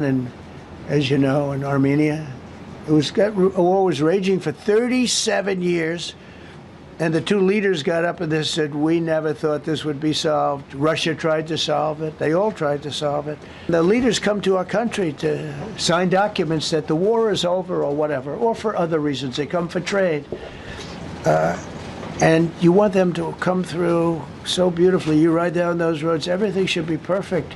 And as you know, in Armenia, a war was raging for 37 years. And the two leaders got up and they said, we never thought this would be solved. Russia tried to solve it. They all tried to solve it. The leaders come to our country to sign documents that the war is over or whatever, or for other reasons. They come for trade. And you want them to come through so beautifully. You ride down those roads, everything should be perfect.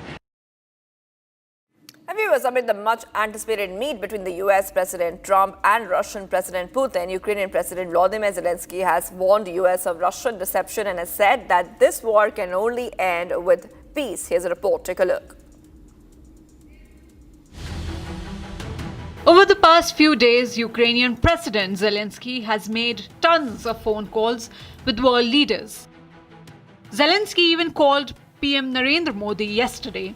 Viewers, amid the much-anticipated meet between the U.S. President Trump and Russian President Putin, Ukrainian President Volodymyr Zelenskyy has warned the U.S. of Russian deception and has said that this war can only end with peace. Here's a report. Take a look. Over the past few days, Ukrainian President Zelenskyy has made tons of phone calls with world leaders. Zelenskyy even called PM Narendra Modi yesterday.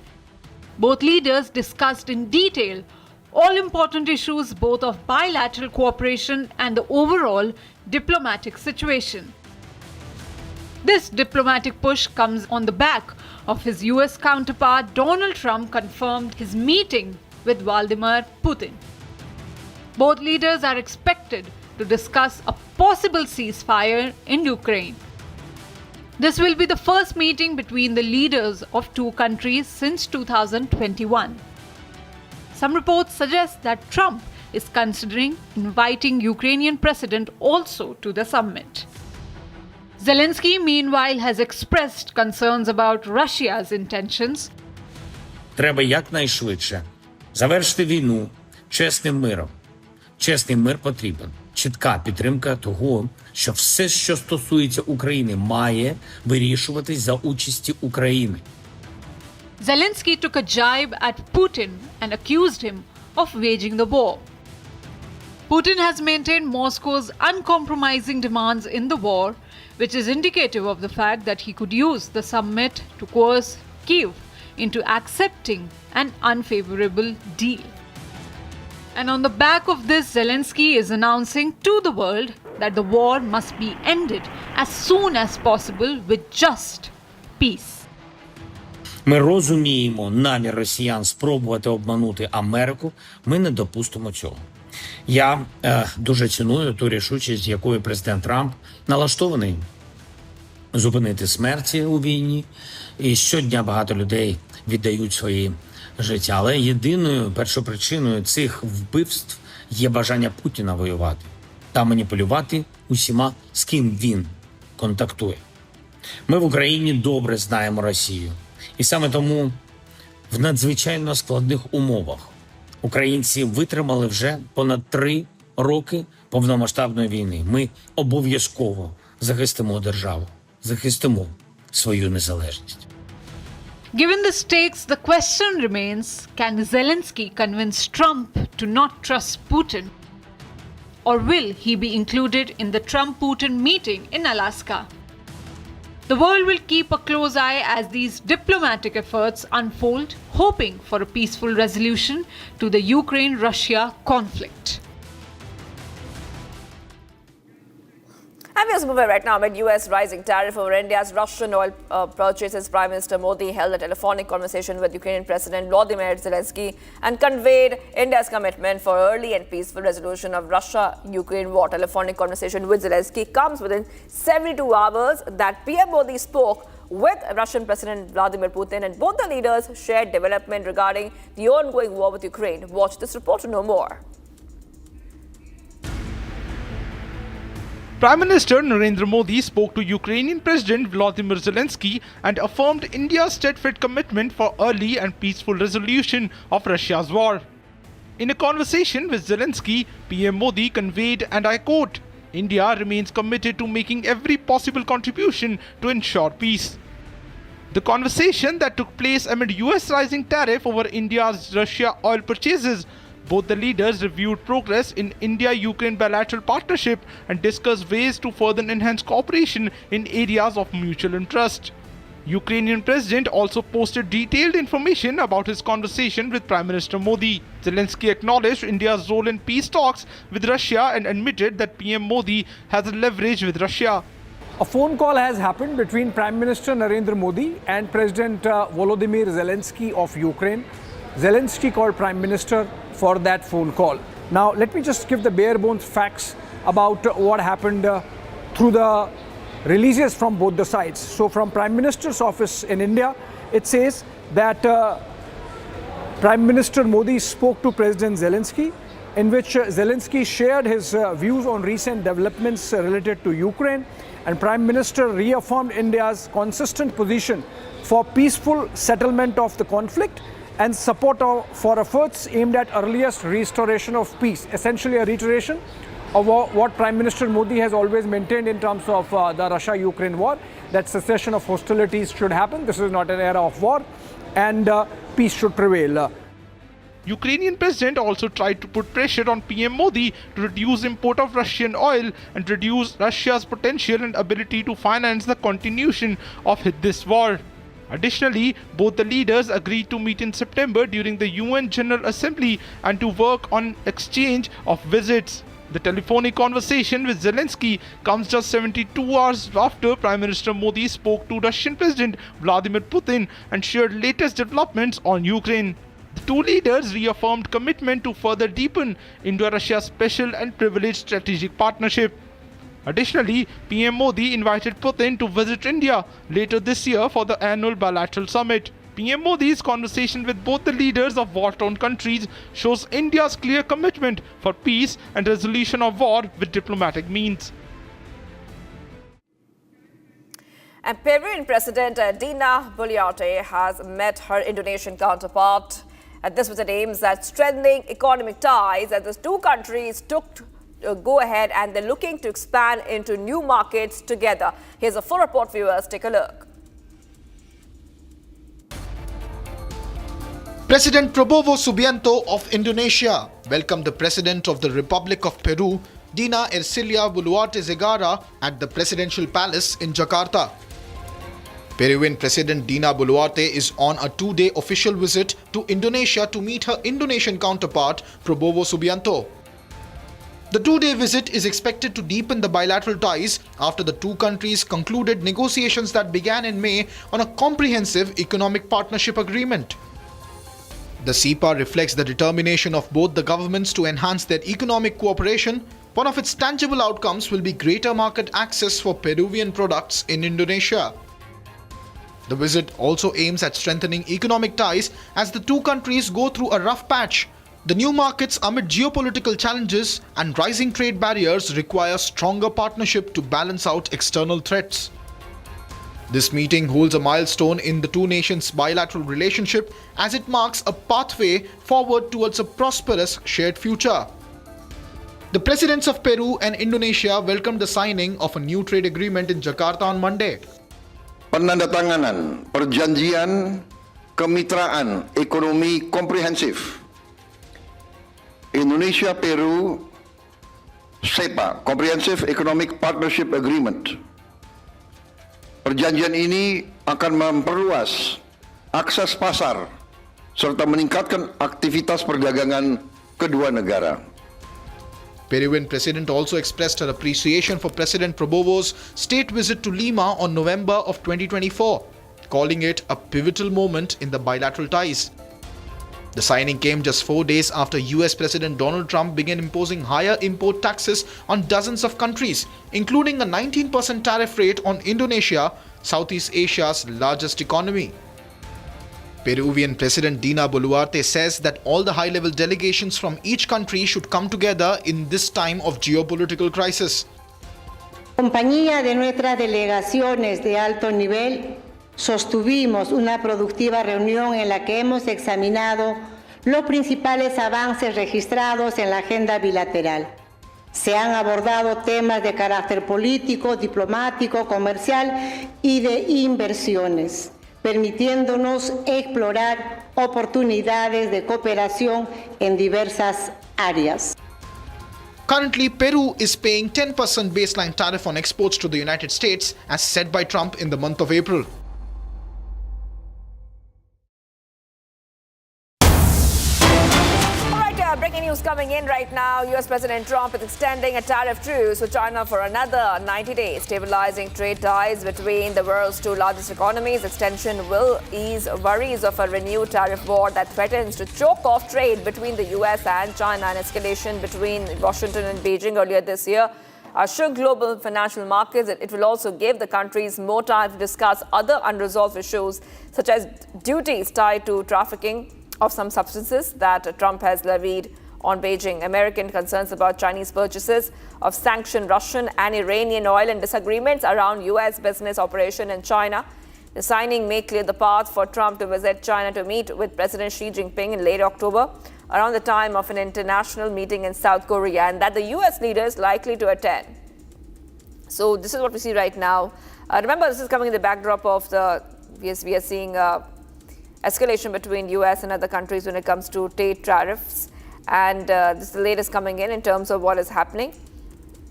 Both leaders discussed in detail all important issues both of bilateral cooperation and the overall diplomatic situation. This diplomatic push comes on the back of his US counterpart Donald Trump confirmed his meeting with Vladimir Putin. Both leaders are expected to discuss a possible ceasefire in Ukraine. This will be the first meeting between the leaders of two countries since 2021. Some reports suggest that Trump is considering inviting Ukrainian president also to the summit. Zelenskyy, meanwhile, has expressed concerns about Russia's intentions. Треба якнайшвидше завершити війну чесним миром. Чесний мир потрібен. Чітка підтримка того, що все, що стосується України, має вирішуватись за участі України. Zelenskyy took a jibe at Putin and accused him of waging the war. Putin has maintained Moscow's uncompromising demands in the war, which is indicative of the fact that he could use the summit to coerce Kyiv into accepting an unfavorable deal. And on the back of this, Zelenskyy is announcing to the world that the war must be ended as soon as possible with just peace. Ми розуміємо намір росіян спробувати обманути Америку. Ми не допустимо цього. Я дуже ціную ту рішучість, з якою президент Трамп налаштований зупинити смерті у війні. І щодня багато людей віддають свої життя. Але єдиною першопричиною цих вбивств є бажання Путіна воювати та маніпулювати усіма, з ким він контактує. Ми в Україні добре знаємо Росію. І саме тому в надзвичайно складних умовах українці витримали вже понад 3 роки повномасштабної війни. Ми обов'язково захистимо державу, захистимо свою незалежність. Given the stakes, the question remains, can Zelenskyy convince Trump to not trust Putin? Or will he be included in the Trump-Putin meeting in Alaska? The world will keep a close eye as these diplomatic efforts unfold, hoping for a peaceful resolution to the Ukraine-Russia conflict. And we are moving right now amid U.S. rising tariff over India's Russian oil purchases. Prime Minister Modi held a telephonic conversation with Ukrainian President Volodymyr Zelenskyy and conveyed India's commitment for early and peaceful resolution of Russia-Ukraine war. Telephonic conversation with Zelenskyy comes within 72 hours that PM Modi spoke with Russian President Vladimir Putin, and both the leaders shared development regarding the ongoing war with Ukraine. Watch this report to know more. Prime Minister Narendra Modi spoke to Ukrainian President Volodymyr Zelenskyy and affirmed India's steadfast commitment for early and peaceful resolution of Russia's war. In a conversation with Zelenskyy, PM Modi conveyed, and I quote, "India remains committed to making every possible contribution to ensure peace." The conversation that took place amid US rising tariff over India's Russia oil purchases. Both the leaders reviewed progress in India-Ukraine bilateral partnership and discussed ways to further enhance cooperation in areas of mutual interest. Ukrainian president also posted detailed information about his conversation with Prime Minister Modi. Zelenskyy acknowledged India's role in peace talks with Russia and admitted that PM Modi has leverage with Russia. A phone call has happened between Prime Minister Narendra Modi and President Volodymyr Zelenskyy of Ukraine. Zelenskyy called Prime Minister for that phone call. Now, let me just give the bare bones facts about what happened through the releases from both the sides. So, from Prime Minister's office in India, it says that Prime Minister Modi spoke to President Zelenskyy, in which Zelenskyy shared his views on recent developments related to Ukraine, and Prime Minister reaffirmed India's consistent position for peaceful settlement of the conflict and support for efforts aimed at earliest restoration of peace. Essentially a reiteration of what Prime Minister Modi has always maintained in terms of the Russia-Ukraine war, that cessation of hostilities should happen. This is not an era of war, and peace should prevail. Ukrainian president also tried to put pressure on PM Modi to reduce import of Russian oil and reduce Russia's potential and ability to finance the continuation of this war. Additionally, both the leaders agreed to meet in September during the UN General Assembly and to work on exchange of visits. The telephonic conversation with Zelenskyy comes just 72 hours after Prime Minister Modi spoke to Russian President Vladimir Putin and shared latest developments on Ukraine. The two leaders reaffirmed commitment to further deepen Indo-Russia special and privileged strategic partnership. Additionally, PM Modi invited Putin to visit India later this year for the annual Bilateral summit. PM Modi's conversation with both the leaders of war-torn countries shows India's clear commitment for peace and resolution of war with diplomatic means. And Peruvian President Dina Boluarte has met her Indonesian counterpart. And this was aims at strengthening economic ties as the two countries took go ahead and they're looking to expand into new markets together. Here's a full report, viewers. Take a look. President Prabowo Subianto of Indonesia welcomed the President of the Republic of Peru, Dina Ercilia Boluarte Zegara, at the Presidential Palace in Jakarta. Peruvian President Dina Boluarte is on a two-day official visit to Indonesia to meet her Indonesian counterpart, Prabowo Subianto. The two-day visit is expected to deepen the bilateral ties after the two countries concluded negotiations that began in May on a comprehensive economic partnership agreement. The CEPA reflects the determination of both the governments to enhance their economic cooperation. One of its tangible outcomes will be greater market access for Peruvian products in Indonesia. The visit also aims at strengthening economic ties as the two countries go through a rough patch. The new markets amid geopolitical challenges and rising trade barriers require stronger partnership to balance out external threats. This meeting holds a milestone in the two nations' bilateral relationship as it marks a pathway forward towards a prosperous shared future. The presidents of Peru and Indonesia welcomed the signing of a new trade agreement in Jakarta on Monday. Penandatanganan Perjanjian Kemitraan Ekonomi Komprehensif Indonesia-Peru CEPA, Comprehensive Economic Partnership Agreement. Perjanjian ini akan memperluas akses pasar serta meningkatkan aktivitas perdagangan kedua negara. Peruvian president also expressed her appreciation for President Prabowo's state visit to Lima on November of 2024, calling it a pivotal moment in the bilateral ties. The signing came just 4 days after US President Donald Trump began imposing higher import taxes on dozens of countries, including a 19% tariff rate on Indonesia, Southeast Asia's largest economy. Peruvian President Dina Boluarte says that all the high-level delegations from each country should come together in this time of geopolitical crisis. Compañía de nuestras delegaciones de alto nivel, sostuvimos una productiva reunión en la que hemos examinado los principales avances registrados en la agenda bilateral. Se han abordado temas de carácter político, diplomático, comercial y de inversiones, permitiéndonos explorar oportunidades de cooperación en diversas áreas. Currently, Peru is paying 10% baseline tariff on exports to the United States, as set by Trump in the month of April. breaking news coming in right now. U.S. President Trump is extending a tariff truce with China for another 90 days, stabilizing trade ties between the world's two largest economies. Extension will ease worries of a renewed tariff war that threatens to choke off trade between the U.S. and China. An escalation between Washington and Beijing earlier this year shook global financial markets. It will also give the countries more time to discuss other unresolved issues, such as duties tied to trafficking of some substances that Trump has levied on Beijing. American concerns about Chinese purchases of sanctioned Russian and Iranian oil and disagreements around U.S. business operation in China. The signing may clear the path for Trump to visit China to meet with President Xi Jinping in late October, around the time of an international meeting in South Korea, and that the U.S. leader is likely to attend. So this is what we see right now. Remember, this is coming in the backdrop of we are seeing escalation between U.S. and other countries when it comes to trade tariffs. And this is the latest coming in terms of what is happening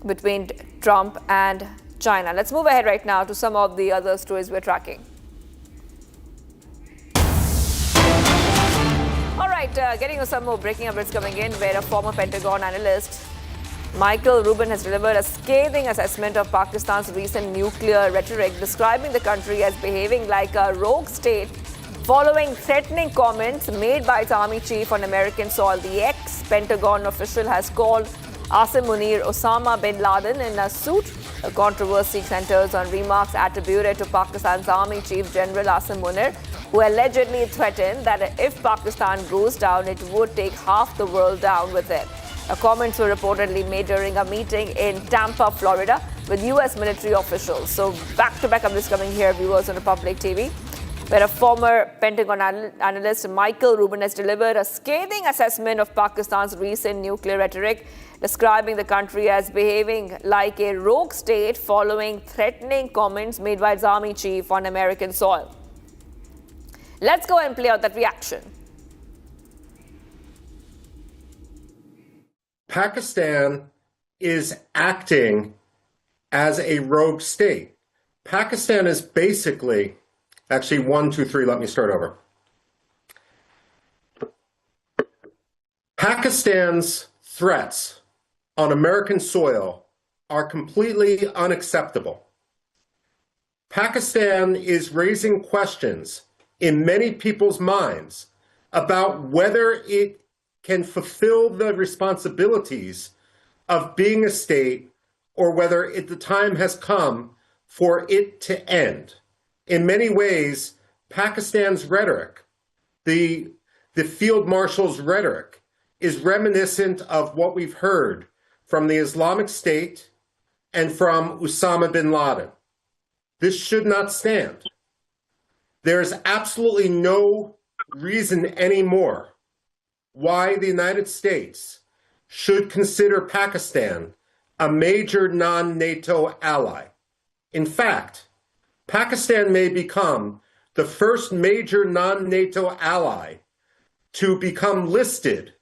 between Trump and China. Let's move ahead right now to some of the other stories we're tracking. All right, getting some more breaking updates coming in, where a former Pentagon analyst, Michael Rubin, has delivered a scathing assessment of Pakistan's recent nuclear rhetoric, describing the country as behaving like a rogue state following threatening comments made by its army chief on American soil. The ex-Pentagon official has called Asim Munir Osama bin Laden in a suit. The controversy centers on remarks attributed to Pakistan's army chief General Asim Munir, who allegedly threatened that if Pakistan goes down, it would take half the world down with it. The comments were reportedly made during a meeting in Tampa, Florida, with U.S. military officials. So back-to-back updates coming here, viewers on Republic TV, where a former Pentagon analyst, Michael Rubin, has delivered a scathing assessment of Pakistan's recent nuclear rhetoric, describing the country as behaving like a rogue state following threatening comments made by its army chief on American soil. Let's go and play out that reaction. Pakistan is acting as a rogue state. Pakistan is basically, actually, 1, 2, 3, let me start over. Pakistan's threats on American soil are completely unacceptable. Pakistan is raising questions in many people's minds about whether it can fulfill the responsibilities of being a state, or whether the time has come for it to end. In many ways, Pakistan's rhetoric, the field marshal's rhetoric, is reminiscent of what we've heard from the Islamic State and from Osama bin Laden. This should not stand. There's absolutely no reason anymore why the United States should consider Pakistan a major non-NATO ally. In fact, Pakistan may become the first major non-NATO ally to become listed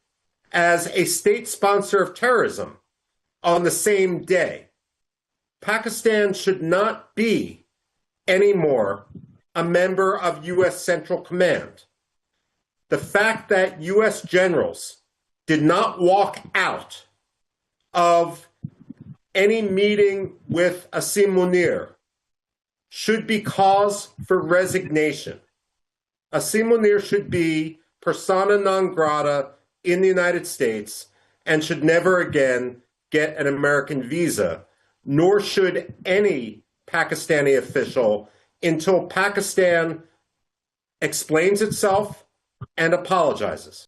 as a state sponsor of terrorism on the same day. Pakistan should not be anymore a member of U.S. Central Command. The fact that U.S. generals did not walk out of any meeting with Asim Munir should be cause for resignation. Asim Munir should be persona non grata in the United States and should never again get an American visa, nor should any Pakistani official until Pakistan explains itself and apologizes.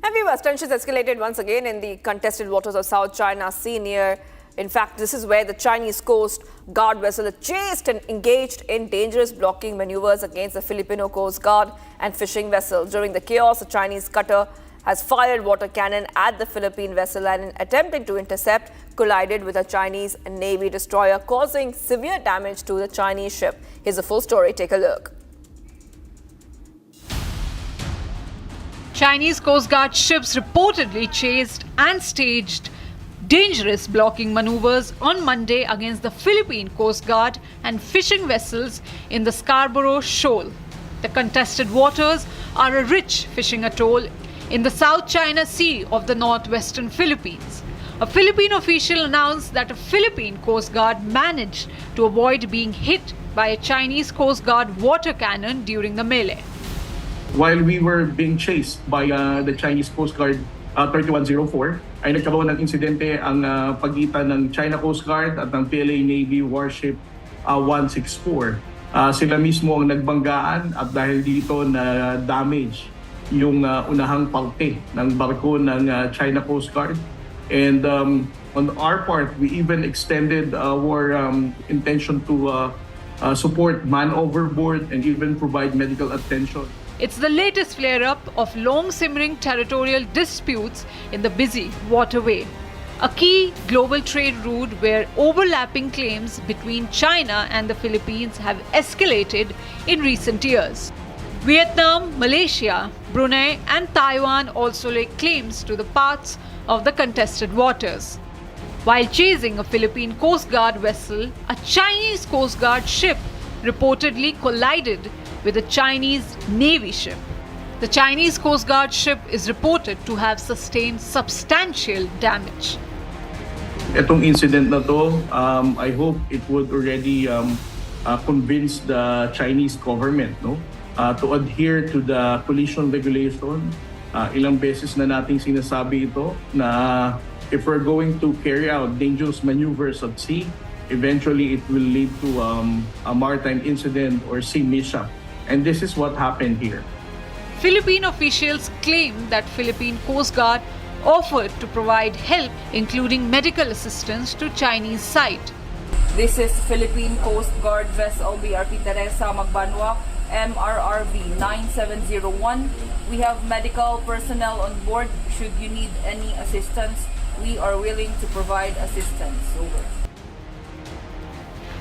And viewers, tensions escalated once again in the contested waters of South China Sea near. In fact, this is where the Chinese Coast Guard vessel chased and engaged in dangerous blocking maneuvers against the Filipino Coast Guard and fishing vessels. During the chaos, a Chinese cutter has fired water cannon at the Philippine vessel and, in attempting to intercept, collided with a Chinese Navy destroyer, causing severe damage to the Chinese ship. Here's the full story. Take a look. Chinese Coast Guard ships reportedly chased and staged dangerous blocking maneuvers on Monday against the Philippine Coast Guard and fishing vessels in the Scarborough Shoal. The contested waters are a rich fishing atoll in the South China Sea of the northwestern Philippines. A Philippine official announced that a Philippine Coast Guard managed to avoid being hit by a Chinese Coast Guard water cannon during the melee. While we were being chased by the Chinese Coast Guard 3104, ay nagkaroon ng insidente ang pagitan ng China Coast Guard at ng PLA Navy warship 164. Sila mismo ang nagbanggaan at dahil dito na damage yung unahang parte ng barko ng China Coast Guard. And on our part, we even extended our intention to support man overboard and even provide medical attention. It's the latest flare-up of long-simmering territorial disputes in the busy waterway, a key global trade route where overlapping claims between China and the Philippines have escalated in recent years. Vietnam, Malaysia, Brunei and Taiwan also lay claims to the parts of the contested waters. While chasing a Philippine Coast Guard vessel, a Chinese Coast Guard ship reportedly collided with a Chinese Navy ship. The Chinese Coast Guard ship is reported to have sustained substantial damage. Itong incident na to, I hope it would already convince the Chinese government to adhere to the collision regulation. Ilang beses na nating sinasabi ito na if we're going to carry out dangerous maneuvers at sea, eventually it will lead to a maritime incident or sea mishap. And this is what happened here. Philippine officials claim that Philippine Coast Guard offered to provide help, including medical assistance, to Chinese side. This is Philippine Coast Guard vessel BRP Teresa Magbanwa, MRRV 9701. We have medical personnel on board. Should you need any assistance, we are willing to provide assistance. Over.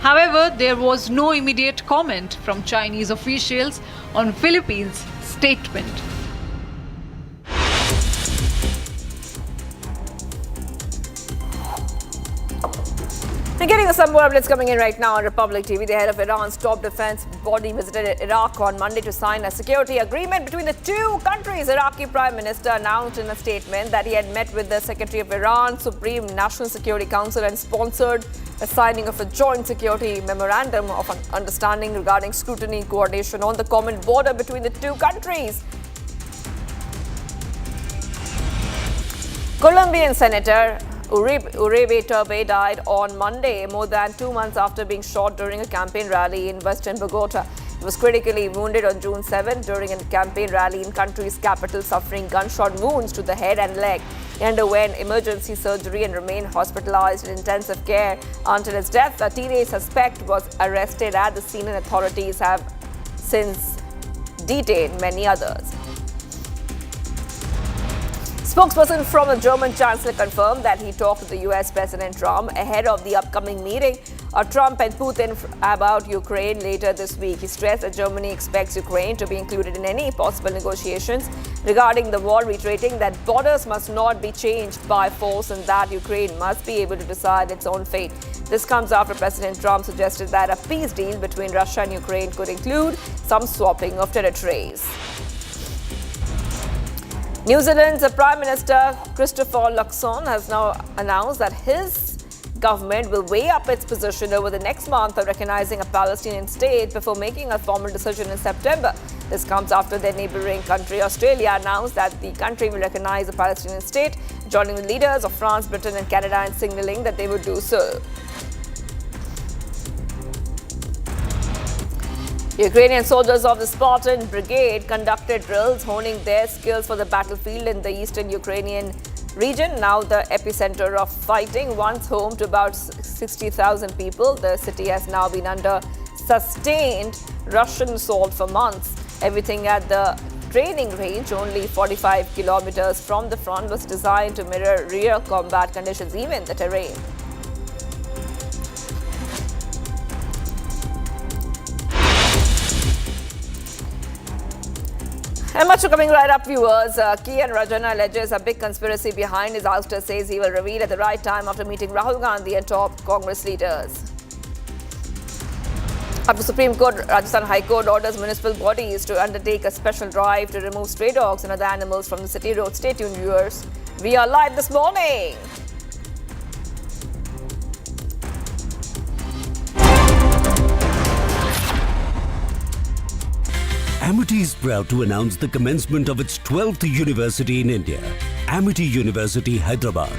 However, there was no immediate comment from Chinese officials on Philippines' statement. We're getting some more updates coming in right now on Republic TV. The head of Iran's top defense body visited Iraq on Monday to sign a security agreement between the two countries. Iraqi Prime Minister announced in a statement that he had met with the Secretary of Iran's Supreme National Security Council and sponsored a signing of a joint security memorandum of understanding regarding scrutiny and coordination on the common border between the two countries. Colombian Senator Uribe Turbe died on Monday, more than 2 months after being shot during a campaign rally in western Bogota. He was critically wounded on June 7 during a campaign rally in country's capital, suffering gunshot wounds to the head and leg. He underwent emergency surgery and remained hospitalized in intensive care until his death. A teenage suspect was arrested at the scene and authorities have since detained many others. Spokesperson from the German Chancellor confirmed that he talked to the US President Trump ahead of the upcoming meeting of Trump and Putin about Ukraine later this week. He stressed that Germany expects Ukraine to be included in any possible negotiations regarding the war, reiterating that borders must not be changed by force and that Ukraine must be able to decide its own fate. This comes after President Trump suggested that a peace deal between Russia and Ukraine could include some swapping of territories. New Zealand's Prime Minister Christopher Luxon has now announced that his government will weigh up its position over the next month of recognizing a Palestinian state before making a formal decision in September. This comes after their neighboring country, Australia, announced that the country will recognize a Palestinian state, joining the leaders of France, Britain and Canada in signaling that they would do so. Ukrainian soldiers of the Spartan Brigade conducted drills, honing their skills for the battlefield in the eastern Ukrainian region, now the epicenter of fighting. Once home to about 60,000 people, the city has now been under sustained Russian assault for months. Everything at the training range, only 45 kilometers from the front, was designed to mirror real combat conditions, even the terrain. And much coming right up, viewers. Kian Rajana alleges a big conspiracy behind his ouster, says he will reveal at the right time after meeting Rahul Gandhi and top Congress leaders. After Supreme Court, Rajasthan High Court orders municipal bodies to undertake a special drive to remove stray dogs and other animals from the city roads. Stay tuned, viewers. We are live this morning. Amity is proud to announce the commencement of its 12th university in India, Amity University, Hyderabad.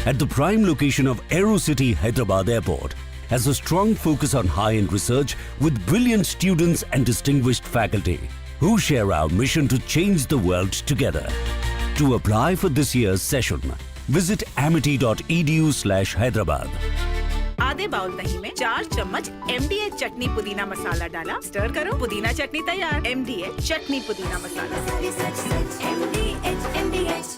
At the prime location of AeroCity Hyderabad Airport, has a strong focus on high-end research with brilliant students and distinguished faculty who share our mission to change the world together. To apply for this year's session, visit amity.edu/Hyderabad. आधे bowl दही में 4 चम्मच MDH चटनी पुदीना मसाला डाला, stir करो, पुदीना चटनी तैयार। MDH चटनी पुदीना मसाला। MDH।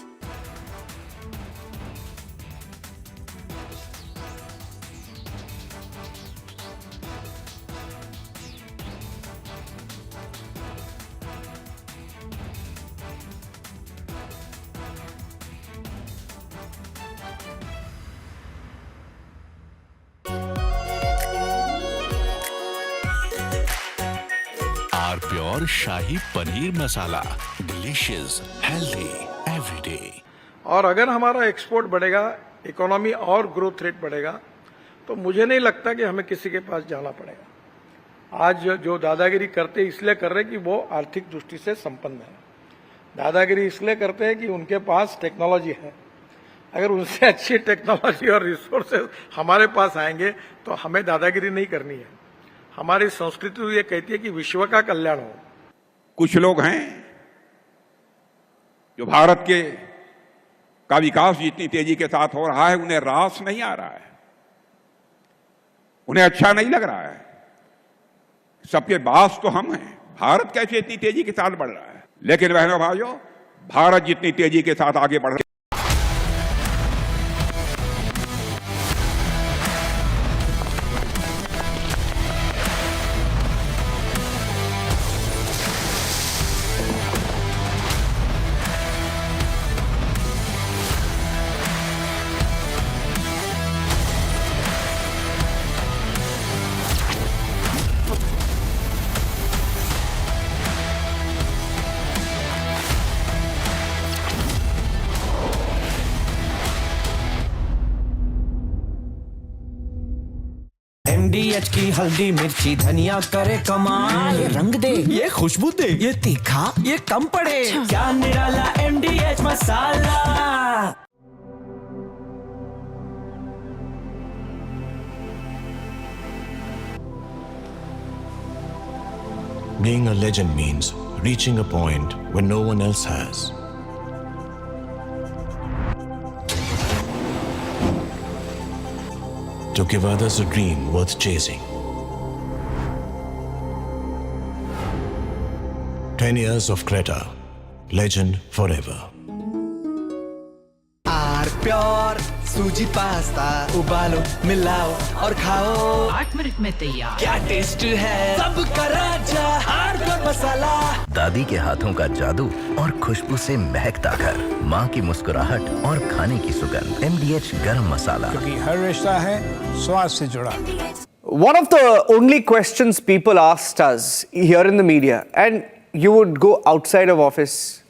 Pure shahi paneer masala, delicious, healthy, everyday. और अगर हमारा एक्सपोर्ट बढ़ेगा, इकोनॉमी और ग्रोथ रेट बढ़ेगा, तो मुझे नहीं लगता कि हमें किसी के पास जाना पड़ेगा। आज जो दादागिरी करते इसलिए कर रहे कि वो आर्थिक दृष्टि से संपन्न है। दादागिरी इसलिए करते हैं कि उनके पास टेक्नोलॉजी है। अगर उनसे अच्छी टेक्नोलॉजी और रिसोर्सेज हमारे पास आएंगे तो हमें दादागिरी नहीं करनी है। हमारी संस्कृति ये कहती है कि विश्व का कल्याण हो। कुछ लोग हैं जो भारत का विकास जितनी तेजी के साथ हो रहा है उन्हें रास नहीं आ रहा है, उन्हें अच्छा नहीं लग रहा है। सबके बास तो हम हैं, भारत कैसे इतनी तेजी के साथ बढ़ रहा है। लेकिन बहनों भाइयों, भारत जितनी तेजी के साथ आगे बढ़ रहा है, MDH की हल्दी मिर्ची धनिया करे कमाल, ये रंग दे, ये खुशबू दे, ये तीखा, ये कम पड़े, क्या निराला MDH masala. Being a legend means reaching a point where no one else has. To give others a dream worth chasing. 10 years of Creta, legend forever. Pure सूजी पास्ता, उबालो, मिलाओ और खाओ, 8 मिनट में तैयार। क्या टेस्ट है, सबका राजा प्योर मसाला। दादी के हाथों का जादू और खुशबू से महकता घर, माँ की मुस्कुराहट और खाने की सुगंध। MDH गरम मसाला, क्योंकि हर रिश्ता है स्वाद से जुड़ा। One of the only questions people asked us here in the media, and you would go outside of office,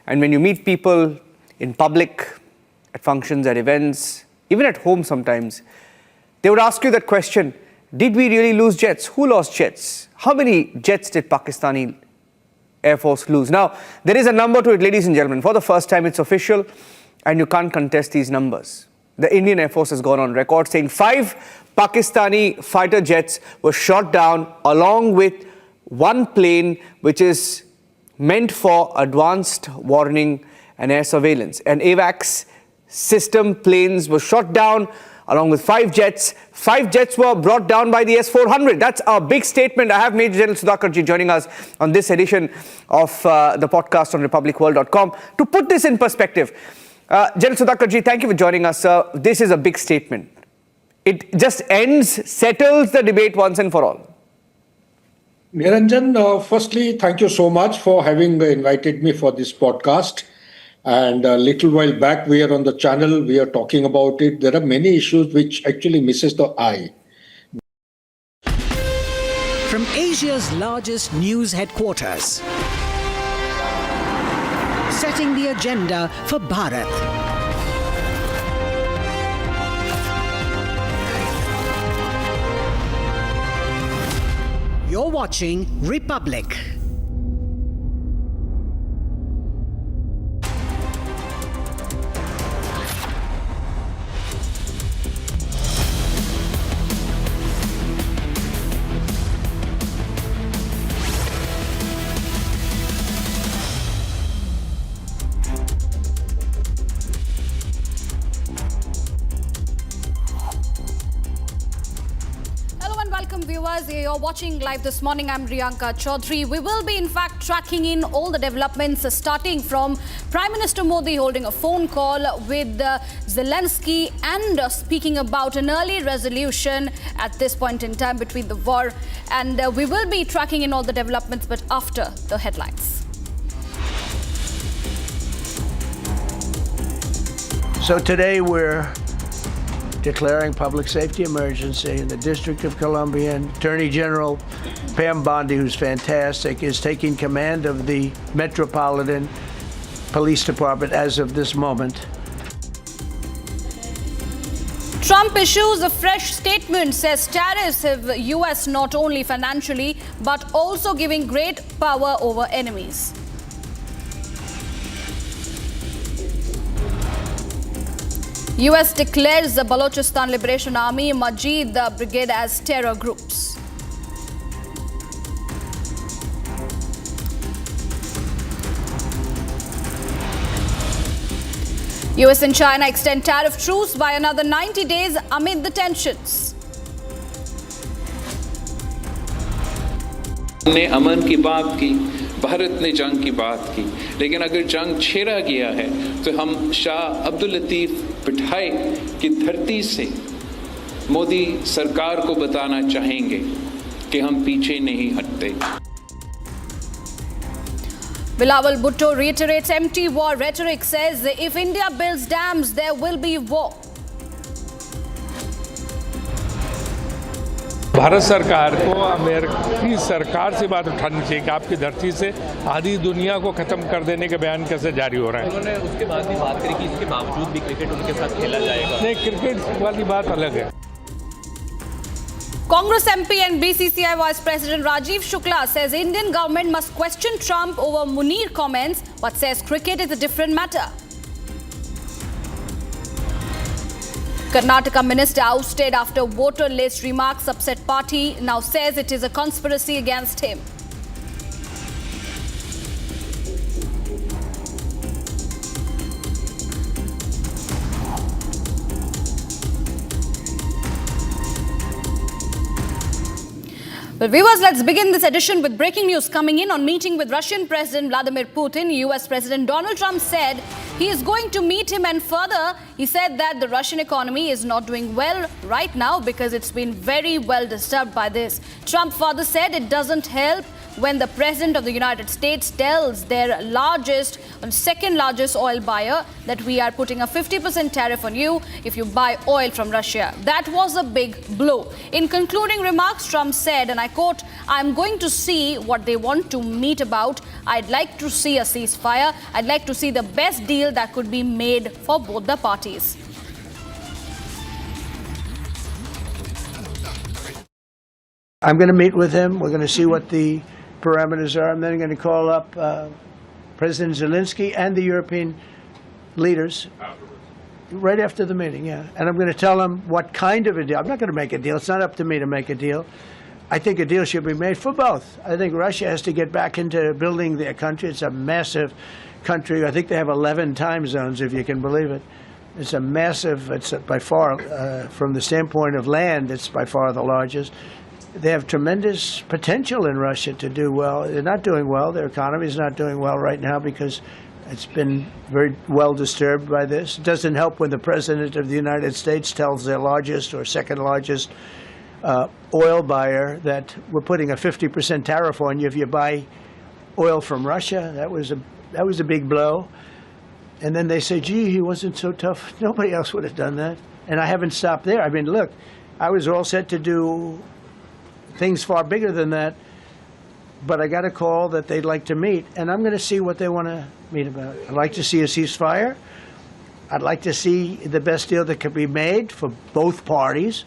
and when you meet people in public, at functions, at events, even at home sometimes, they would ask you that question, did we really lose jets? Who lost jets? How many jets did Pakistani Air Force lose? Now, there is a number to it, ladies and gentlemen. For the first time, it's official, and you can't contest these numbers. The Indian Air Force has gone on record saying 5 Pakistani fighter jets were shot down along with one plane which is meant for advanced warning and air surveillance. And AWACS system planes were shot down along with 5 jets. 5 jets were brought down by the S-400. That's a big statement. I have Major General Sudhakarji joining us on this edition of the podcast on republicworld.com. To put this in perspective, General Sudhakarji, thank you for joining us, sir. This is a big statement. It just settles the debate once and for all. Niranjan, firstly, thank you so much for having invited me for this podcast. And a little while back, we are on the channel, we are talking about it. There are many issues which actually misses the eye. from Asia's largest news headquarters, setting the agenda for Bharat. You're watching Republic. Viewers, you're watching live this morning. I'm Riyanka Chaudhary. We will be in fact tracking in all the developments starting from Prime Minister Modi holding a phone call with Zelenskyy and speaking about an early resolution at this point in time between the war. And we will be tracking in all the developments, but after the headlines. So today we're declaring public safety emergency in the District of Columbia, and Attorney General Pam Bondi, who's fantastic, is taking command of the Metropolitan Police Department as of this moment. Trump issues a fresh statement, says tariffs have US not only financially but also giving great power over enemies. US declares the Balochistan Liberation Army, Majid Brigade as terror groups. US and China extend tariff truce by another 90 days amid the tensions. हमने अमन की बात की, भारत ने जंग की बात की, लेकिन अगर जंग छेड़ा गया है तो हम शाह अब्दुल लतीफ पिठाई की धरती से मोदी सरकार को बताना चाहेंगे कि हम पीछे नहीं हटते। Bilawal Bhutto reiterates empty war rhetoric, says if India builds dams, there will be war. Bharat सरकार को अमेरिकी सरकार से बात उठानी चाहिए कि आपकी धरती से आधी दुनिया को खत्म कर देने के बयान कैसे जारी हो रहे हैं। उन्होंने उसके बाद भी बात करी कि इसके बावजूद भी क्रिकेट उनके साथ खेला जाएगा। नहीं, क्रिकेट वाली बात अलग है। Congress MP and BCCI Vice President Rajiv Shukla says Indian government must question Trump over Munir comments, but says cricket is a different matter. Karnataka minister ousted after voter list remarks upset party, now says it is a conspiracy against him. Well, viewers, let's begin this edition with breaking news coming in on meeting with Russian President Vladimir Putin. US President Donald Trump said he is going to meet him, and further, he said that the Russian economy is not doing well right now because it's been very well disturbed by this. Trump further said it doesn't help when the President of the United States tells their largest and second largest oil buyer that we are putting a 50% tariff on you if you buy oil from Russia. That was a big blow. In concluding remarks, Trump said, and I quote, "I'm going to see what they want to meet about. I'd like to see a ceasefire. I'd like to see the best deal that could be made for both the parties." I'm going to meet with him. We're going to see what the parameters are. I'm then going to call up President Zelenskyy and the European leaders right after the meeting, yeah. And I'm going to tell them what kind of a deal. I'm not going to make a deal. It's not up to me to make a deal. I think a deal should be made for both. I think Russia has to get back into building their country. It's a massive country. I think they have 11 time zones, if you can believe it. It's a massive, it's by far, from the standpoint of land, it's by far the largest. They have tremendous potential in Russia to do well. They're not doing well. Their economy is not doing well right now because it's been very well disturbed by this. It doesn't help when the President of the United States tells their largest or second largest oil buyer that we're putting a 50% tariff on you if you buy oil from Russia. That was a big blow. And then they say, gee, he wasn't so tough. Nobody else would have done that. And I haven't stopped there. I mean, look, I was all set to do things far bigger than that. But I got a call that they'd like to meet, and I'm going to see what they want to meet about. I'd like to see a ceasefire. I'd like to see the best deal that could be made for both parties.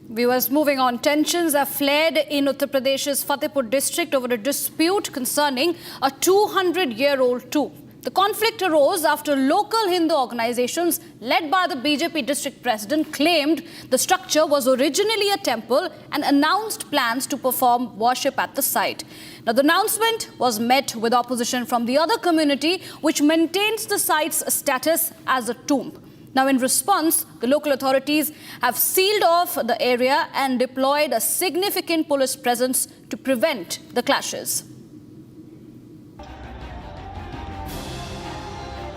Viewers, moving on. Tensions have flared in Uttar Pradesh's Fatipur district over a dispute concerning a 200-year-old tomb. The conflict arose after local Hindu organizations led by the BJP district president claimed the structure was originally a temple and announced plans to perform worship at the site. Now, the announcement was met with opposition from the other community, which maintains the site's status as a tomb. Now, in response, the local authorities have sealed off the area and deployed a significant police presence to prevent the clashes.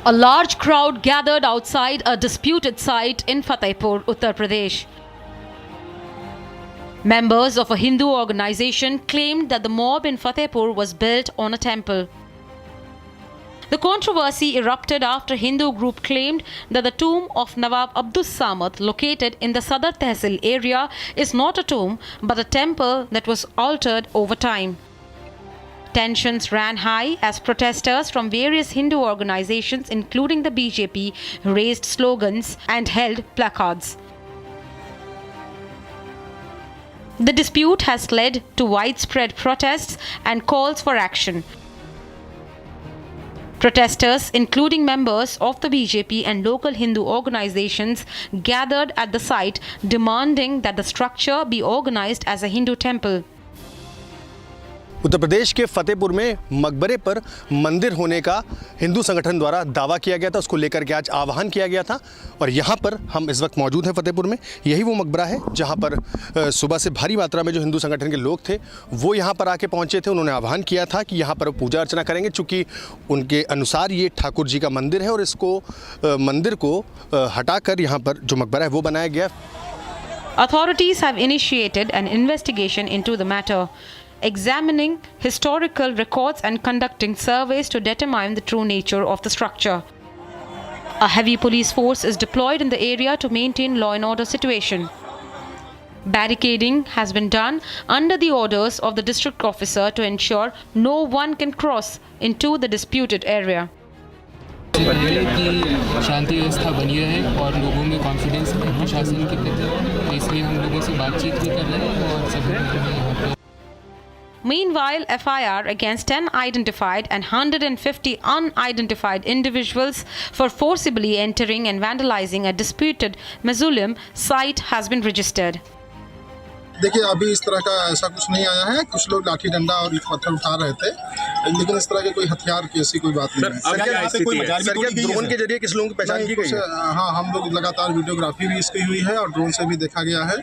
A large crowd gathered outside a disputed site in Fatipur, Uttar Pradesh. Members of a Hindu organization claimed that the mob in Fatipur was built on a temple. The controversy erupted after Hindu group claimed that the tomb of Nawab Abdus Samad, located in the Sadar Tehsil area, is not a tomb but a temple that was altered over time. Tensions ran high as protesters from various Hindu organizations, including the BJP, raised slogans and held placards. The dispute has led to widespread protests and calls for action. Protesters, including members of the BJP and local Hindu organizations, gathered at the site demanding that the structure be organized as a Hindu temple. Uttar Pradesh के फतेहपुर में मकबरे पर मंदिर होने का हिंदू संगठन द्वारा दावा किया गया था, उसको लेकर के आज आह्वान किया गया था और यहाँ पर हम इस वक्त मौजूद हैं फतेहपुर में। यही वो मकबरा है जहाँ पर सुबह से भारी मात्रा में जो हिंदू संगठन के लोग थे वो यहाँ पर आके पहुँचे थे। उन्होंने आह्वान किया था कि यहाँ पर पूजा अर्चना करेंगे, चूँकि उनके अनुसार ये ठाकुर जी का मंदिर है और इसको मंदिर को हटाकर यहाँ पर जो मकबरा है वो बनाया गया। Authorities have initiated an investigation into the matter, examining historical records and conducting surveys to determine the true nature of the structure. A heavy police force is deployed in the area to maintain law and order situation. Barricading has been done under the orders of the district officer to ensure no one can cross into the disputed area. कि शांति व्यवस्था बनी रहे और लोगों में confidence है प्रशासन के प्रति, तो इसलिए हम लोगों से बातचीत भी कर रहे हैं और सभी यहाँ पे। Meanwhile, FIR against 10 identified and 150 unidentified individuals for forcibly entering and vandalizing a disputed mausoleum site has been registered. देखिए, अभी इस तरह का ऐसा कुछ नहीं आया है। कुछ लोग लाठी डंडा और पत्थर उठा रहे थे, लेकिन इस तरह के कोई हथियार की ऐसी कोई बात नहीं है। ड्रोन के जरिए किस लोगों की पहचान की गई है? हाँ, हम लोग लगातार वीडियोग्राफी भी इसकी हुई है और ड्रोन से भी देखा गया है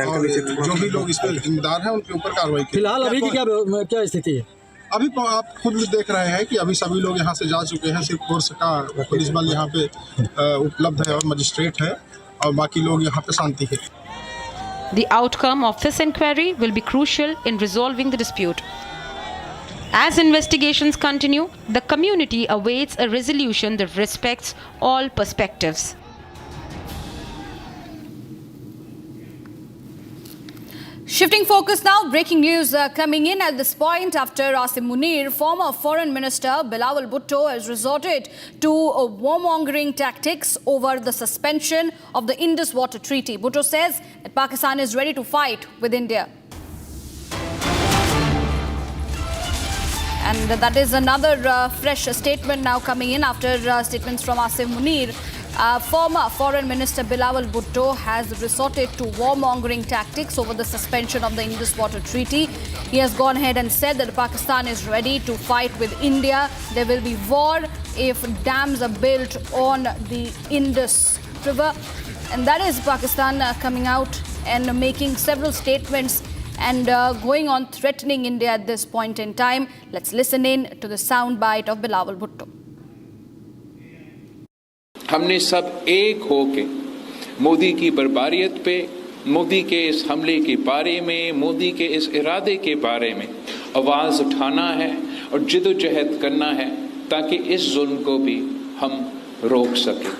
और जो भी लोग इसमें जिम्मेदार हैं उनके ऊपर कार्रवाई की। फिलहाल अभी की क्या स्थिति है? अभी तो आप खुद भी देख रहे हैं कि अभी सभी लोग यहाँ से जा चुके हैं। सिर्फ फोर्स का पुलिस बल यहाँ पे उपलब्ध है और मजिस्ट्रेट है और बाकी लोग यहाँ पे शांति है। The outcome of this inquiry will be crucial in resolving the dispute. As investigations continue, the community awaits a resolution that respects all perspectives. Shifting focus now, breaking news coming in at this point after Asim Munir, former Foreign Minister Bilawal Bhutto has resorted to warmongering tactics over the suspension of the Indus Water Treaty. Bhutto says that Pakistan is ready to fight with India. And that is another fresh statement now coming in after statements from Asim Munir. Former Foreign Minister Bilawal Bhutto has resorted to warmongering tactics over the suspension of the Indus Water Treaty. He has gone ahead and said that Pakistan is ready to fight with India. There will be war if dams are built on the Indus River. And that is Pakistan coming out and making several statements and going on threatening India at this point in time. Let's listen in to the soundbite of Bilawal Bhutto. हमने सब एक होके मोदी की बर्बारियत पे, मोदी के इस हमले के बारे में, मोदी के इस इरादे के बारे में आवाज़ उठाना है और जिद्दोजहद करना है ताकि इस जुल्म को भी हम रोक सकें।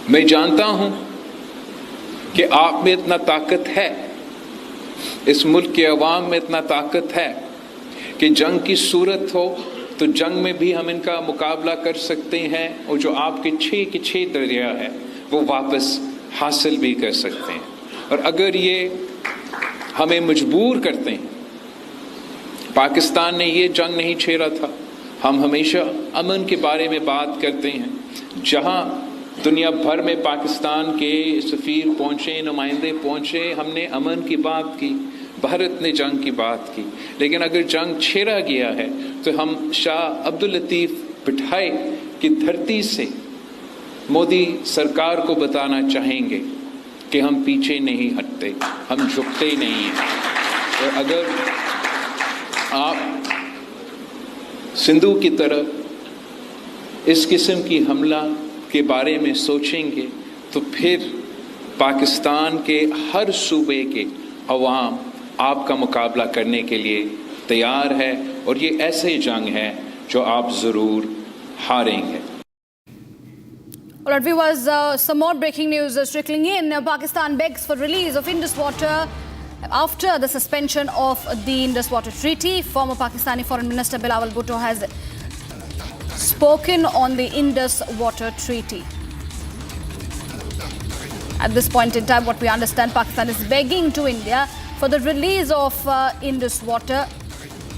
मैं जानता हूं कि आप में इतना ताकत है, इस मुल्क के अवाम में इतना ताकत है कि जंग की सूरत हो तो जंग में भी हम इनका मुकाबला कर सकते हैं और जो आपके 6 के 6 दरिया है वो वापस हासिल भी कर सकते हैं। और अगर ये हमें मजबूर करते हैं, पाकिस्तान ने ये जंग नहीं छेड़ा था, हम हमेशा अमन के बारे में बात करते हैं। जहां दुनिया भर में पाकिस्तान के सफ़ीर पहुंचे, नुमाइंदे पहुंचे, हमने अमन की बात की, भारत ने जंग की बात की। लेकिन अगर जंग छेड़ा गया है तो हम शाह अब्दुल लतीफ़ पिठाई की धरती से मोदी सरकार को बताना चाहेंगे कि हम पीछे नहीं हटते, हम झुकते ही नहीं हैं। और अगर आप सिंधु की तरफ इस किस्म की हमला के बारे में सोचेंगे तो फिर पाकिस्तान के हर सूबे के अवाम आपका मुकाबला करने के लिए तैयार है और ये ऐसे जंग है जो आप ज़रूर हारेंगे। All right, viewers, some more breaking news is trickling in. Pakistan begs for release of Indus water after the suspension of the Indus water treaty. Former Pakistani Foreign Minister Bilateral Bhutto has spoken on the Indus water treaty. At this point in time, what we understand, Pakistan is begging to India for the release of Indus water.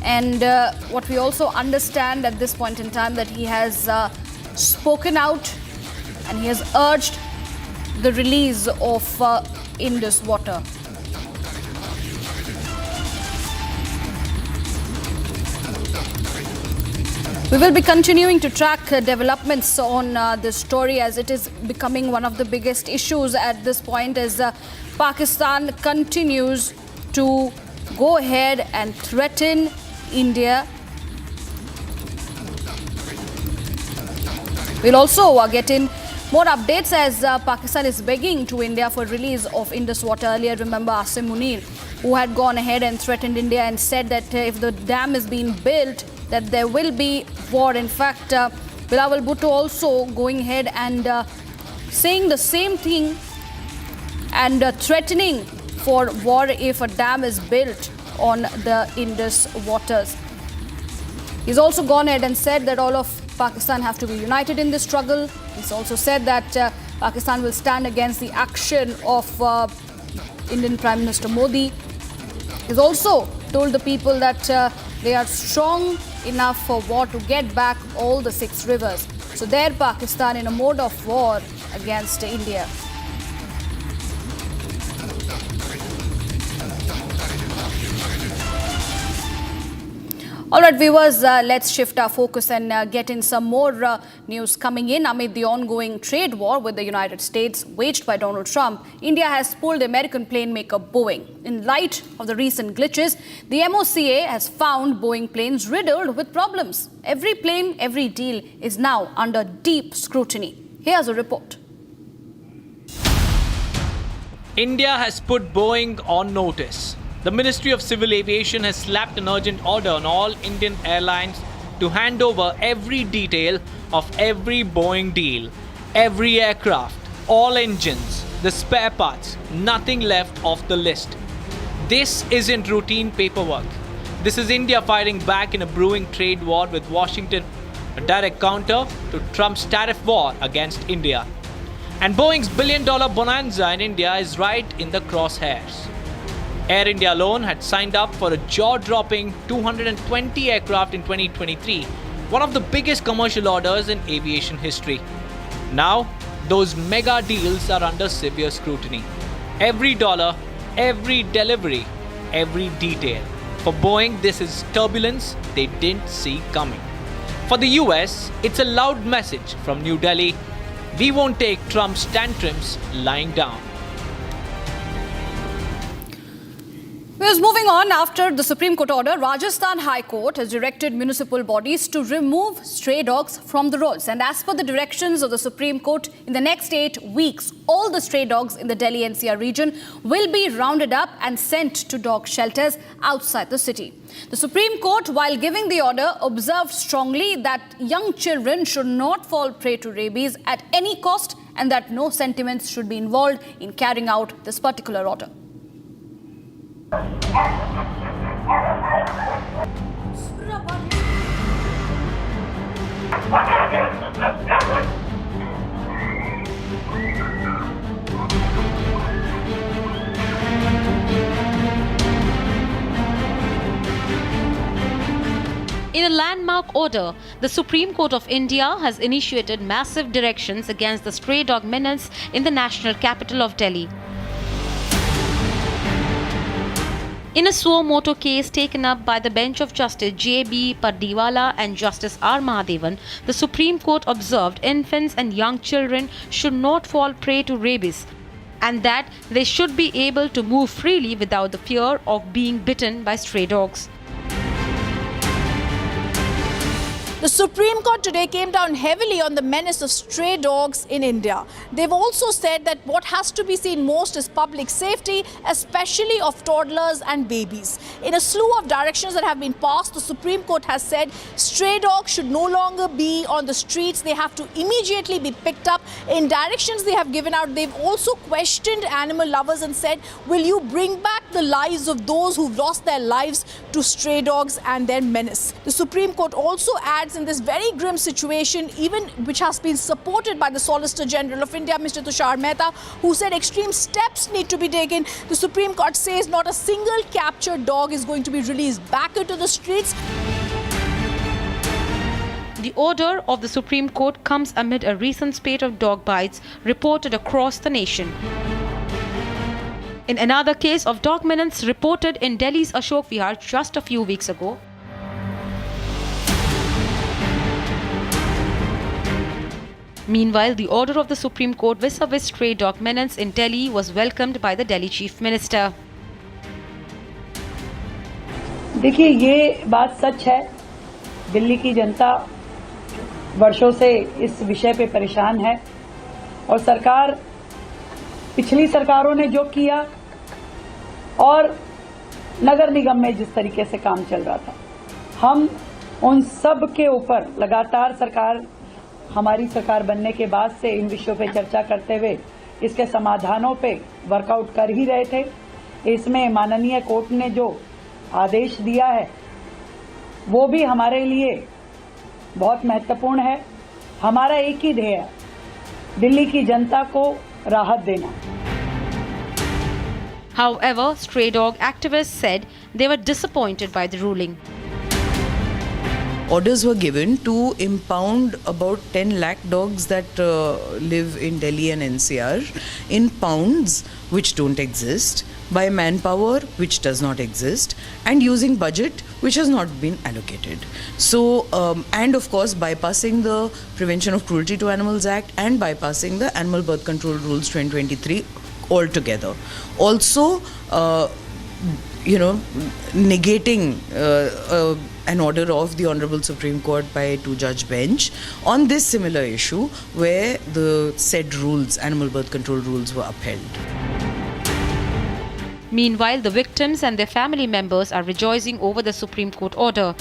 And what we also understand at this point in time that he has spoken out and he has urged the release of Indus water. We will be continuing to track developments on this story as it is becoming one of the biggest issues at this point as Pakistan continues to go ahead and threaten India. We'll also get in more updates as Pakistan is begging to India for release of Indus water. Earlier, remember Asim Munir, who had gone ahead and threatened India and said that if the dam is being built, that there will be war. In fact, Bilateral Bhutto also going ahead and saying the same thing and threatening for war if a dam is built on the Indus waters. He's also gone ahead and said that all of Pakistan have to be united in this struggle. He's also said that Pakistan will stand against the action of Indian Prime Minister Modi. He's also told the people that they are strong enough for war to get back all the 6 rivers. So there Pakistan in a mode of war against India. All right, viewers, let's shift our focus and get in some more news coming in. Amid the ongoing trade war with the United States waged by Donald Trump, India has pulled American plane maker Boeing. In light of the recent glitches, the MOCA has found Boeing planes riddled with problems. Every plane, every deal is now under deep scrutiny. Here's a report. India has put Boeing on notice. The Ministry of Civil Aviation has slapped an urgent order on all Indian airlines to hand over every detail of every Boeing deal, every aircraft, all engines, the spare parts, nothing left off the list. This isn't routine paperwork. This is India fighting back in a brewing trade war with Washington, a direct counter to Trump's tariff war against India. And Boeing's billion-dollar bonanza in India is right in the crosshairs. Air India alone had signed up for a jaw-dropping 220 aircraft in 2023, one of the biggest commercial orders in aviation history. Now, those mega deals are under severe scrutiny. Every dollar, every delivery, every detail. For Boeing, this is turbulence they didn't see coming. For the US, it's a loud message from New Delhi. We won't take Trump's tantrums lying down. Whereas moving on, after the Supreme Court order, Rajasthan High Court has directed municipal bodies to remove stray dogs from the roads. And as per the directions of the Supreme Court, in the next 8 weeks, all the stray dogs in the Delhi NCR region will be rounded up and sent to dog shelters outside the city. The Supreme Court, while giving the order, observed strongly that young children should not fall prey to rabies at any cost and that no sentiments should be involved in carrying out this particular order. In a landmark order, the Supreme Court of India has initiated massive directions against the stray dog menace in the national capital of Delhi. In a suo motu case taken up by the bench of Justice J.B. Pardiwala and Justice R. Mahadevan, the Supreme Court observed infants and young children should not fall prey to rabies, and that they should be able to move freely without the fear of being bitten by stray dogs. The Supreme Court today came down heavily on the menace of stray dogs in India. They've also said that what has to be seen most is public safety, especially of toddlers and babies. In a slew of directions that have been passed, the Supreme Court has said stray dogs should no longer be on the streets. They have to immediately be picked up. In directions they have given out, they've also questioned animal lovers and said, will you bring back the lives of those who've lost their lives to stray dogs and their menace? The Supreme Court also adds in this very grim situation, even which has been supported by the Solicitor General of India, Mr. Tushar Mehta, who said extreme steps need to be taken. The Supreme Court says not a single captured dog is going to be released back into the streets. The order of the Supreme Court comes amid a recent spate of dog bites reported across the nation. In another case of dog menace reported in Delhi's Ashok Vihar just a few weeks ago, meanwhile, the order of the Supreme Court vis-a-vis stray dog menace in Delhi was welcomed by the Delhi Chief Minister. देखिए, ये बात सच है, दिल्ली की जनता वर्षों से इस विषय पे परेशान है और सरकार, पिछली सरकारों ने जो किया और नगर निगम में जिस तरीके से काम चल रहा था, हम उन सब के ऊपर लगातार हमारी सरकार बनने के बाद से इन विषयों पे चर्चा करते हुए इसके समाधानों पे वर्कआउट कर ही रहे थे। इसमें माननीय कोर्ट ने जो आदेश दिया है वो भी हमारे लिए बहुत महत्वपूर्ण है। हमारा एक ही ध्येय है, दिल्ली की जनता को राहत देना। However, stray dog activists said they were disappointed by the ruling. Orders were given to impound about 10 lakh dogs that live in Delhi and NCR in pounds which don't exist, by manpower which does not exist, and using budget which has not been allocated. So, and of course bypassing the Prevention of Cruelty to Animals Act and bypassing the Animal Birth Control Rules 2023 altogether. Also, negating an order of the Honorable Supreme Court by a two-judge bench on this similar issue where the said rules, animal birth control rules, were upheld. Meanwhile, the victims and their family members are rejoicing over the Supreme Court order.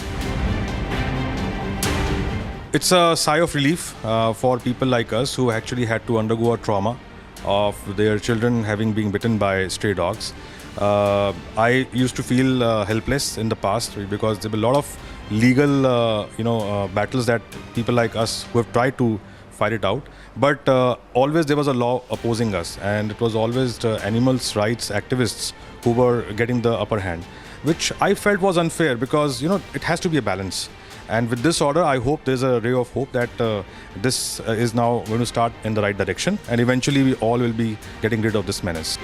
It's a sigh of relief for people like us who actually had to undergo a trauma of their children having been bitten by stray dogs. I used to feel helpless in the past because there were a lot of legal, battles that people like us who have tried to fight it out. But always there was a law opposing us, and it was always animals' rights activists who were getting the upper hand, which I felt was unfair because, it has to be a balance. And with this order, I hope there's a ray of hope that this is now going to start in the right direction, and eventually we all will be getting rid of this menace.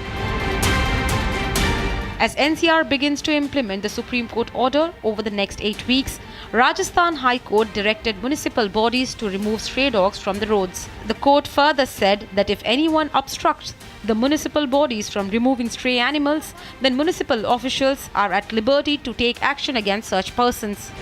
As NCR begins to implement the Supreme Court order over the next 8 weeks, Rajasthan High Court directed municipal bodies to remove stray dogs from the roads. The court further said that if anyone obstructs the municipal bodies from removing stray animals, then municipal officials are at liberty to take action against such persons.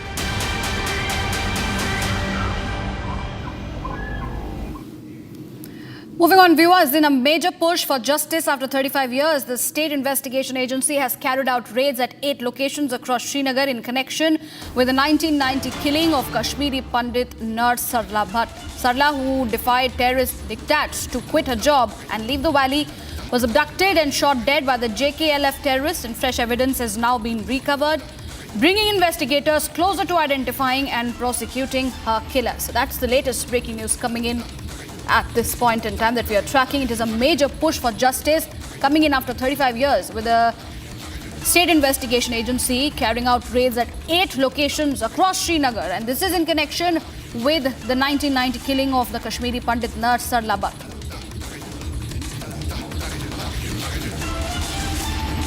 Moving on, viewers, in a major push for justice after 35 years, the State Investigation Agency has carried out raids at 8 locations across Srinagar in connection with the 1990 killing of Kashmiri Pandit Nar Sarla Bhatt. Sarla, who defied terrorist diktats to quit her job and leave the valley, was abducted and shot dead by the JKLF terrorists, and fresh evidence has now been recovered, bringing investigators closer to identifying and prosecuting her killer. So that's the latest breaking news coming in at this point in time that we are tracking. It is a major push for justice coming in after 35 years, with the State Investigation Agency carrying out raids at 8 locations across Srinagar, and this is in connection with the 1990 killing of the Kashmiri Pandit Nar Sarla Bhatt.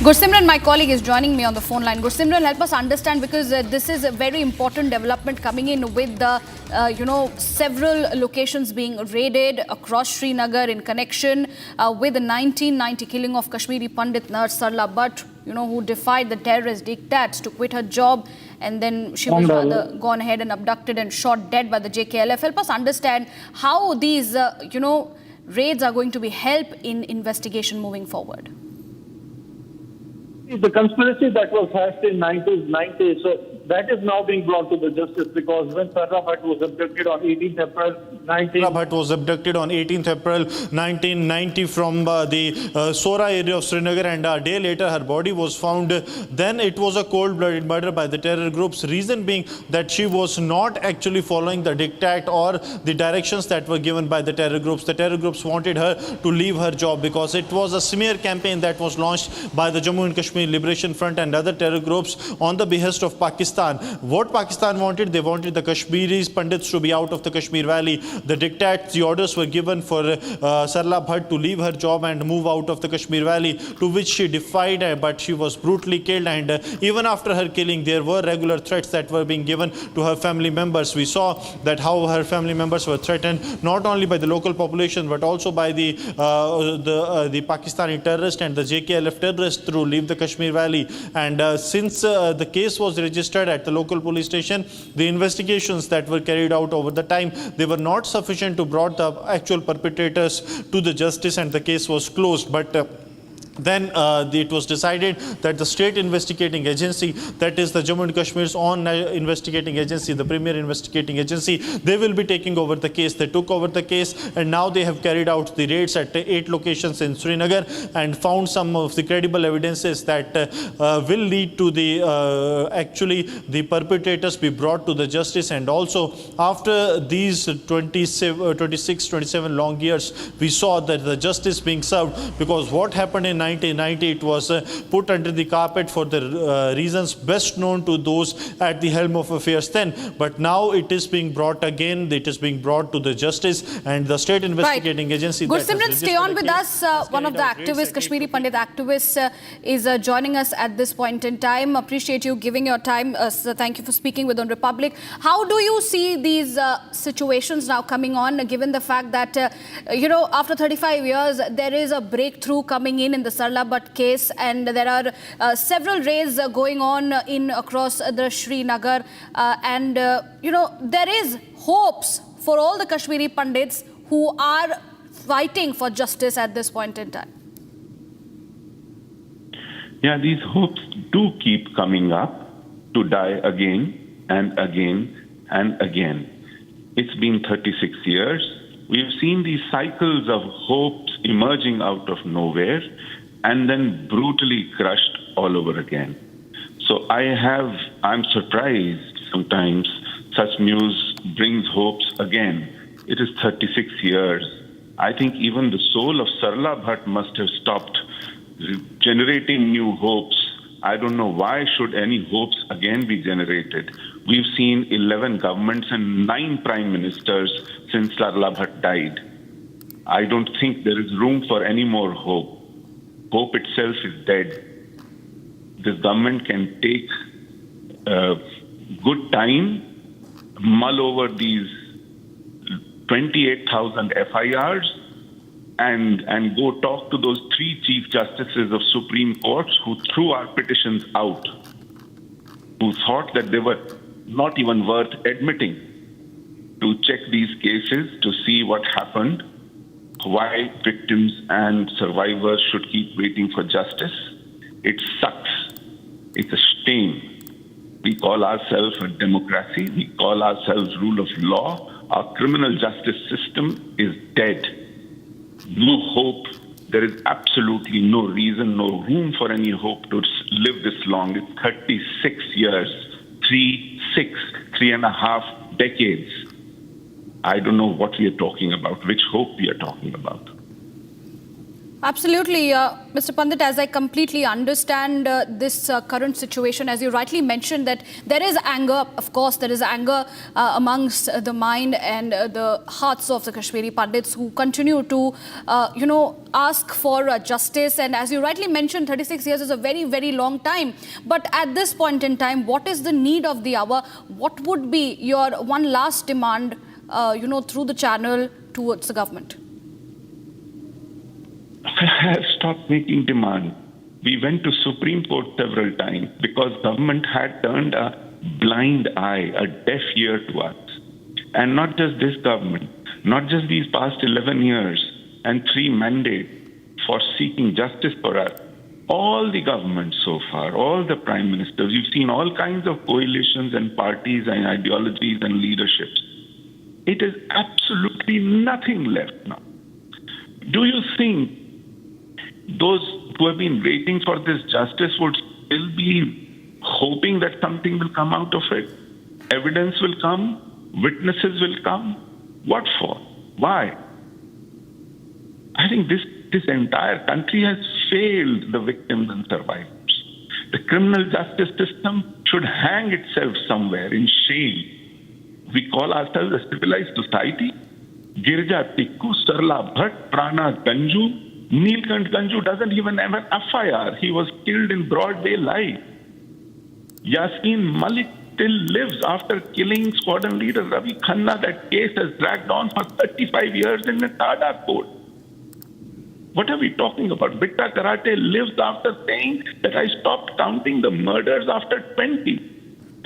Gursimran, my colleague, is joining me on the phone line. Gursimran, help us understand, because this is a very important development coming in with the, several locations being raided across Srinagar in connection with the 1990 killing of Kashmiri Pandit Nar Sarla Bhatt, who defied the terrorist diktats to quit her job, and then she was rather gone ahead and abducted and shot dead by the JKLF. Help us understand how these, raids are going to be help in investigation moving forward. The conspiracy that was hatched in 90s, so that is now being brought to the justice, because when Sarla Bhatt was abducted on 18th April 1990 from the Sora area of Srinagar, and a day later her body was found. Then it was a cold-blooded murder by the terror groups, reason being that she was not actually following the diktat or the directions that were given by the terror groups. The terror groups wanted her to leave her job because it was a smear campaign that was launched by the Jammu and Kashmir Liberation Front and other terror groups on the behest of Pakistan. What Pakistan wanted, they wanted the Kashmiris Pandits to be out of the Kashmir Valley. The diktats, the orders were given for Sarla Bhatt to leave her job and move out of the Kashmir Valley, to which she defied, but she was brutally killed. And even after her killing, there were regular threats that were being given to her family members. We saw that how her family members were threatened not only by the local population but also by the Pakistani terrorists and the JKLF terrorists to leave the Kashmir Valley. And since the case was registered at the local police station, the investigations that were carried out over the time, they were not sufficient to bring the actual perpetrators to the justice, and the case was closed. But then it was decided that the state investigating agency, that is the Jammu and Kashmir's own investigating agency, the premier investigating agency, they will be taking over the case. They took over the case, and now they have carried out the raids at 8 locations in Srinagar and found some of the credible evidences that will lead to the actually the perpetrators be brought to the justice. And also after these 26-27 long years, we saw that the justice being served, because what happened in 1990, it was put under the carpet for the reasons best known to those at the helm of affairs then. But now it is being brought again, it is being brought to the justice, and the state investigating agency. Gursimran, stay on with us. One of the activists, Kashmiri Pandit activists, is joining us at this point in time. Appreciate you giving your time. So thank you for speaking with On Republic. How do you see these situations now coming on, given the fact that, after 35 years, there is a breakthrough coming in the Sarla Bhatt case, and there are several raids going on across the Srinagar, and there is hopes for all the Kashmiri Pandits who are fighting for justice at this point in time. Yeah, these hopes do keep coming up to die again and again and again. It's been 36 years. We've seen these cycles of hopes emerging out of nowhere and then brutally crushed all over again. So I'm surprised sometimes such news brings hopes again. It is 36 years. I think even the soul of Sarla Bhatt must have stopped generating new hopes. I don't know why should any hopes again be generated. We've seen 11 governments and 9 prime ministers since Sarla Bhatt died. I don't think there is room for any more hope. Hope itself is dead. This government can take good time, mull over these 28,000 FIRs, and go talk to those 3 chief justices of Supreme Courts who threw our petitions out, who thought that they were not even worth admitting, to check these cases to see what happened, why victims and survivors should keep waiting for justice. It sucks. It's a shame. We call ourselves a democracy. We call ourselves rule of law. Our criminal justice system is dead. No hope. There is absolutely no reason, no room for any hope to live this long. It's 36 years, 3.5 decades. I don't know what we are talking about, which hope we are talking about. Absolutely. Mr. Pandit, as I completely understand this current situation, as you rightly mentioned, that there is anger, of course, there is anger amongst the mind and the hearts of the Kashmiri Pandits who continue to, ask for justice. And as you rightly mentioned, 36 years is a very, very long time. But at this point in time, what is the need of the hour? What would be your one last demand, through the channel towards the government? Stop making demand. We went to Supreme Court several times because government had turned a blind eye, a deaf ear to us. And not just this government, not just these past 11 years and 3 mandates for seeking justice for us. All the governments so far, all the prime ministers, you've seen all kinds of coalitions and parties and ideologies and leaderships. It is absolutely nothing left now. Do you think those who have been waiting for this justice would still be hoping that something will come out of it? Evidence will come, witnesses will come. What for? Why? I think this entire country has failed the victims and survivors. The criminal justice system should hang itself somewhere in shame. We call ourselves a civilized society. Girja Tikku, Sarla Bhatt, Prana Ganju, Neelkant Ganju doesn't even have an FIR. He was killed in broad daylight. Yasin Malik still lives after killing squadron leader Ravi Khanna. That case has dragged on for 35 years in the Tada court. What are we talking about? Bitta Karate lives after saying that I stopped counting the murders after 20.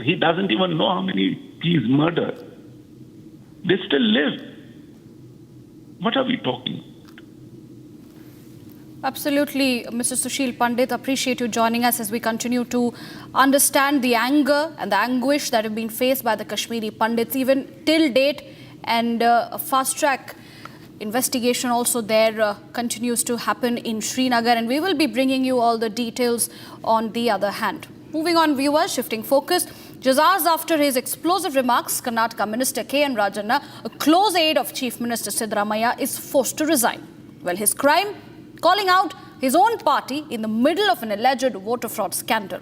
He doesn't even know how many he's murdered. They still live. What are we talking about? Absolutely, Mr. Sushil Pandit, appreciate you joining us as we continue to understand the anger and the anguish that have been faced by the Kashmiri Pandits even till date, and a fast-track investigation also there continues to happen in Srinagar, and we will be bringing you all the details on the other hand. Moving on, viewers, shifting focus. Just hours after his explosive remarks, Karnataka Minister K.N. Rajanna, a close aide of Chief Minister Siddaramaiah, is forced to resign. Well, his crime? Calling out his own party in the middle of an alleged voter fraud scandal.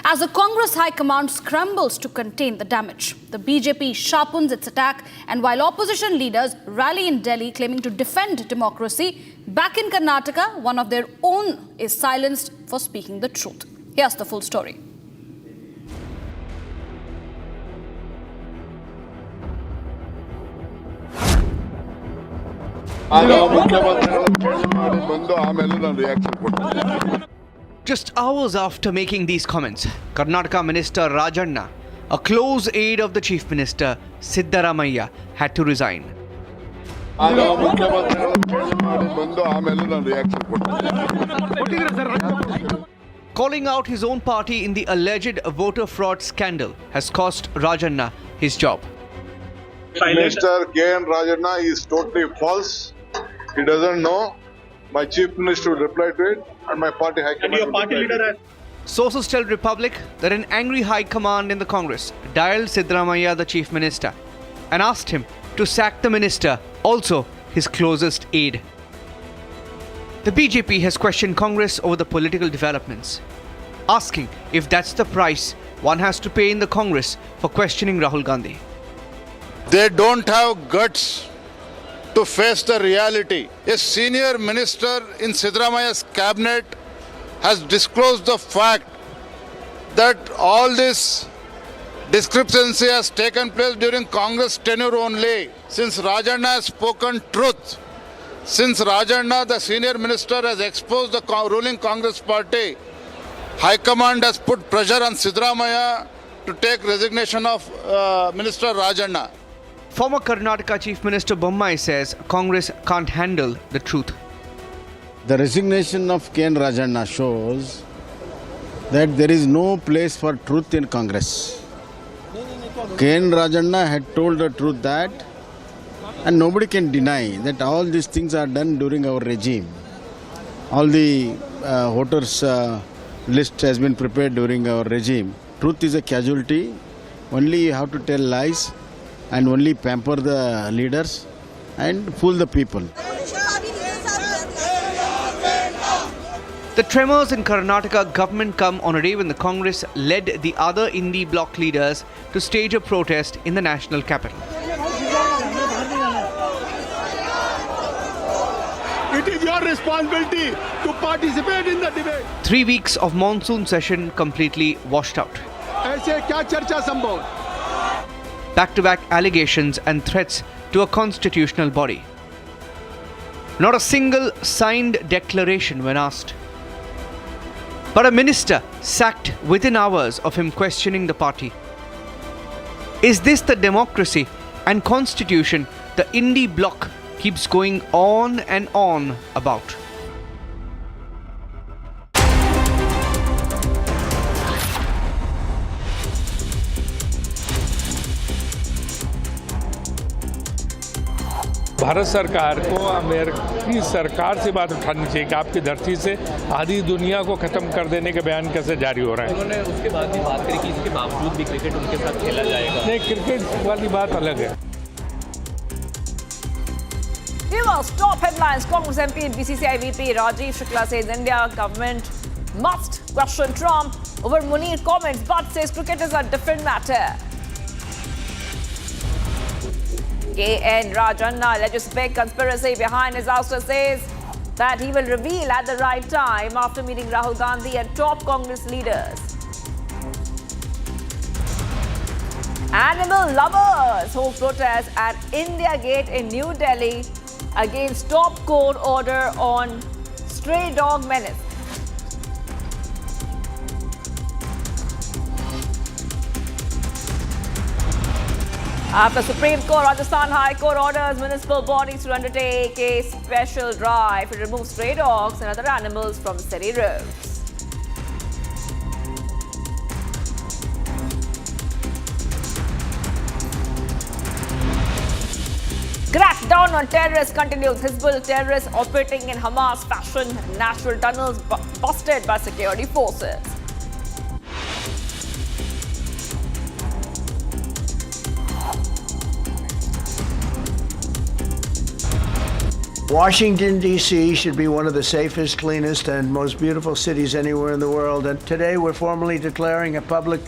As the Congress High Command scrambles to contain the damage, the BJP sharpens its attack, and while opposition leaders rally in Delhi claiming to defend democracy, back in Karnataka, one of their own is silenced for speaking the truth. Here's the full story. Just hours after making these comments, Karnataka Minister Rajanna, a close aide of the Chief Minister Siddaramaiah, had to resign. Calling out his own party in the alleged voter fraud scandal has cost Rajanna his job. Minister K.N. Rajanna is totally false. He doesn't know. My Chief Minister will reply to it, and my party high command. And your party leader. Sources tell Republic that an angry high command in the Congress dialed Siddaramaiah, the Chief Minister, and asked him to sack the minister, also his closest aide. The BJP has questioned Congress over the political developments, asking if that's the price one has to pay in the Congress for questioning Rahul Gandhi. They don't have guts to face the reality. A senior minister in Siddaramaiah's cabinet has disclosed the fact that all this discrepancy has taken place during Congress tenure only. Since Rajanna has spoken truth, since Rajanna, the senior minister, has exposed the ruling Congress party, High Command has put pressure on Siddaramaiah to take resignation of Minister Rajanna. Former Karnataka Chief Minister Boeing says Congress can't handle the truth. The resignation of K. N. Rajanna shows that there is no place for truth in Congress. K. N. Rajanna had told the truth that, and nobody can deny that all these things are done during our regime. All the voters list has been prepared during our regime. Truth is a casualty. Only you have to tell lies and only pamper the leaders and fool the people. The tremors in Karnataka government come on a day when the Congress led the other Indie bloc leaders to stage a protest in the national capital. It is your responsibility to participate in the debate. 3 weeks of monsoon session completely washed out. ऐसे क्या चर्चा संभव? Back-to-back allegations and threats to a constitutional body. Not a single signed declaration when asked. But a minister sacked within hours of him questioning the party. Is this the democracy and constitution the Indie bloc keeps going on and on about? Bharat सरकार को अमेरिकी सरकार से बात उठानी चाहिए कि आपकी धरती से आधी दुनिया को खत्म कर देने के बयान कैसे जारी हो रहे हैं। उन्होंने उसके बाद भी बात करी कि इसके बावजूद भी क्रिकेट उनके साथ खेला जाएगा। नहीं, क्रिकेट वाली बात अलग है। Viewers, top headlines. Congress MP and BCCI VP Rajiv Shukla says India government must question Trump over Munir comments, but says cricket is a different matter. K.N. Rajanna alleges big conspiracy behind his ouster, says that he will reveal at the right time after meeting Rahul Gandhi and top Congress leaders. Animal lovers hold protests at India Gate in New Delhi against top court order on stray dog menace. After Supreme Court, Rajasthan High Court orders municipal bodies to undertake a special drive to remove stray dogs and other animals from city roads. Crackdown on terrorists continues. Hezbollah terrorists operating in Hamas fashion, natural tunnels busted by security forces. Washington, D.C. should be one of the safest, cleanest, and most beautiful cities anywhere in the world. And today we're formally declaring a public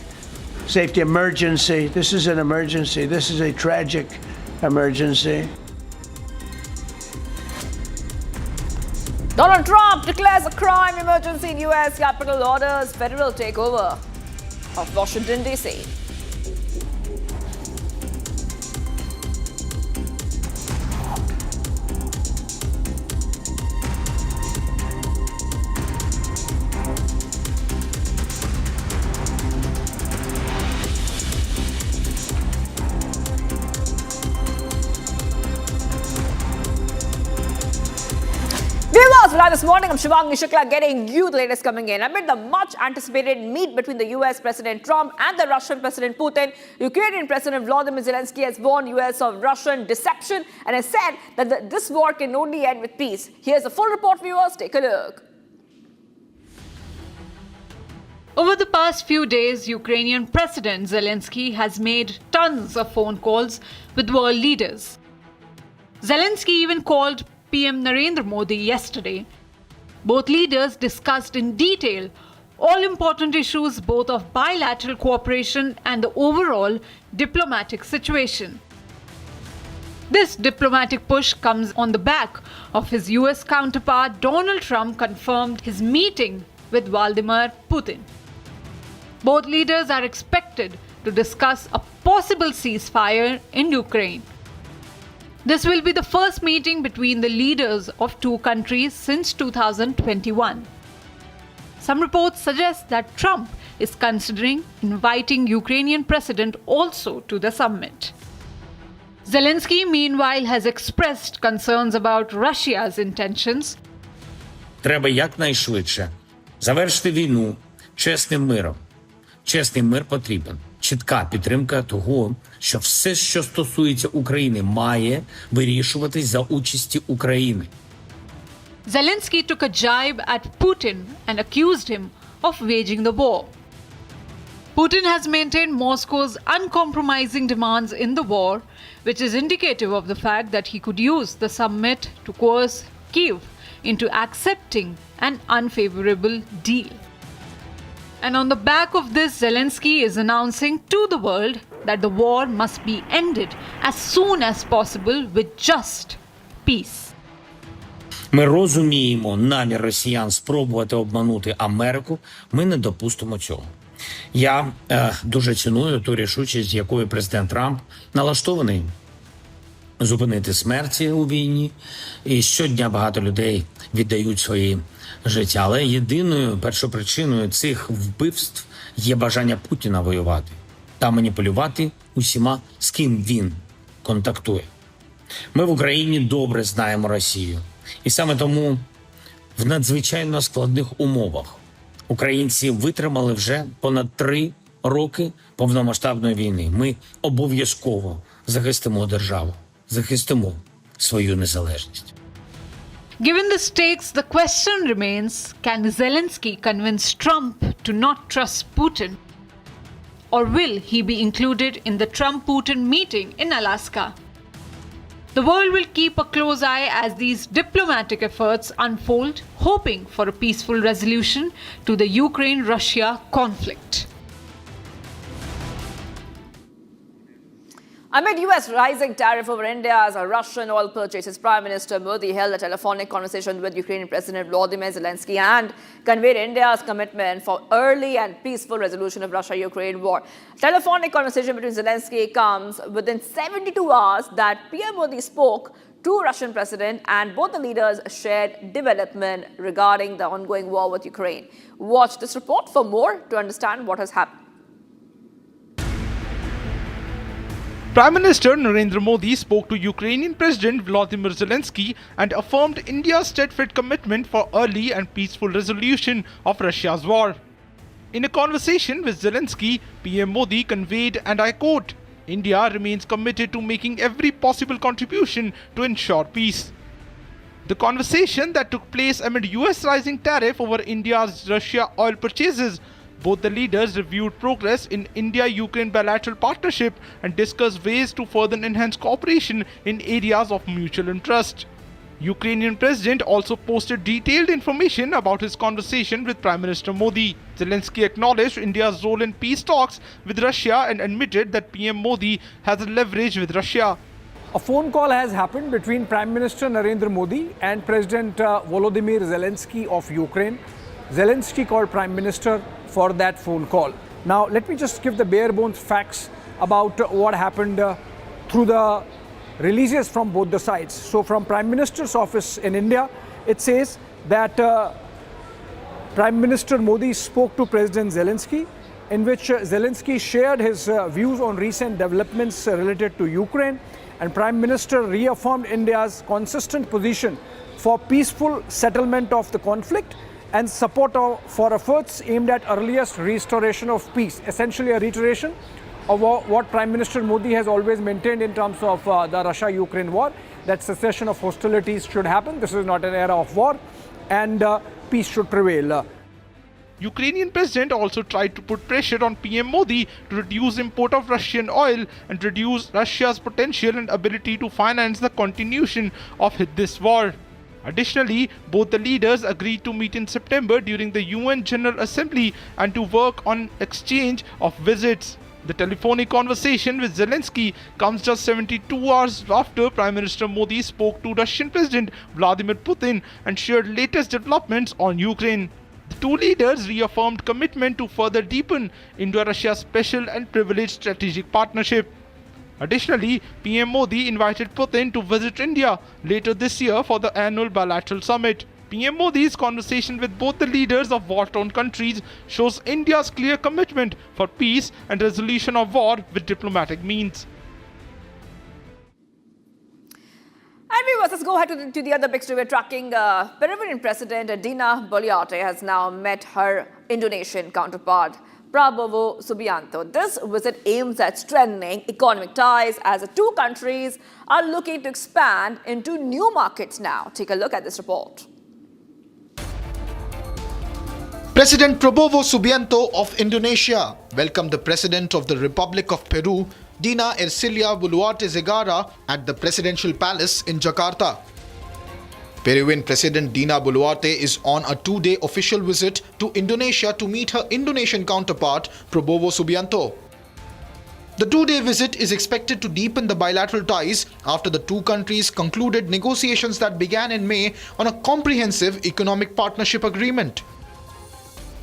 safety emergency. This is an emergency. This is a tragic emergency. Donald Trump declares a crime emergency in U.S. Capitol, orders federal takeover of Washington, D.C. Live this morning, I'm Shivangi Shukla getting you the latest coming in. Amid the much anticipated meet between the US President Trump and the Russian President Putin, Ukrainian President Volodymyr Zelenskyy has warned US of Russian deception and has said that this war can only end with peace. Here's a full report, viewers. Take a look. Over the past few days, Ukrainian President Zelenskyy has made tons of phone calls with world leaders. Zelenskyy even called PM Narendra Modi yesterday. Both leaders discussed in detail all important issues both of bilateral cooperation and the overall diplomatic situation. This diplomatic push comes on the back of his US counterpart Donald Trump confirmed his meeting with Vladimir Putin. Both leaders are expected to discuss a possible ceasefire in Ukraine. This will be the first meeting between the leaders of two countries since 2021. Some reports suggest that Trump is considering inviting Ukrainian president also to the summit. Zelenskyy, meanwhile, has expressed concerns about Russia's intentions. Треба якнайшвидше завершити війну чесним миром. Чесний мир потрібен. Чітка підтримка того, що все, що стосується України, має вирішуватись за участі України. Zelenskyy took a jibe at Putin and accused him of waging the war. Putin has maintained Moscow's uncompromising demands in the war, which is indicative of the fact that he could use the summit to coerce Kyiv into accepting an unfavorable deal. And on the back of this, Zelenskyy is announcing to the world that the war must be ended as soon as possible with just peace. Ми розуміємо намір росіян спробувати обманути Америку. Ми не допустимо цього. Я дуже ціную ту рішучість, з якою президент Трамп налаштований зупинити смерті у війні. І щодня багато людей віддають свої життя. Але єдиною першопричиною цих вбивств є бажання Путіна воювати та маніпулювати усіма, з ким він контактує. Ми в Україні добре знаємо Росію. І саме тому в надзвичайно складних умовах українці витримали вже понад 3 роки повномасштабної війни. Ми обов'язково захистимо державу, захистимо свою незалежність. Given the stakes, the question remains, can Zelenskyy convince Trump to not trust Putin? Or will he be included in the Trump-Putin meeting in Alaska? The world will keep a close eye as these diplomatic efforts unfold, hoping for a peaceful resolution to the Ukraine-Russia conflict. Amid US rising tariff over India's Russian oil purchases, Prime Minister Modi held a telephonic conversation with Ukrainian President Volodymyr Zelenskyy and conveyed India's commitment for early and peaceful resolution of Russia-Ukraine war. Telephonic conversation between Zelenskyy comes within 72 hours that PM Modi spoke to Russian President, and both the leaders shared development regarding the ongoing war with Ukraine. Watch this report for more to understand what has happened. Prime Minister Narendra Modi spoke to Ukrainian President Volodymyr Zelenskyy and affirmed India's steadfast commitment for early and peaceful resolution of Russia's war. In a conversation with Zelenskyy, PM Modi conveyed, and I quote, "India remains committed to making every possible contribution to ensure peace." The conversation that took place amid US rising tariff over India's Russia oil purchases. Both the leaders reviewed progress in India-Ukraine bilateral partnership and discussed ways to further enhance cooperation in areas of mutual interest. Ukrainian president also posted detailed information about his conversation with Prime Minister Modi. Zelenskyy acknowledged India's role in peace talks with Russia and admitted that PM Modi has leverage with Russia. A phone call has happened between Prime Minister Narendra Modi and President Volodymyr Zelenskyy of Ukraine. Zelenskyy called Prime Minister for that phone call. Now, let me just give the bare bones facts about what happened through the releases from both the sides. So, from Prime Minister's office in India, it says that Prime Minister Modi spoke to President Zelenskyy, in which Zelenskyy shared his views on recent developments related to Ukraine, and Prime Minister reaffirmed India's consistent position for peaceful settlement of the conflict and support for efforts aimed at earliest restoration of peace. Essentially a reiteration of what Prime Minister Modi has always maintained in terms of the Russia-Ukraine war, that cessation of hostilities should happen. This is not an era of war, and peace should prevail. Ukrainian president also tried to put pressure on PM Modi to reduce import of Russian oil and reduce Russia's potential and ability to finance the continuation of this war. Additionally, both the leaders agreed to meet in September during the UN General Assembly and to work on exchange of visits. The telephonic conversation with Zelenskyy comes just 72 hours after Prime Minister Modi spoke to Russian President Vladimir Putin and shared latest developments on Ukraine. The two leaders reaffirmed commitment to further deepen Indo-Russia special and privileged strategic partnership. Additionally, PM Modi invited Putin to visit India later this year for the annual bilateral summit. PM Modi's conversation with both the leaders of war-torn countries shows India's clear commitment for peace and resolution of war with diplomatic means. viewers, let's go ahead to the other big story we're tracking. Peruvian President Dina Boluarte has now met her Indonesian counterpart, Prabowo Subianto. This visit aims at strengthening economic ties as the two countries are looking to expand into new markets now. Take a look at this report. President Prabowo Subianto of Indonesia welcomed the President of the Republic of Peru, Dina Ercilia Boluarte Zegara, at the Presidential Palace in Jakarta. Peruvian President Dina Boluarte is on a 2-day official visit to Indonesia to meet her Indonesian counterpart, Prabowo Subianto. The 2-day visit is expected to deepen the bilateral ties after the two countries concluded negotiations that began in May on a comprehensive economic partnership agreement.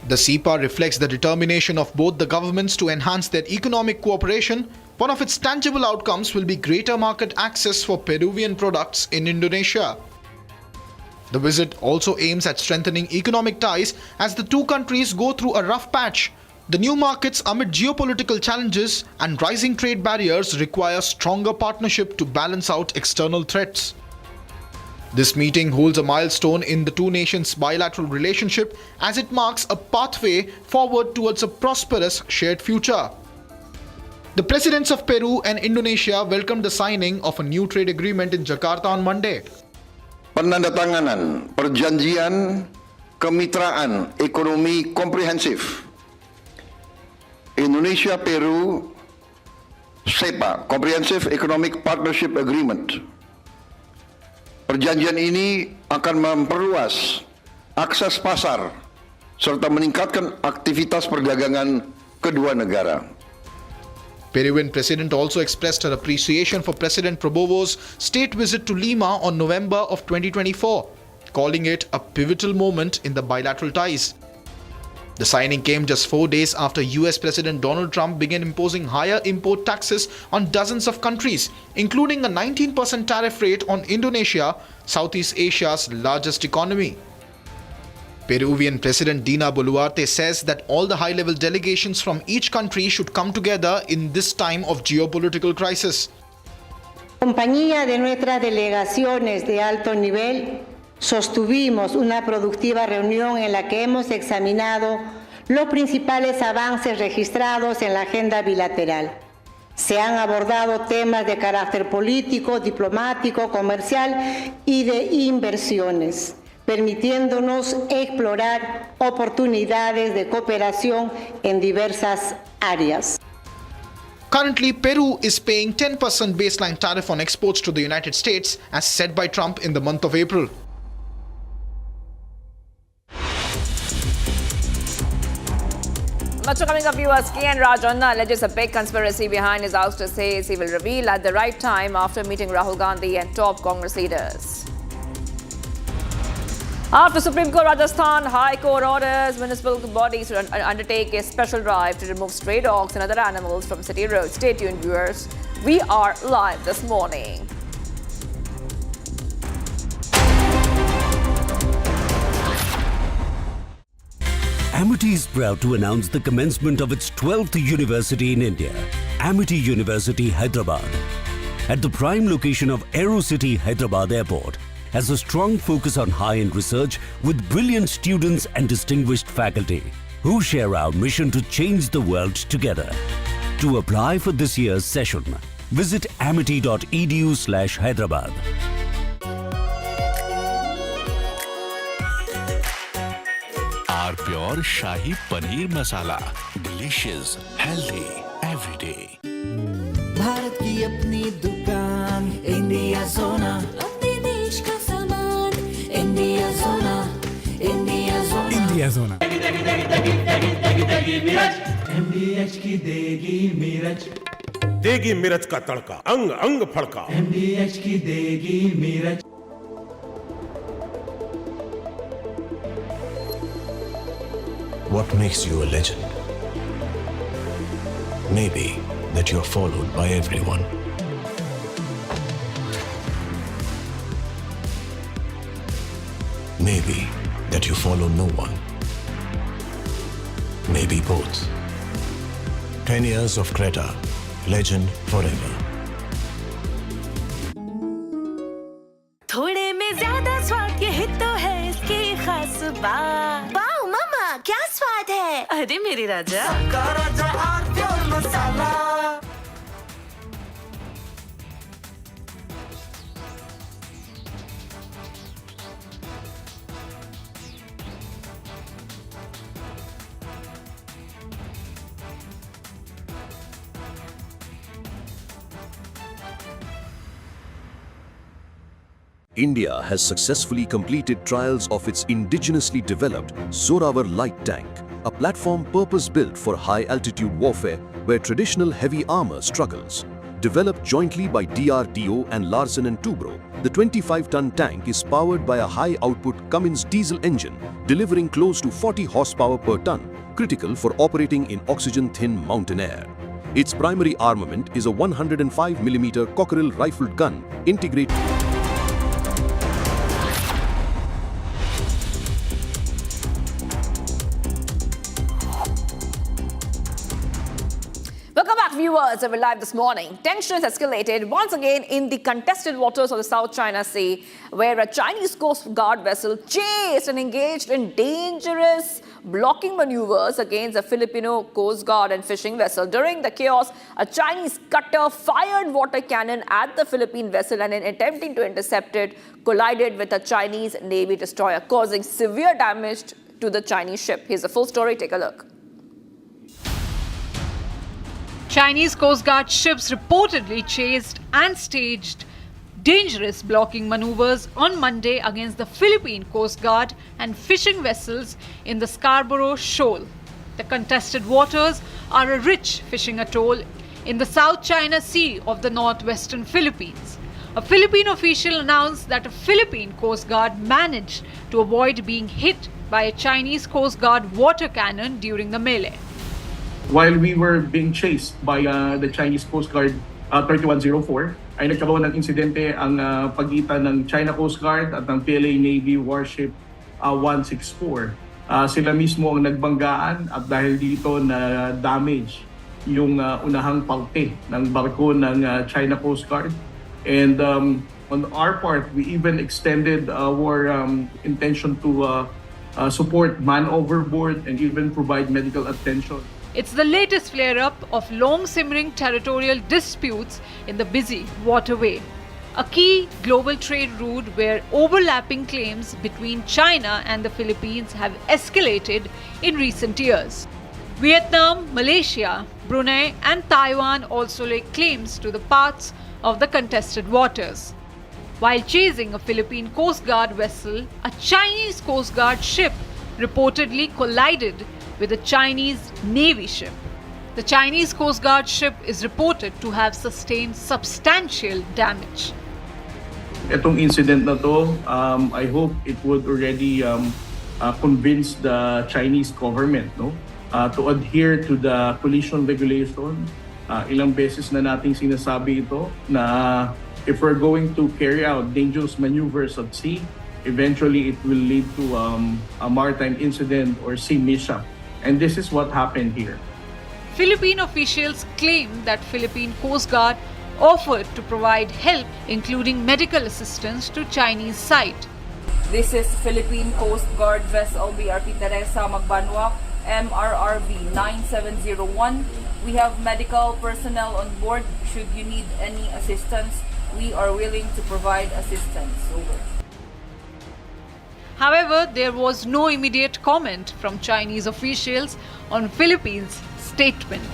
The CEPA reflects the determination of both the governments to enhance their economic cooperation. One of its tangible outcomes will be greater market access for Peruvian products in Indonesia. The visit also aims at strengthening economic ties as the two countries go through a rough patch. The new markets amid geopolitical challenges and rising trade barriers require stronger partnership to balance out external threats. This meeting holds a milestone in the two nations' bilateral relationship as it marks a pathway forward towards a prosperous shared future. The presidents of Peru and Indonesia welcomed the signing of a new trade agreement in Jakarta on Monday. Penandatanganan Perjanjian Kemitraan Ekonomi Komprehensif Indonesia-Peru CEPA, Comprehensive Economic Partnership Agreement. Perjanjian ini akan memperluas akses pasar serta meningkatkan aktivitas perdagangan kedua negara. Peruvian president also expressed her appreciation for President Prabowo's state visit to Lima on November of 2024, calling it a pivotal moment in the bilateral ties. The signing came just 4 days after US President Donald Trump began imposing higher import taxes on dozens of countries, including a 19% tariff rate on Indonesia, Southeast Asia's largest economy. Peruvian President Dina Boluarte says that all the high-level delegations from each country should come together in this time of geopolitical crisis. Compañía de nuestras delegaciones de alto nivel, sostuvimos una productiva reunión en la que hemos examinado los principales avances registrados en la agenda bilateral. Se han abordado temas de carácter político, diplomático, comercial y de inversiones, permitiéndonos explorar oportunidades de cooperación en diversas áreas. Currently, Peru is paying 10% baseline tariff on exports to the United States, as set by Trump in the month of April. Much coming up, viewers. K.N. Rajanna alleges a big conspiracy behind his ouster, says he will reveal at the right time after meeting Rahul Gandhi and top Congress leaders. After Supreme Court Rajasthan High Court orders municipal bodies to undertake a special drive to remove stray dogs and other animals from city roads. Stay tuned, viewers. We are live this morning. Amity is proud to announce the commencement of its 12th university in India, Amity University, Hyderabad. At the prime location of AeroCity Hyderabad Airport, has a strong focus on high-end research with brilliant students and distinguished faculty who share our mission to change the world together. To apply for this year's session, visit amity.edu/Hyderabad. Our pure Shahi Paneer Masala. Delicious, healthy, every day. Bharat की अपनी दुकान India सोना अपने देश का सामान India सोना India सोना इंडिया सोना MDH की देगी मिर्च देगी मिर्च का तड़का अंग अंग फड़का MDH की देगी मिर्च. What makes you a legend? Maybe that you're followed by everyone. Maybe that you follow no one. Maybe both. 10 years of Creta, legend forever. Wow मम्मा क्या स्वाद है अरे मेरी राजा राजा और pure masala India has successfully completed trials of its indigenously developed Zorawar light tank, a platform purpose-built for high-altitude warfare where traditional heavy armor struggles. Developed jointly by DRDO and Larsen & Toubro, the 25-ton tank is powered by a high-output Cummins diesel engine, delivering close to 40 horsepower per ton, critical for operating in oxygen-thin mountain air. Its primary armament is a 105mm Cockerel rifled gun integrated. Welcome back, viewers. We're live this morning. Tensions escalated once again in the contested waters of the South China Sea, where a Chinese Coast Guard vessel chased and engaged in dangerous blocking maneuvers against a Filipino Coast Guard and fishing vessel. During the chaos, a Chinese cutter fired water cannon at the Philippine vessel and in attempting to intercept it, collided with a Chinese Navy destroyer, causing severe damage to the Chinese ship. Here's the full story. Take a look. Chinese Coast Guard ships reportedly chased and staged dangerous blocking maneuvers on Monday against the Philippine Coast Guard and fishing vessels in the Scarborough Shoal. The contested waters are a rich fishing atoll in the South China Sea of the northwestern Philippines. A Philippine official announced that a Philippine Coast Guard managed to avoid being hit by a Chinese Coast Guard water cannon during the melee. While we were being chased by the Chinese Coast Guard 3104, ay nagkaroon ng insidente ang pagitan ng China Coast Guard at ng PLA Navy Warship 164. Sila mismo ang nagbanggaan at dahil dito na damage yung unahang parte ng barko ng China Coast Guard. And on our part, we even extended our intention to support man overboard and even provide medical attention. It's the latest flare-up of long-simmering territorial disputes in the busy waterway, a key global trade route where overlapping claims between China and the Philippines have escalated in recent years. Vietnam, Malaysia, Brunei and Taiwan also lay claims to the parts of the contested waters. While chasing a Philippine Coast Guard vessel, a Chinese Coast Guard ship reportedly collided with a Chinese Navy ship. The Chinese Coast Guard ship is reported to have sustained substantial damage. Itong incident na to, I hope it would already convince the Chinese government to adhere to the collision regulation. Ilang beses na nating sinasabi ito na if we're going to carry out dangerous maneuvers at sea, eventually it will lead to a maritime incident or sea mishap. And this is what happened here. Philippine officials claim that Philippine Coast Guard offered to provide help, including medical assistance, to Chinese side. This is Philippine Coast Guard vessel BRP Teresa Magbanwa, MRRB 9701. We have medical personnel on board. Should you need any assistance, we are willing to provide assistance. Over. However, there was no immediate comment from Chinese officials on Philippines' statement.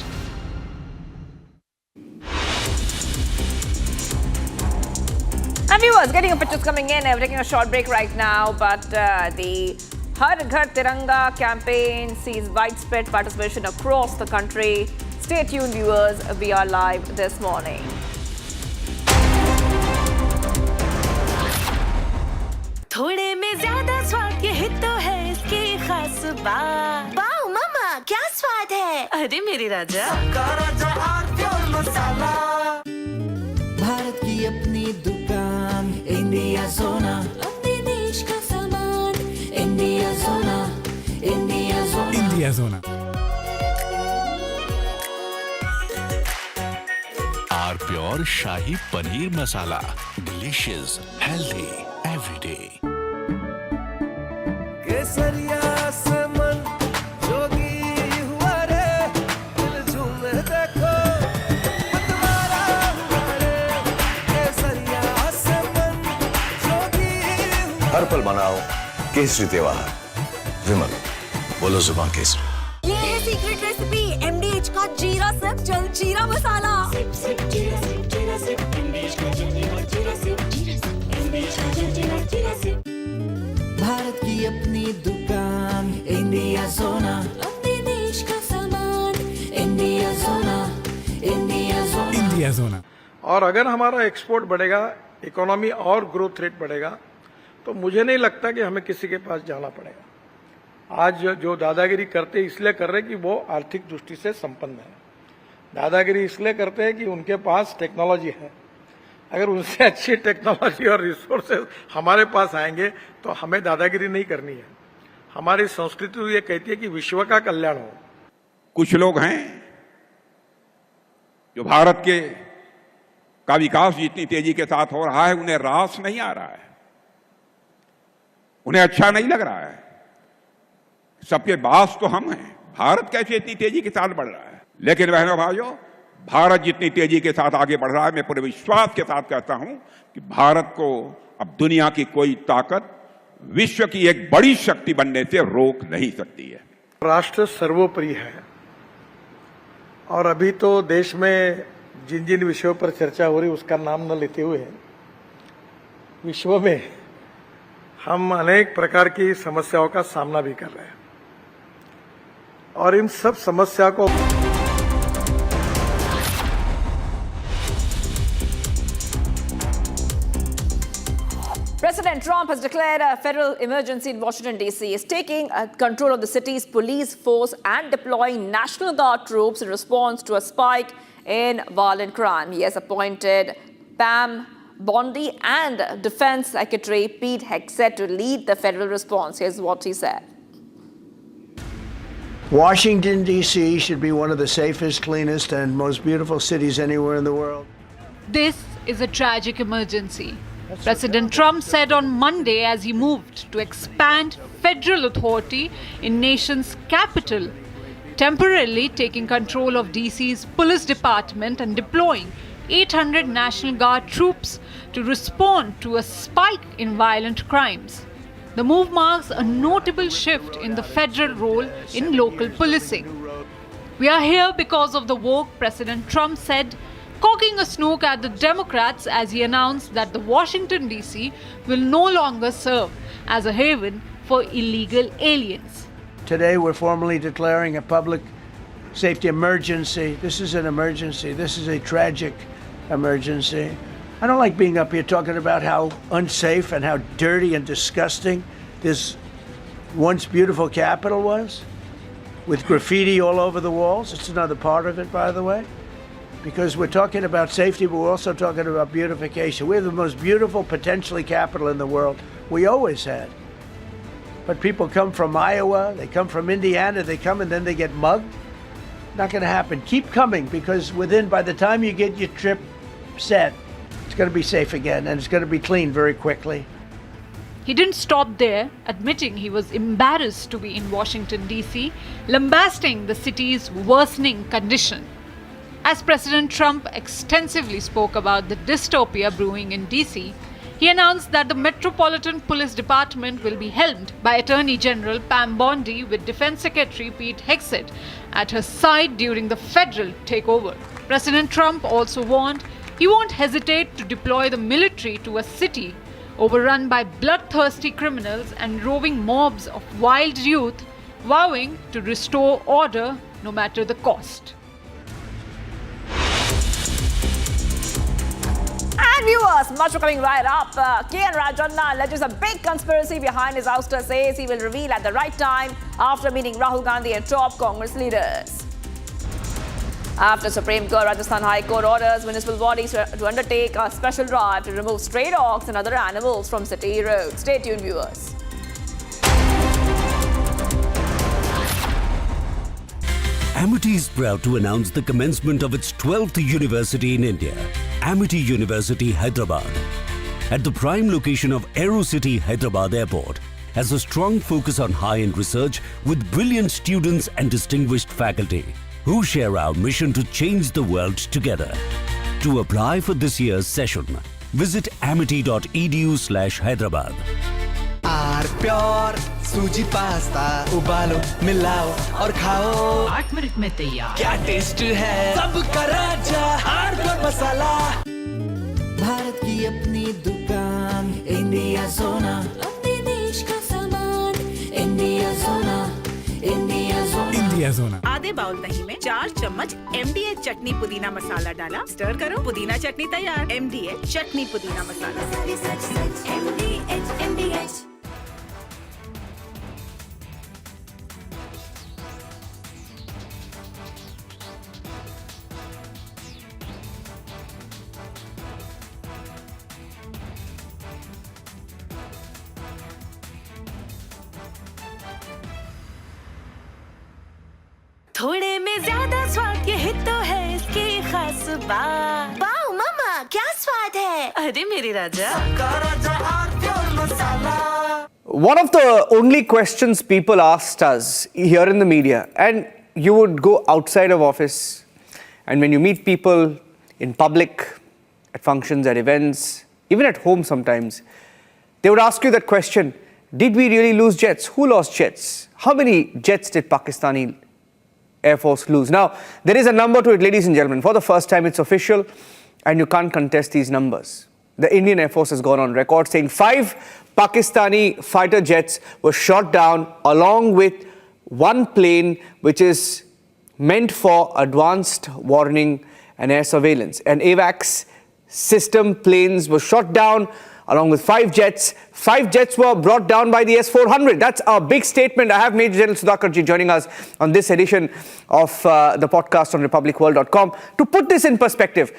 And viewers, getting your pictures coming in. We're taking a short break right now, but the Har Ghar Tiranga campaign sees widespread participation across the country. Stay tuned, viewers. We are live this morning. थोड़े में ज्यादा स्वाद ये हित तो है इसकी खास बात वाओ मम्मा क्या स्वाद है अरे मेरी राजा राजा और प्योर मसाला भारत की अपनी दुकान इंडिया सोना अपने देश का सामान इंडिया सोना इंडिया सोना इंडिया सोना Our pure Shahi Paneer Masala. Delicious, healthy, every day. Kesari मनाओ केसरी त्योहार। विमल, बोलो जुबान केसरी। ये है सीक्रेट रेसिपी MDH का जीरा सिप जल जीरा मसाला। सिप सिप जीरा सिप जीरा सिप MDH का जल जीरा सिप MDH का जल जीरा सिप। भारत की अपनी दुकान इंडिया सोना, अपने देश का सामान इंडिया सोना, इंडिया सोना, इंडिया सोना। और अगर हमारा एक्सपोर्ट बढ़ेगा, इकोनॉमी और ग्रोथ रेट बढ़ेगा, तो मुझे नहीं लगता कि हमें किसी के पास जाना पड़ेगा। आज जो दादागिरी करते इसलिए कर रहे कि वो आर्थिक दृष्टि से संपन्न है। दादागिरी इसलिए करते हैं कि उनके पास टेक्नोलॉजी है। अगर उनसे अच्छी टेक्नोलॉजी और रिसोर्सेज हमारे पास आएंगे तो हमें दादागिरी नहीं करनी है। हमारी संस्कृति तो ये कहती है कि विश्व का कल्याण हो। कुछ लोग हैं जो भारत के का विकास जितनी तेजी के साथ हो रहा है उन्हें रास नहीं आ रहा है, उन्हें अच्छा नहीं लग रहा है। सबके बास तो हम हैं, भारत कैसे इतनी तेजी के साथ बढ़ रहा है। लेकिन बहनों भाइयों, भारत जितनी तेजी के साथ आगे बढ़ रहा है, मैं पूरे विश्वास के साथ कहता हूं कि भारत को अब दुनिया की कोई ताकत विश्व की एक बड़ी शक्ति बनने से रोक नहीं सकती है। राष्ट्र सर्वोपरि है और अभी तो देश में जिन जिन विषयों पर चर्चा हो रही उसका नाम न लेते हुए विश्व में हम अनेक प्रकार की समस्याओं का सामना भी कर रहे हैं और इन सब समस्या को President Trump has declared a federal emergency in Washington, D.C. He is taking control of the city's police force and deploying National Guard troops in response to a spike in violent crime. He has appointed Pam Bondi and Defense Secretary Pete Hegseth to lead the federal response. Here's what he said. Washington, D.C. should be one of the safest, cleanest, and most beautiful cities anywhere in the world. This is a tragic emergency. President Trump said on Monday as he moved to expand federal authority in nation's capital, temporarily taking control of DC's police department and deploying 800 National Guard troops to respond to a spike in violent crimes. The move marks a notable shift in the federal role in local policing. We are here because of the woke, President Trump said, cocking a snook at the Democrats as he announced that the Washington, D.C. will no longer serve as a haven for illegal aliens. Today, we're formally declaring a public safety emergency. This is an emergency. This is a tragic emergency. I don't like being up here talking about how unsafe and how dirty and disgusting this once beautiful capital was, with graffiti all over the walls. It's another part of it, by the way. Because we're talking about safety, but we're also talking about beautification. We have the most beautiful, potentially, capital in the world. We always had. But people come from Iowa, they come from Indiana, they come and then they get mugged. Not going to happen. Keep coming, because by the time you get your trip set, it's going to be safe again, and it's going to be clean very quickly. He didn't stop there, admitting he was embarrassed to be in Washington, D.C., lambasting the city's worsening condition. As President Trump extensively spoke about the dystopia brewing in D.C., he announced that the Metropolitan Police Department will be helmed by Attorney General Pam Bondi with Defense Secretary Pete Hegseth at her side during the federal takeover. President Trump also warned he won't hesitate to deploy the military to a city overrun by bloodthirsty criminals and roving mobs of wild youth, vowing to restore order no matter the cost. And viewers, much more coming right up. K.N. Rajanna alleges a big conspiracy behind his ouster, says he will reveal at the right time after meeting Rahul Gandhi and top Congress leaders. After Supreme Court, Rajasthan High Court orders municipal bodies to undertake a special drive to remove stray dogs and other animals from city roads. Stay tuned, viewers. Amity is proud to announce the commencement of its 12th university in India, Amity University, Hyderabad. At the prime location of AeroCity Hyderabad Airport, has a strong focus on high-end research with brilliant students and distinguished faculty who share our mission to change the world together. To apply for this year's session, visit amity.edu/Hyderabad. और pure सूजी pasta उबालो मिलाओ और खाओ 8 minute में तैयार। क्या taste है सबका राजा हार्डकोर मसाला। भारत की अपनी दुकान इंडिया सोना, अपने देश का सामान इंडिया सोना, इंडिया सोना, इंडिया जोना। आधे बाउल दही में 4 चम्मच MDH चटनी पुदीना मसाला डाला, स्टर करो, पुदीना चटनी तैयार। MDH चटनी पुदीना मसाला। MDH। थोड़े में ज्यादा स्वाद, यही तो है इसकी खास बात। वाओ मम्मा क्या स्वाद है, अरे मेरी राजा। One of the only questions people asked us here in the media, and you would go outside of office, and when you meet people in public, at functions, at events, even at home sometimes, they would ask you that question, did we really lose jets? Who lost jets? How many jets did Pakistani Air Force lose? Now, there is a number to it, ladies and gentlemen. For the first time, it's official, and you can't contest these numbers. The Indian Air Force has gone on record saying 5 Pakistani fighter jets were shot down, along with one plane which is meant for advanced warning and air surveillance. And AWACS system planes were shot down along with 5 jets. 5 jets were brought down by the S-400. That's a big statement. I have Major General Sudhakarji joining us on this edition of the podcast on republicworld.com. To put this in perspective,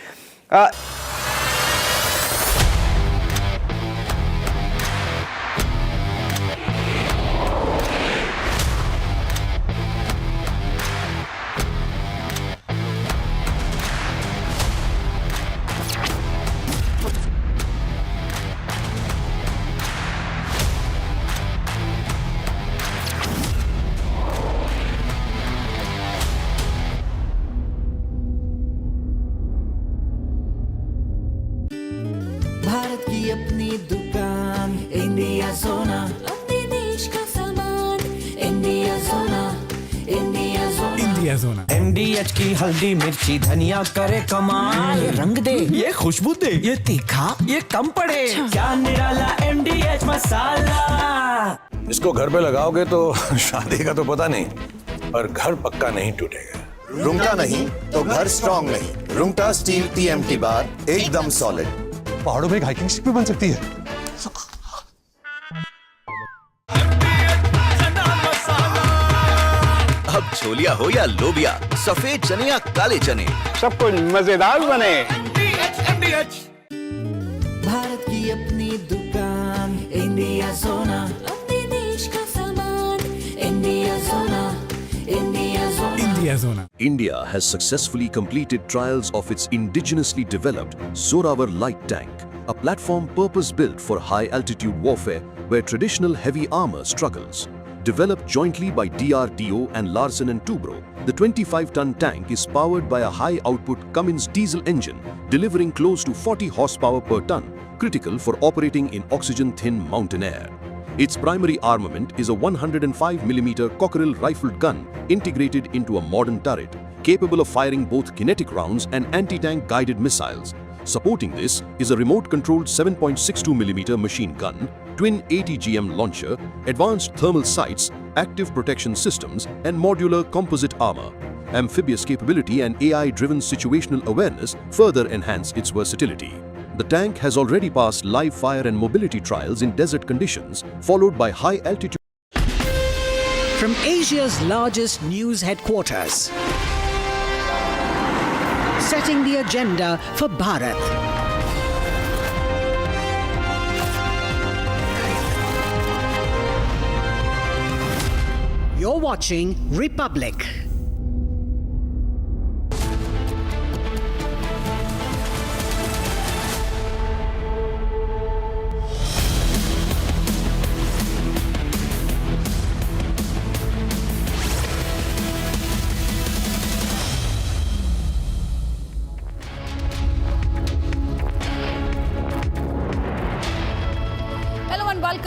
Bharat की अपनी दुकान India सोना, अपने देश का सामान India सोना, India सोना, इंडिया जोना। MDH की हल्दी मिर्ची धनिया करे कमाल, ये रंग दे, ये खुशबू दे, ये तीखा, ये कम पड़े, क्या निराला MDH मसाला। इसको घर पे लगाओगे तो शादी का तो पता नहीं, पर घर पक्का नहीं टूटेगा। रुंगटा नहीं तो घर स्ट्रॉन्ग नहीं। रुंगटा स्टील TMT बार एकदम सॉलिड। पहाड़ों में एक हाइकिंग स्टिक भी बन सकती है। अब छोलिया हो या लोबिया, सफेद चने या काले चने, सब कुछ मजेदार बने। भारत की अपनी दुकान इंडिया सोना, अपने देश का सामान इंडिया सोना, इंडिया सोना, इंडिया जोना। India has successfully completed trials of its indigenously developed Zorawar light tank, a platform purpose-built for high-altitude warfare where traditional heavy armor struggles. Developed jointly by DRDO and Larsen & Toubro, the 25-ton tank is powered by a high-output Cummins diesel engine, delivering close to 40 horsepower per ton, critical for operating in oxygen-thin mountain air. Its primary armament is a 105mm Cockerel rifled gun integrated into a modern turret, capable of firing both kinetic rounds and anti-tank guided missiles. Supporting this is a remote-controlled 7.62mm machine gun, twin ATGM launcher, advanced thermal sights, active protection systems, and modular composite armor. Amphibious capability and AI-driven situational awareness further enhance its versatility. The tank has already passed live fire and mobility trials in desert conditions, followed by high-altitude. From Asia's largest news headquarters, setting the agenda for Bharat. You're watching Republic.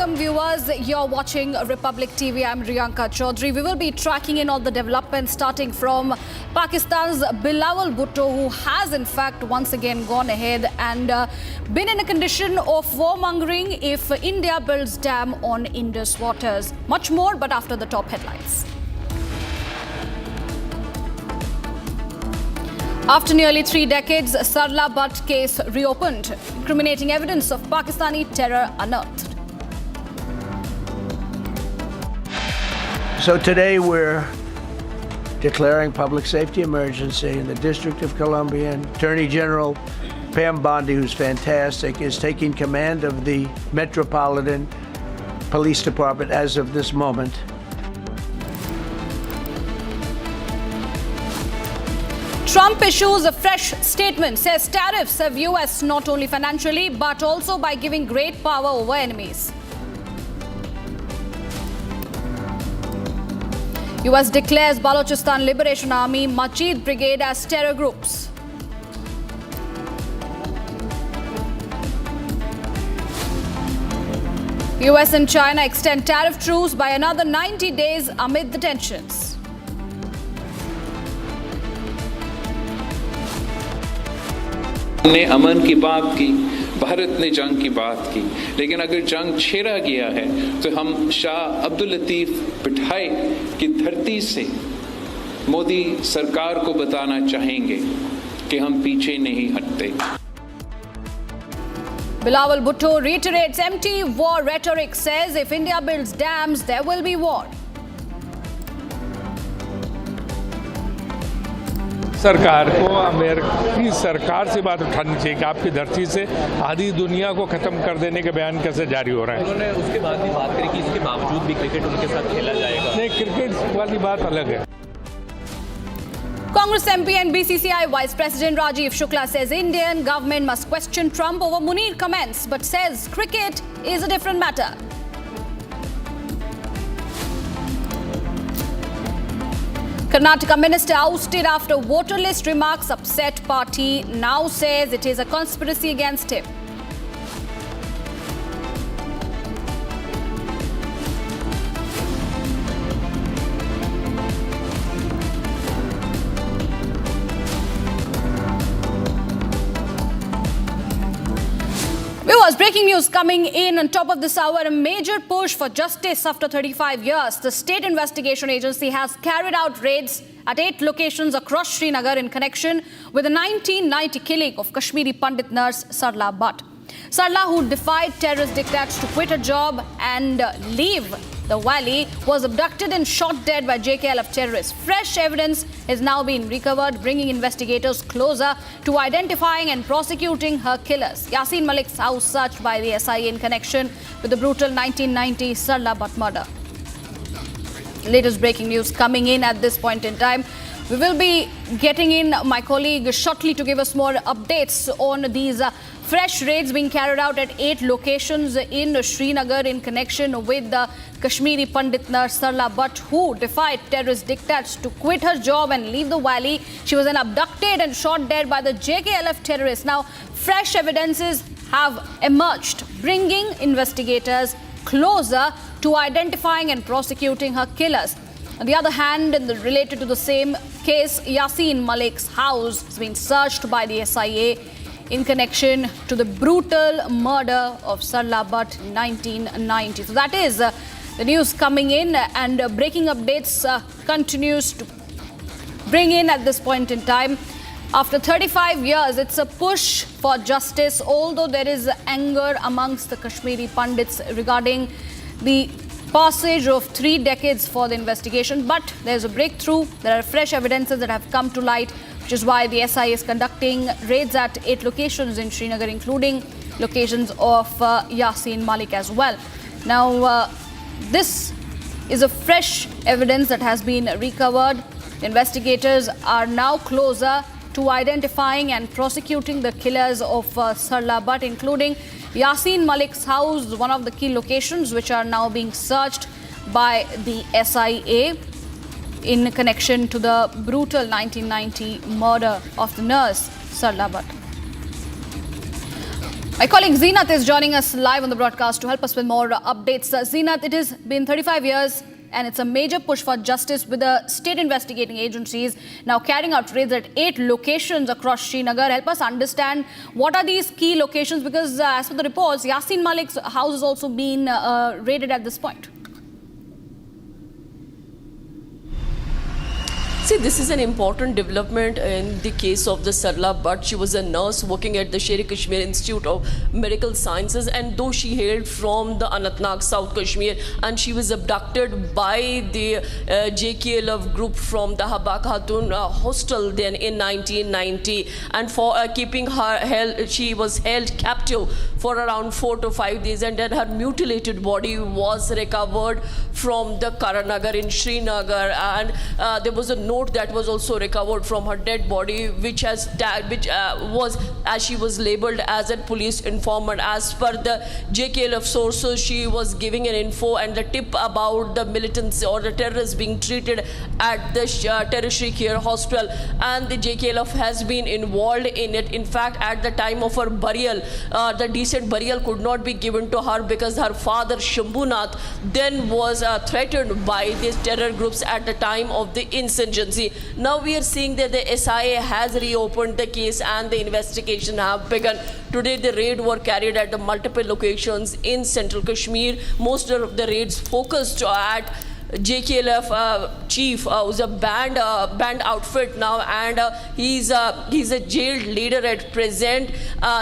welcome viewers. You're watching Republic TV. I'm Riyanka Chaudhary. We will be tracking in all the developments starting from Pakistan's Bilateral Bhutto, who has in fact once again gone ahead and been in a condition of warmongering if India builds dam on Indus waters. Much more, but after the top headlines. After nearly 3 decades, Sarla Butt case reopened, incriminating evidence of Pakistani terror unearthed. So today we're declaring public safety emergency in the District of Columbia, and Attorney General Pam Bondi, who's fantastic, is taking command of the Metropolitan Police Department as of this moment. Trump issues a fresh statement, says tariffs serve US not only financially but also by giving great power over enemies. US declares Balochistan Liberation Army, Majid Brigade as terror groups. US and China extend tariff truce by another 90 days amid the tensions. ने अमन की बात की, भारत ने जंग की बात की, लेकिन अगर जंग छेड़ा गया है तो हम शाह अब्दुल लतीफ बिठाई की धरती से मोदी सरकार को बताना चाहेंगे कि हम पीछे नहीं हटते. Bilateral Bhutto reiterates empty war rhetoric, says if India builds dams, there will be war. सरकार को अमेरिकी सरकार से बात उठानी चाहिए कि आपकी धरती से आधी दुनिया को खत्म कर देने के बयान कैसे जारी हो रहे हैं. उन्होंने उसके बाद भी बात करी कि इसके बावजूद भी क्रिकेट उनके साथ खेला जाएगा. नहीं, क्रिकेट वाली बात अलग है. Congress MP and BCCI Vice President Rajiv Shukla says Indian government must question Trump over Munir comments, but says cricket is a different matter. Karnataka minister ousted after voter list remarks upset party, now says it is a conspiracy against him. Viewers, breaking news coming in on top of this hour. A major push for justice after 35 years. The State Investigation Agency has carried out raids at 8 locations across Srinagar in connection with the 1990 killing of Kashmiri Pandit nurse Sarla Butt. Sarla, who defied terrorist diktats to quit her job and leave the valley, was abducted and shot dead by JKLF terrorists. Fresh evidence has now been recovered, bringing investigators closer to identifying and prosecuting her killers. Yasin Malik's house searched by the SIA in connection with the brutal 1990 Sarla Butt murder. Latest breaking news coming in at this point in time. We will be getting in my colleague shortly to give us more updates on these fresh raids being carried out at 8 locations in Srinagar in connection with the Kashmiri Pandit nurse Sarla Butt, who defied terrorist diktats to quit her job and leave the valley. She was then abducted and shot dead by the JKLF terrorists. Now, fresh evidences have emerged, bringing investigators closer to identifying and prosecuting her killers. On the other hand, related to the same case, Yasin Malik's house has been searched by the SIA in connection to the brutal murder of Sarla Butt in 1990. So that is the news coming in, and breaking updates continues to bring in at this point in time. After 35 years, it's a push for justice, although there is anger amongst the Kashmiri Pandits regarding the passage of 3 decades for the investigation. But there's a breakthrough. There are fresh evidences that have come to light, which is why the SIA is conducting raids at 8 locations in Srinagar, including locations of Yasin Malik as well. Now, this is a fresh evidence that has been recovered. Investigators are now closer to identifying and prosecuting the killers of Sarla Butt, including Yasin Malik's house, one of the key locations which are now being searched by the SIA in connection to the brutal 1990 murder of the nurse Sarla Butt. My colleague Zeenat is joining us live on the broadcast to help us with more updates. Zeenat, it has been 35 years and it's a major push for justice with the state investigating agencies now carrying out raids at 8 locations across Srinagar. Help us understand what are these key locations, because as per the reports, Yasin Malik's house has also been raided at this point. See, this is an important development in the case of the Sarla Bhatt. She was a nurse working at the Sher-e-Kashmir Institute of Medical Sciences, and though she hailed from the Anantnag, South Kashmir, and she was abducted by the JKLF group from the Haba Khatun hostel then in 1990, and for keeping her held, she was held captive for around 4 to 5 days, and then her mutilated body was recovered from the Karnataka in Srinagar, and there was a note that was also recovered from her dead body, which was as she was labeled as a police informant. As per the JKLF sources, she was giving an info and the tip about the militants or the terrorists being treated at the tertiary care hospital, and the JKLF has been involved in it. In fact, at the time of her burial, the decent burial could not be given to her because her father Shambhunath then was threatened by these terror groups at the time of the insurgency. Now we are seeing that the SIA has reopened the case and the investigation have begun. Today the raid were carried at the multiple locations in central Kashmir. Most of the raids focused at JKLF chief, who's a band outfit now, and he's a jailed leader at present.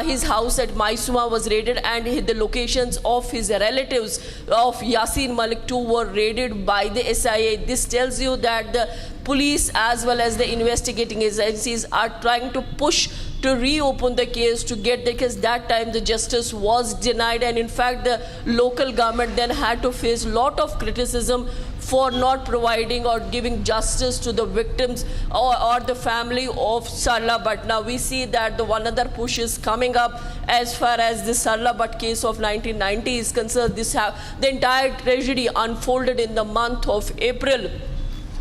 His house at Mysuma was raided, and the locations of his relatives of Yasin Malik too were raided by the SIA. This tells you that the police as well as the investigating agencies are trying to push to reopen the case, to get the case. That time the justice was denied, and in fact the local government then had to face a lot of criticism for not providing or giving justice to the victims or the family of Sarla Bhatt. Now we see that the one other push is coming up as far as the Sarla Bhatt case of 1990 is concerned. The entire tragedy unfolded in the month of April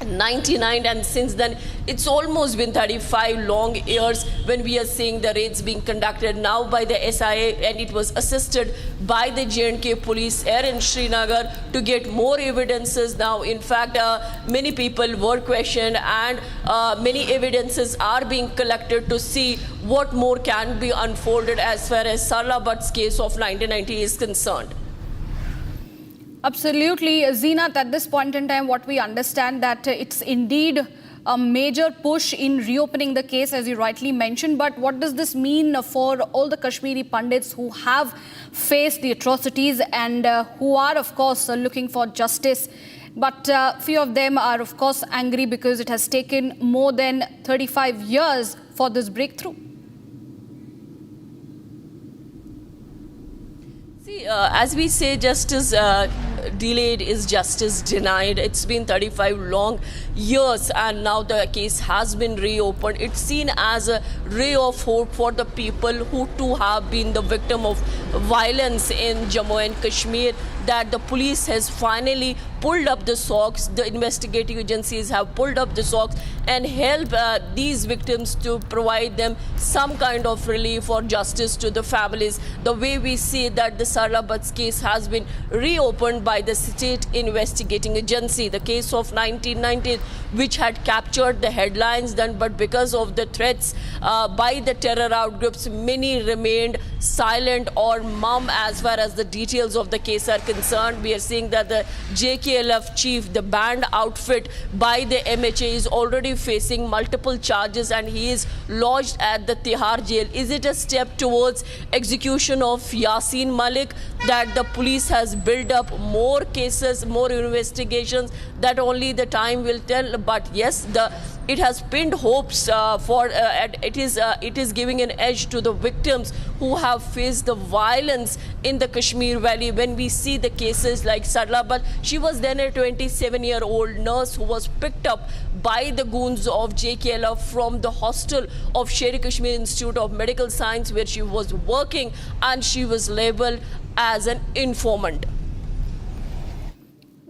99, and since then it's almost been 35 long years when we are seeing the raids being conducted now by the SIA, and it was assisted by the J&K police here in Srinagar to get more evidences. Now in fact many people were questioned, and many evidences are being collected to see what more can be unfolded as far as Sarla Bhatt's case of 1990 is concerned. Absolutely. Zeenat, at this point in time, what we understand that it's indeed a major push in reopening the case, as you rightly mentioned. But what does this mean for all the Kashmiri Pandits who have faced the atrocities and who are, of course, looking for justice? But few of them are, of course, angry because it has taken more than 35 years for this breakthrough. See, as we say, justice delayed is justice denied. It's been 35 long years, and now the case has been reopened. It's seen as a ray of hope for the people who too have been the victim of violence in Jammu and Kashmir, that the police has finally pulled up the socks, the investigating agencies have pulled up the socks and helped these victims to provide them some kind of relief or justice to the families. The way we see that the Sarla Bhatt's case has been reopened by the state investigating agency, the case of 1990, which had captured the headlines then, but because of the threats by the terror outgroups, many remained silent or mum as far as the details of the case are concerned. We are seeing that the JKLF chief, the band outfit by the MHA, is already facing multiple charges and he is lodged at the Tihar jail. Is it a step towards execution of Yasin Malik, that the police has built up more cases, more investigations, that only the time will tell? But yes, it has pinned hopes it is giving an edge to the victims who have faced the violence in the Kashmir Valley. When we see the cases like Sarla Bhatt, she was then a 27-year-old nurse who was picked up by the goons of JKLF from the hostel of Sher-e-Kashmir Institute of Medical Science, where she was working, and she was labeled as an informant.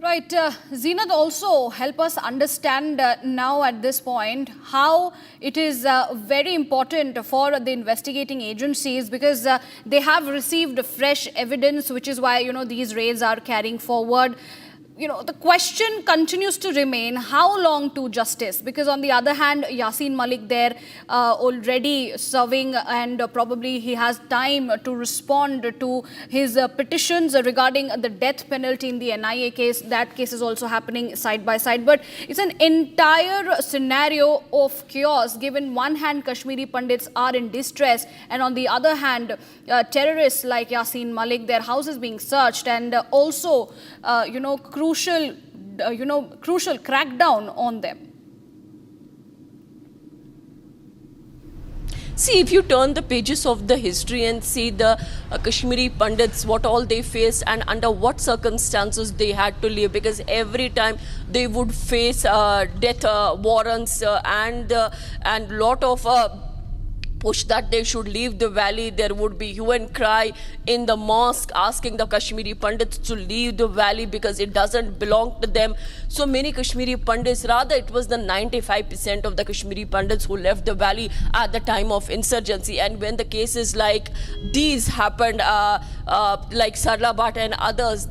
Right. Right, Zeenat, also help us understand now at this point how it is very important for the investigating agencies, because they have received fresh evidence, which is why, these raids are carrying forward. The question continues to remain, how long to justice? Because on the other hand, Yasin Malik there already serving, and probably he has time to respond to his petitions regarding the death penalty in the NIA case. That case is also happening side by side. But it's an entire scenario of chaos, given one hand Kashmiri Pandits are in distress, and on the other hand, terrorists like Yasin Malik, their houses being searched, and also, crucial crackdown on them. See, if you turn the pages of the history and see the Kashmiri Pandits, what all they faced and under what circumstances they had to live, because every time they would face death warrants and lot of push that they should leave the valley. There would be hue and cry in the mosque asking the Kashmiri Pandits to leave the valley because it doesn't belong to them. So many Kashmiri Pandits, rather it was the 95% of the Kashmiri Pandits who left the valley at the time of insurgency. And when the cases like these happened, like Sarlabat and others,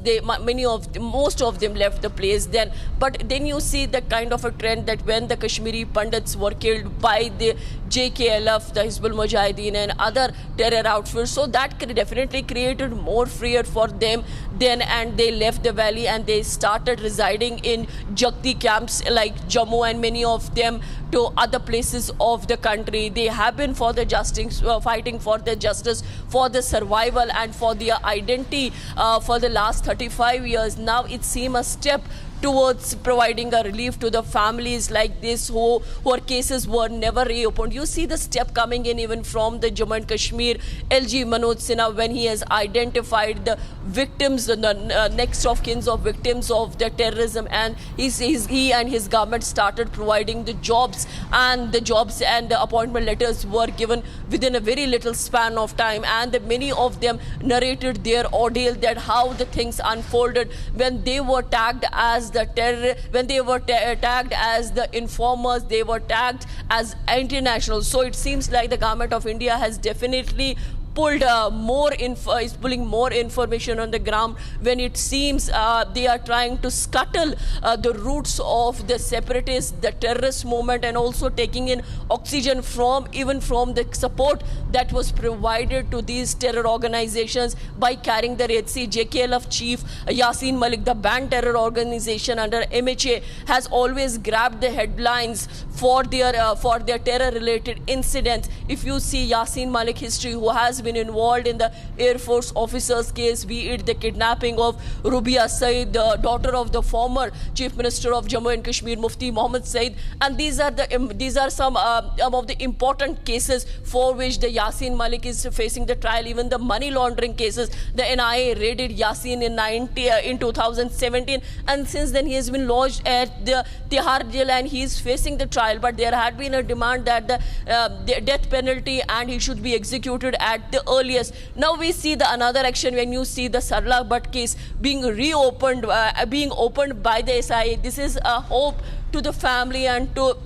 most of them left the place then. But then you see the kind of a trend that when the Kashmiri Pandits were killed by the JKLF, the Hizbul Mujahideen and other terror outfits, so that definitely created more fear for them then, and they left the valley and they started residing in Jagti camps like Jammu and many of them to other places of the country. They have been for the justice, fighting for the justice, for the survival and for their identity for the last 35 years. Now it seems a step towards providing a relief to the families like this whose cases were never reopened. You see the step coming in even from the Jammu and Kashmir LG Manoj Sinha, when he has identified the victims, the next of kins of victims of the terrorism, and he and his government started providing the jobs, and the appointment letters were given within a very little span of time, and many of them narrated their ordeal, that how the things unfolded when they were tagged as the terror, when they were tagged as the informers, they were tagged as anti-national. So it seems like the government of India has definitely is pulling more information on the ground, when it seems they are trying to scuttle the roots of the separatists, the terrorist movement, and also taking in oxygen from the support that was provided to these terror organizations by carrying the Red Sea. JKLF chief Yasin Malik, the banned terror organization under MHA, has always grabbed the headlines for their terror-related incidents. If you see Yasin Malik history, who has been involved in the Air Force officers case, be it the kidnapping of Rubia Said, the daughter of the former Chief Minister of Jammu and Kashmir, Mufti Mohammed Said, and these are some of the important cases for which the Yasin Malik is facing the trial. Even the money laundering cases, the NIA raided Yasin in 2017, and since then he has been lodged at the Tihar jail and he is facing the trial. But there had been a demand that the death penalty and he should be executed at the earliest. Now we see the another action when you see the Sarlabat case being reopened, being opened by the SIA. This is a hope to the family and to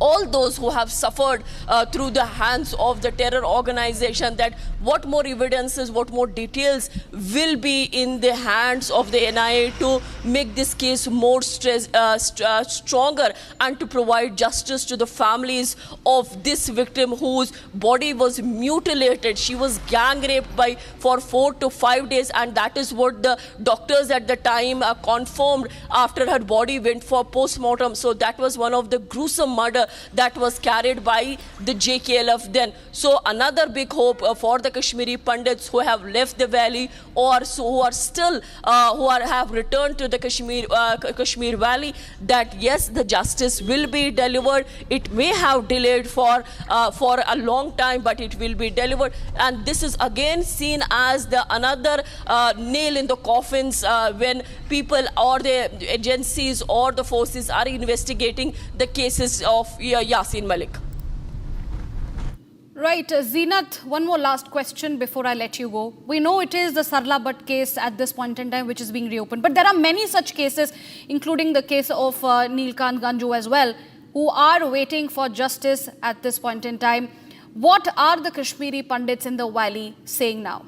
all those who have suffered through the hands of the terror organization, that what more evidences, what more details will be in the hands of the NIA to make this case more stronger and to provide justice to the families of this victim whose body was mutilated. She was gang raped for 4 to 5 days, and that is what the doctors at the time confirmed after her body went for post-mortem. So that was one of the gruesome murders that was carried by the JKLF then. So another big hope for the Kashmiri Pandits who have left the valley or who are still have returned to the Kashmir valley, that yes, the justice will be delivered. It may have delayed for a long time, but it will be delivered. And this is again seen as another nail in the coffins when people or the agencies or the forces are investigating the cases of Yasin Malik. Right, Zeenat, one more last question before I let you go. We know it is the Sarla Bhatt case at this point in time which is being reopened, but there are many such cases, including the case of Neelkant Ganju as well, who are waiting for justice at this point in time. What are the Kashmiri Pandits in the valley saying now?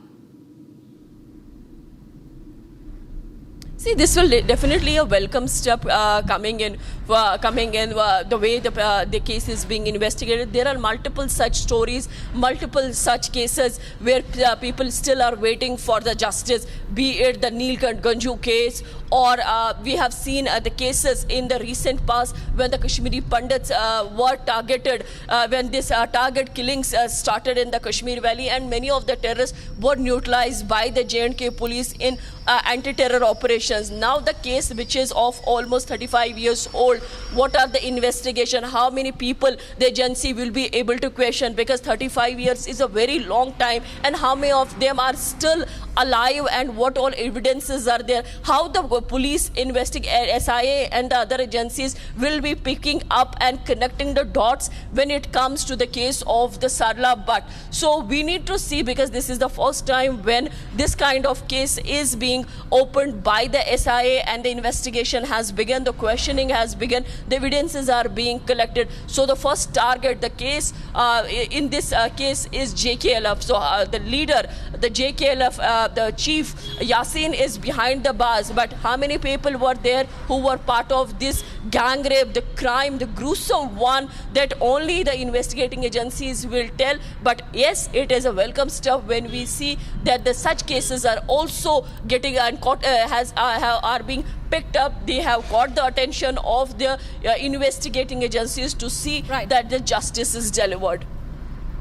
See, this will definitely a welcome step coming in the way the case is being investigated. There are multiple such stories, multiple such cases where people still are waiting for the justice, be it the Neelkant Ganju case, or we have seen the cases in the recent past when the Kashmiri Pandits were targeted, when this target killings started in the Kashmir Valley, and many of the terrorists were neutralized by the J&K police in anti-terror operations. Now the case, which is of almost 35 years old, what are the investigation? How many people the agency will be able to question? Because 35 years is a very long time, and how many of them are still alive, and what all evidences are there? How the police investigate, SIA and the other agencies will be picking up and connecting the dots when it comes to the case of the Sarla Bhatt. So we need to see, because this is the first time when this kind of case is being opened by the SIA and the investigation has begun, the questioning has begun, the evidences are being collected. So the first target, the case in this case is JKLF. So the leader, the JKLF, the chief Yasin is behind the bars. But how many people were there who were part of this gang rape, the crime, the gruesome one that only the investigating agencies will tell? But yes, it is a welcome step when we see that the such cases are also getting and caught, are being picked up. They have got the attention of the investigating agencies to see that the justice is delivered.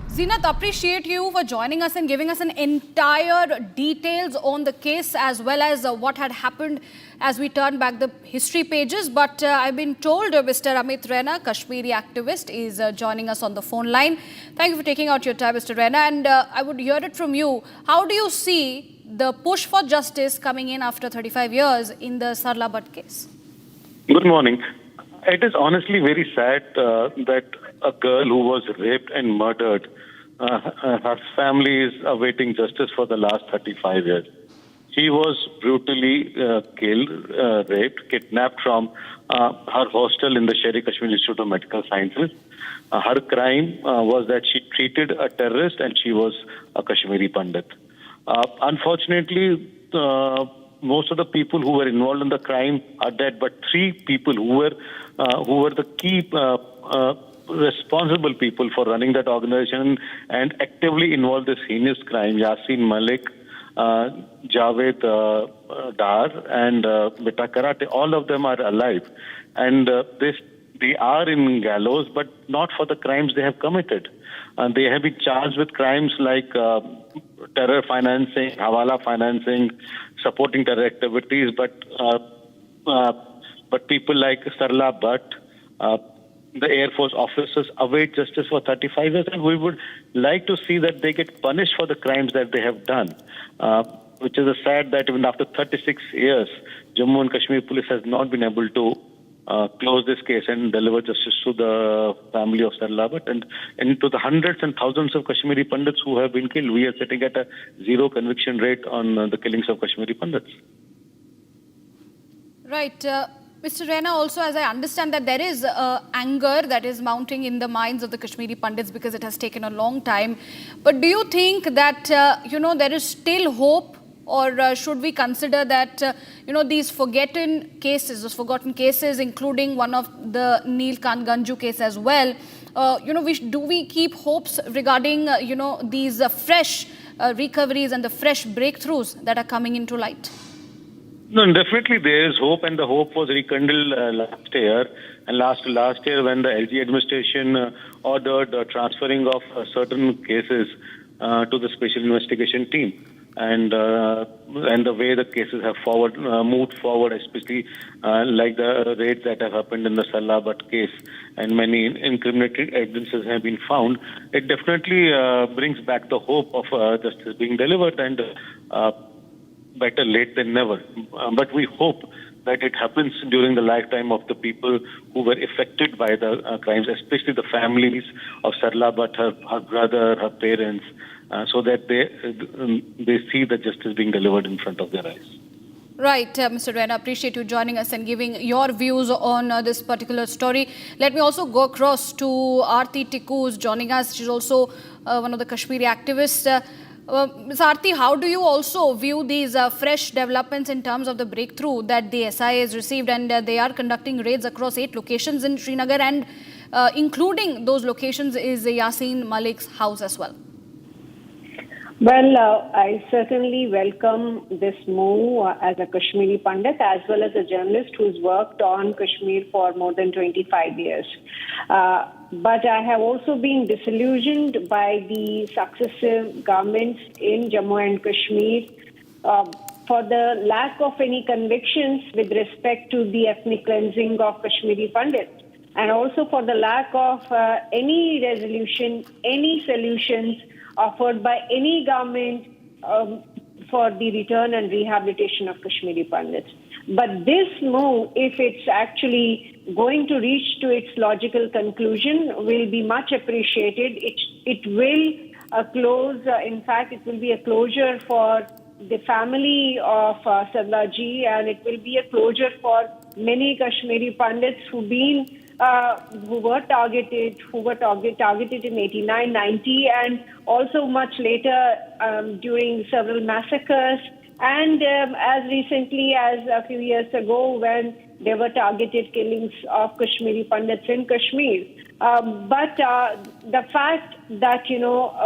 Zeenat, appreciate you for joining us and giving us an entire details on the case as well as what had happened as we turn back the history pages. But I've been told Mr. Amit Raina, Kashmiri activist, is joining us on the phone line. Thank you for taking out your time, Mr. Raina. And I would hear it from you. How do you see the push for justice coming in after 35 years in the Sarla Bhatt case? Good morning. It is honestly very sad that a girl who was raped and murdered, her family is awaiting justice for the last 35 years. She was brutally killed, raped, kidnapped from her hostel in the Sher-e-Kashmir Institute of Medical Sciences. Her crime was that she treated a terrorist and she was a Kashmiri Pandit. Unfortunately, most of the people who were involved in the crime are dead, but three people who were the key responsible people for running that organization and actively involved in this heinous crime, Yasin Malik, Javed Dar, and Beta Karate, all of them are alive. And they are in gallows, but not for the crimes they have committed. And they have been charged with crimes like terror financing, Hawala financing, supporting terror activities. But people like Sarla Bhatt, the Air Force officers await justice for 35 years, and we would like to see that they get punished for the crimes that they have done. Which is sad that even after 36 years, Jammu and Kashmir police has not been able to close this case and deliver justice to the family of Sarla Bhatt and to the hundreds and thousands of Kashmiri Pandits who have been killed. We are sitting at a zero conviction rate on the killings of Kashmiri Pandits. Right. Mr. Raina, also, as I understand that there is anger that is mounting in the minds of the Kashmiri Pandits because it has taken a long time. But do you think that, there is still hope, or should we consider that, these forgotten cases, including one of the Neelkant Ganju case as well, do we keep hopes regarding, these fresh recoveries and the fresh breakthroughs that are coming into light? No, definitely there is hope, and the hope was rekindled last year. And last year, when the LG administration ordered transferring of certain cases to the special investigation team, and the way the cases have moved forward, especially like the raids that have happened in the Sarla Bhatt case, and many incriminating evidences have been found, it definitely brings back the hope of justice being delivered, and better late than never. But we hope that it happens during the lifetime of the people who were affected by the crimes, especially the families of Sarla Bhatt, her brother, her parents, so that they see the justice being delivered in front of their eyes. Right, Mr. Rana, appreciate you joining us and giving your views on this particular story. Let me also go across to Aarti Tikku, who's joining us. She's also one of the Kashmiri activists. Ms. Aarti, how do you also view these fresh developments in terms of the breakthrough that the SIA has received, and they are conducting raids across 8 locations in Srinagar, and including those locations is Yasin Malik's house as well? Well, I certainly welcome this move as a Kashmiri Pandit as well as a journalist who's worked on Kashmir for more than 25 years. But I have also been disillusioned by the successive governments in Jammu and Kashmir for the lack of any convictions with respect to the ethnic cleansing of Kashmiri Pandits, and also for the lack of any resolution, any solutions offered by any government for the return and rehabilitation of Kashmiri Pandits. But this move, if it's actually going to reach to its logical conclusion, will be much appreciated. It will close, in fact, it will be a closure for the family of Sarlaji, and it will be a closure for many Kashmiri Pandits who were targeted in 89, 90, and also much later during several massacres, and as recently as a few years ago when there were targeted killings of Kashmiri Pandits in Kashmir. But the fact that,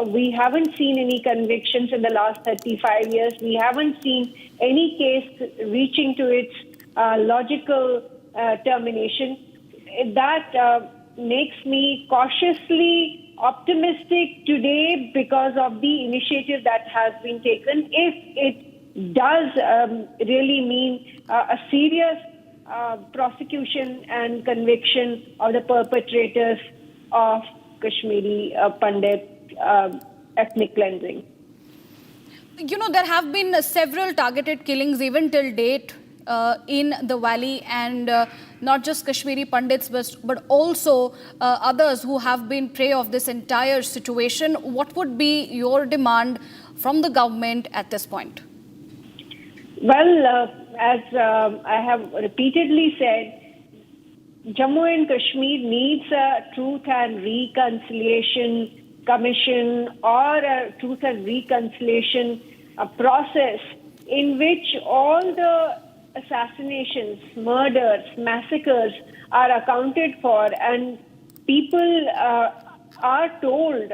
we haven't seen any convictions in the last 35 years, we haven't seen any case reaching to its logical termination, that makes me cautiously optimistic today because of the initiative that has been taken. If it does really mean a serious prosecution and conviction of the perpetrators of Kashmiri Pandit ethnic cleansing. There have been several targeted killings even till date in the valley, and not just Kashmiri Pandits but also others who have been prey of this entire situation. What would be your demand from the government at this point? Well, as I have repeatedly said, Jammu and Kashmir needs a Truth and Reconciliation Commission or a Truth and Reconciliation process in which all the assassinations, murders, massacres are accounted for, and people are told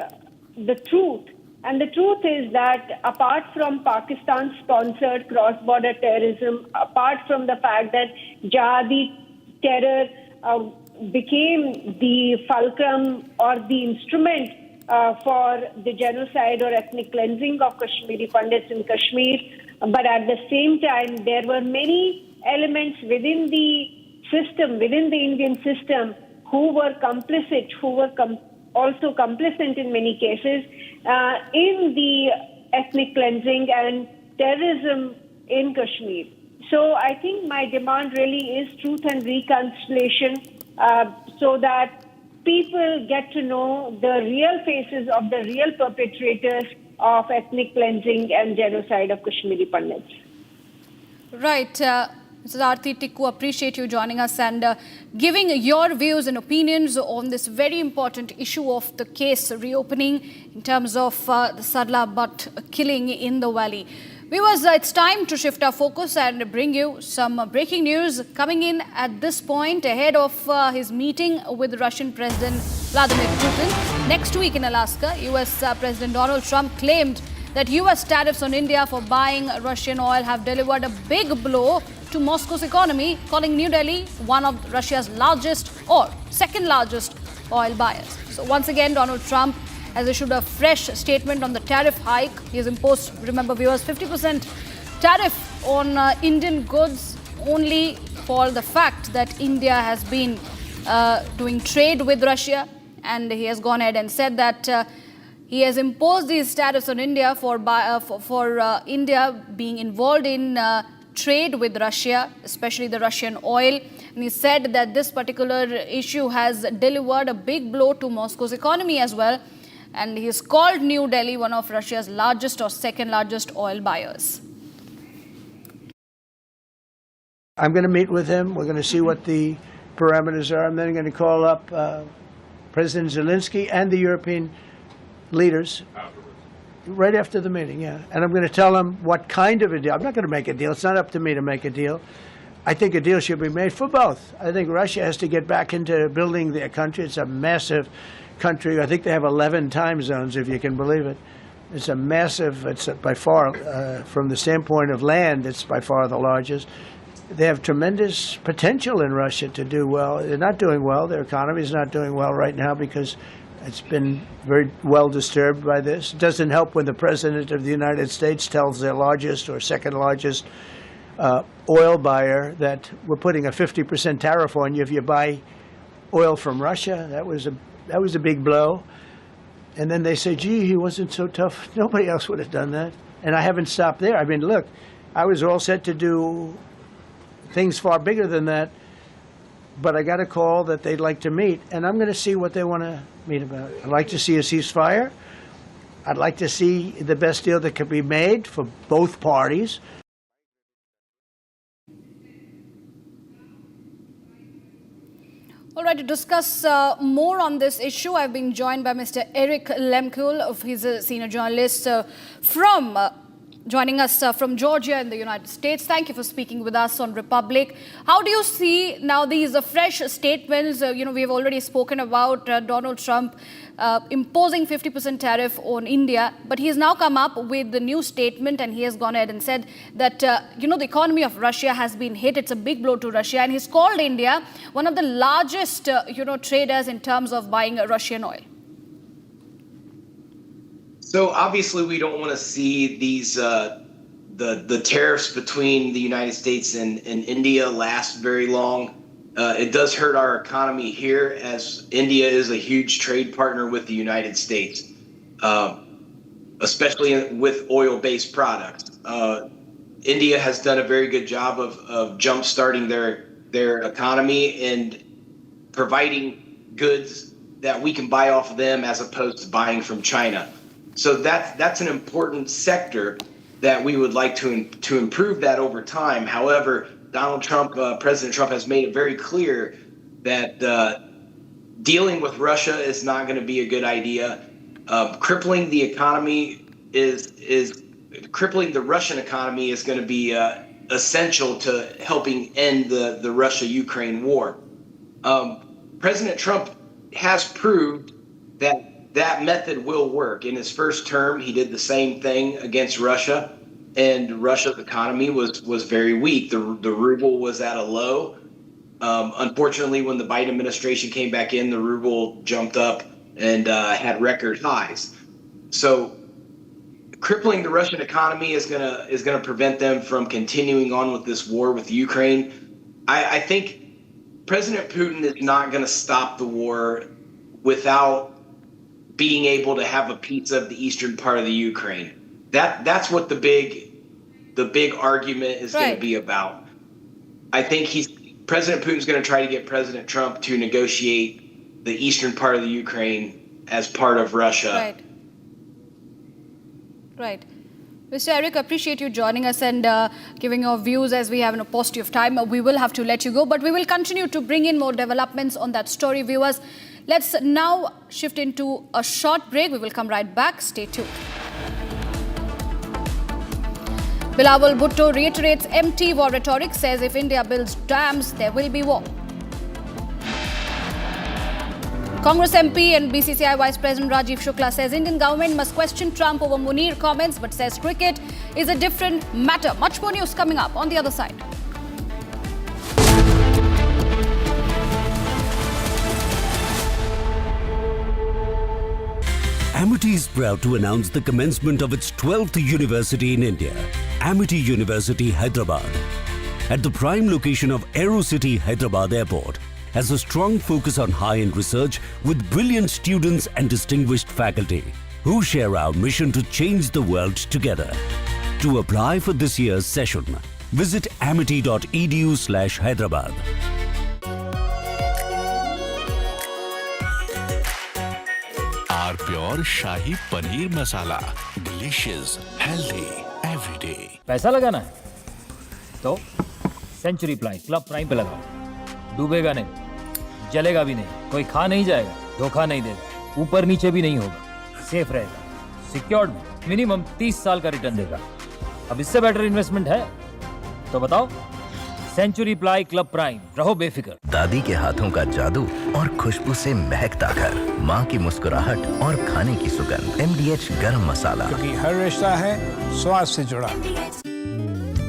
the truth. And the truth is that apart from Pakistan-sponsored cross-border terrorism, apart from the fact that jihadi terror became the fulcrum or the instrument for the genocide or ethnic cleansing of Kashmiri Pandits in Kashmir, but at the same time, there were many elements within the system, within the Indian system, who were complicit, who were also complicit in many cases in the ethnic cleansing and terrorism in Kashmir. So I think my demand really is truth and reconciliation so that people get to know the real faces of the real perpetrators of ethnic cleansing and genocide of Kashmiri Pandits. Right. Mrs. Aarti Tikku, appreciate you joining us and giving your views and opinions on this very important issue of the case reopening in terms of the Sarla Bhatt killing in the valley. Viewers, it's time to shift our focus and bring you some breaking news coming in at this point ahead of his meeting with Russian President Vladimir Putin. Next week in Alaska, US President Donald Trump claimed that US tariffs on India for buying Russian oil have delivered a big blow to Moscow's economy, calling New Delhi one of Russia's largest or second largest oil buyers. So once again, Donald Trump has issued a fresh statement on the tariff hike. He has imposed, remember viewers, 50% tariff on Indian goods only for the fact that India has been doing trade with Russia, and he has gone ahead and said that he has imposed these tariffs on India for India being involved in trade with Russia, especially the Russian oil. And he said that this particular issue has delivered a big blow to Moscow's economy as well. And he has called New Delhi one of Russia's largest or second largest oil buyers. I'm going to meet with him. We're going to see what the parameters are. I'm then going to call up President Zelenskyy and the European leaders right after the meeting, yeah. And I'm going to tell them what kind of a deal. I'm not going to make a deal. It's not up to me to make a deal. I think a deal should be made for both. I think Russia has to get back into building their country. It's a massive country. I think they have 11 time zones, if you can believe it. It's a massive, it's by far, from the standpoint of land, it's by far the largest. They have tremendous potential in Russia to do well. They're not doing well. Their economy is not doing well right now because it's been very well disturbed by this. It doesn't help when the President of the United States tells their largest or second largest oil buyer that we're putting a 50% tariff on you if you buy oil from Russia. That was a big blow. And then they say, gee, he wasn't so tough. Nobody else would have done that. And I haven't stopped there. I mean, look, I was all set to do things far bigger than that, but I got a call that they'd like to meet, and I'm going to see what they want to meet about. I'd like to see a ceasefire. I'd like to see the best deal that can be made for both parties. All right, to discuss more on this issue, I've been joined by Mr. Eric Lemkul, he's a senior journalist joining us from Georgia in the United States. Thank you for speaking with us on Republic. How do you see now these fresh statements? We've already spoken about Donald Trump imposing 50% tariff on India, but he has now come up with the new statement and he has gone ahead and said that, the economy of Russia has been hit. It's a big blow to Russia, and he's called India one of the largest, traders in terms of buying Russian oil. So obviously we don't want to see these the tariffs between the United States and India last very long. It does hurt our economy here, as India is a huge trade partner with the United States, especially with oil-based products. India has done a very good job of jump-starting their economy and providing goods that we can buy off of them as opposed to buying from China. So that's an important sector that we would like to improve that over time. However, President Trump has made it very clear that dealing with Russia is not going to be a good idea. Crippling the economy crippling the Russian economy is going to be essential to helping end the Russia-Ukraine war. President Trump has proved that method will work. In his first term, he did the same thing against Russia, and Russia's economy was very weak. The ruble was at a low. Unfortunately, when the Biden administration came back in, the ruble jumped up and had record highs. So crippling the Russian economy is gonna prevent them from continuing on with this war with Ukraine. I think President Putin is not going to stop the war without being able to have a piece of the eastern part of the Ukraine. That's what the big argument is going to be about. I think President Putin's going to try to get President Trump to negotiate the eastern part of the Ukraine as part of Russia. Right. Mr. Eric, appreciate you joining us and giving your views as we have a paucity of time. We will have to let you go, but we will continue to bring in more developments on that story, viewers. Let's now shift into a short break. We will come right back. Stay tuned. Bilawal Bhutto reiterates empty war rhetoric, says if India builds dams, there will be war. Congress MP and BCCI Vice President Rajiv Shukla says Indian government must question Trump over Munir comments, but says cricket is a different matter. Much more news coming up on the other side. Amity is proud to announce the commencement of its 12th university in India, Amity University, Hyderabad. At the prime location of AeroCity Hyderabad Airport, has a strong focus on high-end research with brilliant students and distinguished faculty who share our mission to change the world together. To apply for this year's session, Visit amity.edu/Hyderabad. Our pure shahi paneer masala, delicious, healthy everyday. पैसा लगाना है तो century ply club prime पे लगाओ। डूबेगा नहीं, जलेगा भी नहीं, कोई खा नहीं जाएगा, धोखा नहीं देगा, ऊपर नीचे भी नहीं होगा, सेफ रहेगा, सिक्योर्ड में मिनिमम 30 साल का रिटर्न देगा। अब इससे बेटर इन्वेस्टमेंट है तो बताओ। सेंचुरी प्लाई क्लब प्राइम, रहो बेफिक्र। दादी के हाथों का जादू और खुशबू से महकता घर, माँ की मुस्कुराहट और खाने की सुगंध। MDH गरम मसाला, क्योंकि हर रिश्ता है स्वाद से जुड़ा।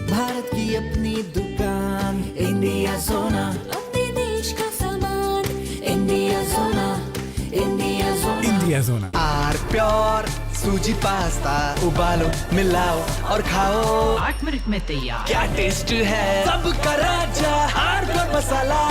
भारत की अपनी दुकान, इंडिया सोना, अपने देश का सामान, इंडिया सोना, इंडिया सोना, इंडिया सोना। आर प्योर सूजी पास्ता, उबालो, मिलाओ और खाओ, 8 मिनट में तैयार। क्या टेस्ट है, सबका राजा आर प्योर मसाला।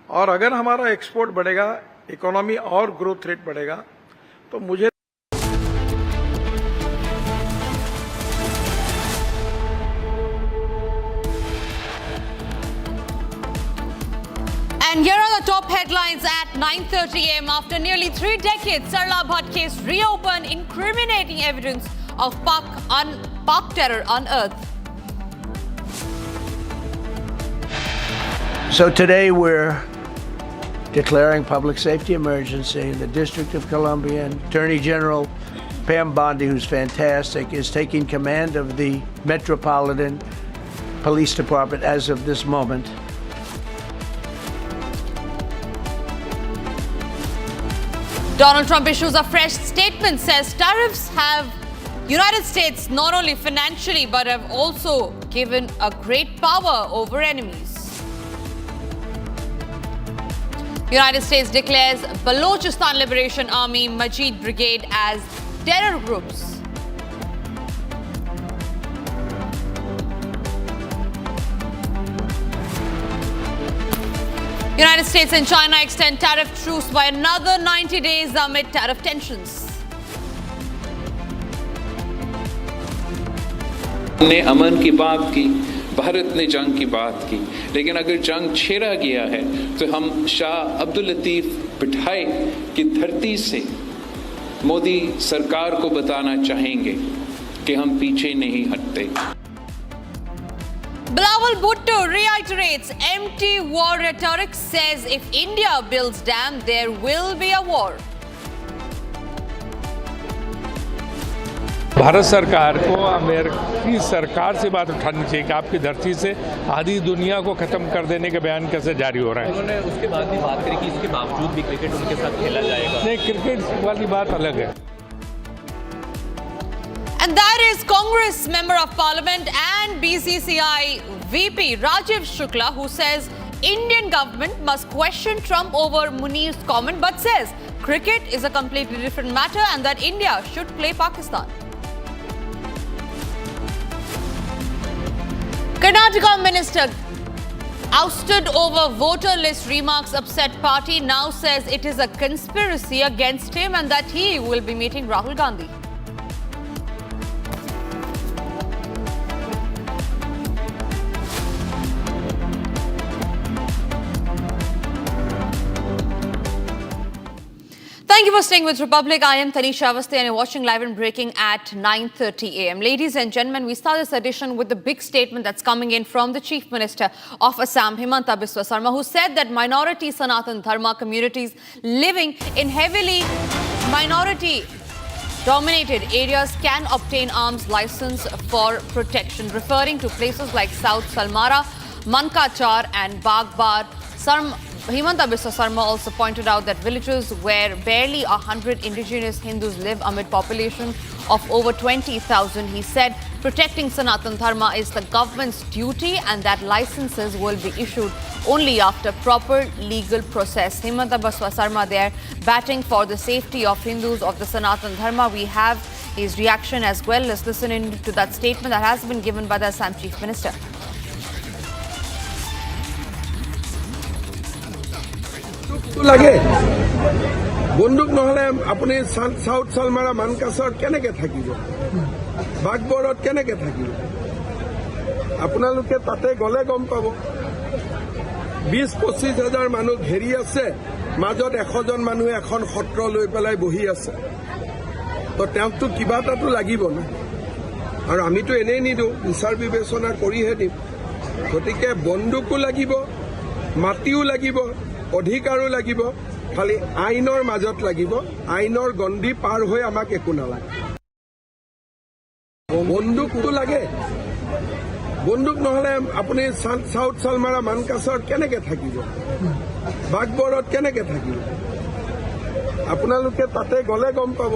और अगर हमारा एक्सपोर्ट बढ़ेगा, इकोनॉमी और ग्रोथ रेट बढ़ेगा, तो मुझे And here are the top headlines at 9:30 a.m. After nearly 3 decades, Sarla Bhatt case reopened, incriminating evidence of Pak terror unearthed. So today we're declaring public safety emergency in the District of Columbia, and Attorney General Pam Bondi, who's fantastic, is taking command of the Metropolitan Police Department as of this moment. Donald Trump issues a fresh statement, says tariffs have United States not only financially but have also given a great power over enemies. United States declares Balochistan Liberation Army Majid Brigade as terror groups. United States and China extend tariff truce by another 90 days amid tariff tensions. ने अमन की बात की, भारत ने जंग की बात की, लेकिन अगर जंग छेड़ा गया है तो हम शाह अब्दुल लतीफ पिठाई की धरती से मोदी सरकार को बताना चाहेंगे कि हम पीछे नहीं हटते। Bilawal Bhutto reiterates empty war rhetoric, says if India builds dam, there will be a war. Bharat सरकार को अमेरिकी सरकार से बात उठानी चाहिए कि आपकी धरती से आधी दुनिया को खत्म कर देने के बयान कैसे जारी हो रहे हैं। उन्होंने उसके बाद भी बात करी कि इसके बावजूद भी क्रिकेट उनके साथ खेला जाएगा। नहीं, क्रिकेट वाली बात अलग है। And that is Congress Member of Parliament and BCCI VP Rajiv Shukla, who says Indian government must question Trump over Munir's comment, but says cricket is a completely different matter and that India should play Pakistan. Karnataka Minister ousted over voter list remarks upset party, now says it is a conspiracy against him and that he will be meeting Rahul Gandhi. Thank you for staying with Republic. I am Tanisha Avasthy and you're watching Live and Breaking at 9:30 a.m. Ladies and gentlemen, we start this edition with the big statement that's coming in from the Chief Minister of Assam, Himanta Biswa Sarma, who said that minority Sanatan Dharma communities living in heavily minority-dominated areas can obtain arms license for protection, referring to places like South Salmara, Mankachar and Bagbar. Himanta Biswa Sarma also pointed out that villages where barely 100 indigenous Hindus live amid population of over 20,000. He said protecting Sanatan Dharma is the government's duty and that licenses will be issued only after proper legal process. Himanta Biswa Sarma there batting for the safety of Hindus of the Sanatan Dharma. We have his reaction as well. Let's listen in to that statement that has been given by the Assam Chief Minister. লাগে বন্দুক নহলে আপুনি south সালমাৰা মানকাছৰ কেনেকে থাকিব বাগবৰত কেনেকে থাকিব আপোনালোকে তাতে গলে গম পাব 20-25 হাজাৰ মানুহ ঘেৰি আছে মাজত 100 জন মানুহ এখন সত্ৰ লৈ পেলাই বহি আছে তো তেওঁকটো কিবা এটাটো লাগিব না আৰু আমিতো এনেই নিদো বিচাৰ বিবেচনা কৰিহে দিম গতিকে বন্দুকো লাগিব মাটিও লাগিব অধিকাৰো লাগিব খালি আইনৰ মাজত লাগিব আইনৰ গণ্ডি পাৰ হৈ আমাক একো নালাগে বন্দুকটো লাগে বন্দুক নহলে আপুনি সাউথ সালমাৰা মানকাছৰ কেনেকে থাকিব বাগবৰত কেনেকে থাকিব আপোনালোকে তাতে গলে গম পাব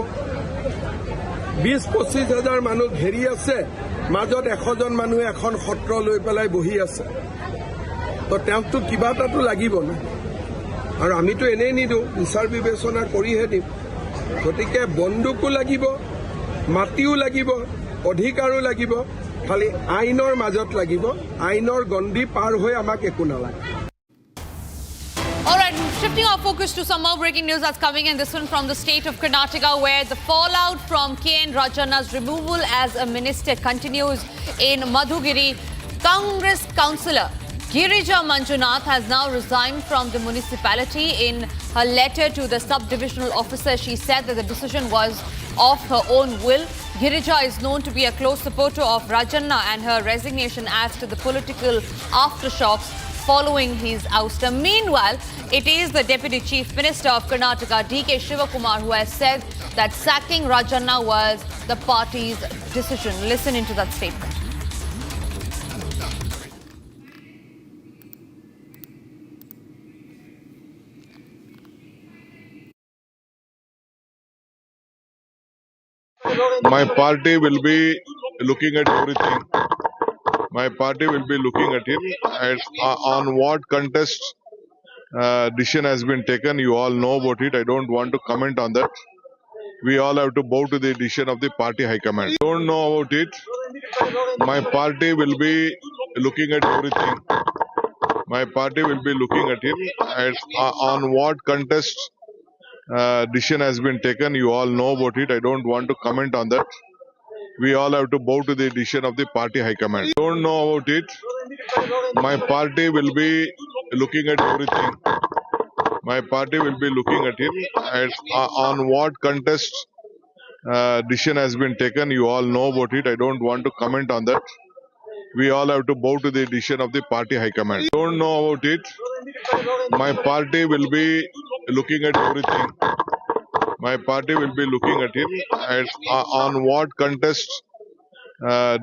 20-25 হাজাৰ মানুহ ঘেৰি আছে মাজত 100 জন মানুহ এখন সত্ৰ লৈ পেলাই বহি আছে তো তেওঁকটো কিবা এটাটো লাগিব না আৰু আমিতো এনেই নিদো বিচাৰ বিবেচনা কৰিহে দিম গতিকে বন্দুকো লাগিব মাটিও লাগিব অধিকাৰো লাগিব খালি আইনৰ মাজত লাগিব আইনৰ গণ্ডি পাৰ হৈ আমাক একো নালাগে All right, shifting our focus to some more breaking news that's coming in. This one from the state of Karnataka, where the fallout from K.N. Rajanna's removal as a minister continues in Madhugiri. Congress councillor Girija Manjunath has now resigned from the municipality. In her letter to the sub-divisional officer, she said that the decision was of her own will. Girija is known to be a close supporter of Rajanna, and her resignation adds to the political aftershocks following his ouster. Meanwhile, it is the Deputy Chief Minister of Karnataka, D.K. Shivakumar, who has said that sacking Rajanna was the party's decision. Listen into that statement. My party will be looking at everything. My party will be looking at it on what contest decision has been taken. You all know about it. I don't want to comment on that. We all have to bow to the decision of the party high command. Don't know about it. My party will be looking at everything. My party will be looking at it on what contest decision has been taken. You all know about it. I don't want to comment on that. We all have to bow to the decision of the party high command. Don't know about it. My party will be looking at everything. My party will be looking at it on what contest decision has been taken. You all know about it. I don't want to comment on that. We all have to bow to the decision of the party high command. Don't know about it. My party will be looking at everything. My party will be looking at it on what contest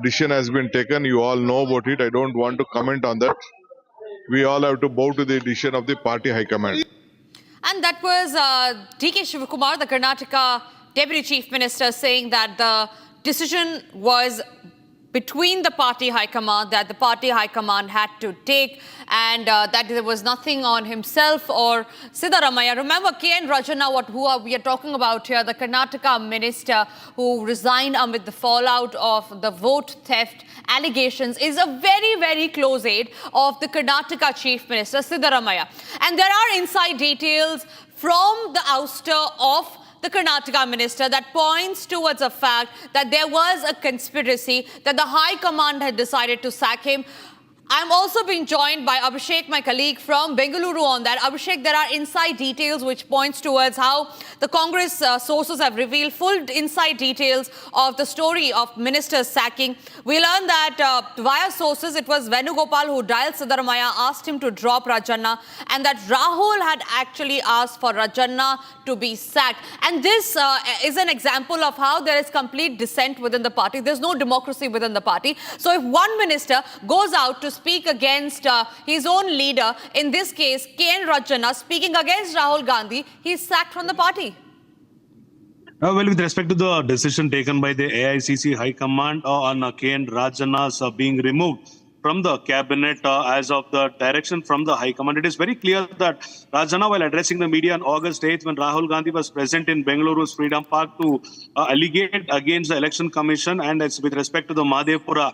decision has been taken. You all know about it. I don't want to comment on that. We all have to bow to the decision of the party high command. And that was D.K. Shivakumar, the Karnataka Deputy Chief Minister, saying that the decision was between the party high command, that the party high command had to take, and that there was nothing on himself or Siddaramaiah. Remember, K.N. Rajanna, who we are talking about here, the Karnataka minister who resigned amid the fallout of the vote theft allegations, is a very, very close aide of the Karnataka Chief Minister, Siddaramaiah. And there are inside details from the ouster of the Karnataka minister that points towards the fact that there was a conspiracy, that the High Command had decided to sack him. I'm also being joined by Abhishek, my colleague from Bengaluru, on that. Abhishek, there are inside details which points towards how the Congress sources have revealed full inside details of the story of minister's sacking. We learned that via sources, it was Venugopal who dialed Siddaramaiah, asked him to drop Rajanna, and that Rahul had actually asked for Rajanna to be sacked. And this is an example of how there is complete dissent within the party. There's no democracy within the party. So if one minister goes out to speak against his own leader, in this case, K.N. Rajanna, speaking against Rahul Gandhi, he's sacked from the party. Well, with respect to the decision taken by the AICC High Command on K.N. Rajanna's being removed, from the cabinet as of the direction from the High Command. It is very clear that Rajana, while addressing the media on August 8th, when Rahul Gandhi was present in Bengaluru's Freedom Park to allegate against the Election Commission and it's with respect to the Madhepura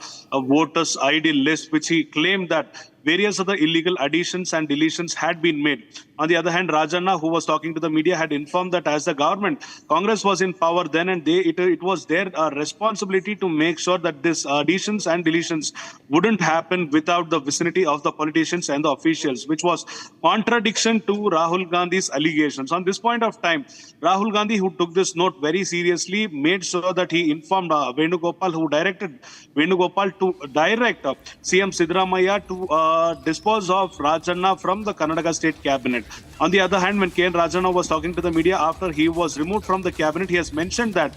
voters ID list, which he claimed that various other illegal additions and deletions had been made. On the other hand, Rajanna, who was talking to the media, had informed that as the government, Congress was in power then and it was their responsibility to make sure that these additions and deletions wouldn't happen without the vicinity of the politicians and the officials, which was contradiction to Rahul Gandhi's allegations. On this point of time, Rahul Gandhi, who took this note very seriously, made sure that he informed Venugopal, who directed Venugopal to direct CM Siddaramaiah to dispose of Rajanna from the Karnataka State Cabinet. On the other hand, when K.N. Rajanna was talking to the media after he was removed from the cabinet, he has mentioned that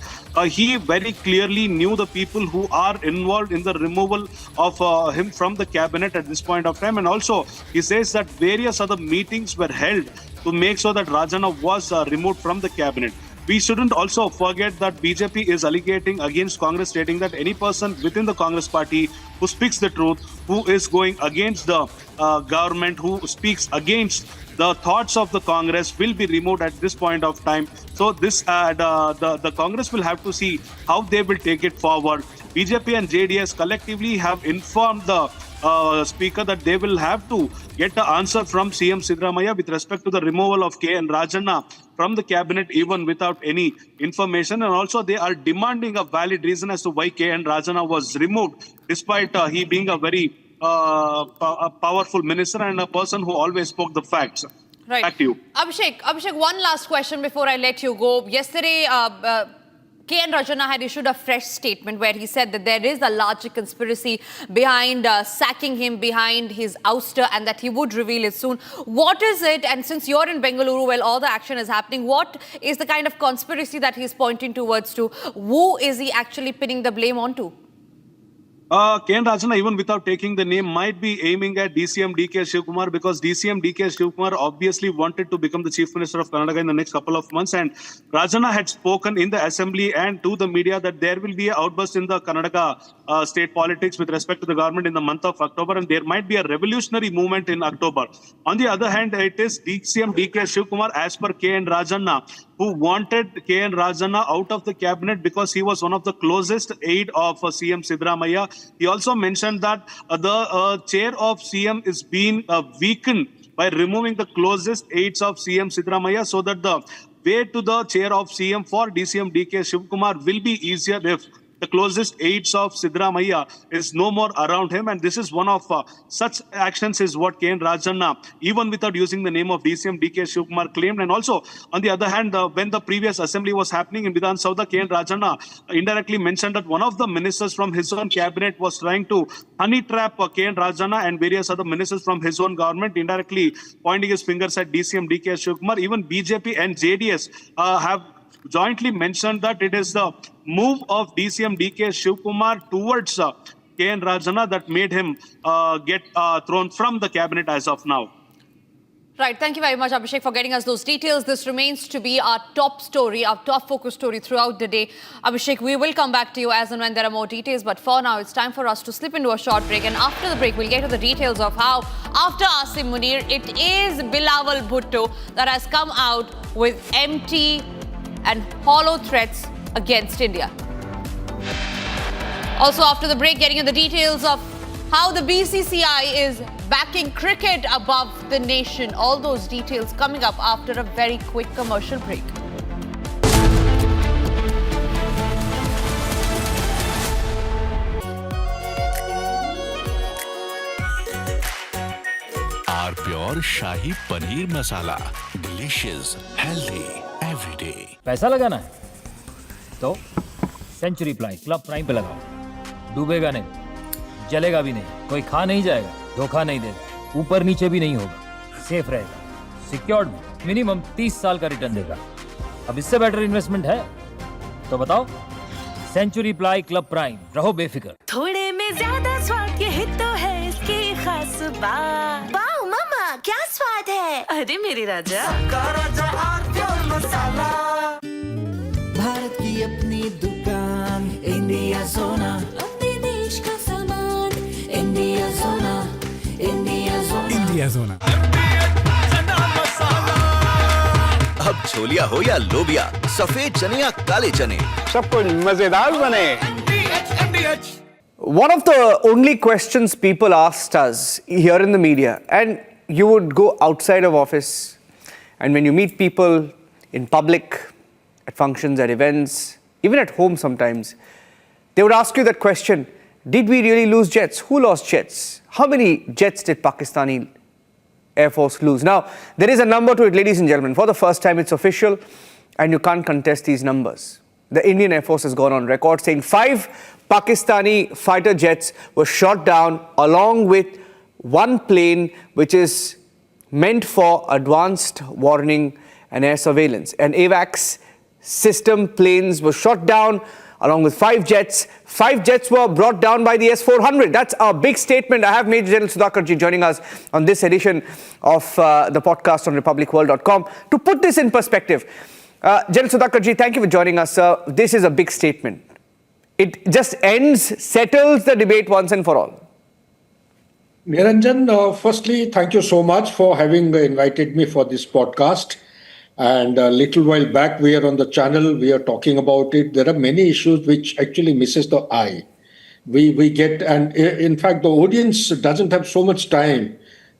he very clearly knew the people who are involved in the removal of him from the cabinet at this point of time. And also, he says that various other meetings were held to make sure that Rajanna was removed from the cabinet. We shouldn't also forget that BJP is allegating against Congress, stating that any person within the Congress party who speaks the truth, who is going against the government, who speaks against the thoughts of the Congress will be removed at this point of time. So this the Congress will have to see how they will take it forward. BJP and JDS collectively have informed the Speaker that they will have to get the answer from CM Siddaramaiah with respect to the removal of K.N. Rajanna from the cabinet even without any information. And also they are demanding a valid reason as to why K.N. Rajanna was removed, despite he being a very powerful minister and a person who always spoke the facts. Right. Back to you. Abhishek, one last question before I let you go. Yesterday, K.N. Rajanna had issued a fresh statement where he said that there is a larger conspiracy behind sacking him, behind his ouster, and that he would reveal it soon. What is it? And since you're in Bengaluru, while all the action is happening, what is the kind of conspiracy that he's pointing towards to? Who is he actually pinning the blame onto? K.N. Rajanna, even without taking the name, might be aiming at DCM D.K. Shivkumar, because DCM D.K. Shivkumar obviously wanted to become the Chief Minister of Karnataka in the next couple of months. And Rajanna had spoken in the assembly and to the media that there will be an outburst in the Karnataka state politics with respect to the government in the month of October, and there might be a revolutionary movement in October. On the other hand, it is DCM D.K. Shivkumar, as per K.N. Rajanna, who wanted K.N. Rajanna out of the cabinet because he was one of the closest aide of CM Siddaramaiah. He also mentioned that the chair of CM is being weakened by removing the closest aides of CM Siddaramaiah, so that the way to the chair of CM for DCM D.K. Shivkumar will be easier if the closest aides of Siddaramaiah is no more around him. And this is one of such actions is what K.N. Rajanna, even without using the name of DCM D.K. Shivkumar, claimed. And also, on the other hand, when the previous assembly was happening in Vidhan Sabha, K.N. Rajanna indirectly mentioned that one of the ministers from his own cabinet was trying to honey trap K.N. Rajanna and various other ministers from his own government, indirectly pointing his fingers at DCM D.K. Shivkumar. Even BJP and JDS have jointly mentioned that it is the move of DCM D.K. Shivkumar towards K.N. Rajanna that made him get thrown from the cabinet as of now. Right. Thank you very much, Abhishek, for getting us those details. This remains to be our top story, our top focus story throughout the day. Abhishek, we will come back to you as and when there are more details. But for now, it's time for us to slip into a short break. And after the break, we'll get to the details of how, after Asim Munir, it is Bilawal Bhutto that has come out with empty and hollow threats against India. Also, after the break, getting into the details of how the BCCI is backing cricket above the nation. All those details coming up after a very quick commercial break. Our pure Shahi Paneer Masala. Delicious, healthy, every day. पैसा लगाना है तो century ply club prime पे लगाओ, डूबेगा नहीं, जलेगा भी नहीं, कोई खा नहीं जाएगा, धोखा नहीं देगा, ऊपर नीचे भी नहीं होगा, सेफ रहेगा, सिक्योर्ड, मिनिमम 30 साल का रिटर्न देगा। अब इससे बेटर इन्वेस्टमेंट है तो बताओ। सेंचुरी प्लाई क्लब प्राइम, रहो बेफिक्र। थोड़े में ज्यादा स्वाद, यही तो है इसकी खास बात। वाओ मामा, क्या स्वाद है? अरे मेरे राजा, भारत की अपनी दुकान, इंडिया सोना, अपने देश का सामान, इंडिया सोना। Zona. अब छोलिया हो या लोबिया, सफेद चने या काले चने, सब कुछ मजेदार बने. One of the only questions people asked us here in the media, and you would go outside of office, and when you meet people in public, at functions, at events, even at home sometimes, they would ask you that question, did we really lose jets? Who lost jets? How many jets did Pakistani Air Force lose? Now, there is a number to it, ladies and gentlemen. For the first time, it's official, and you can't contest these numbers. The Indian Air Force has gone on record saying 5 Pakistani fighter jets were shot down along with one plane which is meant for advanced warning and air surveillance. And AWACS system planes were shot down along with 5 jets. 5 jets were brought down by the S-400. That's a big statement. I have Major General Sudhakarji joining us on this edition of the podcast on republicworld.com. To put this in perspective, General Sudhakarji, thank you for joining us, sir. This is a big statement. It just settles the debate once and for all. Niranjan, firstly, thank you so much for having invited me for this podcast. And a little while back, we are on the channel, we are talking about it. There are many issues which actually misses the eye. We get, and in fact, the audience doesn't have so much time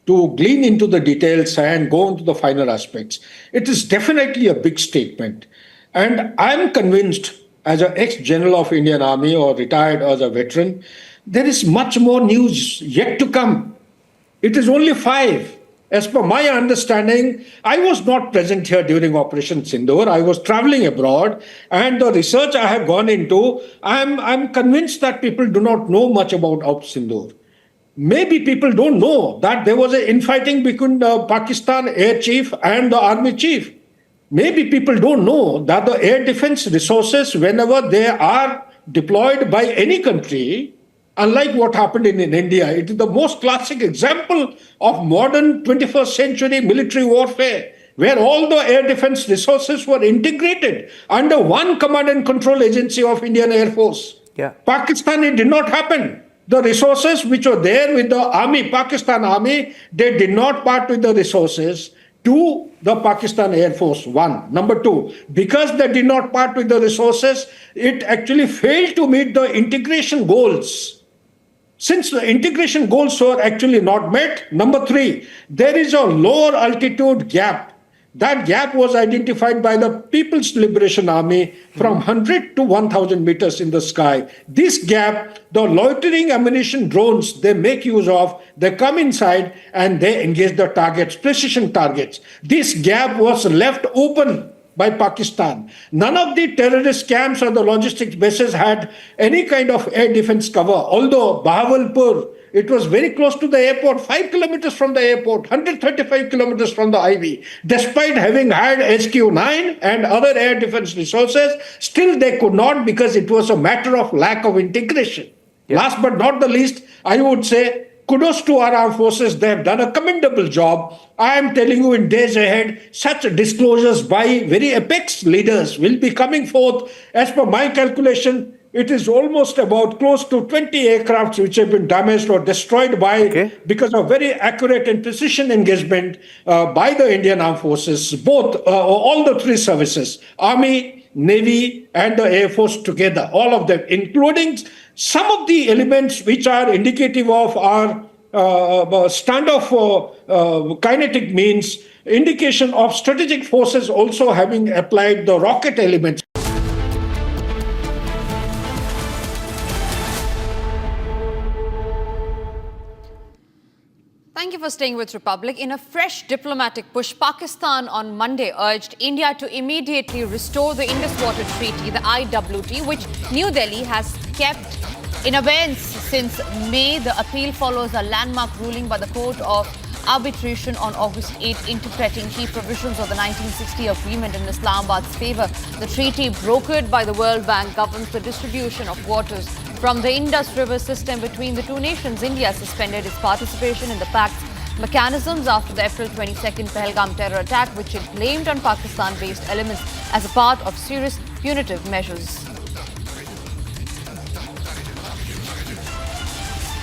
to glean into the details and go into the finer aspects. It is definitely a big statement. And I'm convinced, as an ex-general of Indian Army or retired as a veteran, there is much more news yet to come. It is only 5. As per my understanding, I was not present here during Operation Sindoor. I was traveling abroad, and the research I have gone into, I'm convinced that people do not know much about Operation Sindoor. Maybe people don't know that there was an infighting between the Pakistan Air Chief and the Army Chief. Maybe people don't know that the air defense resources, whenever they are deployed by any country, unlike what happened in India, it is the most classic example of modern 21st century military warfare, where all the air defense resources were integrated under one command and control agency of Indian Air Force. Yeah. Pakistan, it did not happen. The resources which were there with the army, Pakistan Army, they did not part with the resources to the Pakistan Air Force, 1. Number 2, because they did not part with the resources, it actually failed to meet the integration goals. Since the integration goals were actually not met, number 3, there is a lower altitude gap. That gap was identified by the People's Liberation Army from 100 to 1,000 meters in the sky. This gap, the loitering ammunition drones they make use of, they come inside and they engage the targets, precision targets. This gap was left open by Pakistan. None of the terrorist camps or the logistics bases had any kind of air defense cover, although Bahawalpur, it was very close to the airport, 5 kilometers from the airport, 135 kilometers from the IV. Despite having had SQ-9 and other air defense resources, still they could not, because it was a matter of lack of integration. Yeah. Last but not the least, I would say, kudos to our armed forces. They have done a commendable job. I am telling you, in days ahead, such disclosures by very apex leaders will be coming forth. As per my calculation, it is almost about close to 20 aircrafts which have been damaged or destroyed because of very accurate and precision engagement by the Indian Armed Forces, both, all the 3 services, Army, Navy, and the Air Force together, all of them, including some of the elements which are indicative of our standoff kinetic means, indication of strategic forces also having applied the rocket elements. Thank you for staying with Republic. In a fresh diplomatic push, Pakistan on Monday urged India to immediately restore the Indus Water Treaty, the IWT, which New Delhi has kept in abeyance since May. The appeal follows a landmark ruling by the Court of Arbitration on August 8, interpreting key provisions of the 1960 agreement in Islamabad's favor. The treaty, brokered by the World Bank, governs the distribution of waters from the Indus River system between the 2 nations. India suspended its participation in the pact's mechanisms after the April 22nd Pahalgam terror attack, which it blamed on Pakistan-based elements as a part of serious punitive measures.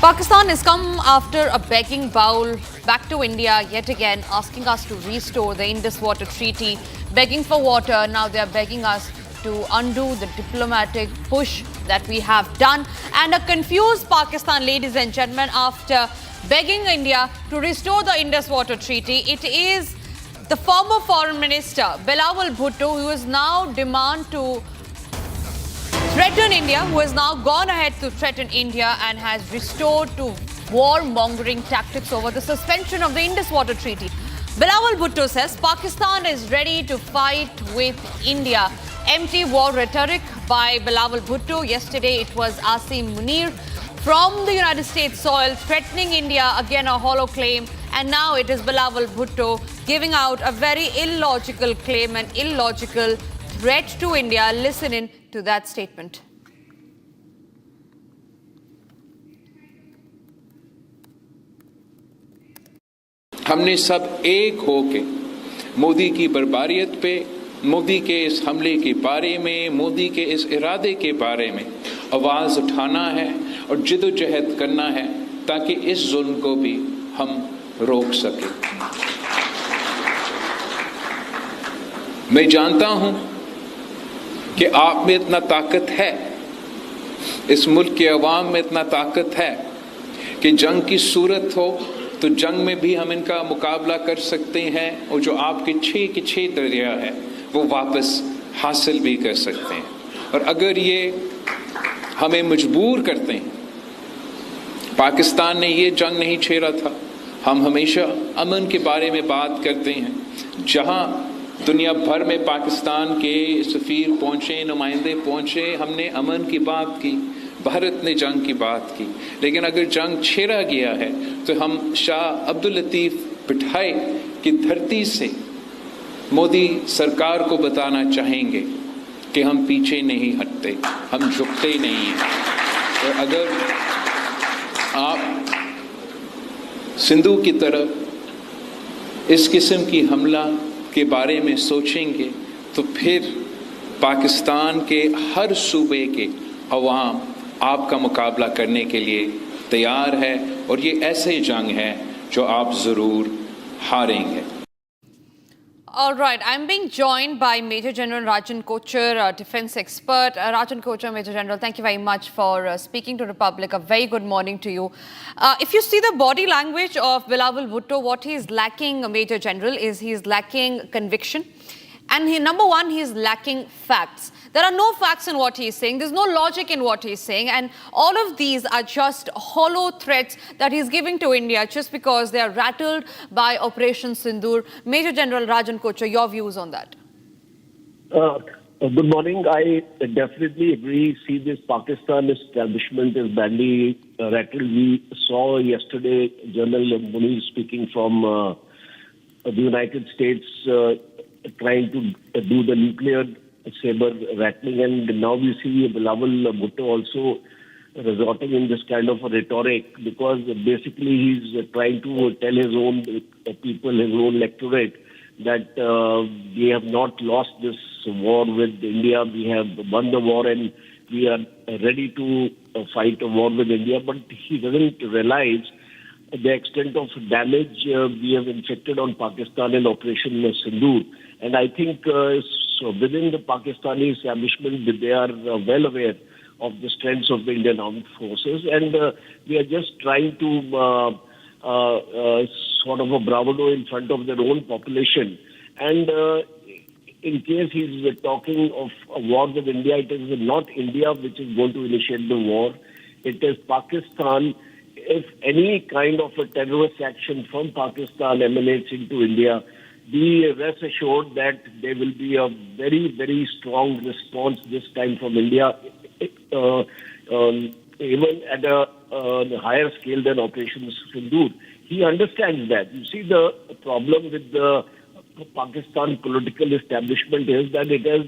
Pakistan has come after a begging bowl back to India yet again, asking us to restore the Indus Water Treaty, begging for water. Now they are begging us to undo the diplomatic push that we have done. And a confused Pakistan, ladies and gentlemen, after begging India to restore the Indus Water Treaty. It is the former Foreign Minister, Bilateral, who is now demand to threaten India, who has now gone ahead to threaten India and has restored to war-mongering tactics over the suspension of the Indus Water Treaty. Bilateral says Pakistan is ready to fight with India. Empty war rhetoric by Bilateral. Yesterday it was Asim Munir from the United States soil threatening India, again a hollow claim. And now it is Bilateral Bhutto giving out a very illogical claim, an illogical threat to India. Listen in to that statement. हमने सब एक होके मोदी की बर्बारियत पे, मोदी के इस हमले के बारे में, मोदी के इस इरादे के बारे में आवाज उठाना है और जिद्दोजहद करना है ताकि इस जुल्म को भी हम रोक सके। मैं जानता हूं कि आप में इतना ताकत है, इस मुल्क के अवाम में इतना ताकत है कि जंग की सूरत हो तो जंग में भी हम इनका मुकाबला कर सकते हैं और जो आपके 6 के 6 दरिया है वो वापस हासिल भी कर सकते हैं। और अगर ये हमें मजबूर करते हैं, पाकिस्तान ने ये जंग नहीं छेड़ा था, हम हमेशा अमन के बारे में बात करते हैं। जहां दुनिया भर में पाकिस्तान के सफीर पहुंचे, नुमाइंदे पहुंचे, हमने अमन की बात की, भारत ने जंग की बात की। लेकिन अगर जंग छेड़ा गया है तो हम शाह अब्दुल लतीफ पिठाई की धरती से मोदी सरकार को बताना चाहेंगे कि हम पीछे नहीं हटते, हम झुकते ही नहीं हैं। और अगर आप सिंधु की तरफ इस किस्म की हमला के बारे में सोचेंगे तो फिर पाकिस्तान के हर सूबे के अवाम आपका मुकाबला करने के लिए तैयार है और ये ऐसे जंग है जो आप जरूर हारेंगे। All right, I'm being joined by Major General Rajan Kochar, defense expert. Rajan Kochar, Major General, thank you very much for speaking to Republic. A very good morning to you. If you see the body language of Bilateral Bhutto, what he is lacking, Major General, is he is lacking conviction. And number one, he is lacking facts. There are no facts in what he is saying. There's no logic in what he is saying. And all of these are just hollow threats that he's giving to India just because they are rattled by Operation Sindoor. Major General Rajan Kochar, your views on that? Good morning. I definitely agree. See, this Pakistan establishment is badly rattled. We saw yesterday General Modi speaking from the United States trying to do the nuclear saber rattling, and now we see Bilateral Bhutto also resorting in this kind of a rhetoric because basically he's trying to tell his own people, his own electorate, that we have not lost this war with India. We have won the war and we are ready to fight a war with India. But he doesn't realize the extent of damage we have inflicted on Pakistan in Operation Sindoor. And I think so within the Pakistani establishment, they are well aware of the strengths of the Indian armed forces, and we are just trying to sort of a bravado in front of their own population. And in case he's talking of a war with India, it is not India which is going to initiate the war. It is Pakistan. If any kind of a terrorist action from Pakistan emanates into India, be rest assured that there will be a very, very strong response this time from India, even at a higher scale than Operation Sindoor. He understands that. You see, the problem with the Pakistan political establishment is that it has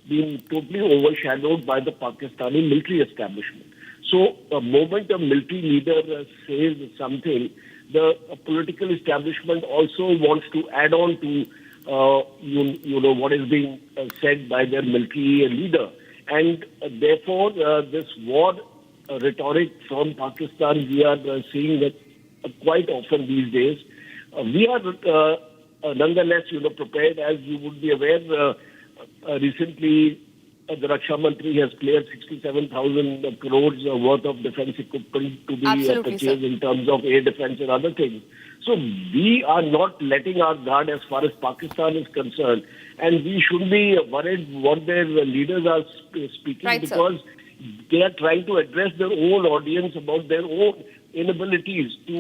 been totally overshadowed by the Pakistani military establishment. So the moment a military leader says something, the political establishment also wants to add on to, what is being said by their military leader. And therefore, this war rhetoric from Pakistan, we are seeing that quite often these days. We are nonetheless, prepared. As you would be aware, recently the Raksha Mantri has cleared 67,000 crores worth of defense equipment to be purchased in terms of air defense and other things. So we are not letting our guard as far as Pakistan is concerned, and we should be worried what their leaders are speaking, because they are trying to address their own audience about their own inabilities to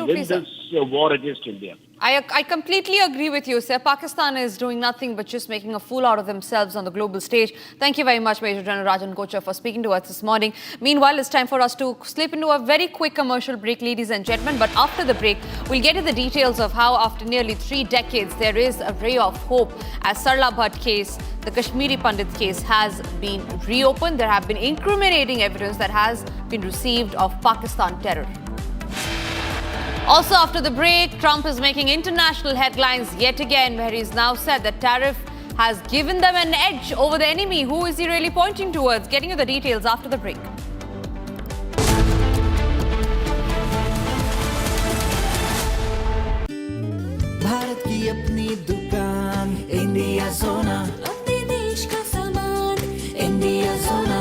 win this war against India. I completely agree with you, sir. Pakistan is doing nothing but just making a fool out of themselves on the global stage. Thank you very much, Major General Rajan Kochar, for speaking to us this morning. Meanwhile, it's time for us to slip into a very quick commercial break, ladies and gentlemen. But after the break, we'll get to the details of how, after nearly 3 decades, there is a ray of hope as Sarla Bhatt case, the Kashmiri Pandit case, has been reopened. There have been incriminating evidence that has been received of Pakistan terror. Also, after the break, Trump is making international headlines yet again, where he's now said that tariff has given them an edge over the enemy. Who is he really pointing towards? Getting you the details after the break. Bharat की अपनी दुकान India सोना, अपने देश का सामान India सोना,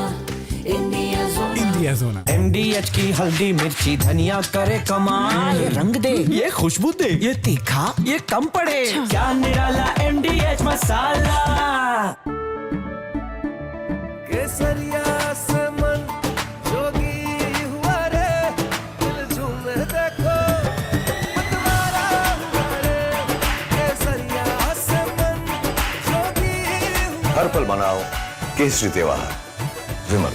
India सोना, इंडिया सोना। MDH की हल्दी मिर्ची धनिया करे कमाल, ये रंग दे, ये खुशबू दे, ये तीखा, ये कम पड़े, क्या निराला MDH मसाला। केसरिया से मन जोगी हुआ रे, दिल झूमे देखो मतवारा हुआ रे, केसरिया से मन जोगी हुआ। हर पल मनाओ केसरी त्योहार। विमल,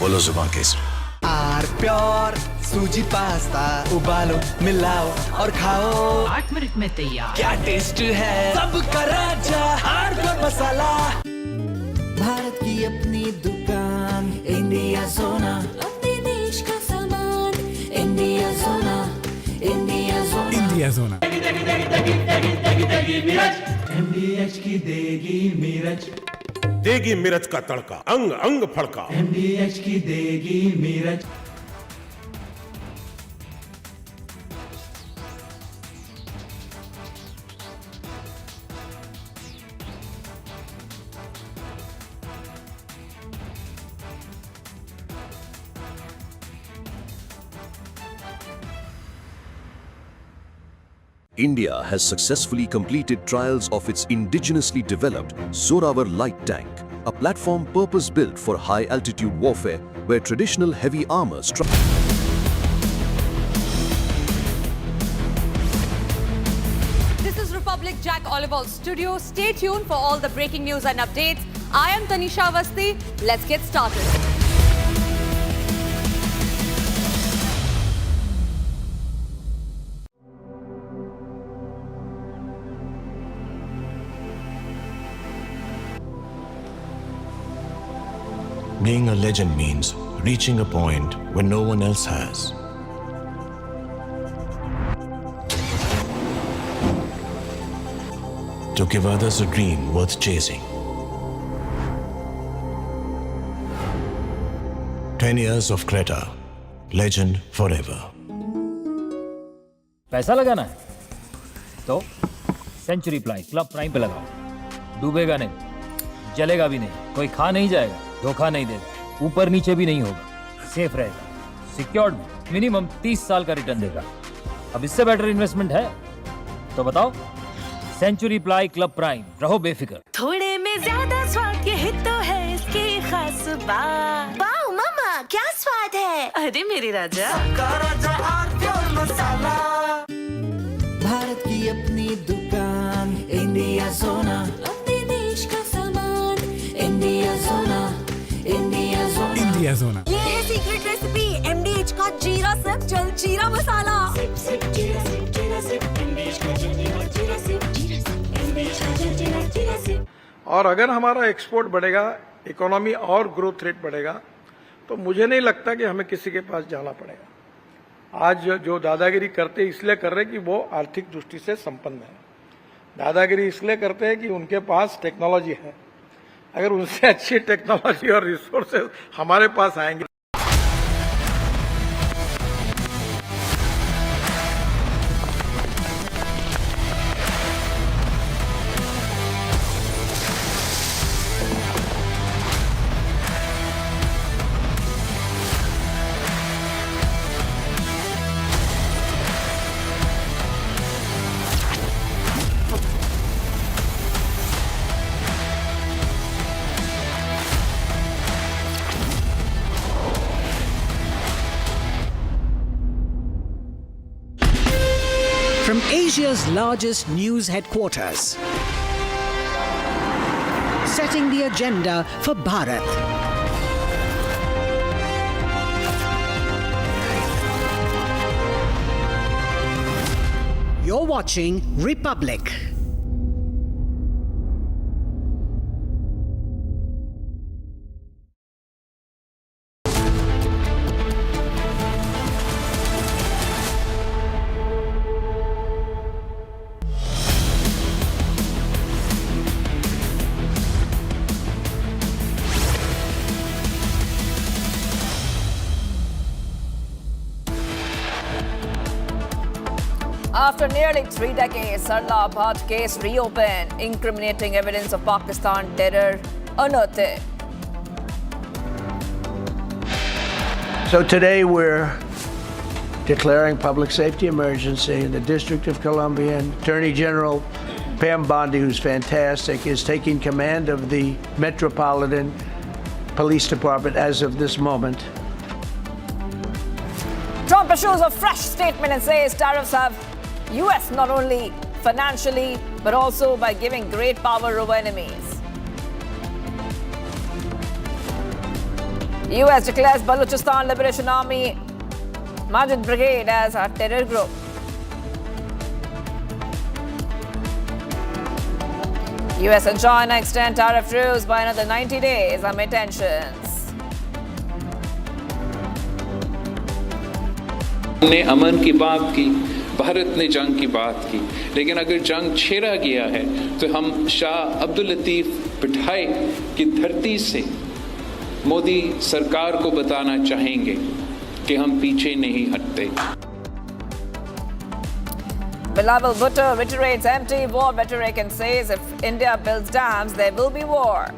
बोलो जुबान केसरी। आर प्योर सूजी पास्ता उबालो, मिलाओ और खाओ, 8 मिनट में तैयार। क्या टेस्ट है, सबका राजा हार्डकोर मसाला। भारत की अपनी दुकान इंडिया सोना, अपने देश का सामान इंडिया सोना, इंडिया सोना, इंडिया सोना। MDH की देगी मिर्च, देगी मिर्च का तड़का, अंग अंग फड़का। MDH की देगी मिर्च। India has successfully completed trials of its indigenously developed Zorawar light tank, a platform purpose-built for high-altitude warfare where traditional heavy armor This is Republic Jack Oliver's studio. Stay tuned for all the breaking news and updates. I am Tanisha Avasthi. Let's get started. Being a legend means reaching a point where no one else has. To give others a dream worth chasing. 10 years of Creta, legend forever. पैसा लगाना है तो century ply club prime पे लगाओ, डूबेगा नहीं, जलेगा भी नहीं, कोई खा नहीं जाएगा, धोखा नहीं देगा, ऊपर नीचे भी नहीं होगा, सेफ रहेगा, सिक्योर्ड में मिनिमम 30 साल का रिटर्न देगा। अब इससे बेटर इन्वेस्टमेंट है तो बताओ। सेंचुरी प्लाई क्लब प्राइम, रहो बेफिक्र। थोड़े में ज्यादा स्वाद, ये तो है इसकी खास बात। वाओ मामा, क्या स्वाद है, अरे मेरे राजा। मसाला। भारत की अपनी दुकान इंडिया सोना, अपने देश का सामान इंडिया सोना, इंडिया सोना, इंडिया सोना। ये है सीक्रेट रेसिपी MDH का जीरा सिप जल जीरा मसाला। सिप सिप जीरा सिप जीरा सिप MDH का जल जीरा सिप जीरा सिप MDH का जल जीरा सिप। और अगर हमारा एक्सपोर्ट बढ़ेगा, इकोनॉमी और ग्रोथ रेट बढ़ेगा, तो मुझे नहीं लगता कि हमें किसी के पास जाना पड़ेगा। आज जो दादागिरी करते इसलिए कर रहे कि वो आर्थिक दृष्टि से संपन्न है। दादागिरी इसलिए करते हैं कि उनके पास टेक्नोलॉजी है। अगर उनसे अच्छी टेक्नोलॉजी और रिसोर्सेज हमारे पास आएंगे, Asia's largest news headquarters, setting the agenda for Bharat. You're watching Republic. After nearly 3 decades, Sarla Bhat case reopened, incriminating evidence of Pakistan terror unearthed. So today we're declaring public safety emergency in the District of Columbia, and Attorney General Pam Bondi, who's fantastic, is taking command of the Metropolitan Police Department as of this moment. Trump issues a fresh statement and says tariffs have U.S. not only financially but also by giving great power over enemies. U.S. declares Balochistan Liberation Army Majid Brigade as a terror group. U.S. and China extend tariff truce by another 90 days amid tensions. हमने अमन की बात की, भारत ने जंग की बात की, लेकिन अगर जंग छेड़ा गया है तो हम शाह अब्दुल लतीफ बिठाई की धरती से मोदी सरकार को बताना चाहेंगे कि हम पीछे नहीं हटते. Bilawal Bhutto reiterates empty war rhetoric and says if India builds dams, there will be war.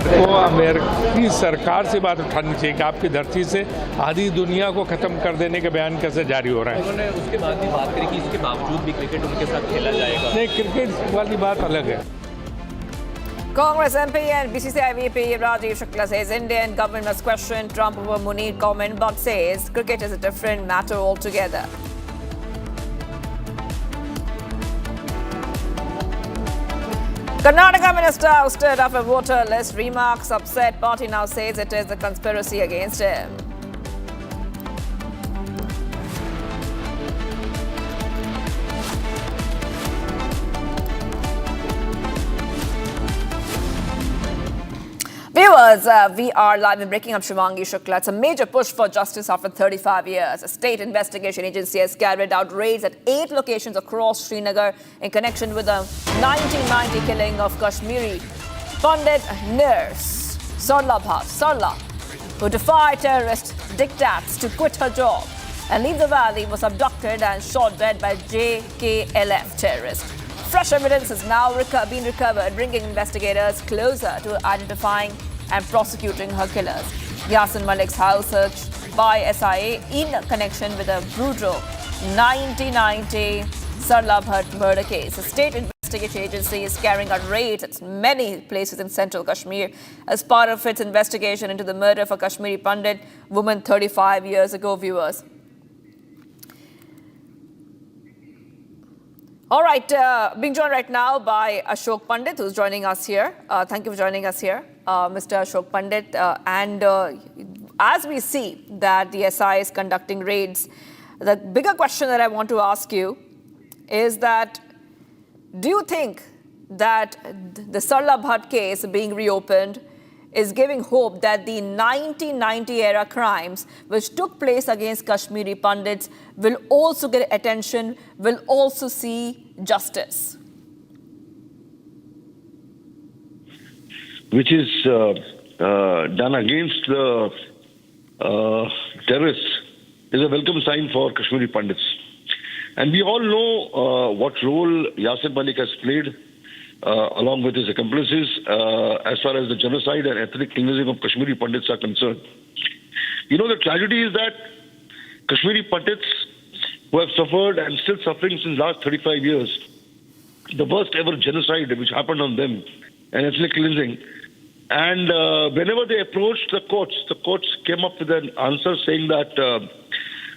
को अमेरिकी सरकार से बात उठानी चाहिए कि आपकी धरती से आधी दुनिया को खत्म कर देने के बयान कैसे जारी हो रहे हैं. उन्होंने उसके बाद भी बात करी कि इसके बावजूद भी क्रिकेट उनके साथ खेला जाएगा. नहीं, क्रिकेट वाली बात अलग है. Congress MP and BCCI VP Rajiv Shukla says Indian government must question Trump over Munir comment but says cricket is a different matter altogether. Karnataka minister ousted after voter list remarks. Upset party now says it is a conspiracy against him. Viewers, we are live in Breaking Up Shivangi Shukla. It's a major push for justice after 35 years. A state investigation agency has carried out raids at 8 locations across Srinagar in connection with the 1990 killing of Kashmiri Pandit nurse Sarla Bhat, who defied terrorist diktats to quit her job and leave the valley, was abducted and shot dead by JKLF terrorists. Fresh evidence has now been recovered, bringing investigators closer to identifying and prosecuting her killers. Yasin Malik's house searched by SIA in connection with a brutal 1990 Sarla Bhat murder case. The state investigation agency is carrying out raids at many places in central Kashmir as part of its investigation into the murder of a Kashmiri Pandit woman 35 years ago, viewers. All right, being joined right now by Ashok Pandit, who's joining us here. Thank you for joining us here, Mr. Ashok Pandit. As we see that the SI is conducting raids, the bigger question that I want to ask you is that, do you think that the Sarla Bhat case being reopened is giving hope that the 1990 era crimes which took place against Kashmiri Pandits will also get attention, will also see justice? Which is done against the terrorists is a welcome sign for Kashmiri Pandits. And we all know what role Yasin Malik has played along with his accomplices, as far as the genocide and ethnic cleansing of Kashmiri Pandits are concerned. You know, the tragedy is that Kashmiri Pandits, who have suffered and still suffering since last 35 years, the worst ever genocide which happened on them and ethnic cleansing, And whenever they approached the courts came up with an answer saying that,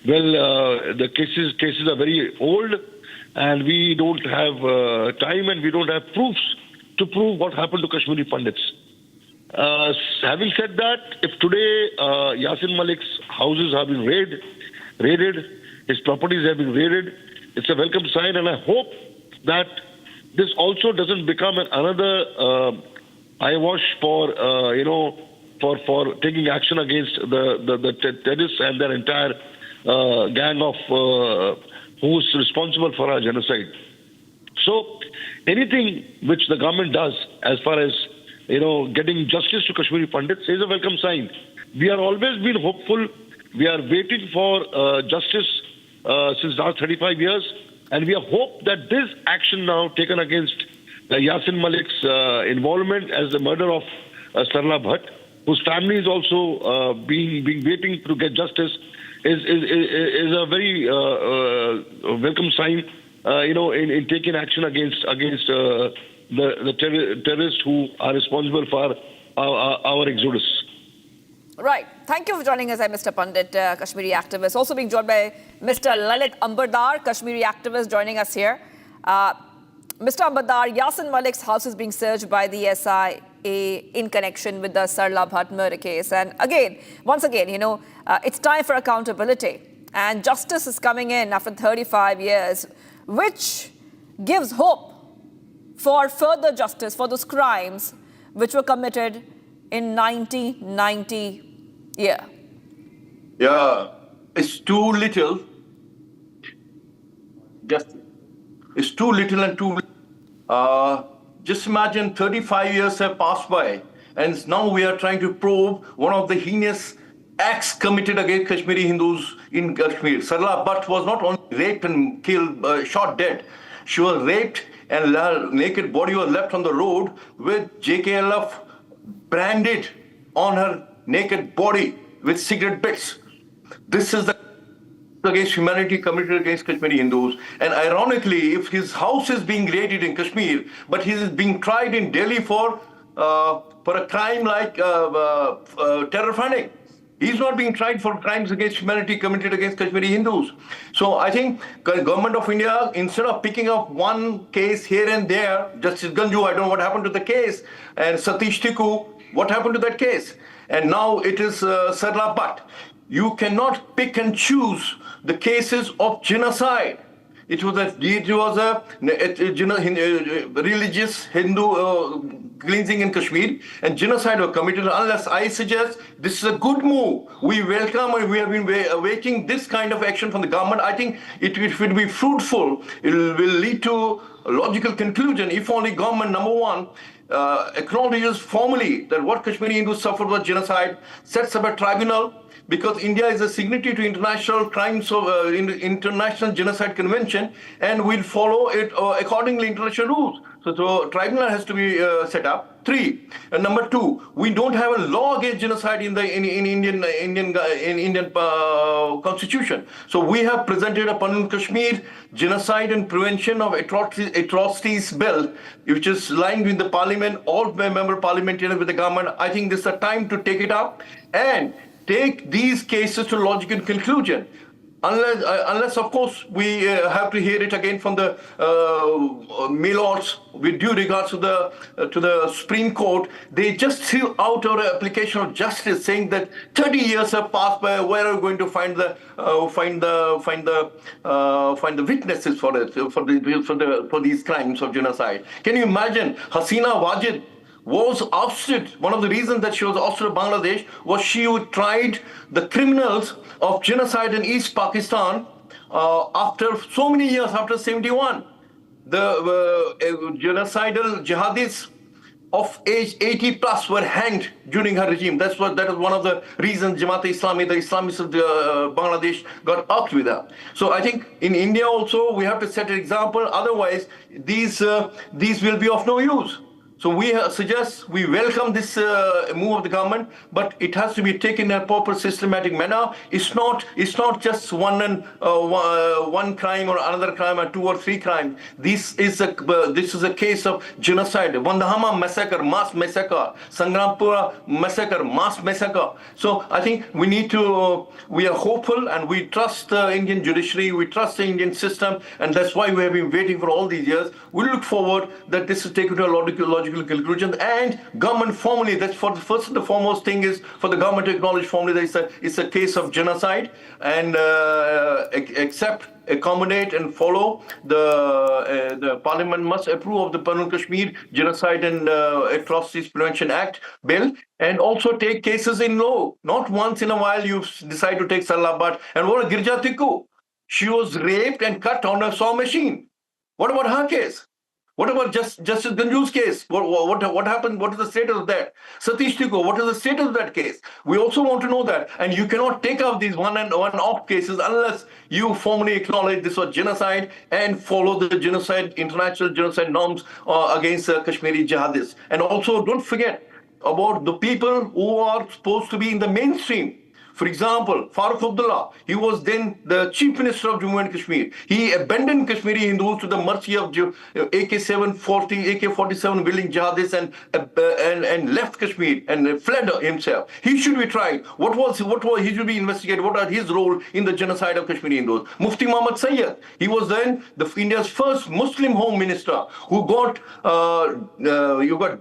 the cases are very old and we don't have time and we don't have proofs to prove what happened to Kashmiri Pandits. Having said that, if today Yasin Malik's houses have been raided, his properties have been raided, it's a welcome sign, and I hope that this also doesn't become another eyewash for for taking action against the terrorists and their entire gang of who's responsible for our genocide. So anything which the government does as far as getting justice to Kashmiri Pandits is a welcome sign. We are always been hopeful. We are waiting for justice since last 35 years, and we hope that this action now taken against Yasin Malik's involvement as the murder of Sarla Bhatt, whose family is also being waiting to get justice, is a very welcome sign. In taking action against the terrorists who are responsible for our exodus. Right. Thank you for joining us, Mr. Pandit, Kashmiri activist. Also being joined by Mr. Lalit Ambardar, Kashmiri activist, joining us here. Mr. Ambardar, Yasin Malik's house is being searched by the SIA in connection with the Sarla Bhatt murder case. And once again, it's time for accountability. And justice is coming in after 35 years, which gives hope for further justice for those crimes which were committed in 1990 year. Yeah, it's too little. It's too little and too. Just imagine 35 years have passed by, and now we are trying to probe one of the heinous acts committed against Kashmiri Hindus in Kashmir. Sarla Bhatt was not only raped and killed, shot dead. She was raped and her naked body was left on the road with JKLF branded on her naked body with cigarette bits. This is the against humanity committed against Kashmiri Hindus. And ironically, if his house is being raided in Kashmir, but he is being tried in Delhi for a crime like terror. He's not being tried for crimes against humanity committed against Kashmiri Hindus. So I think the government of India, instead of picking up one case here and there, Justice Ganju, I don't know what happened to the case, and Satish Tiku, what happened to that case? And now it is Sarla Bhatt. You cannot pick and choose the cases of genocide. It was a religious Hindu cleansing in Kashmir, and genocide was committed. Unless I suggest this is a good move. We welcome and we have been awaiting this kind of action from the government. I think it will be fruitful. It will lead to a logical conclusion if only government, number one, acknowledges formally that what Kashmiri Hindus suffered was genocide, sets up a tribunal, because India is a signatory to international crimes of International Genocide Convention, and will follow it accordingly international rules. So tribunal has to be set up. 3, and number 2, we don't have a law against genocide in the Indian constitution. So we have presented a Panun Kashmir Genocide and Prevention of Atrocities Bill, which is lying with the parliament, all member parliamentarians with the government. I think this is a time to take it up and take these cases to logical conclusion. Unless, of course, we have to hear it again from the Milords with due regards to the Supreme Court. They just threw out our application of justice, saying that 30 years have passed by. Where are we going to find the witnesses for these crimes of genocide? Can you imagine Hasina Wajid was ousted? One of the reasons that she was ousted of Bangladesh was she tried the criminals of genocide in East Pakistan after so many years, after 71. The genocidal jihadis of age 80 plus were hanged during her regime. That is one of the reasons Jamaat-e-Islami, the Islamists of Bangladesh, got out with her. So I think in India also we have to set an example. Otherwise, these will be of no use. So we suggest, we welcome this move of the government, but it has to be taken in a proper systematic manner. It's not just one crime or another crime or two or three crimes. This is a case of genocide. Vandahama massacre, mass massacre. Sangrampura massacre, mass massacre. So I think we are hopeful and we trust the Indian judiciary, we trust the Indian system, and that's why we have been waiting for all these years. We look forward that this is taken to a logical conclusion, and government formally, that's for the first and the foremost thing is for the government to acknowledge formally that it's a case of genocide and accept, accommodate and follow the parliament must approve of the Peru and Kashmir Genocide and Atrocities Prevention Act bill, and also take cases in law. Not once in a while you decide to take Salabat. And what a Girja Tikku, she was raped and cut on a saw machine. What about her case? What about Justice Ganju's case? What happened? What is the status of that? Satish Tikku, what is the status of that case? We also want to know that. And you cannot take out these one-off cases unless you formally acknowledge this was genocide and follow the international genocide norms against Kashmiri jihadists. And also don't forget about the people who are supposed to be in the mainstream. For example, Farooq Abdullah, he was then the Chief Minister of Jammu and Kashmir. He abandoned Kashmiri Hindus to the mercy of AK-47 willing jihadists and left Kashmir and fled himself. He should be tried. He should be investigated. What are his role in the genocide of Kashmiri Hindus? Mufti Muhammad Sayyid, he was then India's first Muslim Home Minister who got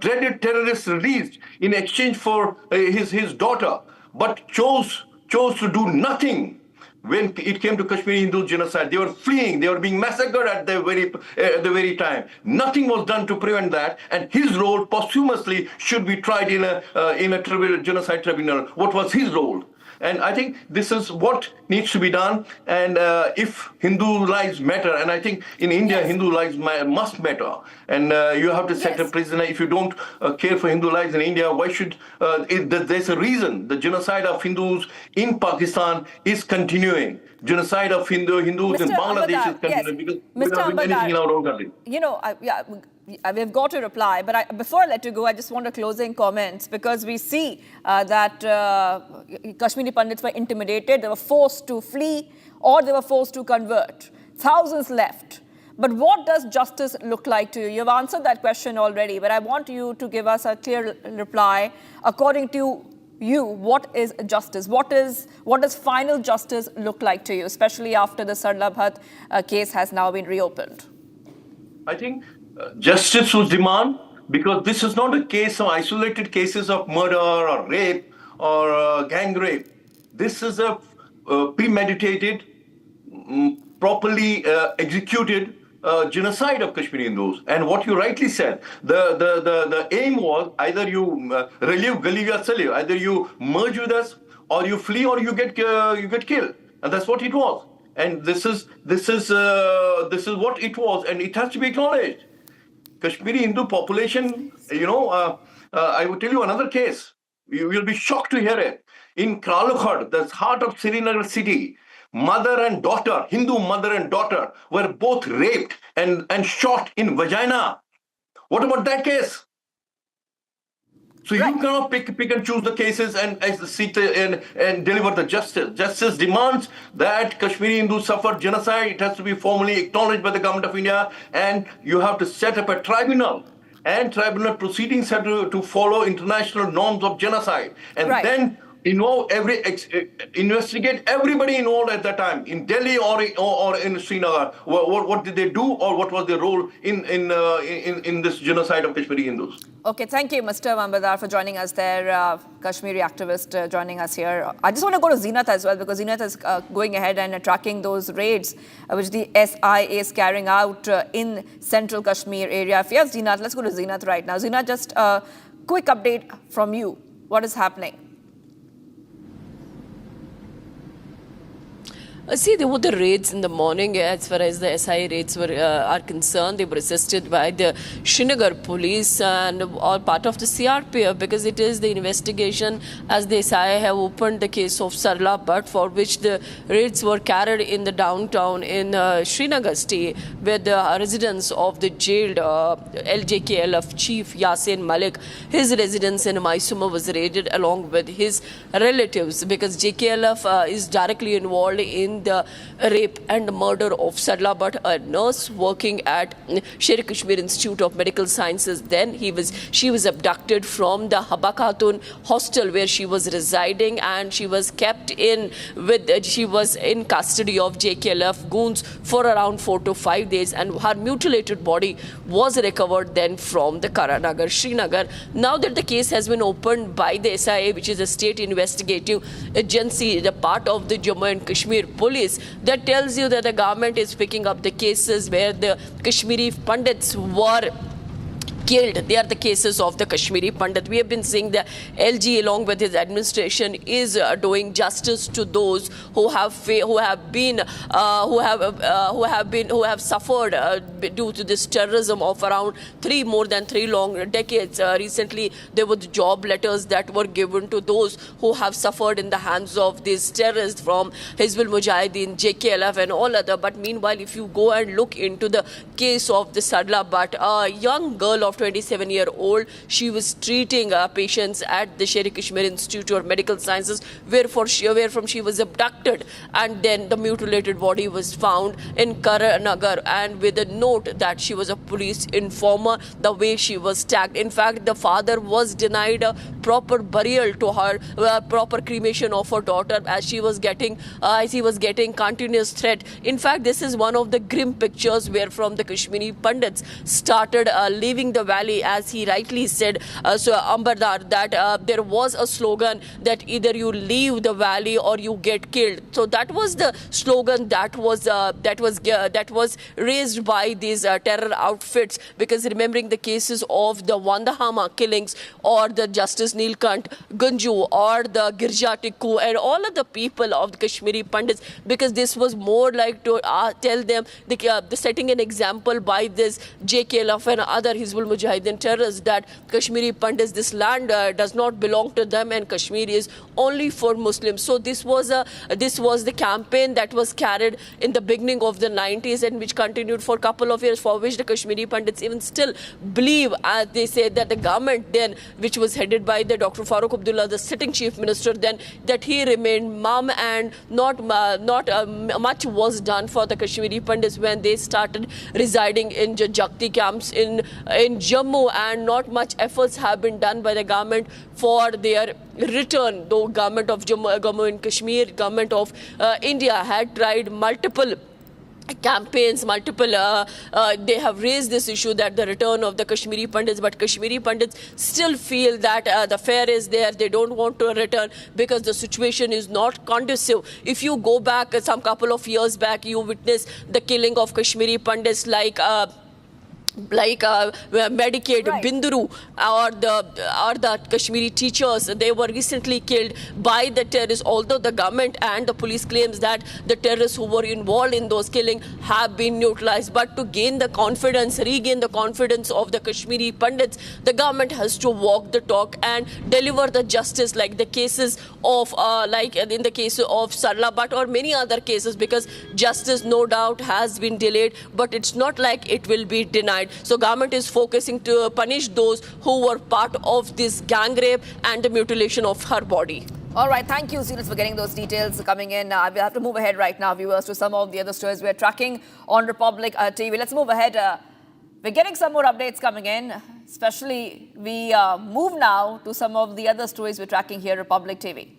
dreaded terrorists released in exchange for his daughter, but chose to do nothing when it came to Kashmiri Hindu genocide. They were fleeing, they were being massacred at the very time. Nothing was done to prevent that, and his role posthumously should be tried in a genocide tribunal. What was his role? And I think this is what needs to be done. And if Hindu lives matter, and I think in India, Hindu lives must matter. And you have to set a precedent. If you don't care for Hindu lives in India, why should, there's a reason. The genocide of Hindus in Pakistan is continuing. Genocide of Hindus in Bangladesh is continuing because we don't have anything in our own country. You know, we've got to reply, but before I let you go, I just want a closing comment, because we see that Kashmiri Pandits were intimidated, they were forced to flee, or they were forced to convert. Thousands left. But what does justice look like to you? You've answered that question already, but I want you to give us a clear reply. According to you, what is justice? What does final justice look like to you, especially after the Sarlabhat case has now been reopened? I think justice was demand, because this is not a case of isolated cases of murder or rape or gang rape. This is a premeditated, properly executed genocide of Kashmiri Hindus. And what you rightly said, the aim was either you relive Galiya Salih, either you merge with us, or you flee, or you get killed, and that's what it was. And this is what it was, and it has to be acknowledged. Kashmiri Hindu population, I will tell you another case. You will be shocked to hear it. In Kralakhad, the heart of Srinagar city, mother and daughter, Hindu mother and daughter, were both raped and shot in vagina. What about that case? So you cannot pick and choose the cases and seek and deliver the justice. Justice demands that Kashmiri Hindus suffered genocide. It has to be formally acknowledged by the government of India, and you have to set up a tribunal. And tribunal proceedings have to follow international norms of genocide. And then investigate everybody involved at that time in Delhi or in Srinagar. What did they do, or what was their role in this genocide of Kashmiri Hindus? Okay, thank you, Mr. Mambadar, for joining us there. Kashmiri activist joining us here. I just want to go to Zeenat as well, because Zeenat is going ahead and tracking those raids which the SIA is carrying out in central Kashmir area. If yes, Zeenat, let's go to Zeenat right now. Zeenat, just a quick update from you. What is happening? See, there were the raids in the morning. As far as the SI raids are concerned, they were assisted by the Srinagar police and all part of the CRPF, because it is the investigation as the SI have opened the case of Sarla Bhatt, for which the raids were carried in the downtown in Srinagar state, where the residence of the jailed LJKLF chief Yasin Malik, his residence in Mysuma was raided along with his relatives, because JKLF is directly involved in the rape and murder of Sarla Bhatt, a nurse working at Sher Kashmir Institute of Medical Sciences. Then she was abducted from the Haba Khatun hostel where she was residing, and she was kept in she was in custody of JKLF goons for around 4 to 5 days, and her mutilated body was recovered then from the Karnataka, Srinagar. Now that the case has been opened by the SIA, which is a state investigative agency, the part of the Jammu and Kashmir police, that tells you that the government is picking up the cases where the Kashmiri Pandits were killed. They are the cases of the Kashmiri Pandit. We have been seeing the LG along with his administration is doing justice to those who have suffered due to this terrorism of around more than three long decades. Recently, there were the job letters that were given to those who have suffered in the hands of these terrorists from Hizbul Mujahideen, JKLF and all other. But meanwhile, if you go and look into the case of the Sarla Bhatt, a young girl of 27-year-old, she was treating patients at the Sher Kashmir Institute of Medical Sciences, wherefrom she was abducted, and then the mutilated body was found in Karnataka, and with a note that she was a police informer, the way she was tagged. In fact, the father was denied a proper burial to her, proper cremation of her daughter, as he was getting continuous threat. In fact, this is one of the grim pictures where from the Kashmiri Pandits started leaving the valley, as he rightly said, so Ambardar, that there was a slogan that either you leave the valley or you get killed. So that was the slogan that was raised by these terror outfits, because remembering the cases of the Vandahama killings or the Justice Neelkant Gunju or the Girja Tikku and all of the people of the Kashmiri Pandits, because this was more like to tell them the setting an example by this JKLF and other Hizbul Mujahideen terrorists that Kashmiri Pandits, this land does not belong to them and Kashmir is only for Muslims. So this was the campaign that was carried in the beginning of the 90s and which continued for a couple of years, for which the Kashmiri Pandits even still believe, as they say, that the government then, which was headed by the Dr. Farooq Abdullah, the sitting chief minister then, that he remained mum, and not much was done for the Kashmiri Pandits when they started residing in Jakti camps in Jammu, and not much efforts have been done by the government for their return. Though government of Jammu and Kashmir, government of India had tried multiple campaigns, they have raised this issue that the return of the Kashmiri Pandits, but Kashmiri Pandits still feel that the fear is there. They don't want to return because the situation is not conducive. If you go back some couple of years back, you witness the killing of Kashmiri Pandits like Medicaid, right. Binduru, or the Kashmiri teachers, they were recently killed by the terrorists, although the government and the police claims that the terrorists who were involved in those killings have been neutralized. But to regain the confidence of the Kashmiri Pandits, the government has to walk the talk and deliver the justice, like the cases of, like in the case of Sarla Bhatt or many other cases, because justice no doubt has been delayed, but it's not like it will be denied. So government is focusing to punish those who were part of this gang rape and the mutilation of her body. All right, thank you, Zenas, for getting those details coming in. We'll have to move ahead right now, viewers, to some of the other stories we're tracking on Republic TV. Let's move ahead. We're getting some more updates coming in, especially we move now to some of the other stories we're tracking here, Republic TV.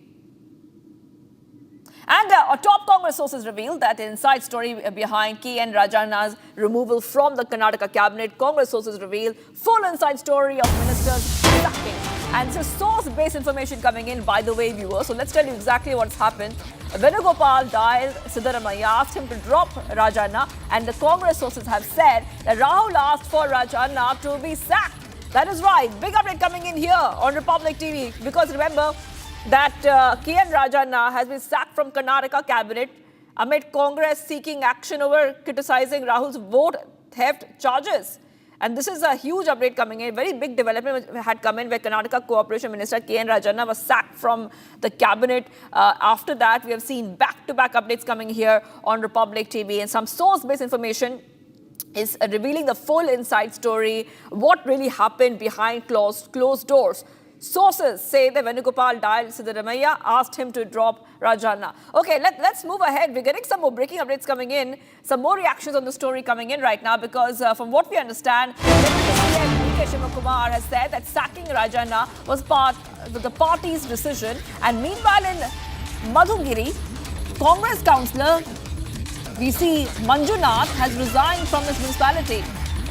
And a top Congress sources revealed that an inside story behind K.N. Rajana's removal from the Karnataka cabinet. Congress sources reveal full inside story of ministers sacking. And it's a source-based information coming in, by the way, viewers. So let's tell you exactly what's happened. Venugopal dialed Siddaramaiah, asked him to drop Rajana, and the Congress sources have said that Rahul asked for Rajana to be sacked. That is right. Big update coming in here on Republic TV, because remember that K.N. Rajana has been sacked from Karnataka cabinet amid Congress seeking action over criticizing Rahul's vote theft charges. And this is a huge update coming in, very big development had come in where Karnataka Cooperation Minister K.N. Rajanna was sacked from the cabinet. After that, we have seen back-to-back updates coming here on Republic TV, and some source-based information is revealing the full inside story, what really happened behind closed doors. Sources say that Venugopal dialed Siddaramaiah, asked him to drop Rajanna. Okay, let's move ahead. We're getting some more breaking updates coming in, some more reactions on the story coming in right now, because from what we understand, Deputy CM Shivakumar has said that sacking Rajanna was part of the party's decision. And meanwhile, in Madhugiri, Congress councillor VC Manjunath has resigned from his municipality.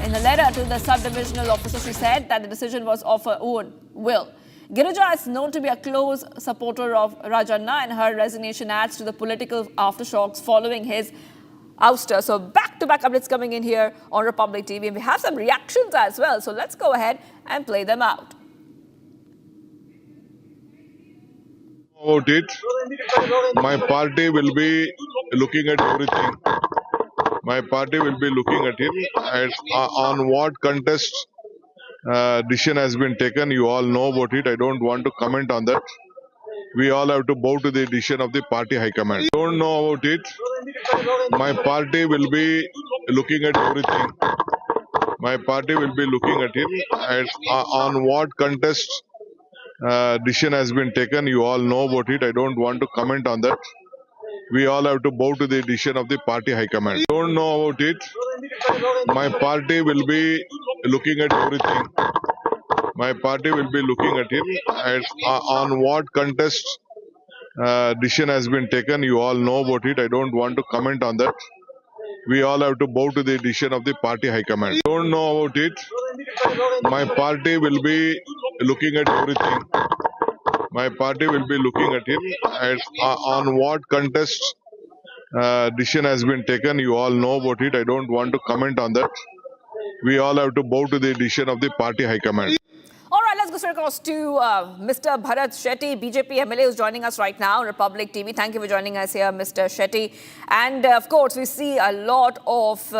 In a letter to the sub-divisional officer, she said that the decision was of her own will. Girija is known to be a close supporter of Rajanna, and her resignation adds to the political aftershocks following his ouster. So back-to-back updates coming in here on Republic TV. And we have some reactions as well. So let's go ahead and play them out. About it, my party will be looking at everything. My party will be looking at it and on what contest decision has been taken. You all know about it. I don't want to comment on that. We all have to bow to the decision of the party high command. Don't know about it. My party will be looking at everything. My party will be looking at it and on what contest decision has been taken. You all know about it. I don't want to comment on that. We all have to bow to the decision of the party high command. Don't know about it. My party will be looking at everything. My party will be looking at it and on what contest decision has been taken. You all know about it. I don't want to comment on that. We all have to bow to the decision of the party high command. Don't know about it. My party will be looking at everything. My party will be looking at it and on what contest decision has been taken. You all know about it. I don't want to comment on that. We all have to bow to the decision of the party high command. All right, let's go straight across to Mr. Bharat Shetty, BJP MLA, who's joining us right now on Republic TV. Thank you for joining us here, Mr. Shetty. And of course, we see a lot of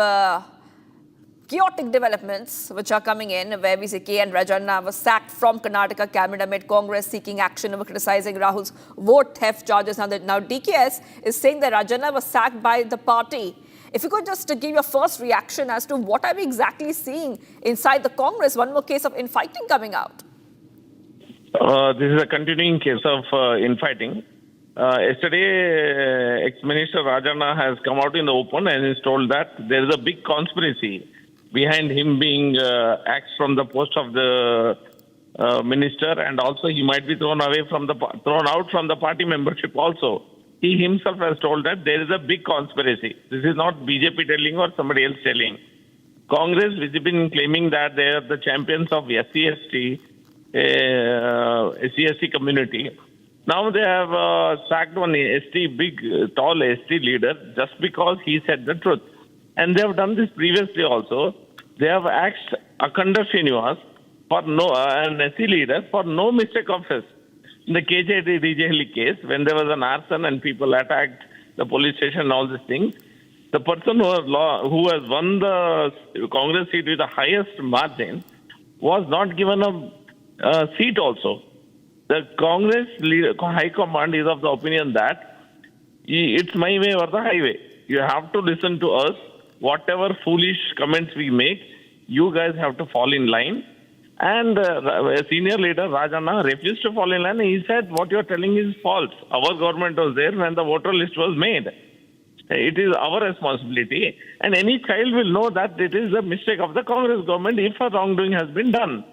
chaotic developments which are coming in, where we see K.N. Rajanna was sacked from Karnataka cabinet amid Congress seeking action over criticizing Rahul's vote theft charges. Now DKS is saying that Rajanna was sacked by the party. If you could just give your first reaction as to what are we exactly seeing inside the Congress, one more case of infighting coming out. This is a continuing case of infighting. Yesterday, ex-minister Rajanna has come out in the open and is told that there is a big conspiracy behind him being axed from the post of the minister, and also he might be thrown out from the party membership also. He himself has told that there is a big conspiracy. This is not BJP telling or somebody else telling. Congress, which has been claiming that they are the champions of SC/ST community, now they have sacked one tall ST leader just because he said the truth. And they have done this previously also. They have axed Akhanda Srinivas for an SC leader for no mistake of his. In the KJD Rijehli case, when there was an arson and people attacked the police station and all these things, the person who has won the Congress seat with the highest margin was not given a seat also. The Congress High Command is of the opinion that it's my way or the highway. You have to listen to us. Whatever foolish comments we make, you guys have to fall in line. And a senior leader, Rajanna, refused to fall in line. He said, what you're telling is false. Our government was there when the voter list was made. It is our responsibility. And any child will know that it is a mistake of the Congress government if a wrongdoing has been done.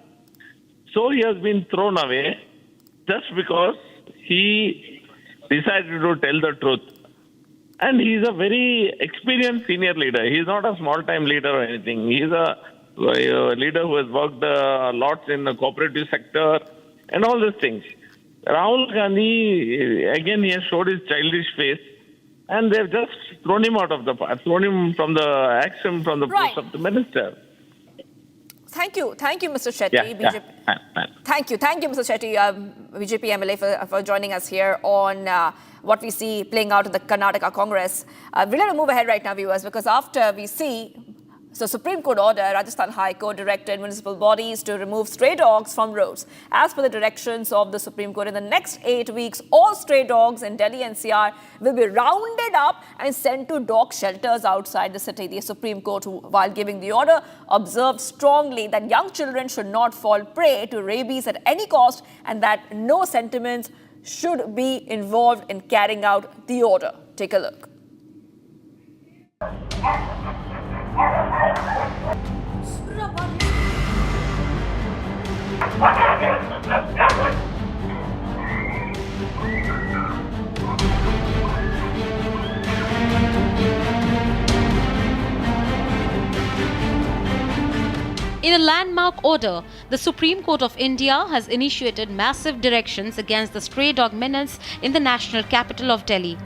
So he has been thrown away just because he decided to tell the truth. And he's a very experienced senior leader. He's not a small-time leader or anything. He's a leader who has worked lots in the cooperative sector and all these things. Rahul Gandhi, again, he has showed his childish face, and they've just thrown him out of the party, thrown him from the action from the post of the minister. Thank you, Mr. Shetty. Yeah. Thank you, Mr. Shetty, BJP MLA, for joining us here on what we see playing out in the Karnataka Congress. We're going to move ahead right now, viewers, because after we see the Supreme Court order, Rajasthan High Court directed municipal bodies to remove stray dogs from roads. As per the directions of the Supreme Court, in the next 8 weeks, all stray dogs in Delhi NCR will be rounded up and sent to dog shelters outside the city. The Supreme Court, while giving the order, observed strongly that young children should not fall prey to rabies at any cost and that no sentiments should be involved in carrying out the order. Take a look. In a landmark order, the Supreme Court of India has initiated massive directions against the stray dog menace in the national capital of Delhi.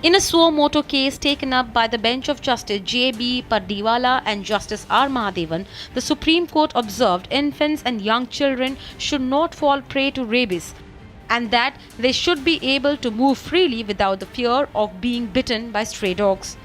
In a suo motu case taken up by the bench of Justice J.B. Pardiwala and Justice R. Mahadevan, the Supreme Court observed infants and young children should not fall prey to rabies and that they should be able to move freely without the fear of being bitten by stray dogs.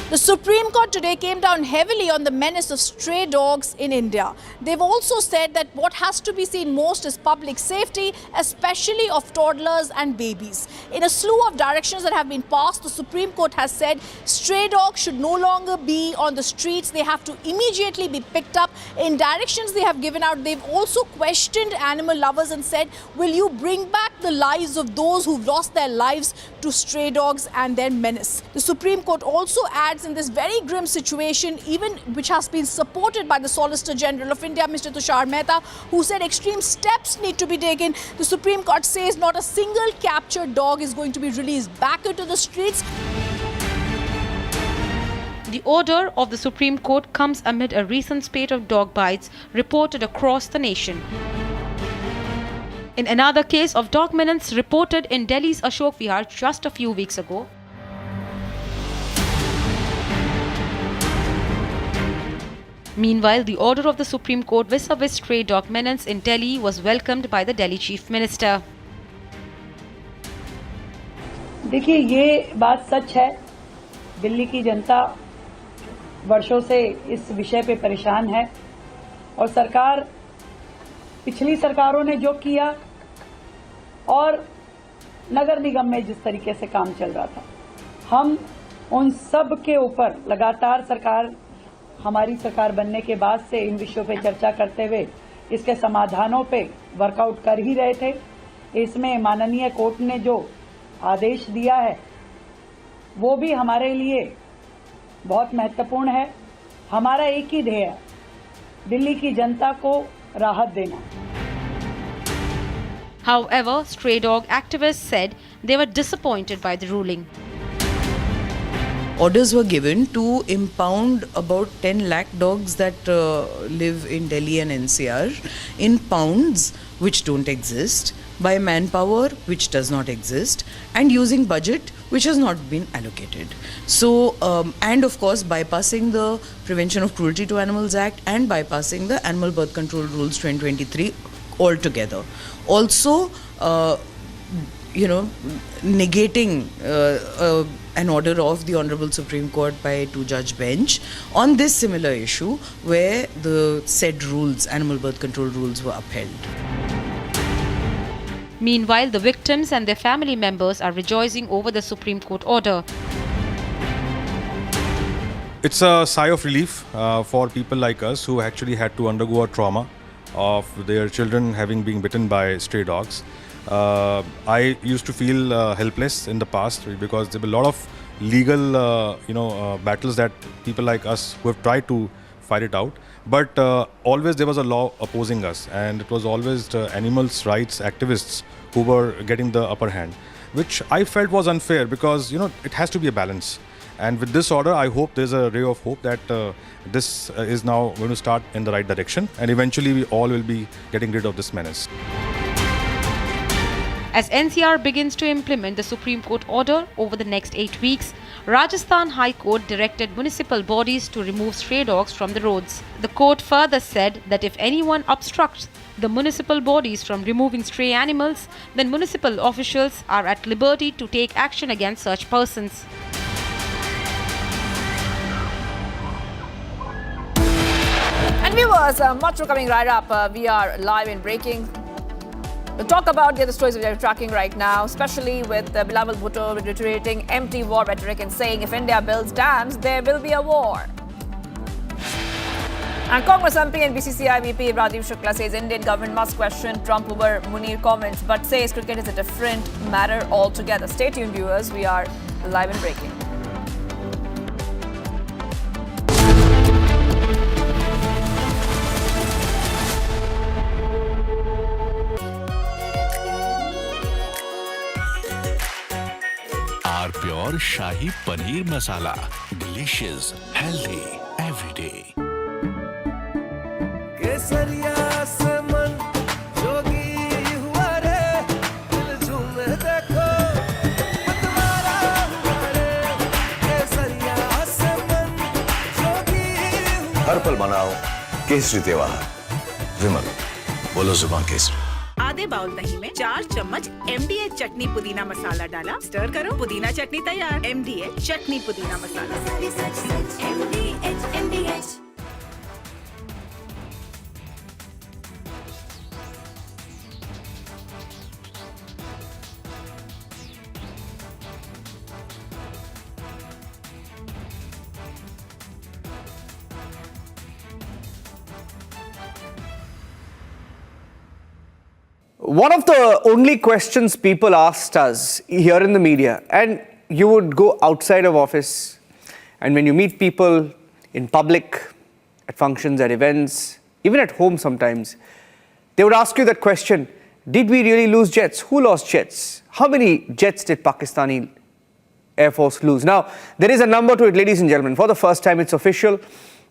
The Supreme Court today came down heavily on the menace of stray dogs in India. They've also said that what has to be seen most is public safety, especially of toddlers and babies. In a slew of directions that have been passed, the Supreme Court has said stray dogs should no longer be on the streets. They have to immediately be picked up. In directions they have given out, they've also questioned animal lovers and said, will you bring back the lives of those who've lost their lives to stray dogs and their menace? The Supreme Court also adds in this very grim situation, even which has been supported by the Solicitor General of India, Mr. Tushar Mehta, who said extreme steps need to be taken. The Supreme Court says not a single captured dog is going to be released back into the streets. The order of the Supreme Court comes amid a recent spate of dog bites reported across the nation. In another case of dog menace reported in Delhi's Ashok Vihar just a few weeks ago, meanwhile, the order of the Supreme Court vis-a-vis stray dog menace in Delhi was welcomed by the Delhi Chief Minister. देखिए, ये बात सच है। दिल्ली की जनता वर्षों से इस विषय पे परेशान है और सरकार, पिछली सरकारों ने जो किया और नगर निगम में जिस तरीके से काम चल रहा था, हम उन सब के ऊपर लगातार हमारी सरकार बनने के बाद से इन विषयों पे चर्चा करते हुए इसके समाधानों पे वर्कआउट कर ही रहे थे। इसमें माननीय कोर्ट ने जो आदेश दिया है वो भी हमारे लिए बहुत महत्वपूर्ण है। हमारा एक ही ध्येय है, दिल्ली की जनता को राहत देना। However, stray dog activists said they were disappointed by the ruling. Orders were given to impound about 10 lakh dogs that live in Delhi and NCR in pounds which don't exist, by manpower which does not exist, and using budget which has not been allocated. So, and of course bypassing the Prevention of Cruelty to Animals Act and bypassing the Animal Birth Control Rules 2023 altogether. Also, negating an order of the Honorable Supreme Court by a two-judge bench on this similar issue where the said rules, animal birth control rules, were upheld. Meanwhile, the victims and their family members are rejoicing over the Supreme Court order. It's a sigh of relief for people like us who actually had to undergo a trauma of their children having been bitten by stray dogs. I used to feel helpless in the past because there were a lot of legal, battles that people like us who have tried to fight it out. But always there was a law opposing us, and it was always the animals' rights activists who were getting the upper hand, which I felt was unfair because, it has to be a balance. And with this order, I hope there's a ray of hope that this is now going to start in the right direction, and eventually we all will be getting rid of this menace. As NCR begins to implement the Supreme Court order over the next 8 weeks, Rajasthan High Court directed municipal bodies to remove stray dogs from the roads. The court further said that if anyone obstructs the municipal bodies from removing stray animals, then municipal officials are at liberty to take action against such persons. And viewers, much more coming right up. We are live in breaking. We'll talk about the other stories we are tracking right now, especially with Bilawal Bhutto reiterating empty war rhetoric and saying if India builds dams, there will be a war. And Congress MP and BCCI VP Vladimir says Indian government must question Trump over Munir comments, but says cricket is a different matter altogether. Stay tuned, viewers. We are live and breaking. Our pure Shahi Paneer Masala. Delicious, healthy, every day. हर पल मनाओ केसरी त्योहार। विमल, बोलो जुबान केसरी। आधे bowl दही में 4 चम्मच MDH चटनी पुदीना मसाला डाला, स्टर करो, पुदीना चटनी तैयार। MDH चटनी पुदीना मसाला। MDH। One of the only questions people asked us here in the media, and you would go outside of office, and when you meet people in public, at functions, at events, even at home sometimes, they would ask you that question, did we really lose jets? Who lost jets? How many jets did Pakistani Air Force lose? Now, there is a number to it, ladies and gentlemen. For the first time, it's official,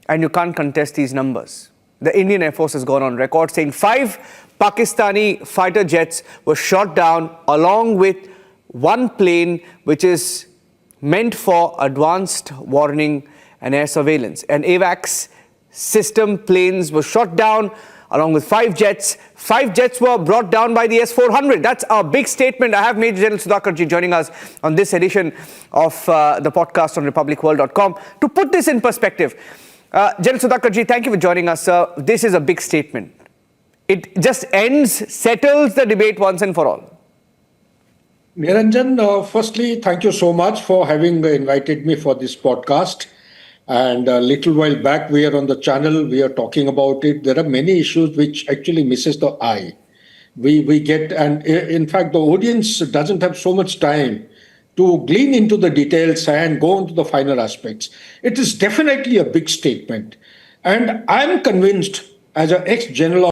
and you can't contest these numbers. The Indian Air Force has gone on record saying 5 Pakistani fighter jets were shot down along with one plane which is meant for advanced warning and air surveillance. And AWACS system planes were shot down along with 5 jets. 5 jets were brought down by the S-400. That's a big statement. I have Major General Sudhakarji joining us on this edition of the podcast on republicworld.com. To put this in perspective, General Sudhakarji, thank you for joining us, sir. This is a big statement. It just settles the debate once and for all. Niranjan, firstly, thank you so much for having invited me for this podcast. And a little while back, we are on the channel, we are talking about it. There are many issues which actually misses the eye. We get, and in fact, the audience doesn't have so much time to glean into the details and go into the finer aspects. It is definitely a big statement. And I'm convinced, as an ex-general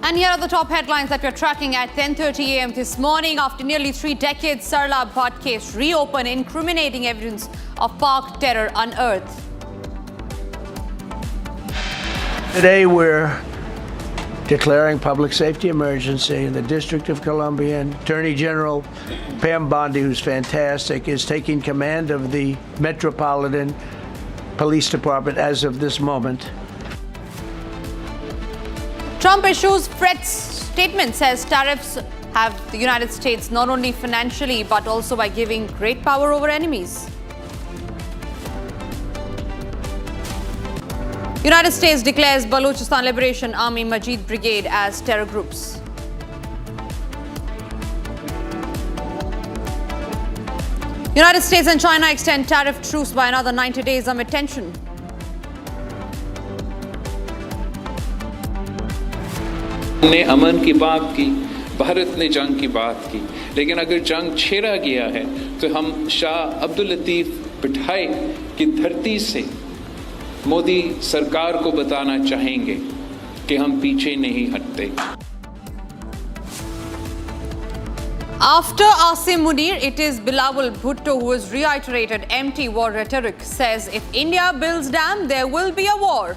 And here are the top headlines that we're tracking at 10:30 a.m. this morning. After nearly 3 decades, Sarla Bhatt case reopened, incriminating evidence of Pak terror unearthed. Today we're declaring public safety emergency in the District of Columbia, and Attorney General Pam Bondi, who's fantastic, is taking command of the Metropolitan Police Department as of this moment. Trump issues threats statement, says tariffs have the United States not only financially but also by giving great power over enemies. United States declares Balochistan Liberation Army Majid Brigade as terror groups. United States and China extend tariff truce by another 90 days amid tension. ने अमन की बात की, भारत ने जंग की बात की, लेकिन अगर जंग छेड़ा गया है तो हम शाह अब्दुल लतीफ बिठाई की धरती से मोदी सरकार को बताना चाहेंगे कि हम पीछे नहीं हटते। After Asim Munir, it is Bilawal Bhutto who has reiterated empty war rhetoric, says if India builds dam, there will be a war.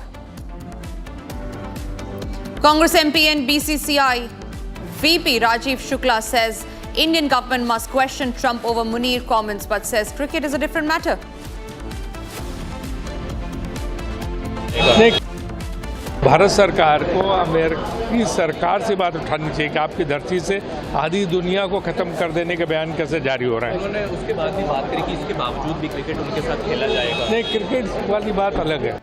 Congress MP and BCCI VP Rajiv Shukla says Indian government must question Trump over Munir comments, but says cricket is a different matter. Bharat सरकार को अमेरिकी सरकार से बात उठानी चाहिए कि आपकी धरती से आधी दुनिया को खत्म कर देने के बयान कैसे जारी हो रहे हैं। उन्होंने उसके बाद भी बात करी कि इसके बावजूद भी क्रिकेट उनके साथ खेला जाएगा। नहीं, क्रिकेट वाली बात अलग है।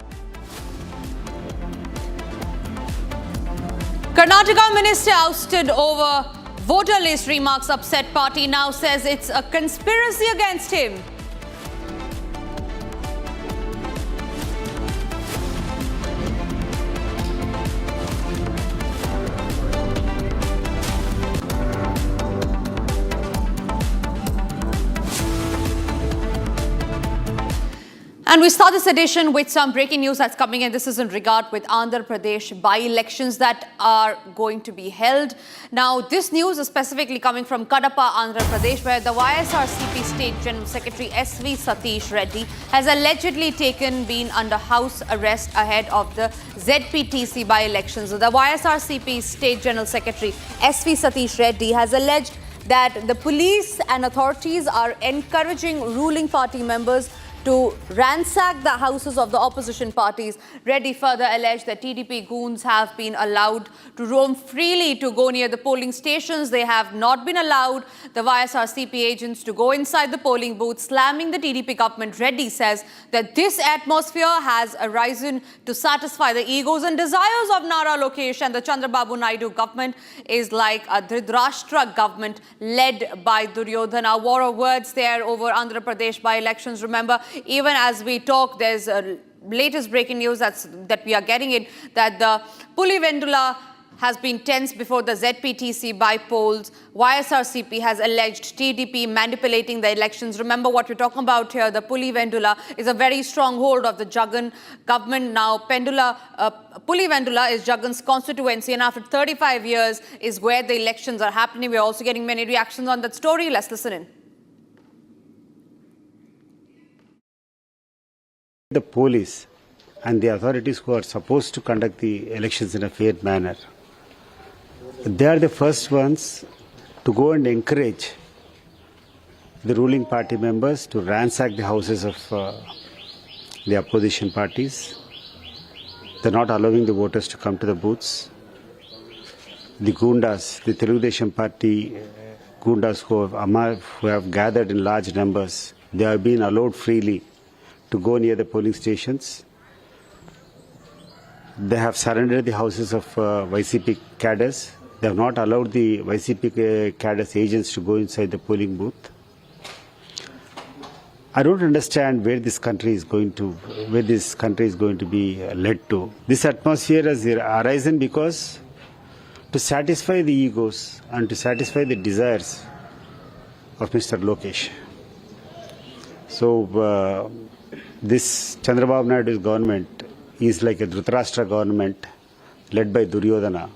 Karnataka minister ousted over voter list remarks. Upset party now says it's a conspiracy against him. And we start this edition with some breaking news that's coming in. This is in regard with Andhra Pradesh by-elections that are going to be held. Now, this news is specifically coming from Kadapa, Andhra Pradesh, where the YSRCP State General Secretary SV Satish Reddy has allegedly been under house arrest ahead of the ZPTC by-elections. The YSRCP State General Secretary SV Satish Reddy has alleged that the police and authorities are encouraging ruling party members to ransack the houses of the opposition parties. Reddy further alleged that TDP goons have been allowed to roam freely to go near the polling stations. They have not been allowed the YSRCP agents to go inside the polling booth, slamming the TDP government. Reddy says that this atmosphere has arisen to satisfy the egos and desires of Nara Lokesh, and the Chandrababu Naidu government is like a Dhritarashtra government led by Duryodhana. War of words there over Andhra Pradesh by-elections. Remember, even as we talk, there's a latest breaking news that we are getting in, that the Pulivendula has been tense before the ZPTC by polls. YSRCP has alleged TDP manipulating the elections. Remember what we're talking about here. The Pulivendula is a very strong hold of the Jagan government now. Pulivendula is Jagan's constituency, and after 35 years is where the elections are happening. We're also getting many reactions on that story. Let's listen in. The police and the authorities who are supposed to conduct the elections in a fair manner, they are the first ones to go and encourage the ruling party members to ransack the houses of the opposition parties. They're not allowing the voters to come to the booths. The Gundas, the Telugudesam party Gundas who have gathered in large numbers, they are being allowed freely to go near the polling stations. They have surrendered the houses of YCP cadres. They have not allowed the YCP cadres agents to go inside the polling booth. I don't understand where this country is going to be led to. This atmosphere has arisen because to satisfy the egos and to satisfy the desires of Mr. Lokesh. So this Chandrababu Naidu's government is like a Dhritarashtra government led by Duryodhana.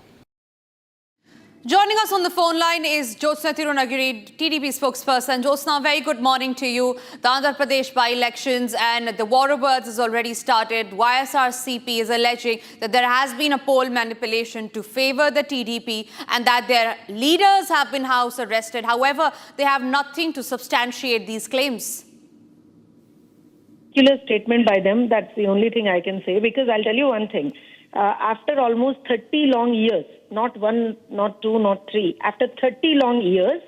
Joining us on the phone line is Jyotsna Tirunagiri, TDP spokesperson. Jyotsna, very good morning to you. The Andhra Pradesh by-elections and the war of words has already started. YSRCP is alleging that there has been a poll manipulation to favour the TDP and that their leaders have been house arrested. However, they have nothing to substantiate these claims. Statement by them, that's the only thing I can say, because I'll tell you one thing. After almost 30 long years, not one, not two, not three, after 30 long years,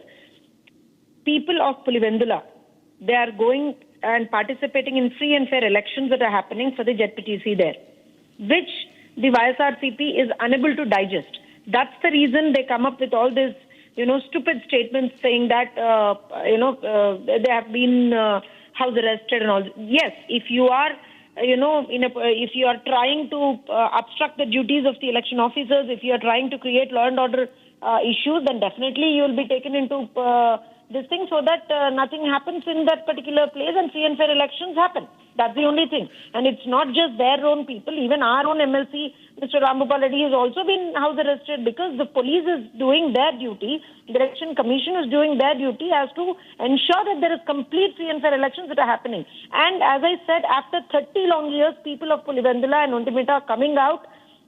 people of Pulivendula, they are going and participating in free and fair elections that are happening for the ZPTC there, which the YSRCP is unable to digest. That's the reason they come up with all this, stupid statements saying that, they have been house arrested and all. Yes, if you are, if you are trying to obstruct the duties of the election officers, if you are trying to create law and order issues, then definitely you will be taken into this thing so that nothing happens in that particular place and free and fair elections happen. That's the only thing. And it's not just their own people. Even our own MLC, Mr. Rambhupal Reddy, has also been house arrested because the police is doing their duty. The Election Commission is doing their duty as to ensure that there is complete free and fair elections that are happening. And as I said, after 30 long years, people of Pulivendula and Ondimita are coming out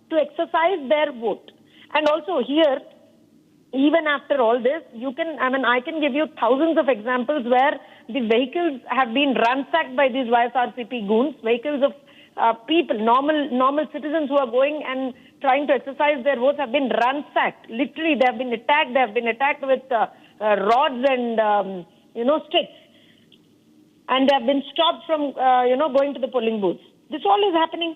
to exercise their vote. And also here, even after all this, I can give you thousands of examples where the vehicles have been ransacked by these YSRCP goons, vehicles of people, normal citizens who are going and trying to exercise their votes have been ransacked. Literally, they have been attacked. They have been attacked with rods and, sticks. And they have been stopped from, going to the polling booths. This all is happening.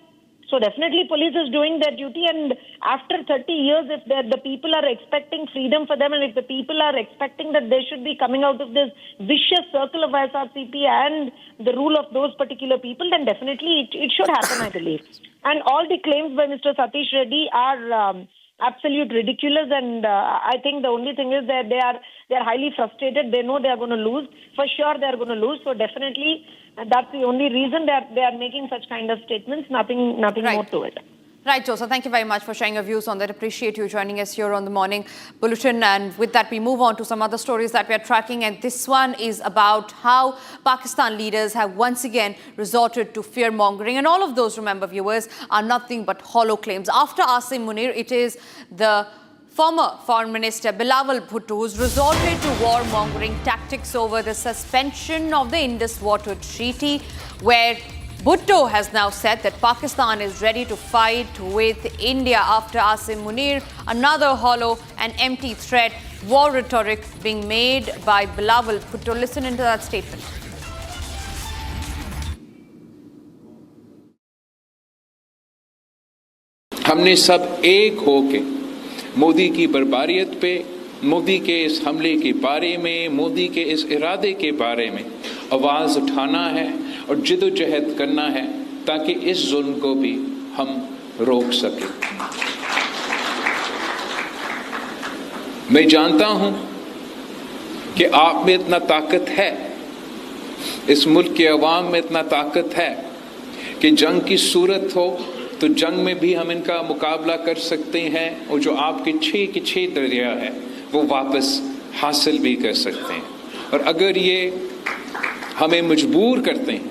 So definitely police is doing their duty, and after 30 years, if the people are expecting freedom for them, and if the people are expecting that they should be coming out of this vicious circle of SRCP and the rule of those particular people, then definitely it should happen, I believe. And all the claims by Mr. Satish Reddy are absolute ridiculous, and I think the only thing is that they are highly frustrated. They know they are going to lose. For sure they are going to lose. So definitely that's the only reason they are making such kind of statements. Nothing more to it. Right, Joseph. Thank you very much for sharing your views on that. Appreciate you joining us here on the Morning Bulletin. And with that, we move on to some other stories that we are tracking. And this one is about how Pakistan leaders have once again resorted to fear-mongering. And all of those, remember, viewers, are nothing but hollow claims. After Asim Munir, it is the former Foreign Minister Bilawal Bhutto who's resorted to war-mongering tactics over the suspension of the Indus Water Treaty, where Bhutto has now said that Pakistan is ready to fight with India after Asim Munir, another hollow and empty threat, war rhetoric being made by Bilawal Bhutto. Listen into that statement. हमने सब एक होके मोदी की बर्बारियत पे, मोदी के इस हमले के बारे में, मोदी के इस इरादे के बारे में आवाज़ उठाना है और जिदोजहद करना है ताकि इस जुल्म को भी हम रोक सकें। मैं जानता हूं कि आप में इतना ताकत है, इस मुल्क के अवाम में इतना ताकत है कि जंग की सूरत हो तो जंग में भी हम इनका मुकाबला कर सकते हैं और जो आपके 6 के 6 दरिया है वो वापस हासिल भी कर सकते हैं। और अगर ये हमें मजबूर करते हैं,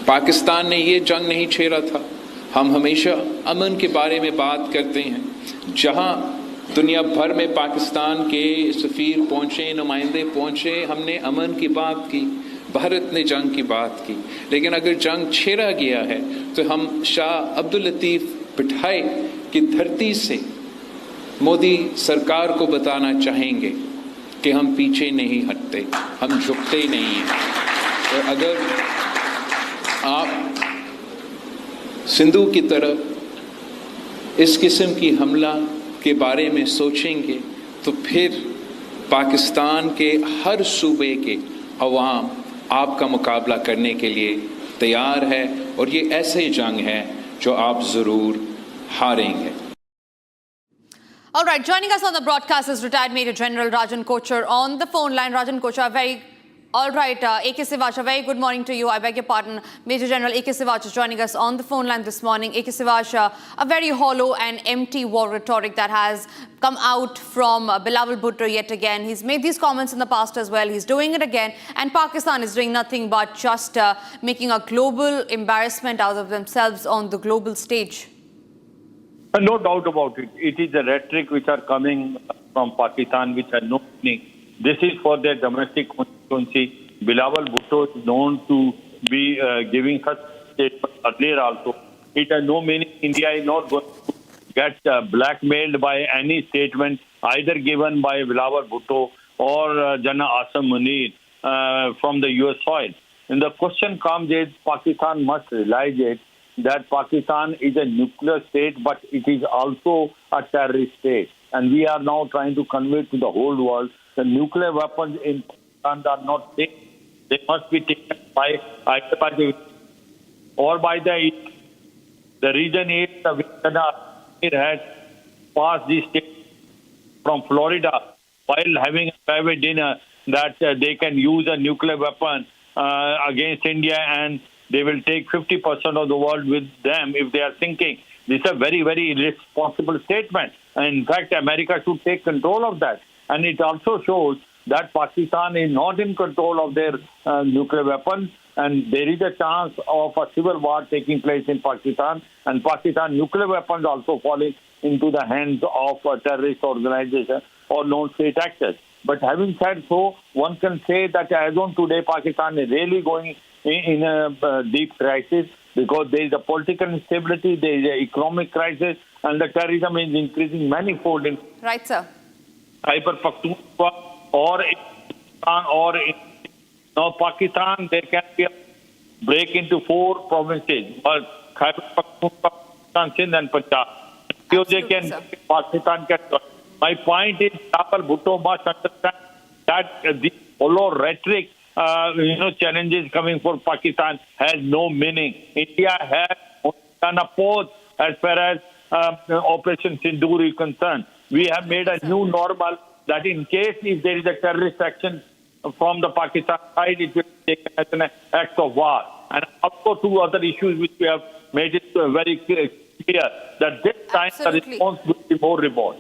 पाकिस्तान ने ये जंग नहीं छेड़ा था। हम हमेशा अमन के बारे में बात करते हैं। जहां दुनिया भर में पाकिस्तान के सफ़ीर पहुंचे, नुमाइंदे पहुंचे, हमने अमन की बात की, भारत ने जंग की बात की। लेकिन अगर जंग छेड़ा गया है तो हम शाह अब्दुल लतीफ़ बिठाई की धरती से मोदी सरकार को बताना चाहेंगे कि हम पीछे नहीं हटते, हम झुकते ही नहीं हैं। और अगर आप सिंधु की तरफ इस किस्म की हमला के बारे में सोचेंगे तो फिर पाकिस्तान के हर सूबे के अवाम आपका मुकाबला करने के लिए तैयार है और ये ऐसे जंग है जो आप ज़रूर हारेंगे। All right, joining us on the broadcast is retired Major General Rajan Kochar on the phone line. Rajan Kochar, A.K. Sivach, a very good morning to you. I beg your pardon. Major General A.K. Sivach is joining us on the phone line this morning. A.K. Sivach, a very hollow and empty war rhetoric that has come out from Bilawal Bhutto yet again. He's made these comments in the past as well. He's doing it again. And Pakistan is doing nothing but just making a global embarrassment out of themselves on the global stage. No doubt about it. It is the rhetoric which are coming from Pakistan which are no meaning. This is for their domestic constituency. Bilawal Bhutto is known to be giving such statements earlier also. It has no meaning. India is not going to get blackmailed by any statement either given by Bilawal Bhutto or Jana Asim Munir from the US soil. And the question comes is Pakistan must realize it that Pakistan is a nuclear state, but it is also a terrorist state. And we are now trying to convey to the whole world the nuclear weapons in Pakistan are not safe. They must be taken by either by the or by the. The reason is the had passed this state from Florida while having a private dinner that they can use a nuclear weapon against India and they will take 50% of the world with them if they are thinking. This is a very, very irresponsible statement. And in fact, America should take control of that. And it also shows that Pakistan is not in control of their nuclear weapons. And there is a chance of a civil war taking place in Pakistan. And Pakistan nuclear weapons also falling into the hands of a terrorist organization or non-state actors. But having said so, one can say that as on today, Pakistan is really going in a deep crisis because there is a political instability, there is an economic crisis, and the terrorism is increasing manifold in Right, sir. Khyber Pakhtunkhwa or in Pakistan or in Pakistan, there can be a break into 4 provinces, but Khyber Pakhtunkhwa, Sindh and Punjab. Pakistan can. My point is, Bhutto must understand that the hollow rhetoric, challenges coming for Pakistan has no meaning. India has done a pause as far as Operation Sindoor is concerned. We have made a new normal that in case if there is a terrorist action from the Pakistan side, it will be taken as an act of war. And also 2 other issues which we have made it very clear that this time the response will be more remote.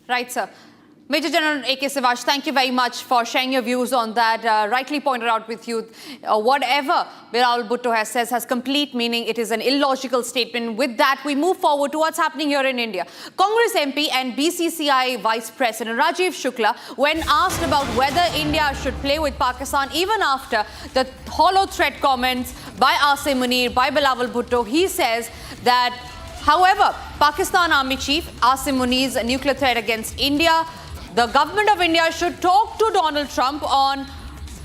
Right, sir. Major General A.K. Sivash, thank you very much for sharing your views on that. Rightly pointed out with you, whatever Bilateral Bhutto has says has complete meaning. It is an illogical statement. With that, we move forward to what's happening here in India. Congress MP and BCCI Vice President Rajiv Shukla, when asked about whether India should play with Pakistan, even after the hollow threat comments by Asim Munir, by Bilateral Bhutto, he says that, however, Pakistan Army Chief Asim Munir's nuclear threat against India, the government of India should talk to Donald Trump on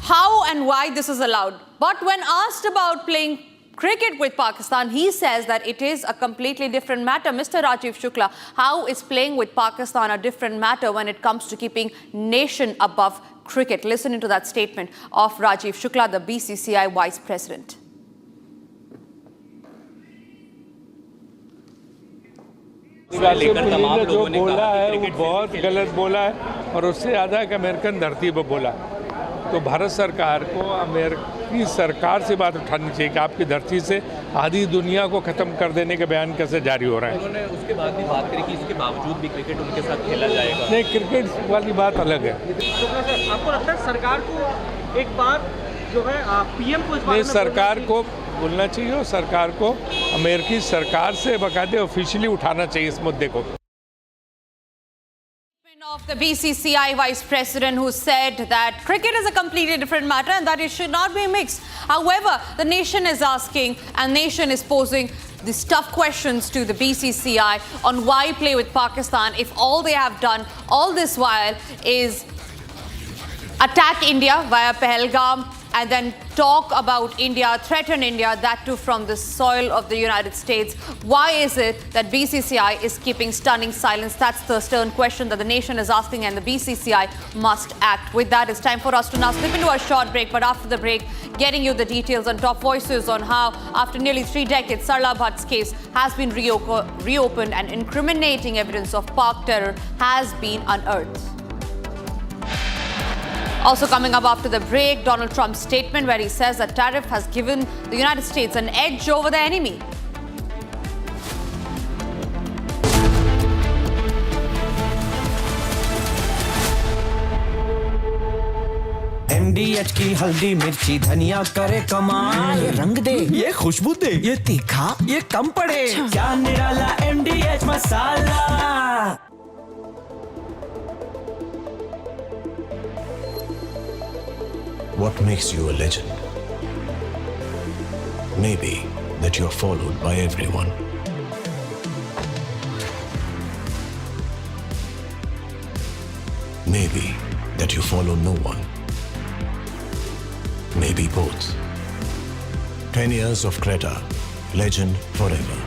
how and why this is allowed. But when asked about playing cricket with Pakistan, he says that it is a completely different matter. Mr. Rajiv Shukla, how is playing with Pakistan a different matter when it comes to keeping nation above cricket? Listen to that statement of Rajiv Shukla, the BCCI Vice President. ने जो बोला है वो बहुत गलत बोला है और उससे ज़्यादा कि अमेरिकन धरती पर बोला। तो भारत सरकार को अमेरिकी सरकार से बात उठानी चाहिए कि आपकी धरती से आधी दुनिया को ख़त्म कर देने के बयान कैसे जारी हो रहे हैं। उन्होंने उसके बाद भी बात करी कि इसके बावजूद भी क्रिकेट उनके साथ खेला जाएगा। नहीं, क्रिकेट वाली बात अलग है। आपको लगता है सरकार को एक बार जो है पीएम को इस बारे में सरकार को बोलना चाहिए और सरकार को अमेरिकी सरकार से बाकायदे ऑफिशियली उठाना चाहिए इस मुद्दे को। Of the BCCI Vice President, who said that cricket is a completely different matter and that it should not be mixed. However, the nation is asking and nation is posing these tough questions to the BCCI on why play with Pakistan if all they have done all this while is attack India via Pahalgam and then talk about India, threaten India, that too from the soil of the United States. Why is it that BCCI is keeping stunning silence? That's the stern question that the nation is asking, and the BCCI must act. With that, it's time for us to now slip into a short break, but after the break, getting you the details and top voices on how, after nearly 3 decades, Sarla Bhatt's case has been reopened and incriminating evidence of Pak terror has been unearthed. Also coming up after the break, Donald Trump's statement where he says that tariff has given the United States an edge over the enemy. MDH की हल्दी मिर्ची धनिया करे कमाल, ये रंग दे, ये खुशबू दे, ये तीखा, ये कम पड़े, क्या निराला MDH masala. What makes you a legend? Maybe that you're followed by everyone. Maybe that you follow no one. Maybe both. 10 years of Creta, legend forever.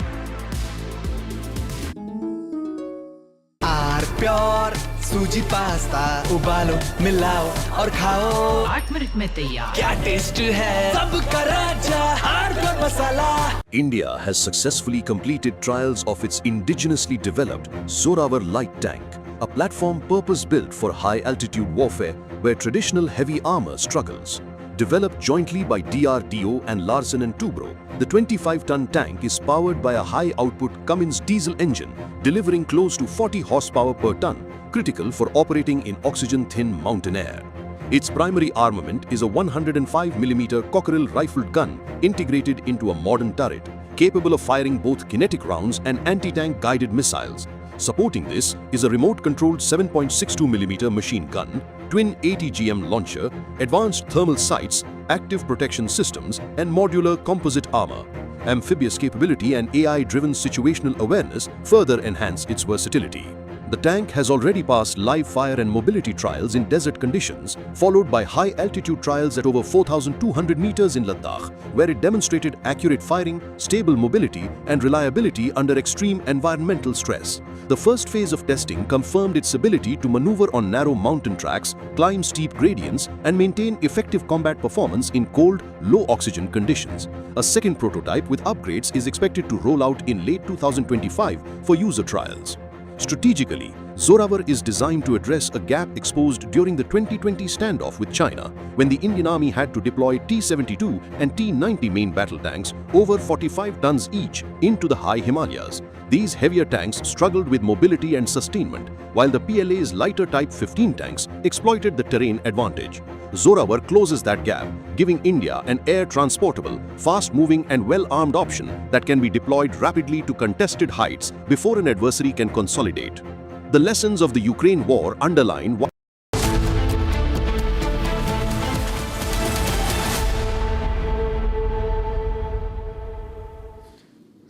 Pure सूजी पास्ता उबालो मिलाओ और खाओ 8 मिनट में तैयार। क्या टेस्ट है सबका राजा आर masala. India has successfully completed trials of its indigenously developed Zorawar light tank, a platform purpose-built for high-altitude warfare where traditional heavy armor struggles. Developed jointly by DRDO and Larsen & Toubro, the 25-ton tank is powered by a high-output Cummins diesel engine, delivering close to 40 horsepower per ton, critical for operating in oxygen-thin mountain air. Its primary armament is a 105mm Cockerel rifled gun integrated into a modern turret, capable of firing both kinetic rounds and anti-tank guided missiles. Supporting this is a remote-controlled 7.62mm machine gun, twin 80GM launcher, advanced thermal sights, active protection systems, and modular composite armor. Amphibious capability and AI-driven situational awareness further enhance its versatility. The tank has already passed live fire and mobility trials in desert conditions, followed by high-altitude trials at over 4,200 meters in Ladakh, where it demonstrated accurate firing, stable mobility, and reliability under extreme environmental stress. The first phase of testing confirmed its ability to maneuver on narrow mountain tracks, climb steep gradients, and maintain effective combat performance in cold, low-oxygen conditions. A second prototype with upgrades is expected to roll out in late 2025 for user trials. Strategically, Zorawar is designed to address a gap exposed during the 2020 standoff with China, when the Indian Army had to deploy T-72 and T-90 main battle tanks over 45 tons each into the high Himalayas. These heavier tanks struggled with mobility and sustainment, while the PLA's lighter Type 15 tanks exploited the terrain advantage. Zorawar closes that gap, giving India an air-transportable, fast-moving and well-armed option that can be deployed rapidly to contested heights before an adversary can consolidate. The lessons of the Ukraine war underline why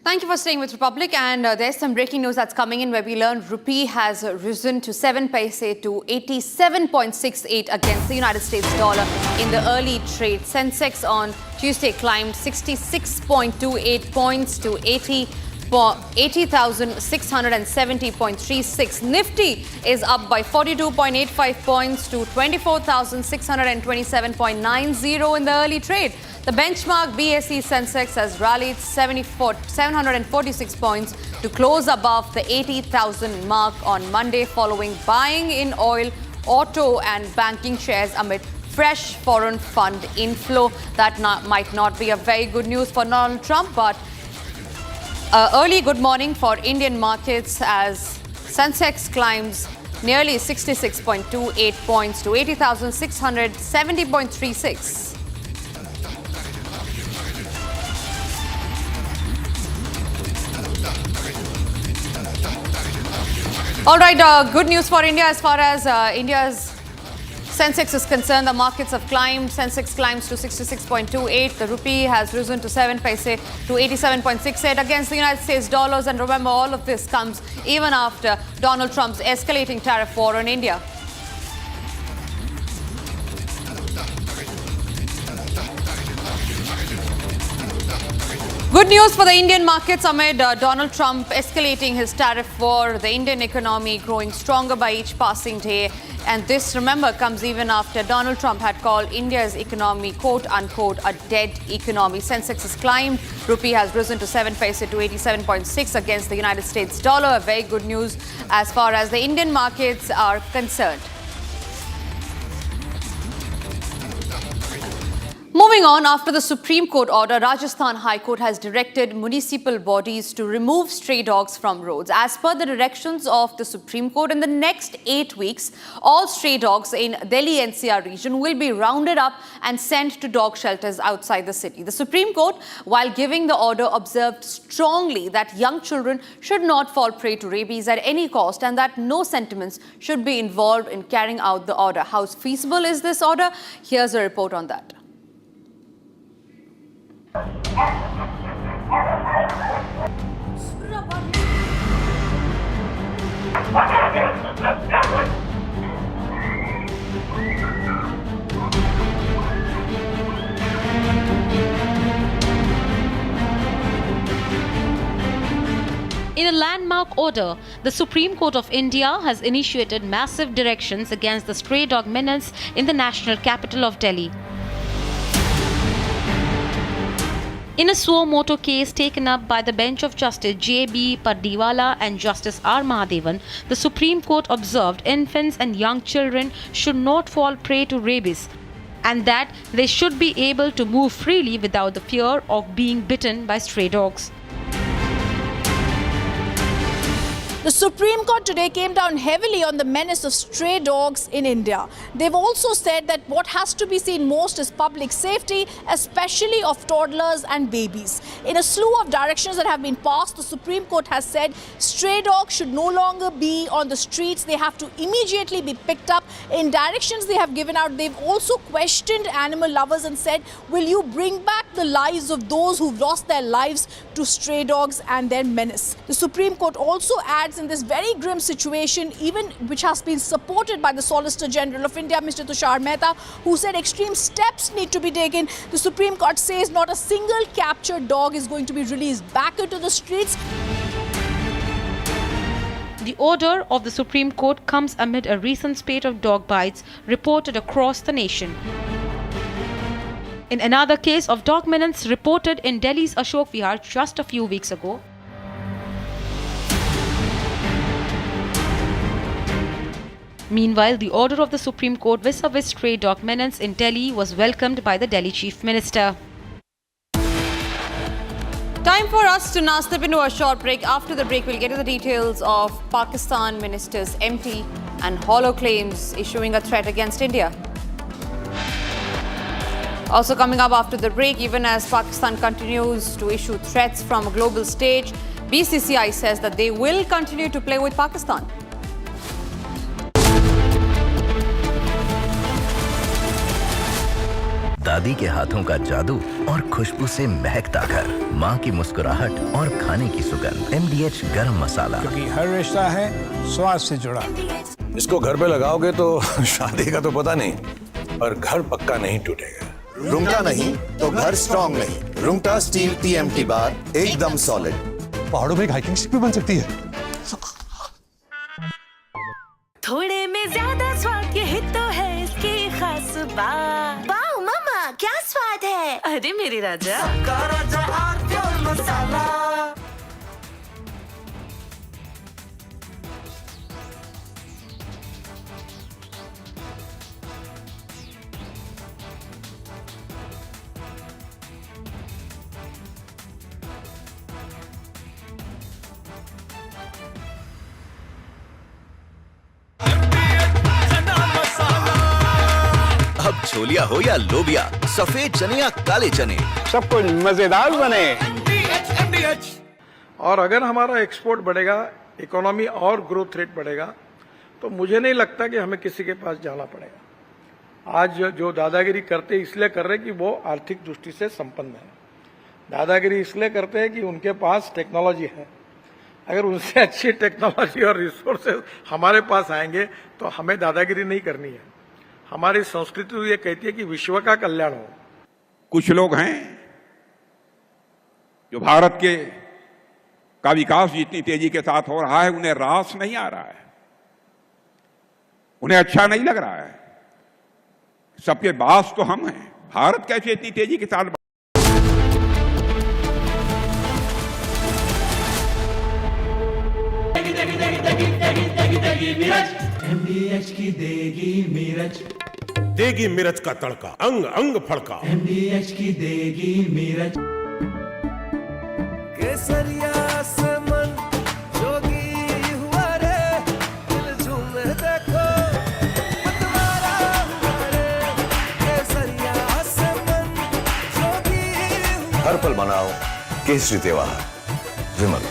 Thank you for staying with Republic, and there's some breaking news that's coming in where we learned rupee has risen to 7 paise to 87.68 against the United States dollar in the early trade. Sensex on Tuesday climbed 66.28 points to 80,670.36. Nifty is up by 42.85 points to 24,627.90 in the early trade. The benchmark BSE Sensex has rallied 746 points to close above the 80,000 mark on Monday, following buying in oil, auto and banking shares amid fresh foreign fund inflow. That might not be a very good news for Donald Trump, but early good morning for Indian markets as Sensex climbs nearly 66.28 points to 80,670.36. All right, good news for India as far as India's Sensex is concerned. The markets have climbed. Sensex climbs to 66.28. The rupee has risen to 7 paise to 87.68 against the United States dollars. And remember, all of this comes even after Donald Trump's escalating tariff war on India. Good news for the Indian markets amid Donald Trump escalating his tariff war, the Indian economy growing stronger by each passing day. And this, remember, comes even after Donald Trump had called India's economy, quote unquote, a dead economy. Sensex has climbed. Rupee has risen to 7 paise to 87.6 against the United States dollar. Very good news as far as the Indian markets are concerned. Moving on, after the Supreme Court order, Rajasthan High Court has directed municipal bodies to remove stray dogs from roads. As per the directions of the Supreme Court, in the next 8 weeks, all stray dogs in Delhi NCR region will be rounded up and sent to dog shelters outside the city. The Supreme Court, while giving the order, observed strongly that young children should not fall prey to rabies at any cost and that no sentiments should be involved in carrying out the order. How feasible is this order? Here's a report on that. In a landmark order, the Supreme Court of India has initiated massive directions against the stray dog menace in the national capital of Delhi. In a suo moto case taken up by the bench of Justice J.B. Pardiwala and Justice R. Mahadevan, the Supreme Court observed infants and young children should not fall prey to rabies and that they should be able to move freely without the fear of being bitten by stray dogs. The Supreme Court today came down heavily on the menace of stray dogs in India. They've also said that what has to be seen most is public safety, especially of toddlers and babies. In a slew of directions that have been passed, the Supreme Court has said stray dogs should no longer be on the streets. They have to immediately be picked up. In directions they have given out, they've also questioned animal lovers and said, will you bring back the lives of those who've lost their lives to stray dogs and their menace? The Supreme Court also adds in this very grim situation, even which has been supported by the Solicitor General of India, Mr. Tushar Mehta, who said extreme steps need to be taken. The Supreme Court says not a single captured dog is going to be released back into the streets. The order of the Supreme Court comes amid a recent spate of dog bites reported across the nation. In another case of dog menace reported in Delhi's Ashok Vihar just a few weeks ago, meanwhile, the order of the Supreme Court vis-a-vis stray dog menace in Delhi was welcomed by the Delhi Chief Minister. Time for us to now slip into a short break. After the break, we'll get to the details of Pakistan minister's empty and hollow claims issuing a threat against India. Also coming up after the break, even as Pakistan continues to issue threats from a global stage, BCCI says that they will continue to play with Pakistan. दादी के हाथों का जादू और खुशबू से महकता घर, माँ की मुस्कुराहट और खाने की सुगंध। MDH गरम मसाला, क्योंकि हर रिश्ता है स्वाद से जुड़ा। इसको घर पे लगाओगे तो शादी का तो पता नहीं, पर घर पक्का नहीं टूटेगा। रुंगटा नहीं तो घर स्ट्रॉन्ग नहीं। रुंगटा स्टील TMT बार एकदम सॉलिड। पहाड़ों में एक हाइकिंग स्टिक भी बन सकती है। थोड़े में ज्यादा स्वाद, यही तो है इसकी खास बात। वाओ मामा, क्या स्वाद है? अरे मेरे राजा, सबका राजा प्योर मसाला। अब छोलिया हो या लोबिया, सफेद चने या काले चने, सब कुछ मजेदार बने। और अगर हमारा एक्सपोर्ट बढ़ेगा, इकोनॉमी और ग्रोथ रेट बढ़ेगा, तो मुझे नहीं लगता कि हमें किसी के पास जाना पड़ेगा। आज जो दादागिरी करते इसलिए कर रहे कि वो आर्थिक दृष्टि से संपन्न है। दादागिरी इसलिए करते हैं कि उनके पास टेक्नोलॉजी है। अगर उनसे अच्छी टेक्नोलॉजी और रिसोर्सेज हमारे पास आएंगे तो हमें दादागिरी नहीं करनी है। हमारी संस्कृति तो ये कहती है कि विश्व का कल्याण हो। कुछ लोग हैं जो भारत के का विकास जितनी तेजी के साथ हो रहा है उन्हें रास नहीं आ रहा है, उन्हें अच्छा नहीं लग रहा है। सबके बास तो हम हैं। भारत कैसे इतनी तेजी के साथ MDH की देगी मिर्च, देगी मिर्च का तड़का, अंग अंग फड़का। MDH की देगी मिर्च। केसरिया से मन जोगी हुआ रे, दिल झूमे देखो मतवारा हुआ रे। केसरिया से मन जोगी हुआ। हर पल मनाओ केसरी त्योहार। विमल,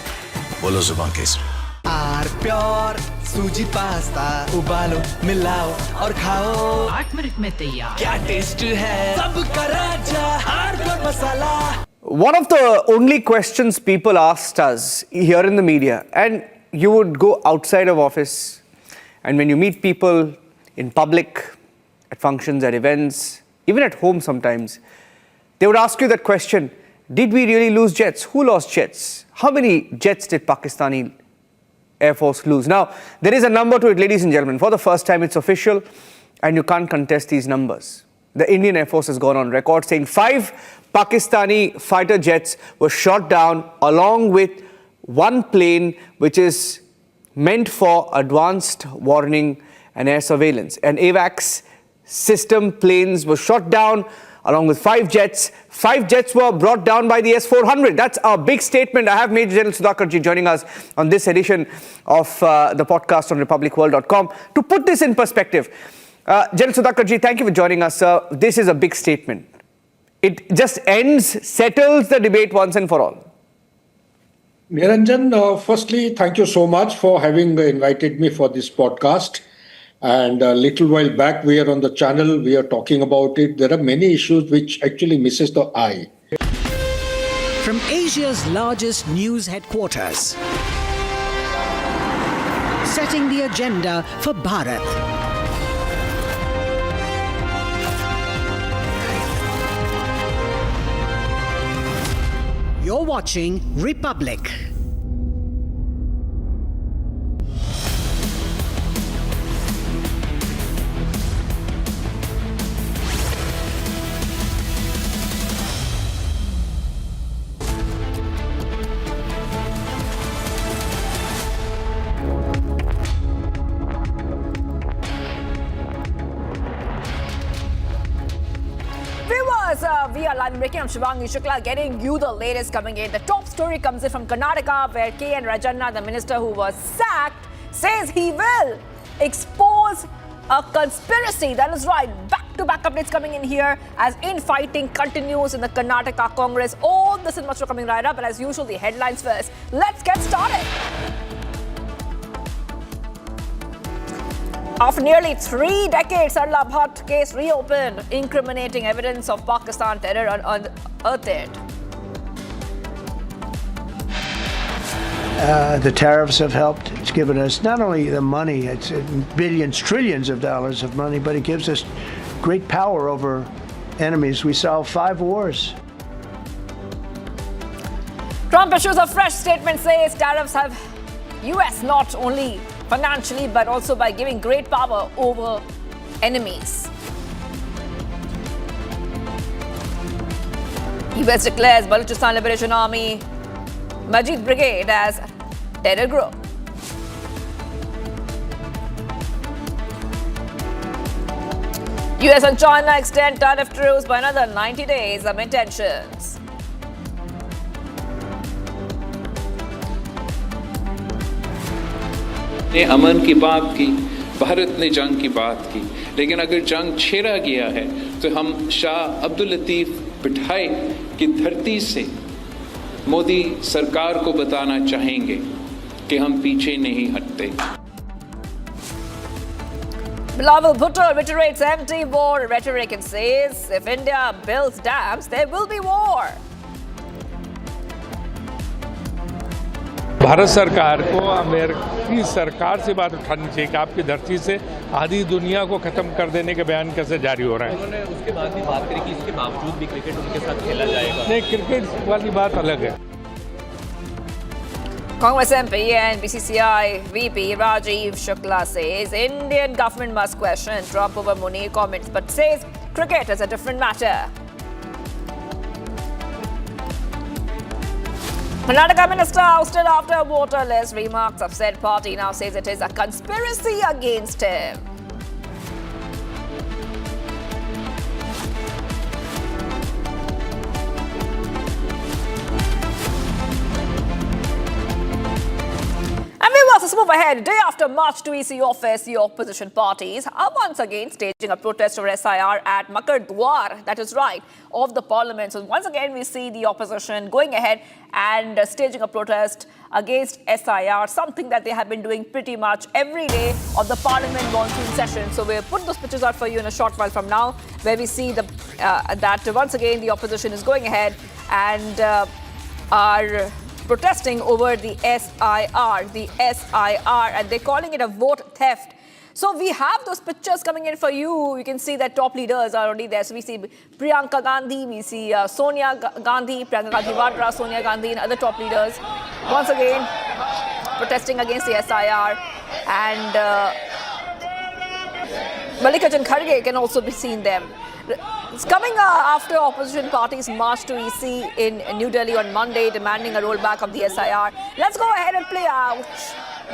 बोलो जुबान केसरी। आर प्योर सूजी पास्ता, उबालो मिलाओ और खाओ। 8 मिनट में तैयार। क्या टेस्ट है सबका राजा आर pure masala. One of the only questions people asked us here in the media, and you would go outside of office, and when you meet people in public, at functions, at events, even at home sometimes, they would ask you that question, did we really lose jets? Who lost jets? How many jets did Pakistani Air Force lose? Now, there is a number to it, ladies and gentlemen. For the first time, it's official, and you can't contest these numbers. the Indian Air Force has gone on record saying 5 Pakistani fighter jets were shot down along with one plane which is meant for advanced warning and air surveillance. And AWACS system planes were shot down along with 5 jets. 5 jets were brought down by the S-400. That's a big statement. I have Major General Sudhakarji joining us on this edition of the podcast on republicworld.com. To put this in perspective, General Sudhakarji, thank you for joining us, sir. This is a big statement. It just settles the debate once and for all. Niranjan, firstly, thank you so much for having invited me for this podcast. And a little while back, we are on the channel, we are talking about it. There are many issues which actually misses the eye. From Asia's largest news headquarters, setting the agenda for Bharat. You're watching Republic. We are live breaking. I'm Shivangi Shukla getting you the latest coming in. The top story comes in from Karnataka, where K.N. Rajanna, the minister who was sacked, says he will expose a conspiracy. That is right. Back-to-back updates coming in here as infighting continues in the Karnataka Congress. All this and much more coming right up. But as usual, the headlines first. Let's get started. After nearly 3 decades, Sarla Bhatt case reopened, incriminating evidence of Pakistan terror unearthed. The tariffs have helped. It's given us not only the money, it's billions, trillions of dollars of money, but it gives us great power over enemies. We solved 5 wars. Trump issues a fresh statement, says tariffs have U.S. not only financially, but also by giving great power over enemies. US declares Balochistan Liberation Army Majid Brigade as terror group. US and China extend tariff truce by another 90 days amid tensions. ने अमन की बात की, भारत ने जंग की बात की, लेकिन अगर जंग छेड़ा गया है तो हम शाह अब्दुल लतीफ बिठाई की धरती से मोदी सरकार को बताना चाहेंगे कि हम पीछे नहीं हटते। Bilawal Bhutto reiterates empty war rhetoric and says if India builds dams, there will be war. Bharat सरकार को अमेरिकी सरकार से बात उठानी चाहिए कि आपकी धरती से आधी दुनिया को खत्म कर देने के बयान कैसे जारी हो रहे हैं। उन्होंने उसके बाद भी बात करी कि इसके बावजूद भी क्रिकेट उनके साथ खेला जाएगा। नहीं, क्रिकेट वाली बात अलग है। Congress MP and BCCI VP Rajiv Shukla says Indian government must question Trump over Modi comments, but says cricket is a different matter. Karnataka minister ousted after voterless remarks. Upset party now says it is a conspiracy against him. And let's move ahead. Day after March to EC office, the opposition parties are once again staging a protest over SIR at Makar Dwar, that is right, of the parliament. So once again, we see the opposition going ahead and staging a protest against SIR, something that they have been doing pretty much every day of the parliament monsoon session. So we'll put those pictures out for you in a short while from now, where we see that once again the opposition is going ahead and are protesting over the SIR, and they're calling it a vote theft. So we have those pictures coming in for you. You can see that top leaders are already there. So we see Priyanka Gandhi, we see Sonia Gandhi, Priyanka Gandhi Vadra, Sonia Gandhi, and other top leaders once again protesting against the SIR. And Mallikarjun Kharge can also be seen them. It's coming after opposition parties marched to EC in New Delhi on Monday, demanding a rollback of the SIR. Let's go ahead and play out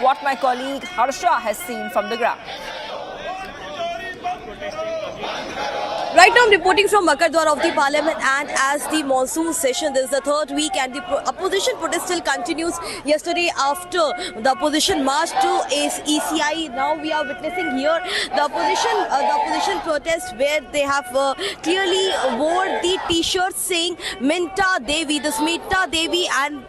what my colleague Harsha has seen from the ground. Right now I'm reporting from Makardwar of the Parliament, and as the monsoon session, this is the third week and the opposition protest still continues. Yesterday after the opposition marched to ECI, now we are witnessing here the opposition protest where they have clearly wore the t-shirts saying Minta Devi, this Minta Devi, and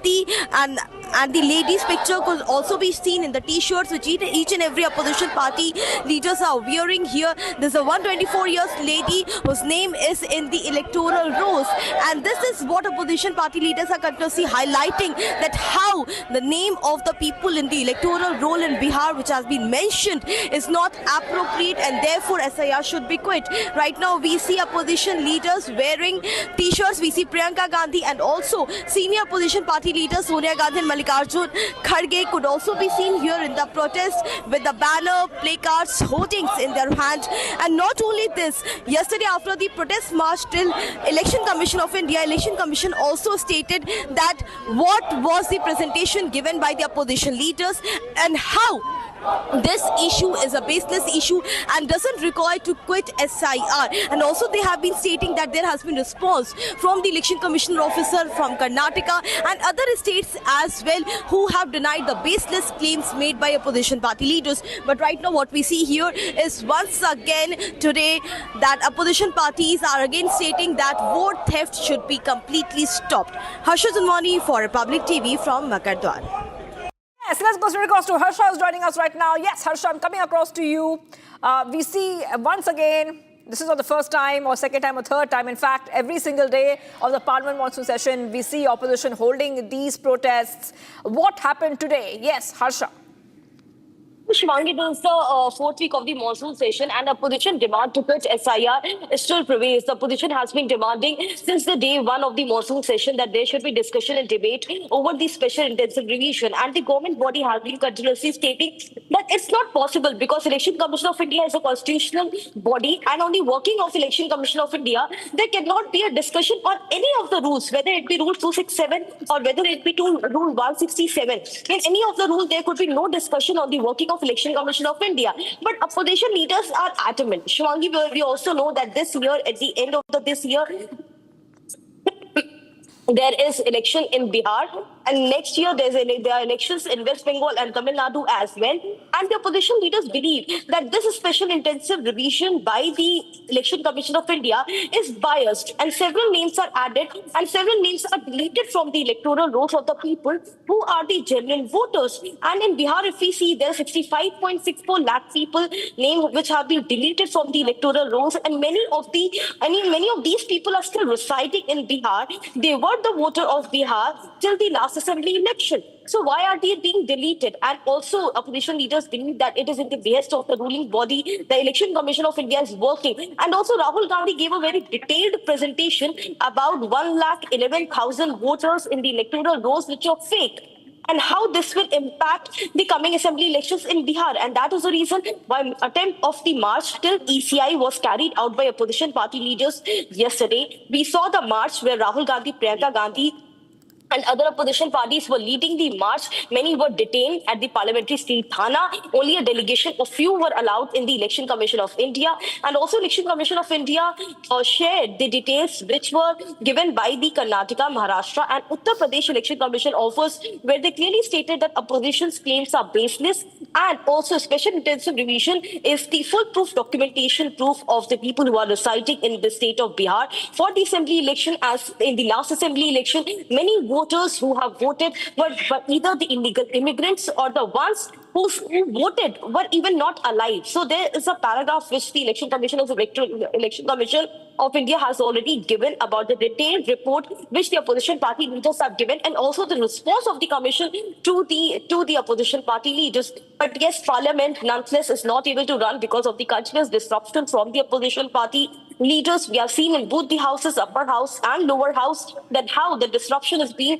the lady's picture could also be seen in the t-shirts which each and every opposition party leaders are wearing here. There's a 124 years lady whose name is in the electoral rolls, and this is what opposition party leaders are continuously highlighting, that how the name of the people in the electoral roll in Bihar which has been mentioned is not appropriate, and therefore SIR should be quit. Right now we see opposition leaders wearing t-shirts. We see Priyanka Gandhi and also senior opposition party leaders Sonia Gandhi and Mallikarjun Kharge could also be seen here in the protest with the banner, placards, hoardings in their hand. And not only this, yesterday after the protest march till Election Commission of India, Election Commission also stated that what was the presentation given by the opposition leaders and how this issue is a baseless issue and doesn't require to quit SIR. And also they have been stating that there has been response from the election commissioner officer from Karnataka and other states as well who have denied the baseless claims made by opposition party leaders. But right now what we see here is once again today that opposition parties are again stating that vote theft should be completely stopped. Harsha Zanwani for Republic TV from Makardwar. Yes, let's go straight across to Harsha, who's joining us right now. Yes, Harsha, I'm coming across to you. We see once again, this is not the first time or second time or third time. In fact, every single day of the Parliament monsoon session, we see opposition holding these protests. What happened today? Yes, Harsha. Shivangi, this is the fourth week of the monsoon session and opposition demand to quit SIR still prevails. The opposition has been demanding since the day one of the monsoon session that there should be discussion and debate over the special intensive revision, and the government body has been continuously stating that it's not possible because Election Commission of India is a constitutional body, and on the working of Election Commission of India there cannot be a discussion on any of the rules, whether it be rule 267 or whether it be rule 167. In any of the rules there could be no discussion on the working of Election Commission of India. But opposition leaders are adamant. Shivangi, we also know that this year, at the end of this year, there is election in Bihar, and next year there are elections in West Bengal and Tamil Nadu as well. And the opposition leaders believe that this special intensive revision by the Election Commission of India is biased, and several names are added and several names are deleted from the electoral rolls of the people who are the genuine voters. And in Bihar, if we see, there are 65.64 lakh people names which have been deleted from the electoral rolls, and many of these people are still residing in Bihar. They were the voter of Bihar till the last assembly election. So why are they being deleted? And also opposition leaders believe that it is in the behest of the ruling body. The Election Commission of India is working. And also Rahul Gandhi gave a very detailed presentation about 1,11,000 voters in the electoral rolls which are fake, and how this will impact the coming assembly elections in Bihar. And that is the reason why attempt of the march till ECI was carried out by opposition party leaders yesterday. We saw the march where Rahul Gandhi, Priyanka Gandhi, and other opposition parties were leading the march. Many were detained at the Parliamentary Street Thana. Only a delegation of few were allowed in the Election Commission of India. And also Election Commission of India shared the details which were given by the Karnataka, Maharashtra and Uttar Pradesh Election Commission offers, where they clearly stated that opposition's claims are baseless, and also special intensive revision is the foolproof documentation proof of the people who are residing in the state of Bihar for the assembly election. As in the last assembly election, many voters who have voted were either the illegal immigrants or the ones who voted were even not alive. So there is a paragraph which the Election Commission of India has already given about the detailed report which the opposition party leaders have given, and also the response of the commission to the opposition party leaders. But yes, Parliament nonetheless is not able to run because of the continuous disruption from the opposition party leaders. We have seen in both the houses, upper house and lower house, that how the disruption is being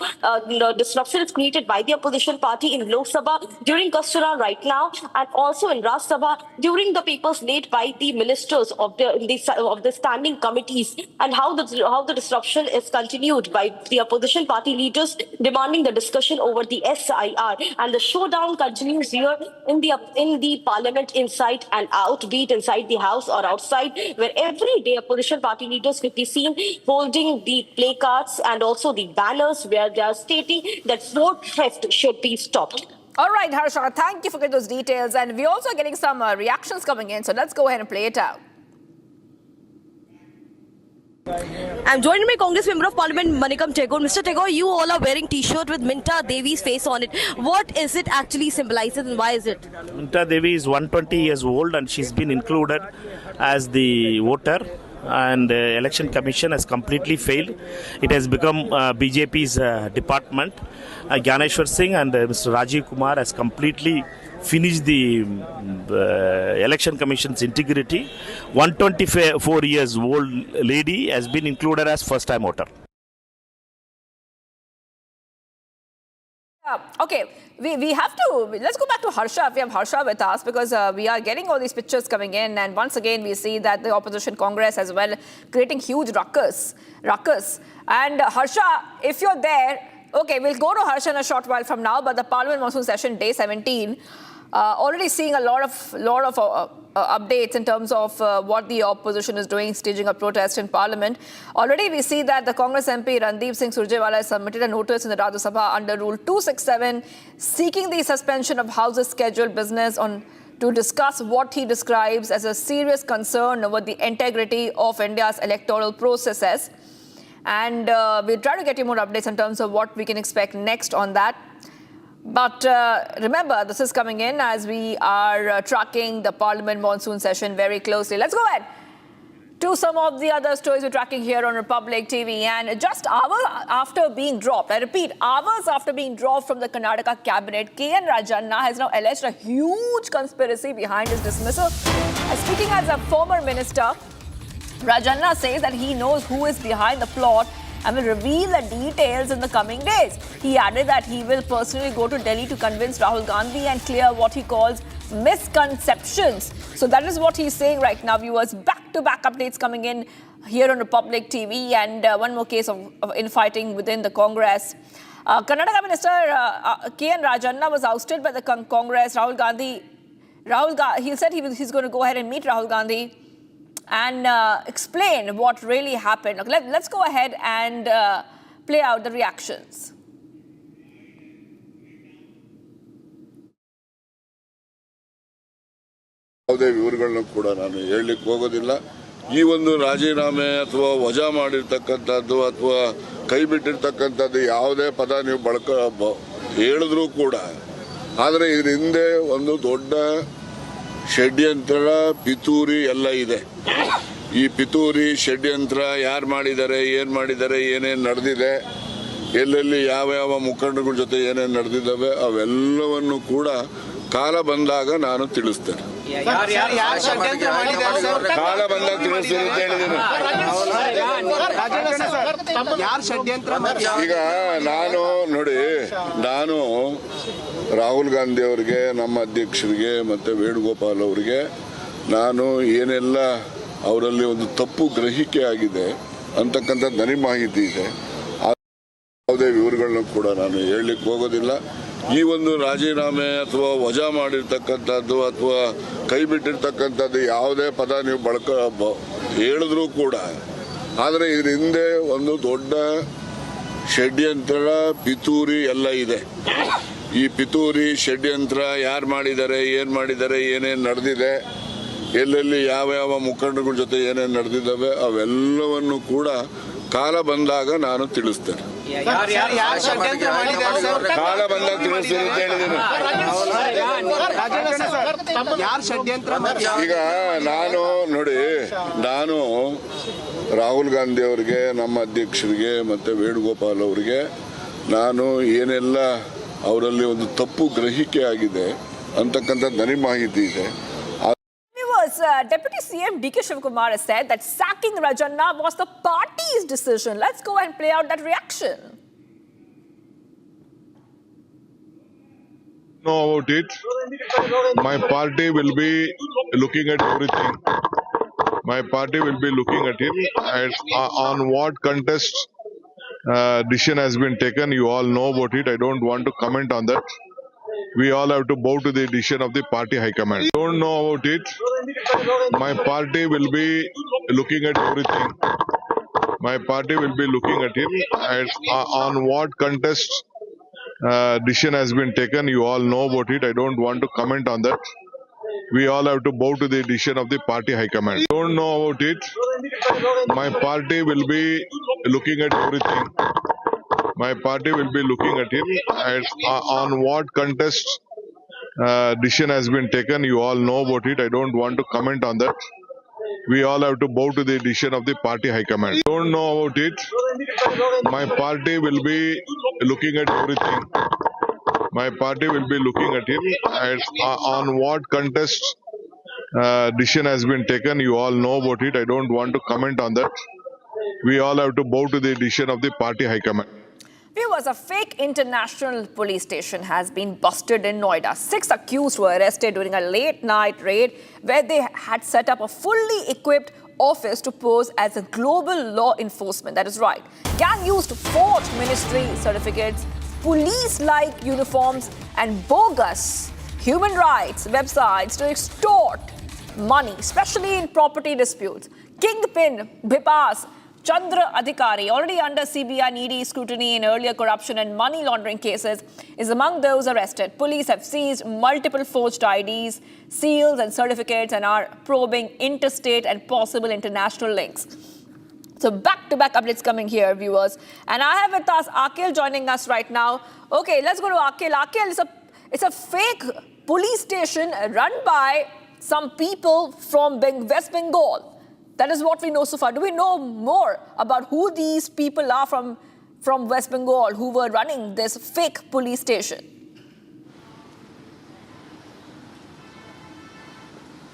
disruption is created by the opposition party in Lok Sabha during Kastura right now, and also in Raj Sabha during the papers laid by the ministers of the standing committees, and how the disruption is continued by the opposition party leaders demanding the discussion over the SIR, and the showdown continues here in the parliament, inside and out, be it inside the house or outside, where every day opposition party leaders could be seen holding the placards and also the banners where they are stating that vote theft should be stopped. All right, Harsha, thank you for getting those details. And we're also getting some reactions coming in. So let's go ahead and play it out. I'm joined by Congress Member of Parliament Manikam Tagore. Mr. Tagore, you all are wearing T-shirt with Minta Devi's face on it. What is it actually symbolizes and why is it? Minta Devi is 120 years old and she's been included as the voter, and the election commission has completely failed. It has become BJP's department. Gyaneshwar Singh and Mr. Rajiv Kumar has completely finished the election commission's integrity. 124 years old lady has been included as first time voter. Okay, we have to, let's go back to Harsha. We have Harsha with us because we are getting all these pictures coming in, and once again we see that the opposition Congress as well creating huge ruckus. And Harsha, if you're there, okay, we'll go to Harsha in a short while from now, but the Parliament Monsoon Session, day 17, already seeing a lot of updates in terms of what the opposition is doing, staging a protest in Parliament. Already we see that the Congress MP Randeep Singh Surjewala has submitted a notice in the Rajya Sabha under Rule 267 seeking the suspension of House's scheduled business to discuss what he describes as a serious concern over the integrity of India's electoral processes. And we'll try to get you more updates in terms of what we can expect next on that. But remember, this is coming in as we are tracking the Parliament monsoon session very closely. Let's go ahead to some of the other stories we're tracking here on Republic TV. And just hours after being dropped, I repeat, hours after being dropped from the Karnataka cabinet, K.N. Rajanna has now alleged a huge conspiracy behind his dismissal. Speaking as a former minister, Rajanna says that he knows who is behind the plot and will reveal the details in the coming days. He added that he will personally go to Delhi to convince Rahul Gandhi and clear what he calls misconceptions. So that is what he's saying right now, viewers. Back-to-back updates coming in here on Republic TV, and one more case of infighting within the Congress. Karnataka Minister K.N. Rajanna was ousted by the Congress. He said he's going to go ahead and meet Rahul Gandhi and explain what really happened. Let's go ahead and play out the reactions. ಯಾವುದೇ ವಿವರಗಳನ್ನು ಕೂಡ ನಾನು ಹೇಳಲಿಕ್ಕೆ ಹೋಗೋದಿಲ್ಲ. ಈ ಒಂದು ರಾಜೀನಾಮೆ ಅಥವಾ ವಜಾ ಮಾಡಿರ್ತಕ್ಕಂಥದ್ದು ಅಥವಾ ಕೈ ಬಿಟ್ಟಿರ್ತಕ್ಕಂಥದ್ದು ಯಾವುದೇ ಪದ ನೀವು ಹೇಳಿದ್ರೂ ಕೂಡ, ಆದರೆ ಇದ್ರ ಹಿಂದೆ ಒಂದು ದೊಡ್ಡ ಷಡ್ಯಂತ್ರ, ಪಿತೂರಿ ಎಲ್ಲ ಇದೆ. ಈ ಪಿತೂರಿ ಷಡ್ಯಂತ್ರ ಯಾರು ಮಾಡಿದ್ದಾರೆ, ಏನ್ ಮಾಡಿದ್ದಾರೆ, ಏನೇನು ನಡೆದಿದೆ, ಎಲ್ಲೆಲ್ಲಿ ಯಾವ ಮುಖಂಡಗಳ ಜೊತೆ ಏನೇನು ನಡೆದಿದ್ದಾವೆ ಅವೆಲ್ಲವನ್ನು ಕೂಡ ಕಾಲ ಬಂದಾಗ ನಾನು ತಿಳಿಸ್ತೇನೆ. ಕಾಲ ಬಂದಾಗ ತಿಳಿಸ್ತೀನಿ ಅಂತ ಹೇಳಿದ್ದೀನಿ. ಈಗ ನಾನು ರಾಹುಲ್ ಗಾಂಧಿ ಅವರಿಗೆ, ನಮ್ಮ ಅಧ್ಯಕ್ಷರಿಗೆ ಮತ್ತೆ ವೇಣುಗೋಪಾಲ್ ಅವರಿಗೆ ನಾನು ಏನೆಲ್ಲ ಅವರಲ್ಲಿ ಒಂದು ತಪ್ಪು ಗ್ರಹಿಕೆ ಆಗಿದೆ ಅಂತಕ್ಕಂಥ ನನಗೆ ಮಾಹಿತಿ ಇದೆ. ಯಾವುದೇ ವಿವರಗಳನ್ನು ಕೂಡ ನಾನು ಹೇಳಲಿಕ್ಕೆ ಹೋಗೋದಿಲ್ಲ. ಈ ಒಂದು ರಾಜೀನಾಮೆ ಅಥವಾ ವಜಾ ಮಾಡಿರ್ತಕ್ಕಂಥದ್ದು ಅಥವಾ ಕೈ ಬಿಟ್ಟಿರ್ತಕ್ಕಂಥದ್ದು ಯಾವುದೇ ಪದ ನೀವು ಹೇಳಿದ್ರೂ ಕೂಡ, ಆದರೆ ಇದ್ರ ಹಿಂದೆ ಒಂದು ದೊಡ್ಡ ಷಡ್ಯಂತ್ರ, ಪಿತೂರಿ ಎಲ್ಲ ಇದೆ. ಈ ಪಿತೂರಿ ಷಡ್ಯಂತ್ರ ಯಾರು ಮಾಡಿದ್ದಾರೆ, ಏನ್ ಮಾಡಿದ್ದಾರೆ, ಏನೇನು ನಡೆದಿದೆ, ಎಲ್ಲೆಲ್ಲಿ ಯಾವ ಮುಖಂಡಗಳ ಜೊತೆ ಏನೇನು ನಡೆದಿದ್ದಾವೆ ಅವೆಲ್ಲವನ್ನು ಕೂಡ ಕಾಲ ಬಂದಾಗ ನಾನು ತಿಳಿಸ್ತೇನೆ. ಕಾಲ ಬಂದಾಗ ತಿಳಿಸ್ತೀನಿ ಅಂತ ಹೇಳಿದ್ದೀನಿ. ಈಗ ನಾನು ರಾಹುಲ್ ಗಾಂಧಿ ಅವರಿಗೆ, ನಮ್ಮ ಅಧ್ಯಕ್ಷರಿಗೆ ಮತ್ತೆ ವೇಣುಗೋಪಾಲ್ ಅವರಿಗೆ ನಾನು ಏನೆಲ್ಲ ಅವರಲ್ಲಿ ಒಂದು ತಪ್ಪು ಗ್ರಹಿಕೆ ಆಗಿದೆ ಅಂತಕ್ಕಂಥ ನನಗೆ ಮಾಹಿತಿ ಇದೆ. Deputy CM DK Shivakumar has said that sacking Rajanna was the party's decision. Let's go and play out that reaction. Know about it. My party will be looking at everything. My party will be looking at it and on what contest decision has been taken. You all know about it. I don't want to comment on that. We all have to bow to the decision of the party high command. Don't know about it. My party will be looking at everything. My party will be looking at it and on what contest decision has been taken. You all know about it. I don't want to comment on that. We all have to bow to the decision of the party high command. Don't know about it. My party will be looking at everything. My party will be looking at it and on what contest decision has been taken. You all know about it. I don't want to comment on that. We all have to bow to the decision of the party high command. Don't know about it. My party will be looking at everything. My party will be looking at it and on what contest decision has been taken. You all know about it. I don't want to comment on that. We all have to bow to the decision of the party high command. Viewers, a fake international police station has been busted in Noida. 6 accused were arrested during a late-night raid where they had set up a fully equipped office to pose as a global law enforcement. That is right. Gang used forged ministry certificates, police-like uniforms, and bogus human rights websites to extort money, especially in property disputes. Kingpin Bipas Chandra Adhikari, already under CBI and ED scrutiny in earlier corruption and money laundering cases, is among those arrested. Police have seized multiple forged IDs, seals and certificates and are probing interstate and possible international links. So back-to-back updates coming here, viewers. And I have with us Akhil joining us right now. Okay, let's go to Akhil. Akhil, it's a fake police station run by some people from West Bengal. That is what we know so far. Do we know more about who these people are from West Bengal who were running this fake police station?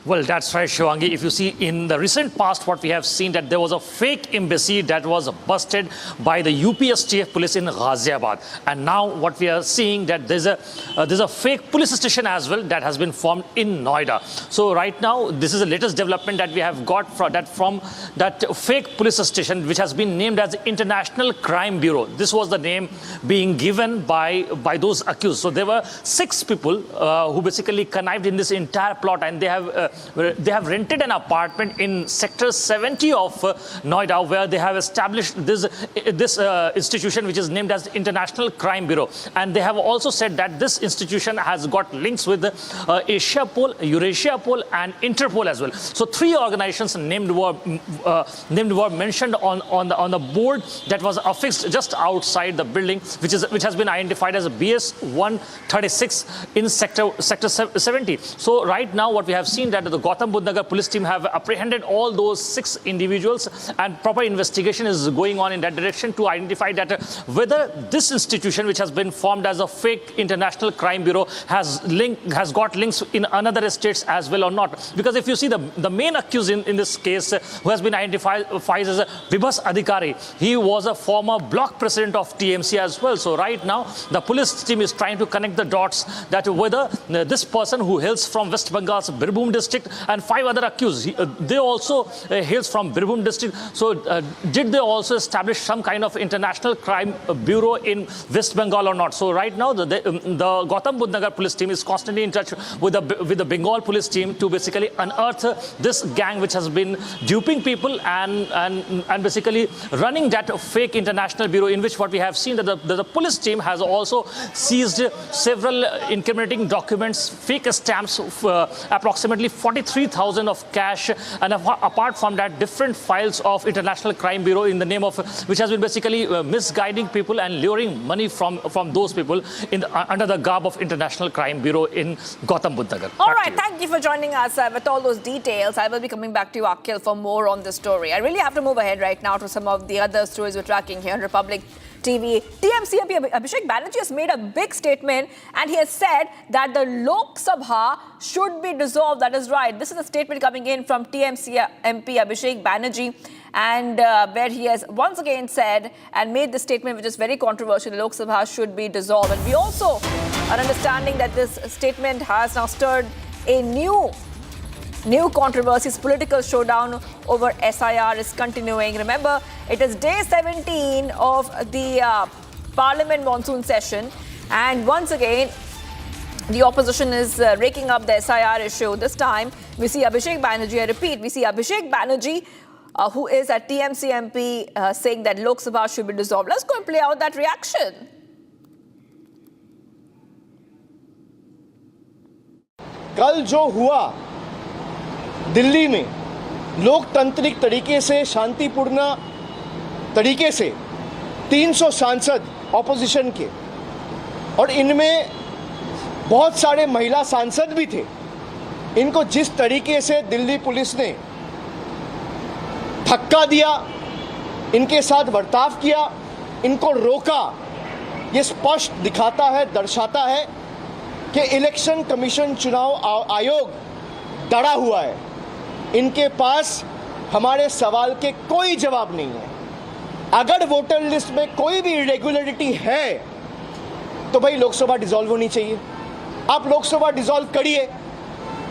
Well, that's right, Shivangi. If you see in the recent past, what we have seen that there was a fake embassy that was busted by the UPSTF police in Ghaziabad. And now what we are seeing that there's a fake police station as well that has been formed in Noida. So right now, this is the latest development that we have got from that fake police station, which has been named as International Crime Bureau. This was the name being given by those accused. So there were 6 people who basically connived in this entire plot, and they have rented an apartment in Sector 70 of Noida, where they have established this institution, which is named as International Crime Bureau. And they have also said that this institution has got links with Asiapol, Eurasiapol, and Interpol as well. So 3 organizations named were mentioned on the board that was affixed just outside the building, which has been identified as BS 136 in Sector 70. So right now, what we have seen that the Gautam Budh Nagar police team have apprehended all those 6 individuals, and proper investigation is going on in that direction to identify that whether this institution, which has been formed as a fake International Crime Bureau, has got links in another states as well or not. Because if you see the main accused in this case, who has been identified as Vibhas Adhikari, he was a former block president of TMC as well. So right now, the police team is trying to connect the dots that whether this person who hails from West Bengal's Birbhum district and 5 other accused, they also hails from Birbhum district. So did they also establish some kind of International Crime Bureau in West Bengal or not? So right now, the Gautam Budh Nagar police team is constantly in touch with the Bengal police team to basically unearth this gang which has been duping people and basically running that fake International Bureau, in which what we have seen that the police team has also seized several incriminating documents, fake stamps, approximately 43,000 of cash, and apart from that, different files of International Crime Bureau in the name of which has been basically misguiding people and luring money from those people under the garb of International Crime Bureau in Gautam Budh Nagar. All right, thank you for joining us with all those details. I will be coming back to you, Akhil, for more on this story. I really have to move ahead right now to some of the other stories we're tracking here on Republic TV. TMC MP Abhishek Banerjee has made a big statement and he has said that the Lok Sabha should be dissolved. That is right. This is a statement coming in from TMC MP Abhishek Banerjee, and where he has once again said and made this statement, which is very controversial: the Lok Sabha should be dissolved. And we also are understanding that this statement has now stirred a new controversies. Political showdown over SIR is continuing. Remember, it is day 17 of the Parliament monsoon session, and once again, the opposition is raking up the SIR issue. This time, we see Abhishek Banerjee, I repeat, we see Abhishek Banerjee, who is a TMC MP, saying that Lok Sabha should be dissolved. Let's go and play out that reaction. कल जो हुआ दिल्ली में लोकतांत्रिक तरीके से, शांतिपूर्ण तरीके से 300 सांसद ऑपोजिशन के, और इनमें बहुत सारे महिला सांसद भी थे, इनको जिस तरीके से दिल्ली पुलिस ने धक्का दिया, इनके साथ बर्ताव किया, इनको रोका, ये स्पष्ट दिखाता है, दर्शाता है कि इलेक्शन कमीशन, चुनाव आयोग डरा हुआ है। इनके पास हमारे सवाल के कोई जवाब नहीं है। अगर वोटर लिस्ट में कोई भी इरेगुलरिटी है तो भाई लोकसभा डिसॉल्व होनी चाहिए। आप लोकसभा डिसॉल्व करिए,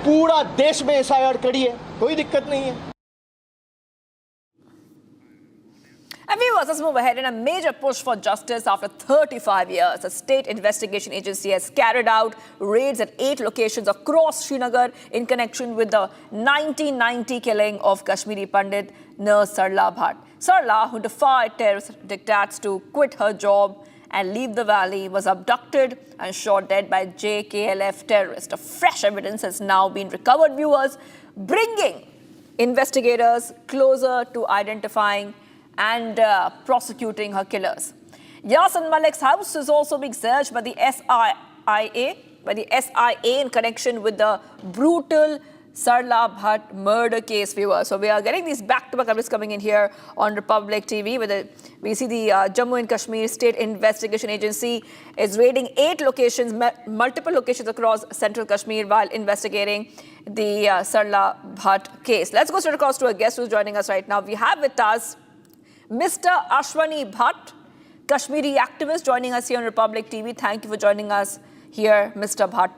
पूरा देश में एसआईआर करिए, कोई दिक्कत नहीं है। And viewers, let's move ahead. In a major push for justice after 35 years, the state investigation agency has carried out raids at 8 locations across Srinagar in connection with the 1990 killing of Kashmiri Pandit Nurse Sarla Bhatt. Sarla, who defied terrorist diktats to quit her job and leave the valley, was abducted and shot dead by JKLF terrorists. A fresh evidence has now been recovered, viewers, bringing investigators closer to identifying and prosecuting her killers. Yasin Malik's house is also being searched by the SIA in connection with the brutal Sarla Bhatt murder case, viewers. So we are getting these back-to-back updates coming in here on Republic TV. We see the Jammu and Kashmir State Investigation Agency is raiding 8 locations, multiple locations across central Kashmir while investigating the Sarla Bhatt case. Let's go straight across to a guest who's joining us right now. We have with us Mr. Ashwani Bhatt, Kashmiri activist, joining us here on Republic TV. Thank you for joining us here, Mr. Bhatt.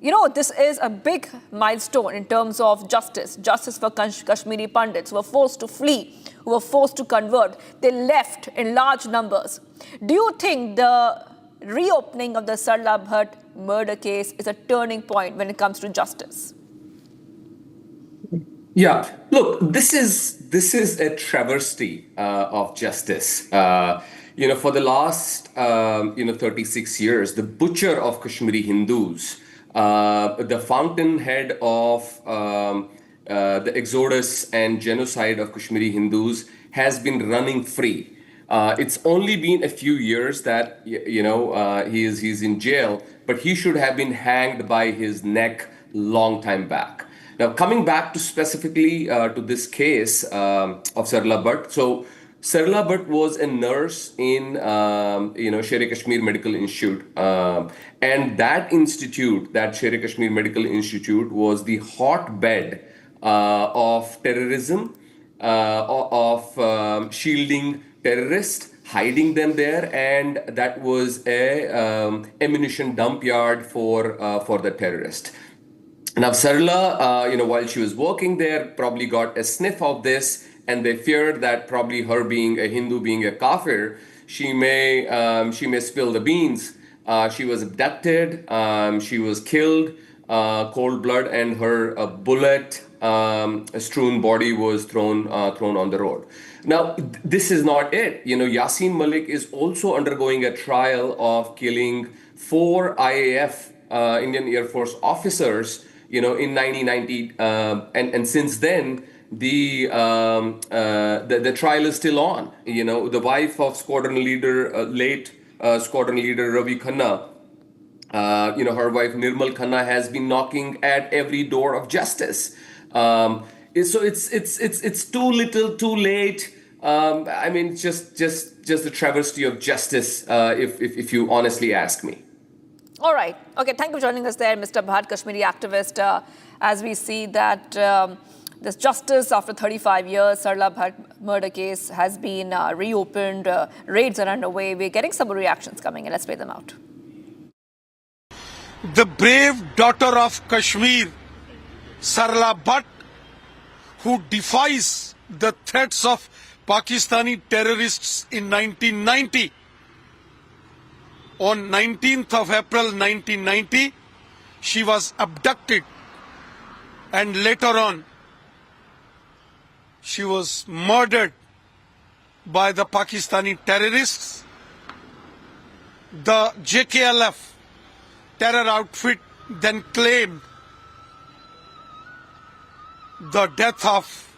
You know, this is a big milestone in terms of justice for Kashmiri Pandits who were forced to flee, who were forced to convert. They left in large numbers. Do you think the reopening of the Sarla Bhatt murder case is a turning point when it comes to justice? Yeah, look, this is a travesty of justice. For the last 36 years, the butcher of Kashmiri Hindus, the fountainhead of the exodus and genocide of Kashmiri Hindus, has been running free. It's only been a few years that he's in jail, but he should have been hanged by his neck long time back. Now, coming back to specifically to this case of Sarla Bhatt. So, Sarla Bhatt was a nurse in, Sher-e-Kashmir Medical Institute. And that institute, that Sher-e-Kashmir Medical Institute, was the hotbed of terrorism, of shielding terrorists, hiding them there. And that was a ammunition dump yard for the terrorist. Now, Sarla, while she was working there, probably got a sniff of this, and they feared that probably her being a Hindu, being a kafir, she may spill the beans. She was abducted, she was killed, cold blood, and her bullet-strewn body was thrown on the road. Now, this is not it. Yasin Malik is also undergoing a trial of killing 4 IAF, Indian Air Force officers, in 1990, and since then the trial is still on. The wife of late squadron leader Ravi Khanna, her wife Nirmal Khanna has been knocking at every door of justice. So it's too little, too late. I mean, just the travesty of justice, if you honestly ask me. All right. Okay, thank you for joining us there, Mr. Bhatt, Kashmiri activist. As we see that this justice after 35 years, Sarla Bhatt murder case has been reopened, raids are underway. We're getting some reactions coming in. Let's play them out. The brave daughter of Kashmir, Sarla Bhatt, who defies the threats of Pakistani terrorists in 1990. On 19th of April 1990, she was abducted, and later on, she was murdered by the Pakistani terrorists. The JKLF terror outfit then claimed the death of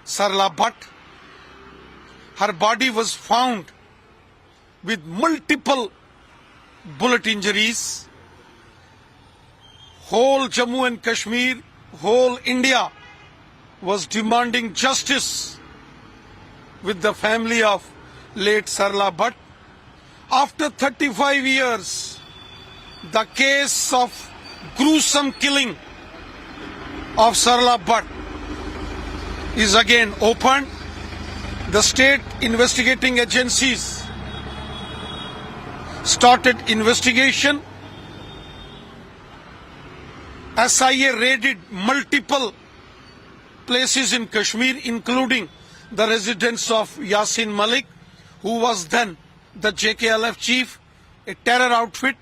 Sarla Bhatt. Her body was found with multiple bullet injuries. Whole Jammu and Kashmir, whole India was demanding justice with the family of late Sarla Bhatt. After 35 years, the case of gruesome killing of Sarla Bhatt is again opened. The state investigating agencies started investigation. SIA raided multiple places in Kashmir, including the residence of Yasin Malik, who was then the JKLF chief, a terror outfit.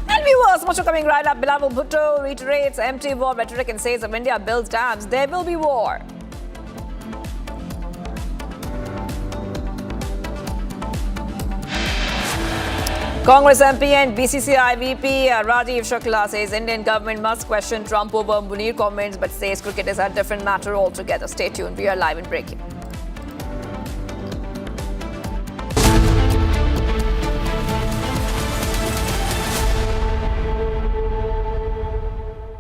And viewers, much coming right up. Bilal Bhutto reiterates empty war rhetoric and says if India builds dams, there will be war. Congress MP and BCCI VP Rajiv Shukla says Indian government must question Trump over Munir comments, but says cricket is a different matter altogether. Stay tuned. We are live and breaking.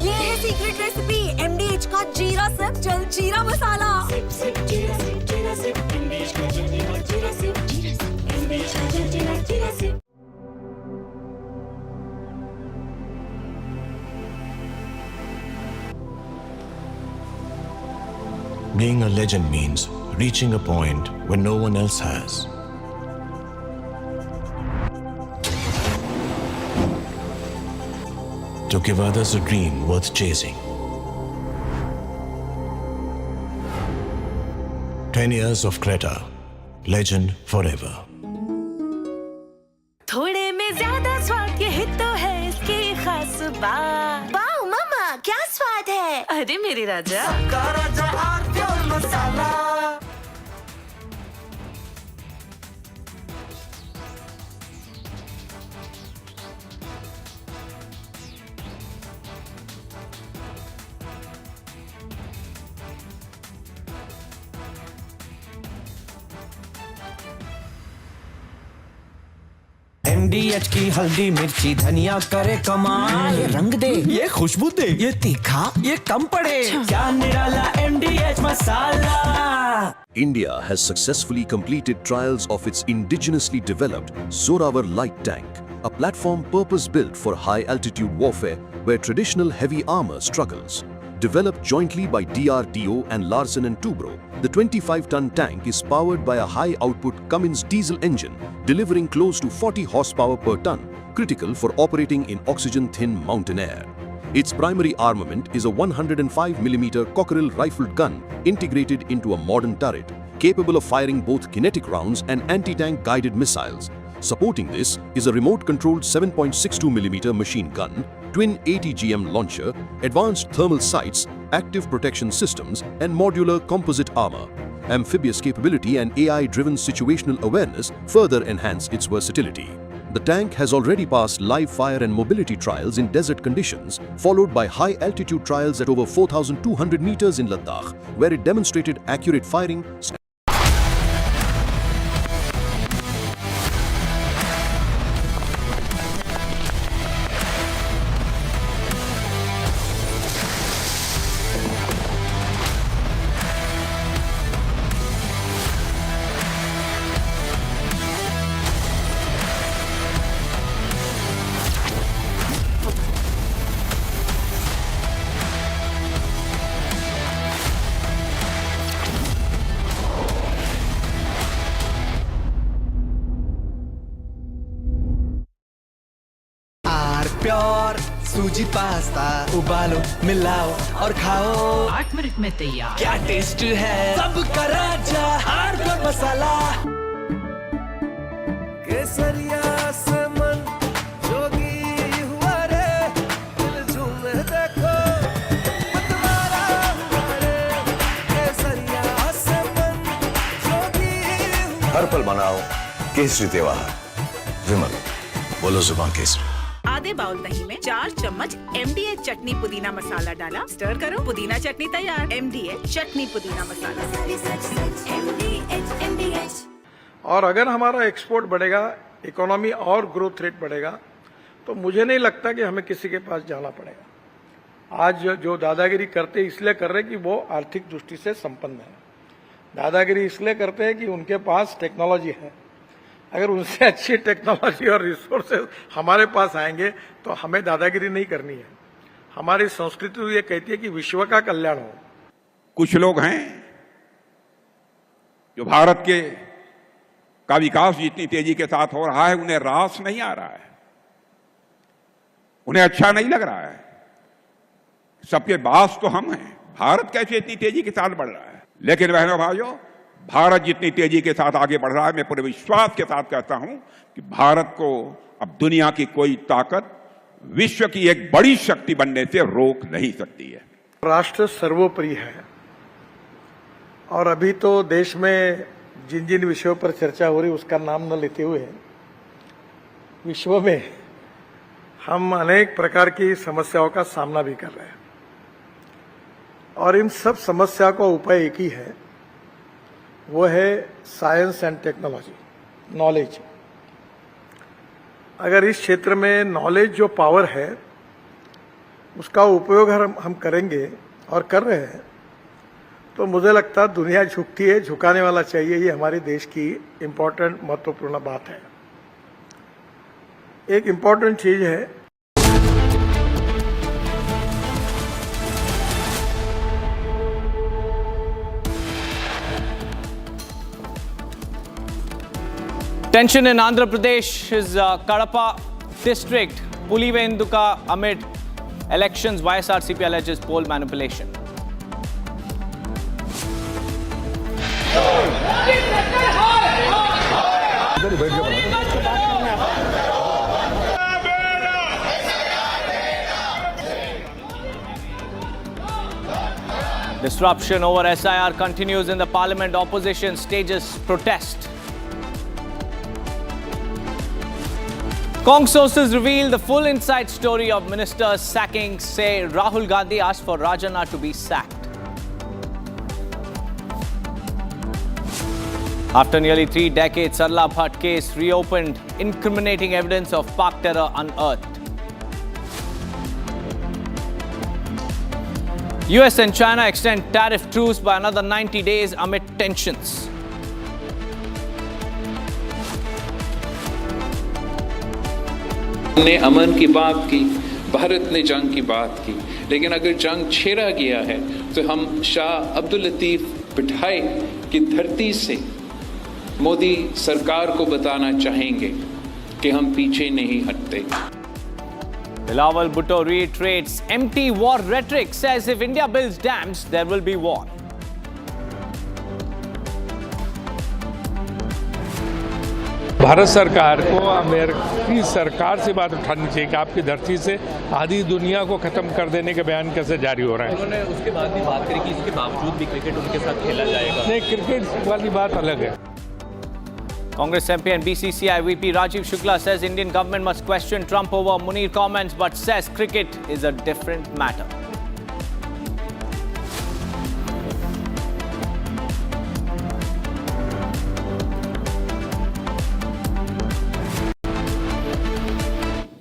ये है secret recipe MDH का जीरा SIP जल जीरा मसाला। SIP जीरा SIP MDH का जल जीरा सिप MDH का जल जीरा SIP. Being a legend means reaching a point where no one else has. To give others a dream worth chasing. 10 years of Creta, legend forever. थोड़े में ज्यादा स्वाद यही तो है इसकी खास बात। वाओ मामा क्या स्वाद है? अरे मेरे राजा। सबका राजा आरती और मसाला। MDH की हल्दी मिर्ची धनिया करे कमाल, ये रंग दे, ये खुशबू दे, ये तीखा, ये कम पड़े, क्या निराला MDH masala. India has successfully completed trials of its indigenously developed Zorawar light tank, a platform purpose-built for high-altitude warfare where traditional heavy armor struggles. Developed jointly by DRDO and Larsen & Toubro, the 25-ton tank is powered by a high-output Cummins diesel engine, delivering close to 40 horsepower per ton, critical for operating in oxygen-thin mountain air. Its primary armament is a 105mm Cockerel rifled gun integrated into a modern turret, capable of firing both kinetic rounds and anti-tank guided missiles. Supporting this is a remote-controlled 7.62mm machine gun, twin 80GM launcher, advanced thermal sights, active protection systems, and modular composite armor. Amphibious capability and AI-driven situational awareness further enhance its versatility. The tank has already passed live fire and mobility trials in desert conditions, followed by high-altitude trials at over 4,200 meters in Ladakh, where it demonstrated accurate firing. Pure सूजी pasta उबालो मिलाओ और खाओ 8 minute में तैयार क्या taste है सबका राजा hardcore मसाला केसरिया से मन जोगी हुआ रे दिल झूमे देखो मतवारा हुआ रे केसरिया से मन जोगी हर पल मनाओ केसरी त्योहार विमल बोलो जुबान केसरी आधे बाउल दही में 4 चम्मच MDH चटनी पुदीना मसाला डाला स्टर करो पुदीना चटनी तैयार MDH चटनी पुदीना मसाला MDH और अगर हमारा एक्सपोर्ट बढ़ेगा इकोनॉमी और ग्रोथ रेट बढ़ेगा तो मुझे नहीं लगता कि हमें किसी के पास जाना पड़ेगा। आज जो दादागिरी करते इसलिए कर रहे कि वो आर्थिक दृष्टि से संपन्न है, दादागिरी इसलिए करते हैं कि उनके पास टेक्नोलॉजी है। अगर उनसे अच्छी टेक्नोलॉजी और रिसोर्सेज हमारे पास आएंगे तो हमें दादागिरी नहीं करनी है। हमारी संस्कृति तो ये कहती है कि विश्व का कल्याण हो। कुछ लोग हैं जो भारत के का विकास जितनी तेजी के साथ हो रहा है उन्हें रास नहीं आ रहा है, उन्हें अच्छा नहीं लग रहा है। सबके बास तो हम हैं, भारत कैसे इतनी तेजी के साथ बढ़ रहा है। लेकिन बहनों भाइयों, भारत जितनी तेजी के साथ आगे बढ़ रहा है, मैं पूरे विश्वास के साथ कहता हूं कि भारत को अब दुनिया की कोई ताकत विश्व की एक बड़ी शक्ति बनने से रोक नहीं सकती है। राष्ट्र सर्वोपरि है और अभी तो देश में जिन जिन विषयों पर चर्चा हो रही उसका नाम न लेते हुए विश्व में हम अनेक प्रकार की समस्याओं का सामना भी कर रहे हैं और इन सब समस्या का उपाय एक ही है, वो है साइंस एंड टेक्नोलॉजी, नॉलेज। अगर इस क्षेत्र में नॉलेज जो पावर है उसका उपयोग हम करेंगे और कर रहे हैं तो मुझे लगता है दुनिया झुकती है, झुकाने वाला चाहिए। ये हमारे देश की इम्पोर्टेंट महत्वपूर्ण बात है। एक इम्पोर्टेंट चीज है Tension in Andhra Pradesh's Kadapa district. Pulivenduka amid elections, YSRCP alleges poll manipulation. Disruption over SIR continues in the parliament. Opposition stages protest. Kong sources reveal the full inside story of ministers sacking. Say Rahul Gandhi asked for Rajana to be sacked. After nearly 3 decades, Sarla Bhatt case reopened, incriminating evidence of Pak terror unearthed. US and China extend tariff truce by another 90 days amid tensions. हमने अमन की बात की, भारत ने जंग की बात की, लेकिन अगर जंग छेड़ा गया है तो हम शाह अब्दुल लतीफ पिठाई की धरती से मोदी सरकार को बताना चाहेंगे कि हम पीछे नहीं हटते। Bilawal Bhutto reiterates empty war rhetoric, says if India builds dams, there will be war. Bharat सरकार को अमेरिकी सरकार से बात उठानी चाहिए कि आपकी धरती से आधी दुनिया को खत्म कर देने के बयान कैसे जारी हो रहे हैं। उन्होंने उसके बाद भी बात करी कि इसके बावजूद भी क्रिकेट उनके साथ खेला जाएगा। नहीं, क्रिकेट वाली बात अलग है। Congress MP and BCCI VP Rajiv Shukla says Indian government must question Trump over Munir comments, but says cricket is a different matter.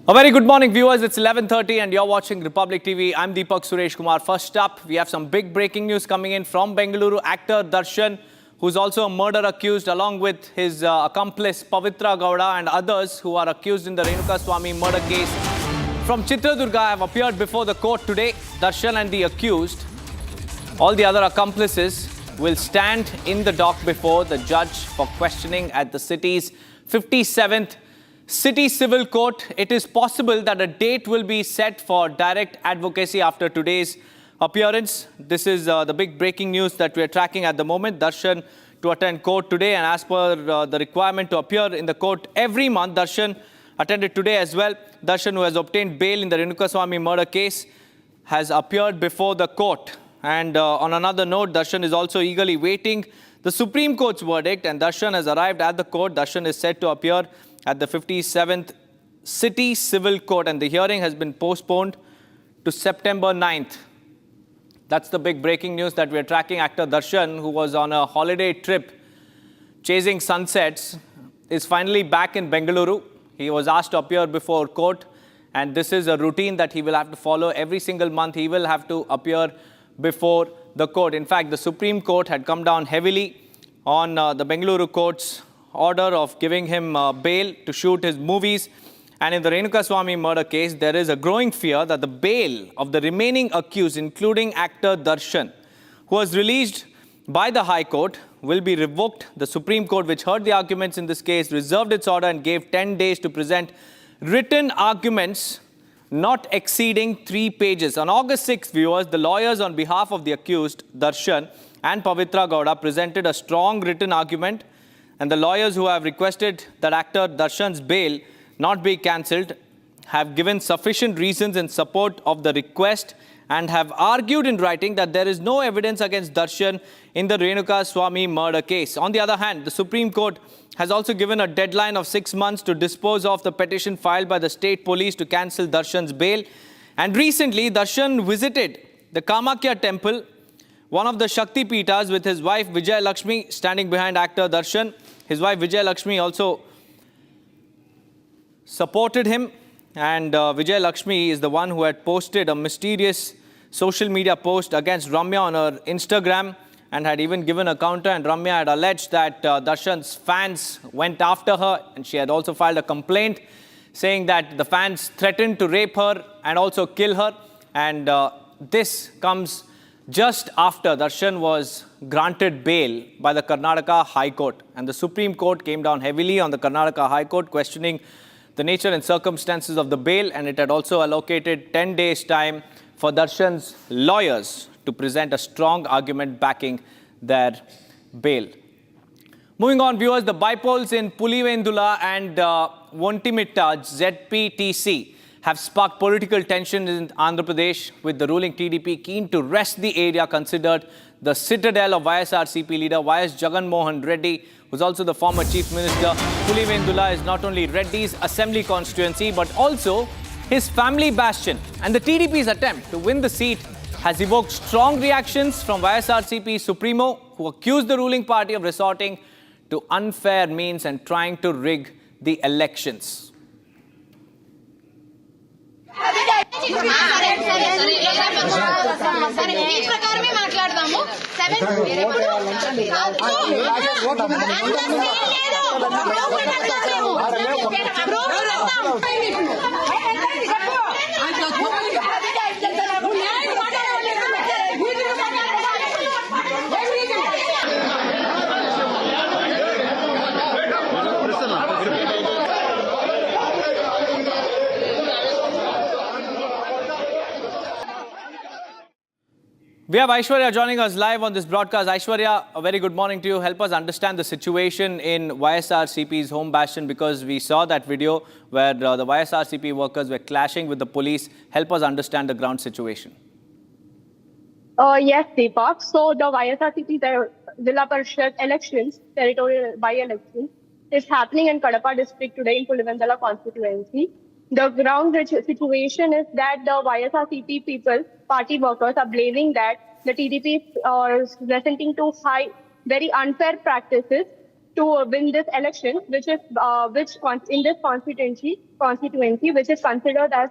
A very good morning, viewers. It's 11:30 and you're watching Republic TV. I'm Deepak Suresh Kumar. First up, we have some big breaking news coming in from Bengaluru. Actor Darshan, who's also a murder accused, along with his accomplice Pavitra Gowda and others who are accused in the Renuka Swamy murder case from Chitradurga, have appeared before the court today. Darshan and the accused, all the other accomplices, will stand in the dock before the judge for questioning at the city's 57th City Civil Court. It is possible that a date will be set for direct advocacy after today's appearance. This is the big breaking news that we are tracking at the moment. Darshan to attend court today, and as per the requirement to appear in the court every month, Darshan attended today as well. Darshan, who has obtained bail in the Renukaswamy murder case, has appeared before the court. And on another note, Darshan is also eagerly waiting the Supreme Court's verdict, and Darshan has arrived at the court. Darshan is set to appear at the 57th City Civil Court, and the hearing has been postponed to September 9th. That's the big breaking news that we're tracking. Actor Darshan, who was on a holiday trip chasing sunsets, is finally back in Bengaluru. He was asked to appear before court, and this is a routine that he will have to follow every single month. He will have to appear before the court. In fact, the Supreme Court had come down heavily on the Bengaluru court's order of giving him bail to shoot his movies. And in the Renukaswamy murder case, there is a growing fear that the bail of the remaining accused, including actor Darshan, who was released by the High Court, will be revoked. The Supreme Court, which heard the arguments in this case, reserved its order and gave 10 days to present written arguments not exceeding 3 pages. On August 6, viewers, the lawyers on behalf of the accused, Darshan and Pavitra Gowda, presented a strong written argument, and the lawyers who have requested that actor Darshan's bail not be cancelled have given sufficient reasons in support of the request and have argued in writing that there is no evidence against Darshan in the Renukaswamy murder case. On the other hand, the Supreme Court has also given a deadline of 6 months to dispose of the petition filed by the state police to cancel Darshan's bail. And recently, Darshan visited the Kamakhya temple, one of the Shakti Pitas, with his wife Vijay Lakshmi standing behind actor Darshan. His wife Vijay Lakshmi also supported him, and Vijay Lakshmi is the one who had posted a mysterious social media post against Ramya on her Instagram and had even given a counter, and Ramya had alleged that Darshan's fans went after her, and she had also filed a complaint saying that the fans threatened to rape her and also kill her. And this comes just after Darshan was granted bail by the Karnataka High Court, and the Supreme Court came down heavily on the Karnataka High Court, questioning the nature and circumstances of the bail, and it had also allocated 10 days' time for Darshan's lawyers to present a strong argument backing their bail. Moving on, viewers, the bypolls in Pulivendula and Vontimitta ZPTC have sparked political tension in Andhra Pradesh, with the ruling TDP keen to wrest the area considered the citadel of YSRCP leader YS Jagan Mohan Reddy, who's also the former Chief Minister. Pulivendula is not only Reddy's assembly constituency, but also his family bastion. And the TDP's attempt to win the seat has evoked strong reactions from YSRCP Supremo, who accused the ruling party of resorting to unfair means and trying to rig the elections. We have Aishwarya joining us live on this broadcast. Aishwarya, a very good morning to you. Help us understand the situation in YSRCP's home bastion, because we saw that video where the YSRCP workers were clashing with the police. Help us understand the ground situation. Yes, Deepak. So the YSRCP Zilla Parishad elections, territorial by-election, is happening in Kadapa district today in Pulivendula constituency. The ground situation is that the YSRCP people, party workers, are blaming that the TDP is resenting to very unfair practices to win this election, which is in this constituency, which is considered as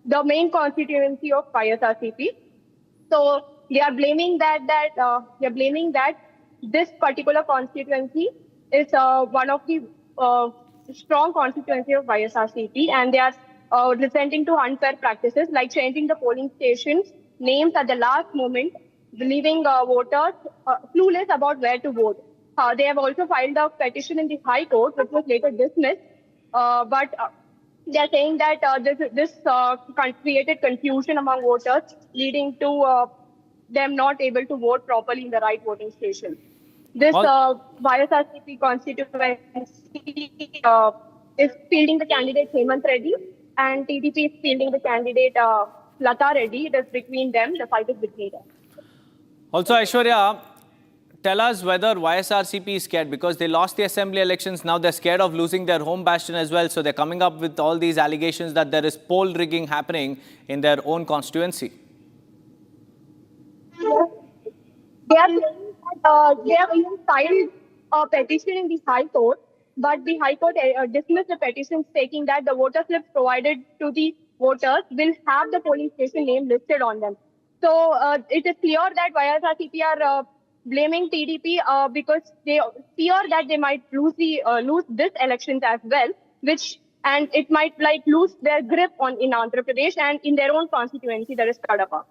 the main constituency of YSRCP. So they are blaming that this particular constituency is one of the strong constituency of YSRCP, and they are resenting to unfair practices like changing the polling stations names at the last moment, leaving voters clueless about where to vote. They have also filed a petition in the High Court, which was later dismissed, But they're saying that this created confusion among voters, leading to them not able to vote properly in the right voting station. This YSRCP constituency is fielding the candidate Hemant Reddy, and TDP is fielding the candidate Lata Reddy. It is between them. The fight is between them. Also, Aishwarya, tell us whether YSRCP is scared because they lost the assembly elections. Now they're scared of losing their home bastion as well. So they're coming up with all these allegations that there is poll rigging happening in their own constituency. They are saying that they have even filed a petition in the High Court, but the High Court dismissed the petition, stating that the voter slips provided to the voters will have the polling station name listed on them. So it is clear that YSRCP are blaming TDP because they fear that they might lose this elections as well, and it might lose their grip in Andhra Pradesh and in their own constituency, that is Kadapa.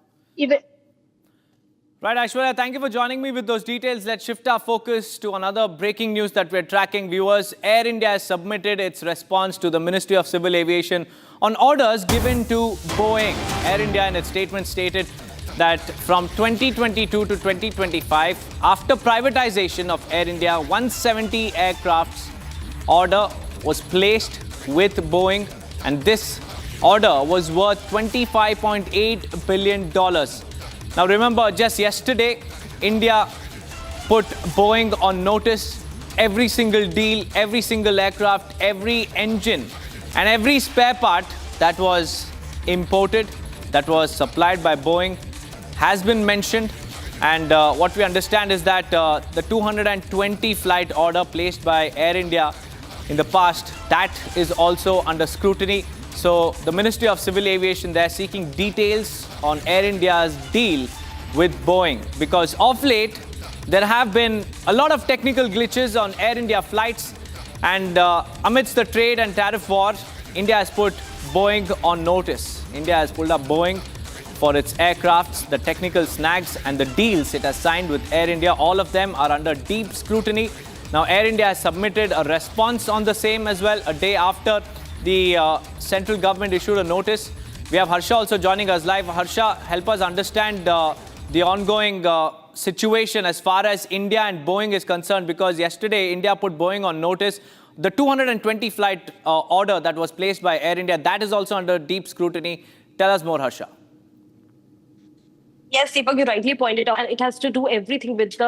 Right, Aishwarya, thank you for joining me with those details. Let's shift our focus to another breaking news that we're tracking. Viewers, Air India has submitted its response to the Ministry of Civil Aviation on orders given to Boeing. Air India in its statement stated that from 2022 to 2025, after privatization of Air India, 170 aircrafts order was placed with Boeing, and this order was worth $25.8 billion. Now remember, just yesterday, India put Boeing on notice. Every single deal, every single aircraft, every engine and every spare part that was imported, that was supplied by Boeing has been mentioned. And what we understand is that the 220 flight order placed by Air India in the past, that is also under scrutiny. So the Ministry of Civil Aviation, they're seeking details on Air India's deal with Boeing, because of late there have been a lot of technical glitches on Air India flights, and amidst the trade and tariff war, India has put Boeing on notice. India has pulled up Boeing for its aircrafts, the technical snags and the deals it has signed with Air India. All of them are under deep scrutiny. Now Air India has submitted a response on the same as well, a day after the central government issued a notice. We have Harsha also joining us live. Harsha, help us understand the ongoing situation as far as India and Boeing is concerned, because yesterday India put Boeing on notice. The 220 flight order that was placed by Air India, that is also under deep scrutiny. Tell us more, Harsha. Yes, Deepak, you rightly pointed out, and it has to do everything with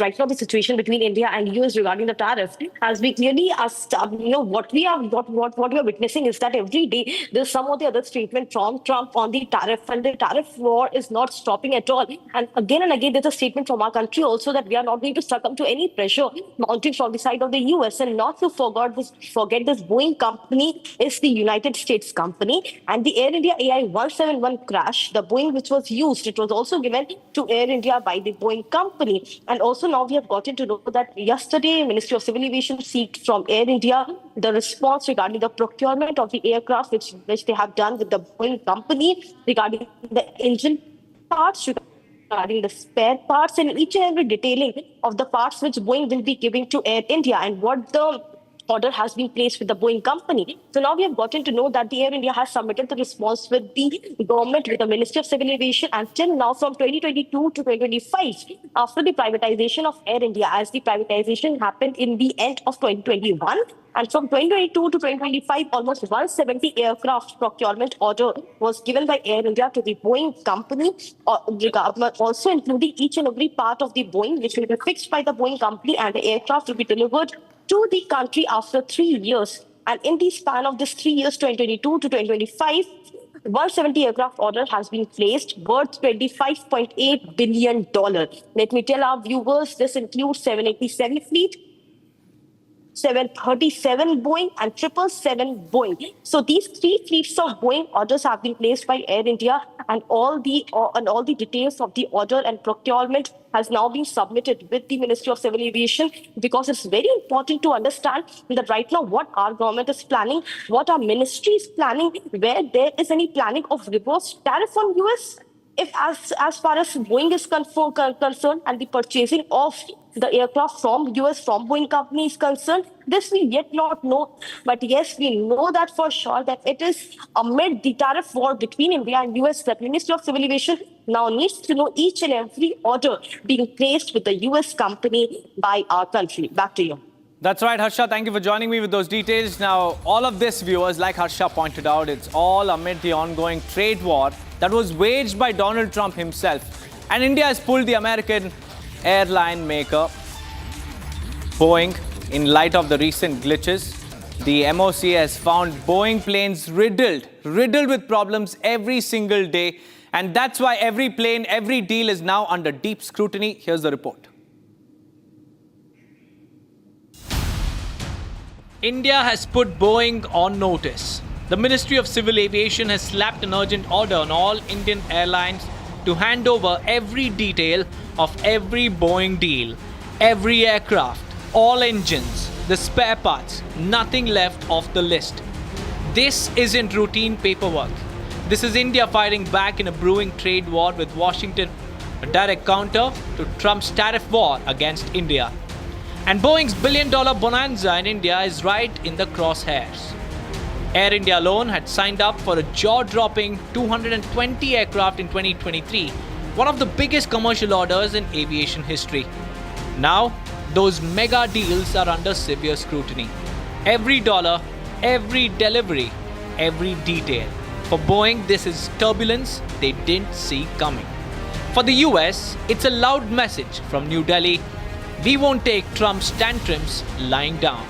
right now the situation between India and US regarding the tariff. As we clearly asked, what we are witnessing is that every day there's some or the other statement from Trump on the tariff, and the tariff war is not stopping at all. And again, there's a statement from our country also that we are not going to succumb to any pressure mounting from the side of the US. And not to forget this Boeing company is the United States company, and the Air India AI 171 crash, the Boeing which was used, it was also given to Air India by the Boeing company. And also now we have gotten to know that yesterday Ministry of Civil Aviation sought from Air India the response regarding the procurement of the aircraft which they have done with the Boeing company, regarding the engine parts, regarding the spare parts, and each and every detailing of the parts which Boeing will be giving to Air India and what the order has been placed with the Boeing company. So now we have gotten to know that the Air India has submitted the response with the government, with the Ministry of Civil Aviation, until now from 2022 to 2025, after the privatization of Air India, as the privatization happened in the end of 2021. And from 2022 to 2025, almost 170 aircraft procurement order was given by Air India to the Boeing company, also including each and every part of the Boeing, which will be fixed by the Boeing company, and the aircraft will be delivered to the country after 3 years. And in the span of this 3 years, 2022 to 2025, 170 aircraft order has been placed worth $25.8 billion. Let me tell our viewers, this includes 787 fleet, 737 Boeing and 777 Boeing. So these three fleets of Boeing orders have been placed by Air India, and all the details of the order and procurement has now been submitted with the Ministry of Civil Aviation, because it's very important to understand that right now what our government is planning, what our ministry is planning, where there is any planning of reverse tariff on US. if as far as Boeing is concerned and the purchasing of the aircraft from US from Boeing company is concerned, this we yet not know. But yes, we know that for sure that it is amid the tariff war between India and US that Ministry of Civil Aviation now needs to know each and every order being placed with the US company by our country. Back to you. That's right, Harsha. Thank you for joining me with those details. Now, all of this, viewers, like Harsha pointed out, it's all amid the ongoing trade war that was waged by Donald Trump himself. And India has pulled the American airline maker Boeing in light of the recent glitches. The MOC has found Boeing planes riddled with problems every single day. And that's why every plane, every deal is now under deep scrutiny. Here's the report. India has put Boeing on notice. The Ministry of Civil Aviation has slapped an urgent order on all Indian airlines to hand over every detail of every Boeing deal, every aircraft, all engines, the spare parts, nothing left off the list. This isn't routine paperwork. This is India fighting back in a brewing trade war with Washington, a direct counter to Trump's tariff war against India. And Boeing's billion-dollar bonanza in India is right in the crosshairs. Air India alone had signed up for a jaw-dropping 220 aircraft in 2023, one of the biggest commercial orders in aviation history. Now, those mega deals are under severe scrutiny. Every dollar, every delivery, every detail. For Boeing, this is turbulence they didn't see coming. For the US, it's a loud message from New Delhi. We won't take Trump's tantrums lying down.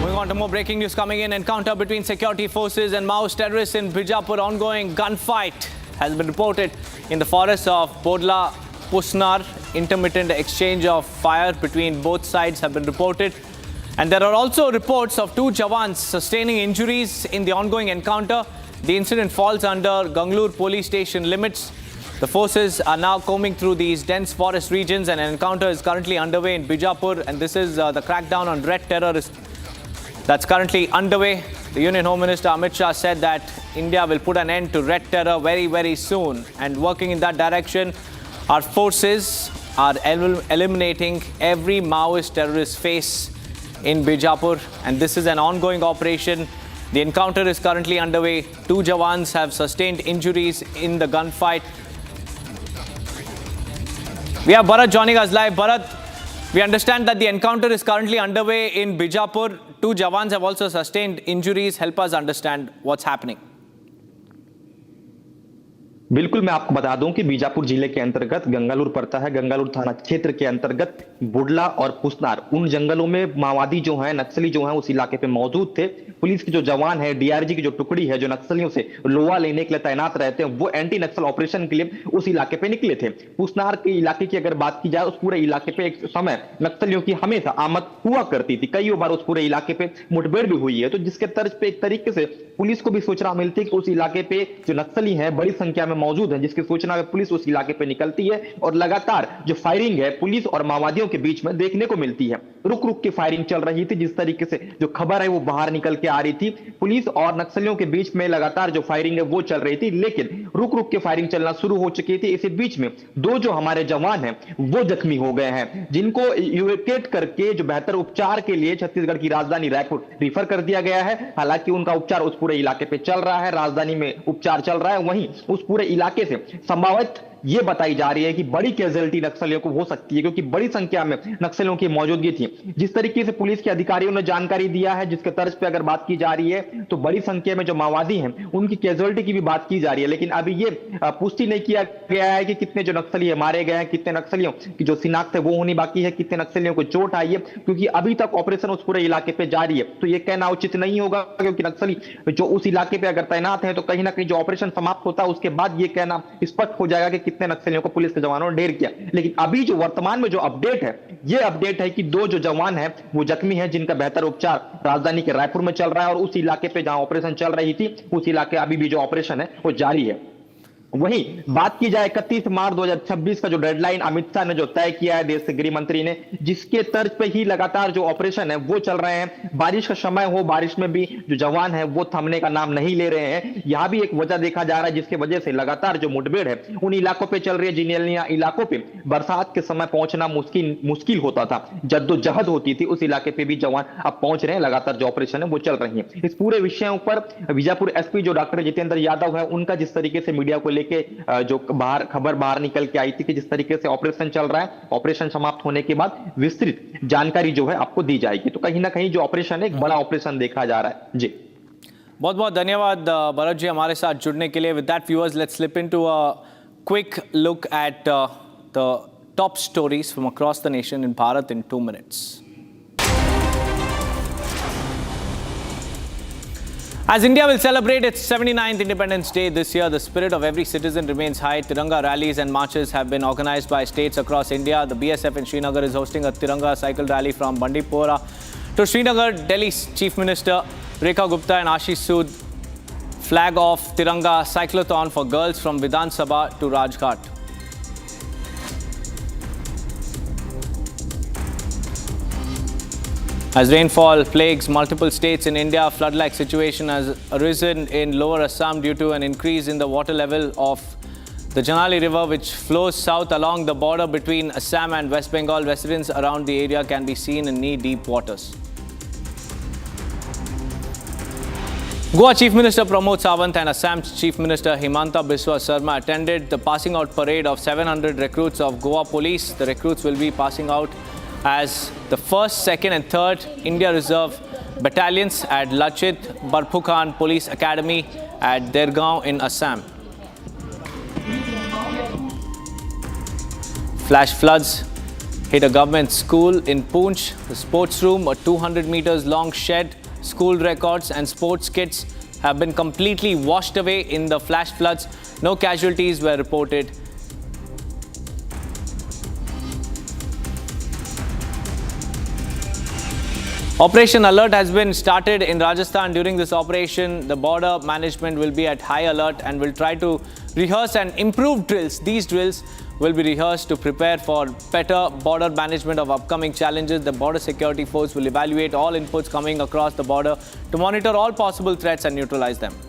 Moving on to more breaking news coming in. Encounter between security forces and Maoist terrorists in Bijapur. Ongoing gunfight has been reported in the forests of Bodla, Pusnar. Intermittent exchange of fire between both sides have been reported. And there are also reports of 2 Jawans sustaining injuries in the ongoing encounter. The incident falls under Ganglur police station limits. The forces are now combing through these dense forest regions, and an encounter is currently underway in Bijapur. And this is the crackdown on red terrorists that's currently underway. The Union Home Minister Amit Shah said that India will put an end to red terror very, very soon. And working in that direction, our forces are eliminating every Maoist terrorist face in Bijapur. And this is an ongoing operation. The encounter is currently underway. 2 Jawans have sustained injuries in the gunfight. We have Bharat joining us live. Bharat, we understand that the encounter is currently underway in Bijapur. 2 Jawans have also sustained injuries. Help us understand what's happening. बिल्कुल, मैं आपको बता दूं कि बीजापुर जिले के अंतर्गत गंगालूर पड़ता है। गंगालूर थाना क्षेत्र के अंतर्गत बुडला और पुसनार, उन जंगलों में माओवादी जो हैं, नक्सली जो हैं, उस इलाके पे मौजूद थे। पुलिस के जो जवान है, डीआरजी की जो टुकड़ी है, जो नक्सलियों से लोहा लेने के लिए तैनात रहते हैं, वो एंटी नक्सल ऑपरेशन के लिए उस इलाके पे निकले थे। पुसनार के इलाके की अगर बात की जाए, उस पूरे इलाके पे एक समय नक्सलियों की हमेशा आमद हुआ करती थी। कई बार उस पूरे इलाके पे मुठभेड़ भी हुई है। तो जिसके तर्ज पे एक तरीके से पुलिस को भी सूचना मिलती है कि उस इलाके पे जो नक्सली हैं बड़ी संख्या में मौजूद है, जिसकी सूचना में पुलिस उस इलाके पे निकलती है और लगातार जो फायरिंग है पुलिस और माओवादियों के बीच में देखने को मिलती है। रुक रुक के फायरिंग चल रही थी। जिस तरीके से जो खबर है वो बाहर निकल के आ रही थी, पुलिस और नक्सलियों के बीच में लगातार जो फायरिंग है वो चल रही थी, लेकिन रुक रुक के फायरिंग चलना शुरू हो चुकी थी। इसी बीच में 2 जो हमारे जवान हैं वो जख्मी हो गए हैं, जिनको इवैक्यूएट करके जो बेहतर उपचार के लिए छत्तीसगढ़ की राजधानी रायपुर रिफर कर दिया गया है। हालांकि उनका उपचार उस पूरे इलाके पे चल रहा है, राजधानी में उपचार चल रहा है। वहीं उस पूरे इलाके से संभावित ये बताई जा रही है कि बड़ी कैजुअलिटी नक्सलियों को हो सकती है, क्योंकि बड़ी संख्या में नक्सलियों की मौजूदगी थी। जिस तरीके से पुलिस के अधिकारियों ने जानकारी दिया है, जिसके तर्ज पे अगर बात की जा रही है, तो बड़ी संख्या में जो माओवादी हैं उनकी कैजुअलिटी की भी बात की जा रही है। लेकिन अभी ये पुष्टि नहीं किया गया है कि कितने जो नक्सली मारे गए हैं, कितने नक्सलियों की जो शिनाख्त है वो होनी बाकी है, कितने नक्सलियों को चोट आई है, क्योंकि अभी तक ऑपरेशन उस पूरे इलाके पे जारी है। तो ये कहना उचित नहीं होगा, क्योंकि नक्सली जो उस इलाके पे अगर तैनात है तो कहीं ना कहीं जो ऑपरेशन समाप्त होता है उसके बाद ये कहना स्पष्ट हो जाएगा कि कितने नक्सलियों को पुलिस के जवानों ने ढेर किया। लेकिन अभी जो वर्तमान में जो अपडेट है, ये अपडेट है कि 2 जो जवान हैं वो जख्मी हैं, जिनका बेहतर उपचार राजधानी के रायपुर में चल रहा है और उस इलाके पे जहां ऑपरेशन चल रही थी, उस इलाके अभी भी जो ऑपरेशन है वो जारी है। वहीं बात की जाए 31 मार्च 2026 का जो डेडलाइन अमित शाह ने जो तय किया है देश के गृह मंत्री ने, जिसके तर्ज पे ही लगातार जो ऑपरेशन है वो चल रहे हैं। बारिश का समय हो, बारिश में भी जो जवान है वो थमने का नाम नहीं ले रहे हैं। यहां भी एक वजह देखा जा रहा है जिसकी वजह से लगातार जो मुठभेड़ है उन इलाकों पे चल रही है, जिन इलाकों पे बरसात के समय पहुंचना मुश्किल होता था, जद्दोजहद होती थी, उस इलाके पे भी जवान अब पहुंच रहे हैं। लगातार जो ऑपरेशन है वो चल रही है। इस पूरे विषयों पर बीजापुर एसपी जो डॉक्टर जितेंद्र यादव है, उनका जिस तरीके से मीडिया को लेके जो खबर बाहर निकल के आई थी कि जिस तरीके से ऑपरेशन चल रहा है, ऑपरेशन समाप्त होने के बाद विस्तृत जानकारी जो है आपको दी जाएगी। तो कहीं ना कहीं जो ऑपरेशन है एक बड़ा ऑपरेशन देखा जा रहा है। जी बहुत बहुत धन्यवाद भरत जी हमारे साथ जुड़ने के लिए। With that viewers, let's slip into a quick look at the top stories from across the nation in Bharat in 2 minutes. As India will celebrate its 79th Independence Day this year, the spirit of every citizen remains high. Tiranga rallies and marches have been organized by states across India. The BSF in Srinagar is hosting a Tiranga cycle rally from Bandipora to Srinagar. Delhi's Chief Minister Rekha Gupta and Ashish Sood flag off Tiranga cyclothon for girls from Vidhan Sabha to Rajghat. As rainfall plagues multiple states in India, flood-like situation has arisen in lower Assam due to an increase in the water level of the Janali River, which flows south along the border between Assam and West Bengal. Residents around the area can be seen in knee-deep waters. Goa Chief Minister Pramod Sawant and Assam Chief Minister Himanta Biswa Sarma attended the passing out parade of 700 recruits of Goa Police. The recruits will be passing out as the 1st, 2nd and 3rd India Reserve battalions at Lachit Barphukan Police Academy at Dergaon in Assam. Flash floods hit a government school in Poonch. The sports room, a 200 meters long shed, school records and sports kits have been completely washed away in the flash floods. No casualties were reported. Operation Alert has been started in Rajasthan. During this operation, the border management will be at high alert and will try to rehearse and improve drills. These drills will be rehearsed to prepare for better border management of upcoming challenges. The Border Security Force will evaluate all inputs coming across the border to monitor all possible threats and neutralize them.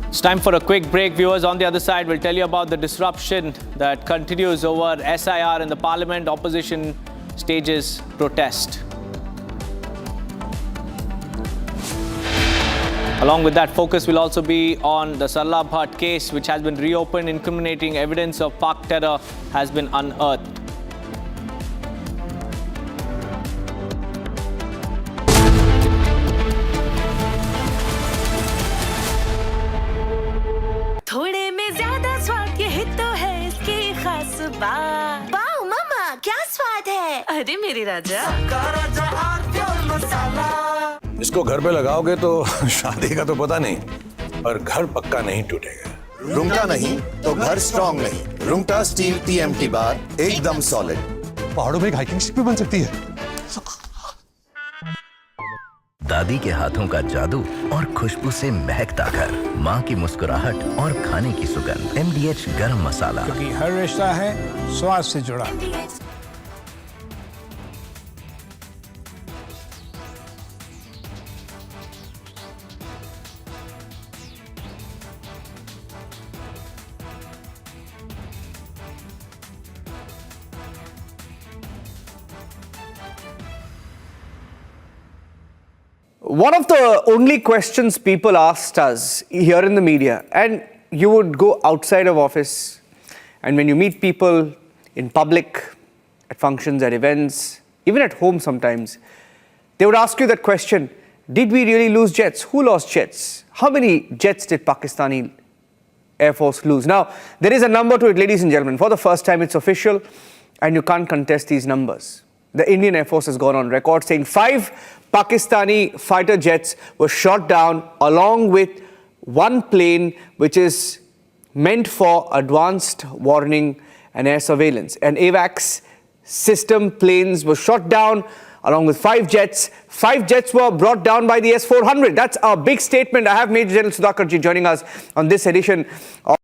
It's time for a quick break, viewers. On the other side, we'll tell you about the disruption that continues over SIR in the parliament. Opposition stages protest. Along with that, focus will also be on the Sarla Bhatt case, which has been reopened. Incriminating evidence of Pak terror has been unearthed. थोड़े में ज्यादा स्वाद, यही तो है इसकी खास बात। वाओ मम्मा, क्या स्वाद है? अरे मेरी राजा, इसको घर पे लगाओगे तो शादी का तो पता नहीं, पर घर पक्का नहीं टूटेगा। रुंगटा नहीं तो घर स्ट्रॉन्ग नहीं। रुंगटा स्टील TMT बार एकदम सॉलिड। पहाड़ों में एक हाइकिंग शिप भी बन सकती है। दादी के हाथों का जादू और खुशबू से महकता घर, माँ की मुस्कुराहट और खाने की सुगंध। MDH गरम मसाला, क्योंकि हर रिश्ता है स्वाद से जुड़ा। One of the only questions people asked us here in the media, and you would go outside of office, and when you meet people in public, at functions, at events, even at home sometimes, they would ask you that question, did we really lose jets? Who lost jets? How many jets did Pakistani Air Force lose? Now, there is a number to it, ladies and gentlemen. For the first time, it's official, and you can't contest these numbers. The Indian Air Force has gone on record saying 5 Pakistani fighter jets were shot down along with one plane which is meant for advanced warning and air surveillance. And AWACS system planes were shot down along with 5 jets. 5 jets were brought down by the S-400. That's a big statement. I have Major General Sudhakarji joining us on this edition of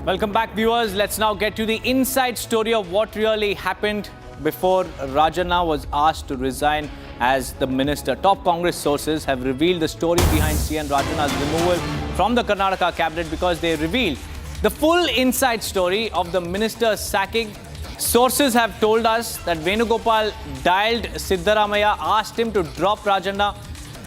Welcome back, viewers. Let's now get to the inside story of what really happened before Rajanna was asked to resign as the minister. Top Congress sources have revealed the story behind CN Rajanna's removal from the Karnataka cabinet because they revealed the full inside story of the minister's sacking. Sources have told us that Venugopal dialed Siddaramaiah, asked him to drop Rajanna,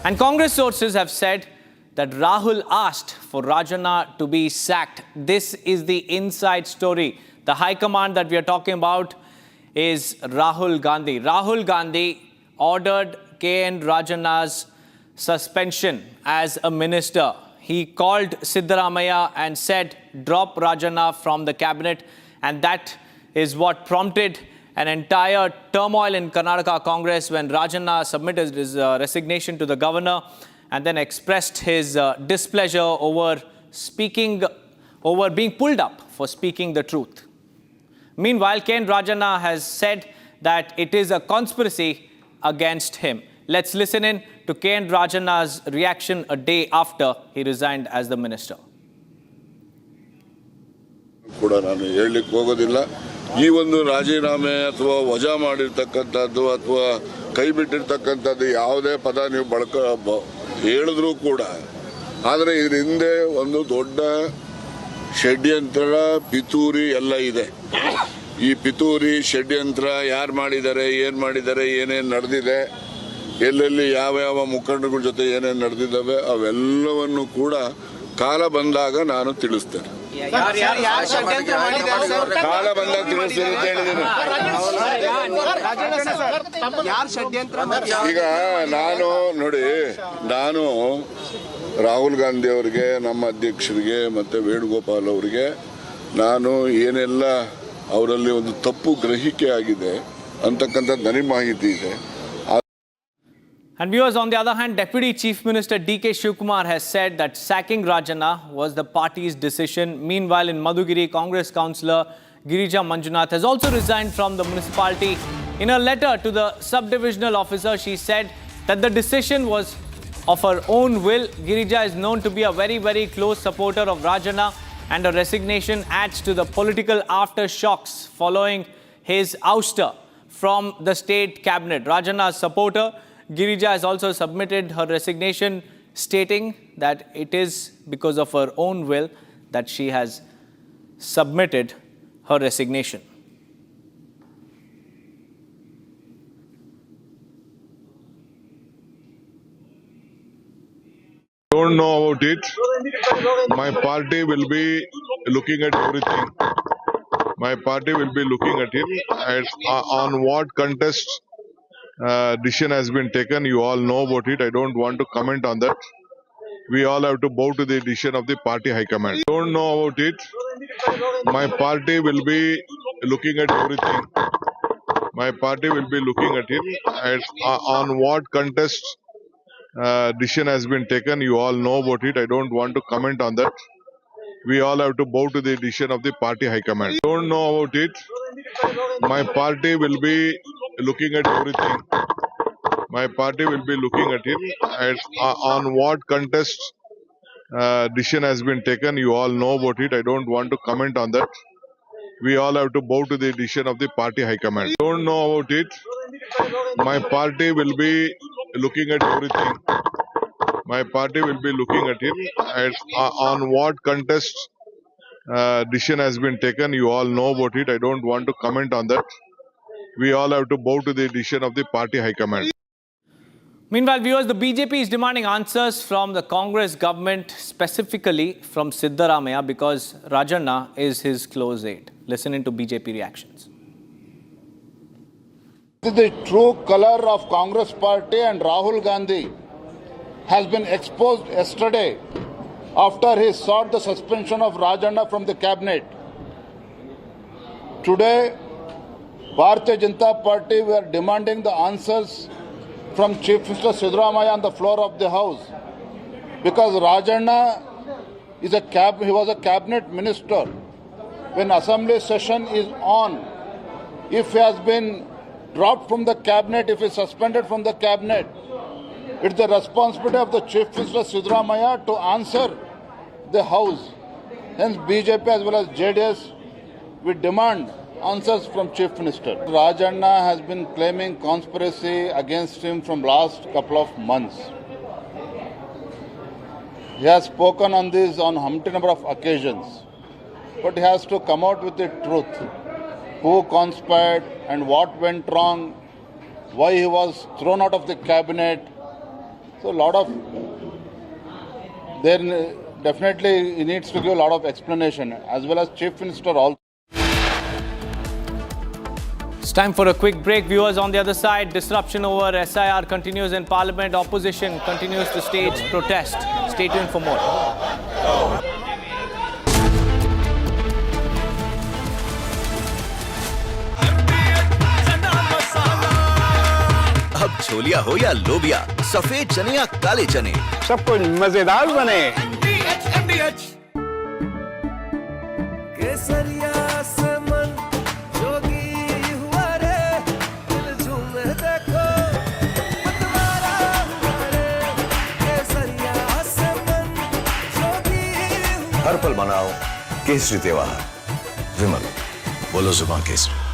and Congress sources have said that Rahul asked for Rajanna to be sacked. This is the inside story. The high command that we are talking about is Rahul Gandhi. Rahul Gandhi ordered KN Rajanna's suspension as a minister. He called Siddaramaiah and said, drop Rajanna from the cabinet. And that is what prompted an entire turmoil in Karnataka Congress when Rajanna submitted his resignation to the governor and then expressed his displeasure over being pulled up for speaking the truth. Meanwhile, Ken Rajanna has said that it is a conspiracy against him. Let's listen in to Ken Rajanna's reaction a day after he resigned as the minister. ಕೂಡ ನಾನು ಹೇಳಲಿಕ್ಕೆ ಹೋಗೋದಿಲ್ಲ. ಈ ಒಂದು ರಾಜೀನಾಮೆ ಅಥವಾ ವಜಾ ಮಾಡಿರ್ತಕ್ಕಂಥದ್ದು ಅಥವಾ ಕೈ ಬಿಟ್ಟಿರ್ತಕ್ಕಂಥದ್ದು ಯಾವುದೇ ಪದ ನೀವು ಹೇಳಿದ್ರು ಕೂಡ, ಆದರೆ ಇದರ ಹಿಂದೆ ಒಂದು ದೊಡ್ಡ ಷಡ್ಯಂತ್ರ, ಪಿತೂರಿ ಎಲ್ಲ ಇದೆ. ಈ ಪಿತೂರಿ ಷಡ್ಯಂತ್ರ ಯಾರು ಮಾಡಿದ್ದಾರೆ, ಏನೇನು ನಡೆದಿದೆ, ಎಲ್ಲೆಲ್ಲಿ ಯಾವ ಮುಖಂಡಗಳ ಜೊತೆ ಏನೇನು ನಡೆದಿದ್ದಾವೆ ಅವೆಲ್ಲವನ್ನು ಕೂಡ ಕಾಲ ಬಂದಾಗ ನಾನು ತಿಳಿಸ್ತೇನೆ. ಕಾಲ ಬಂದಾಗ ತಿಳಿಸ್ತೇನೆ ಅಂತ ಹೇಳಿದ್ದೀನಿ. ಈಗ ನಾನು ರಾಹುಲ್ ಗಾಂಧಿ ಅವರಿಗೆ, ನಮ್ಮ ಅಧ್ಯಕ್ಷರಿಗೆ ಮತ್ತೆ ವೇಣುಗೋಪಾಲ್ ಅವರಿಗೆ ನಾನು ಏನೆಲ್ಲ ಅವರಲ್ಲಿ ಒಂದು ತಪ್ಪು ಗ್ರಹಿಕೆ ಆಗಿದೆ ಅಂತಕ್ಕಂಥ ನನಗೆ ಮಾಹಿತಿ ಇದೆ. And viewers, on the other hand, Deputy Chief Minister D.K. Shivkumar has said that sacking Rajanna was the party's decision. Meanwhile, in Madhugiri, Congress councillor Girija Manjunath has also resigned from the municipality. In a letter to the sub-divisional officer, she said that the decision was of her own will. Girija is known to be a very, very close supporter of Rajanna, and her resignation adds to the political aftershocks following his ouster from the state cabinet. Rajanna's supporter Girija has also submitted her resignation, stating that it is because of her own will that she has submitted her resignation. Don't know about it. My party will be looking at everything. My party will be looking at it on what contest decision has been taken. You all know about it. I don't want to comment on that. We all have to bow to the decision of the party high command. Don't know about it. My party will be looking at everything. My party will be looking at it on what contest decision has been taken. You all know about it. I don't want to comment on that. We all have to bow to the decision of the party high command. Don't know about it. My party will be looking at everything. My party will be looking at it on what contest decision has been taken. You all know about it. I don't want to comment on that. We all have to bow to the decision of the party high command. Don't know about it. My party will be looking at everything. My party will be looking at it on what contest decision has been taken. You all know about it. I don't want to comment on that. We all have to bow to the decision of the party high command. Meanwhile, viewers, the BJP is demanding answers from the Congress government, specifically from Siddaramaiah, because Rajanna is his close aide. Listen into BJP reactions. The true color of Congress party and Rahul Gandhi has been exposed yesterday after he sought the suspension of Rajanna from the cabinet. Today, Bharatiya Janata Party, we are demanding the answers from Chief Minister Siddaramaiah on the floor of the House, because Rajanna is he was a cabinet minister. When assembly session is on, if he has been dropped from the cabinet, if he is suspended from the cabinet, it's the responsibility of the Chief Minister Siddaramaiah to answer the House. Hence BJP as well as JDS, we demand answers from Chief Minister. Rajanna has been claiming conspiracy against him from last couple of months. He has spoken on this on umpteen number of occasions, but he has to come out with the truth. Who conspired and what went wrong, why he was thrown out of the cabinet. So definitely he needs to give a lot of explanation, as well as Chief Minister also. It's time for a quick break. Viewers, on the other side, disruption over SIR continues in Parliament. Opposition continues to stage protest. Stay tuned for more. अब छोलिया हो या लोबिया, सफेद चने या काले चने, सब कुछ मजेदार बने। केसरिया से मन जोगी हुआ रे, दिल झूमे देखो मतवारा हुआ रे। केसरिया से मन जोगी हर पल मनाओ केसरी त्योहार। विमल, बोलो जुबान Kesari.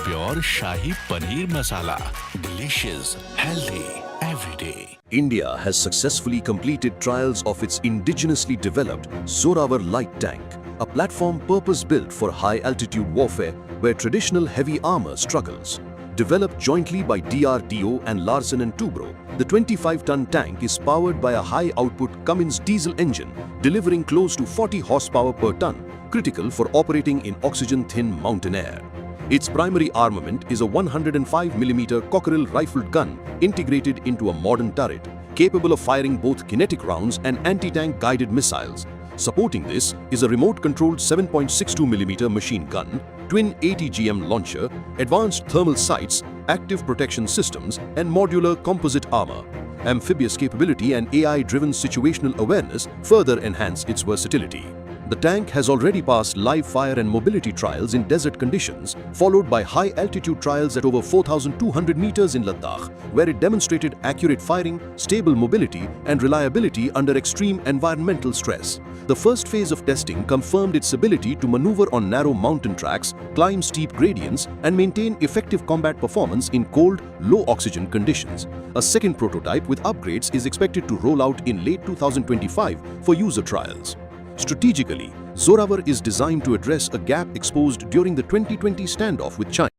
Pure Shahi Paneer Masala. Delicious, healthy, every day. India has successfully completed trials of its indigenously developed Zorawar light tank, a platform purpose-built for high-altitude warfare where traditional heavy armor struggles. Developed jointly by DRDO and Larsen & Toubro, the 25-ton tank is powered by a high-output Cummins diesel engine, delivering close to 40 horsepower per ton, critical for operating in oxygen-thin mountain air. Its primary armament is a 105mm Cockerel rifled gun integrated into a modern turret, capable of firing both kinetic rounds and anti-tank guided missiles. Supporting this is a remote-controlled 7.62mm machine gun, twin 80GM launcher, advanced thermal sights, active protection systems, and modular composite armor. Amphibious capability and AI-driven situational awareness further enhance its versatility. The tank has already passed live fire and mobility trials in desert conditions, followed by high-altitude trials at over 4,200 meters in Ladakh, where it demonstrated accurate firing, stable mobility, and reliability under extreme environmental stress. The first phase of testing confirmed its ability to maneuver on narrow mountain tracks, climb steep gradients, and maintain effective combat performance in cold, low-oxygen conditions. A second prototype with upgrades is expected to roll out in late 2025 for user trials. Strategically, Zorawar is designed to address a gap exposed during the 2020 standoff with China.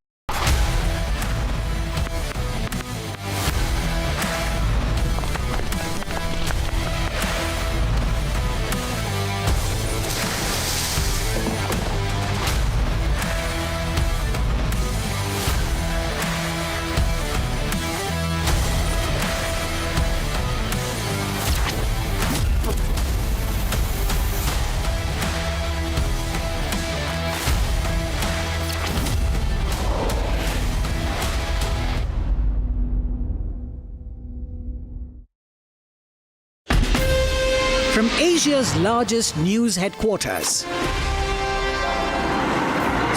From Asia's largest news headquarters,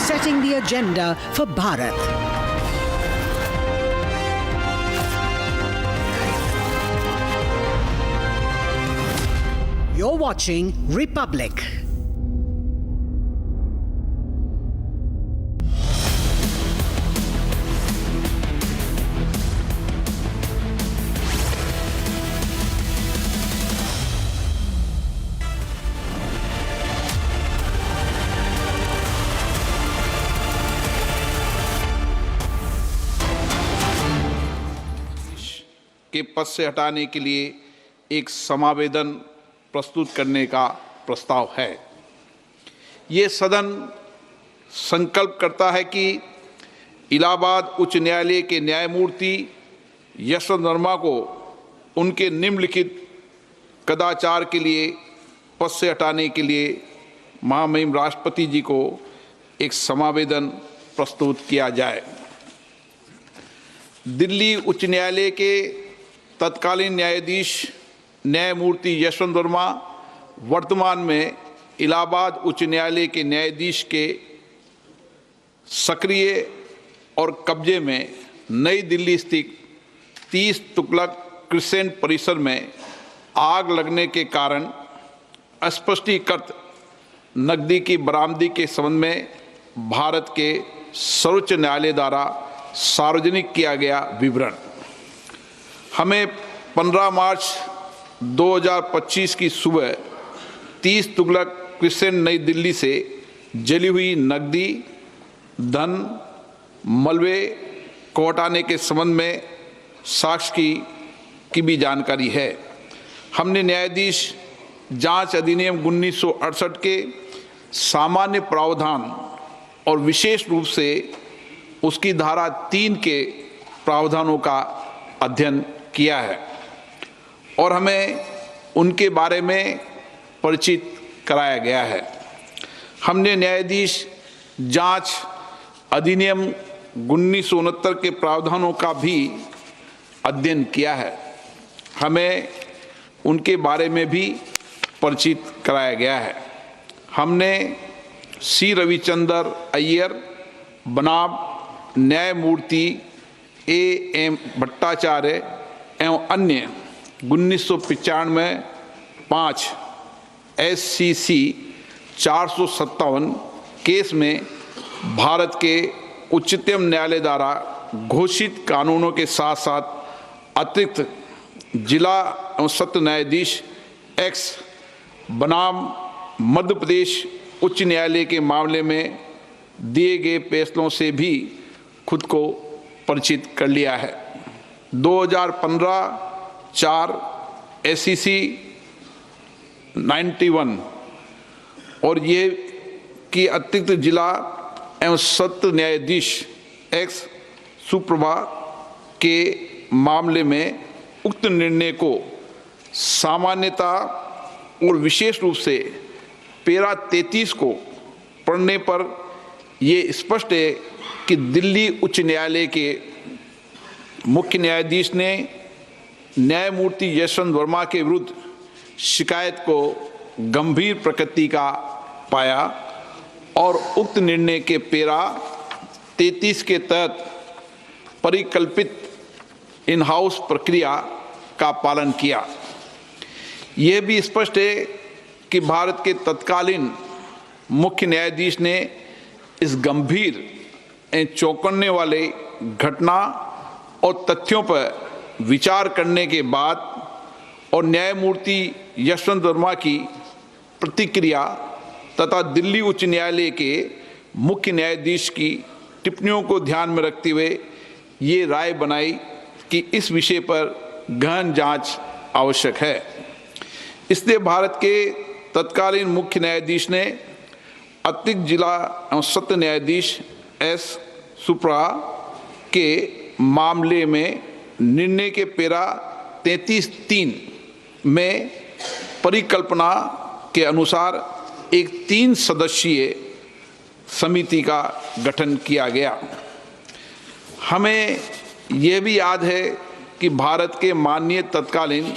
setting the agenda for Bharat. You're watching Republic. के पद से हटाने के लिए एक समावेदन प्रस्तुत करने का प्रस्ताव है। ये सदन संकल्प करता है कि इलाहाबाद उच्च न्यायालय के न्यायमूर्ति यशवंत वर्मा को उनके निम्नलिखित कदाचार के लिए पद से हटाने के लिए महामहिम राष्ट्रपति जी को एक समावेदन प्रस्तुत किया जाए। दिल्ली उच्च न्यायालय के तत्कालीन न्यायाधीश न्यायमूर्ति यशवंत वर्मा वर्तमान में इलाहाबाद उच्च न्यायालय के न्यायाधीश के सक्रिय और कब्जे में नई दिल्ली स्थित 30 तुगलक क्रिसेंट परिसर में आग लगने के कारण अस्पष्टीकृत नकदी की बरामदगी के संबंध में भारत के सर्वोच्च न्यायालय द्वारा सार्वजनिक किया गया विवरण। हमें 15 मार्च 2025 की सुबह 30 तुगलक क्रिसेंट नई दिल्ली से जली हुई नकदी, धन, मलबे को हटाने के संबंध में साक्ष्य की भी जानकारी है। हमने न्यायाधीश जांच अधिनियम 1968 के सामान्य प्रावधान और विशेष रूप से उसकी धारा 3 के प्रावधानों का अध्ययन किया है और हमें उनके बारे में परिचित कराया गया है। हमने न्यायाधीश जांच अधिनियम 1969 के प्रावधानों का भी अध्ययन किया है। हमें उनके बारे में भी परिचित कराया गया है। हमने सी रविचंद्र अय्यर बनाम न्यायमूर्ति A.M. भट्टाचार्य एवं अन्य 1995 5 SCC 457 केस में भारत के उच्चतम न्यायालय द्वारा घोषित कानूनों के साथ साथ अतिरिक्त जिला एवं सत्र न्यायाधीश एक्स बनाम मध्य प्रदेश उच्च न्यायालय के मामले में दिए गए फैसलों से भी खुद को परिचित कर लिया है। 2015 4 SCC 91 और ये कि अतिरिक्त जिला एवं सत्र न्यायाधीश एक्स सुप्रभा के मामले में उक्त निर्णय को सामान्यता और विशेष रूप से पैरा 33 को पढ़ने पर ये स्पष्ट है कि दिल्ली उच्च न्यायालय के मुख्य न्यायाधीश ने न्यायमूर्ति यशवंत वर्मा के विरुद्ध शिकायत को गंभीर प्रकृति का पाया और उक्त निर्णय के पैरा 33 के तहत परिकल्पित इन हाउस प्रक्रिया का पालन किया। यह भी स्पष्ट है कि भारत के तत्कालीन मुख्य न्यायाधीश ने इस गंभीर एवं चौंकाने वाले घटना और तथ्यों पर विचार करने के बाद और न्यायमूर्ति यशवंत वर्मा की प्रतिक्रिया तथा दिल्ली उच्च न्यायालय के मुख्य न्यायाधीश की टिप्पणियों को ध्यान में रखते हुए ये राय बनाई कि इस विषय पर गहन जांच आवश्यक है। इसलिए भारत के तत्कालीन मुख्य न्यायाधीश ने अतिरिक्त जिला एवं सत्र न्यायाधीश एस सुप्रा के मामले में निर्णय के पैरा 33(3) में परिकल्पना के अनुसार एक 3 सदस्यीय समिति का गठन किया गया। हमें यह भी याद है कि भारत के माननीय तत्कालीन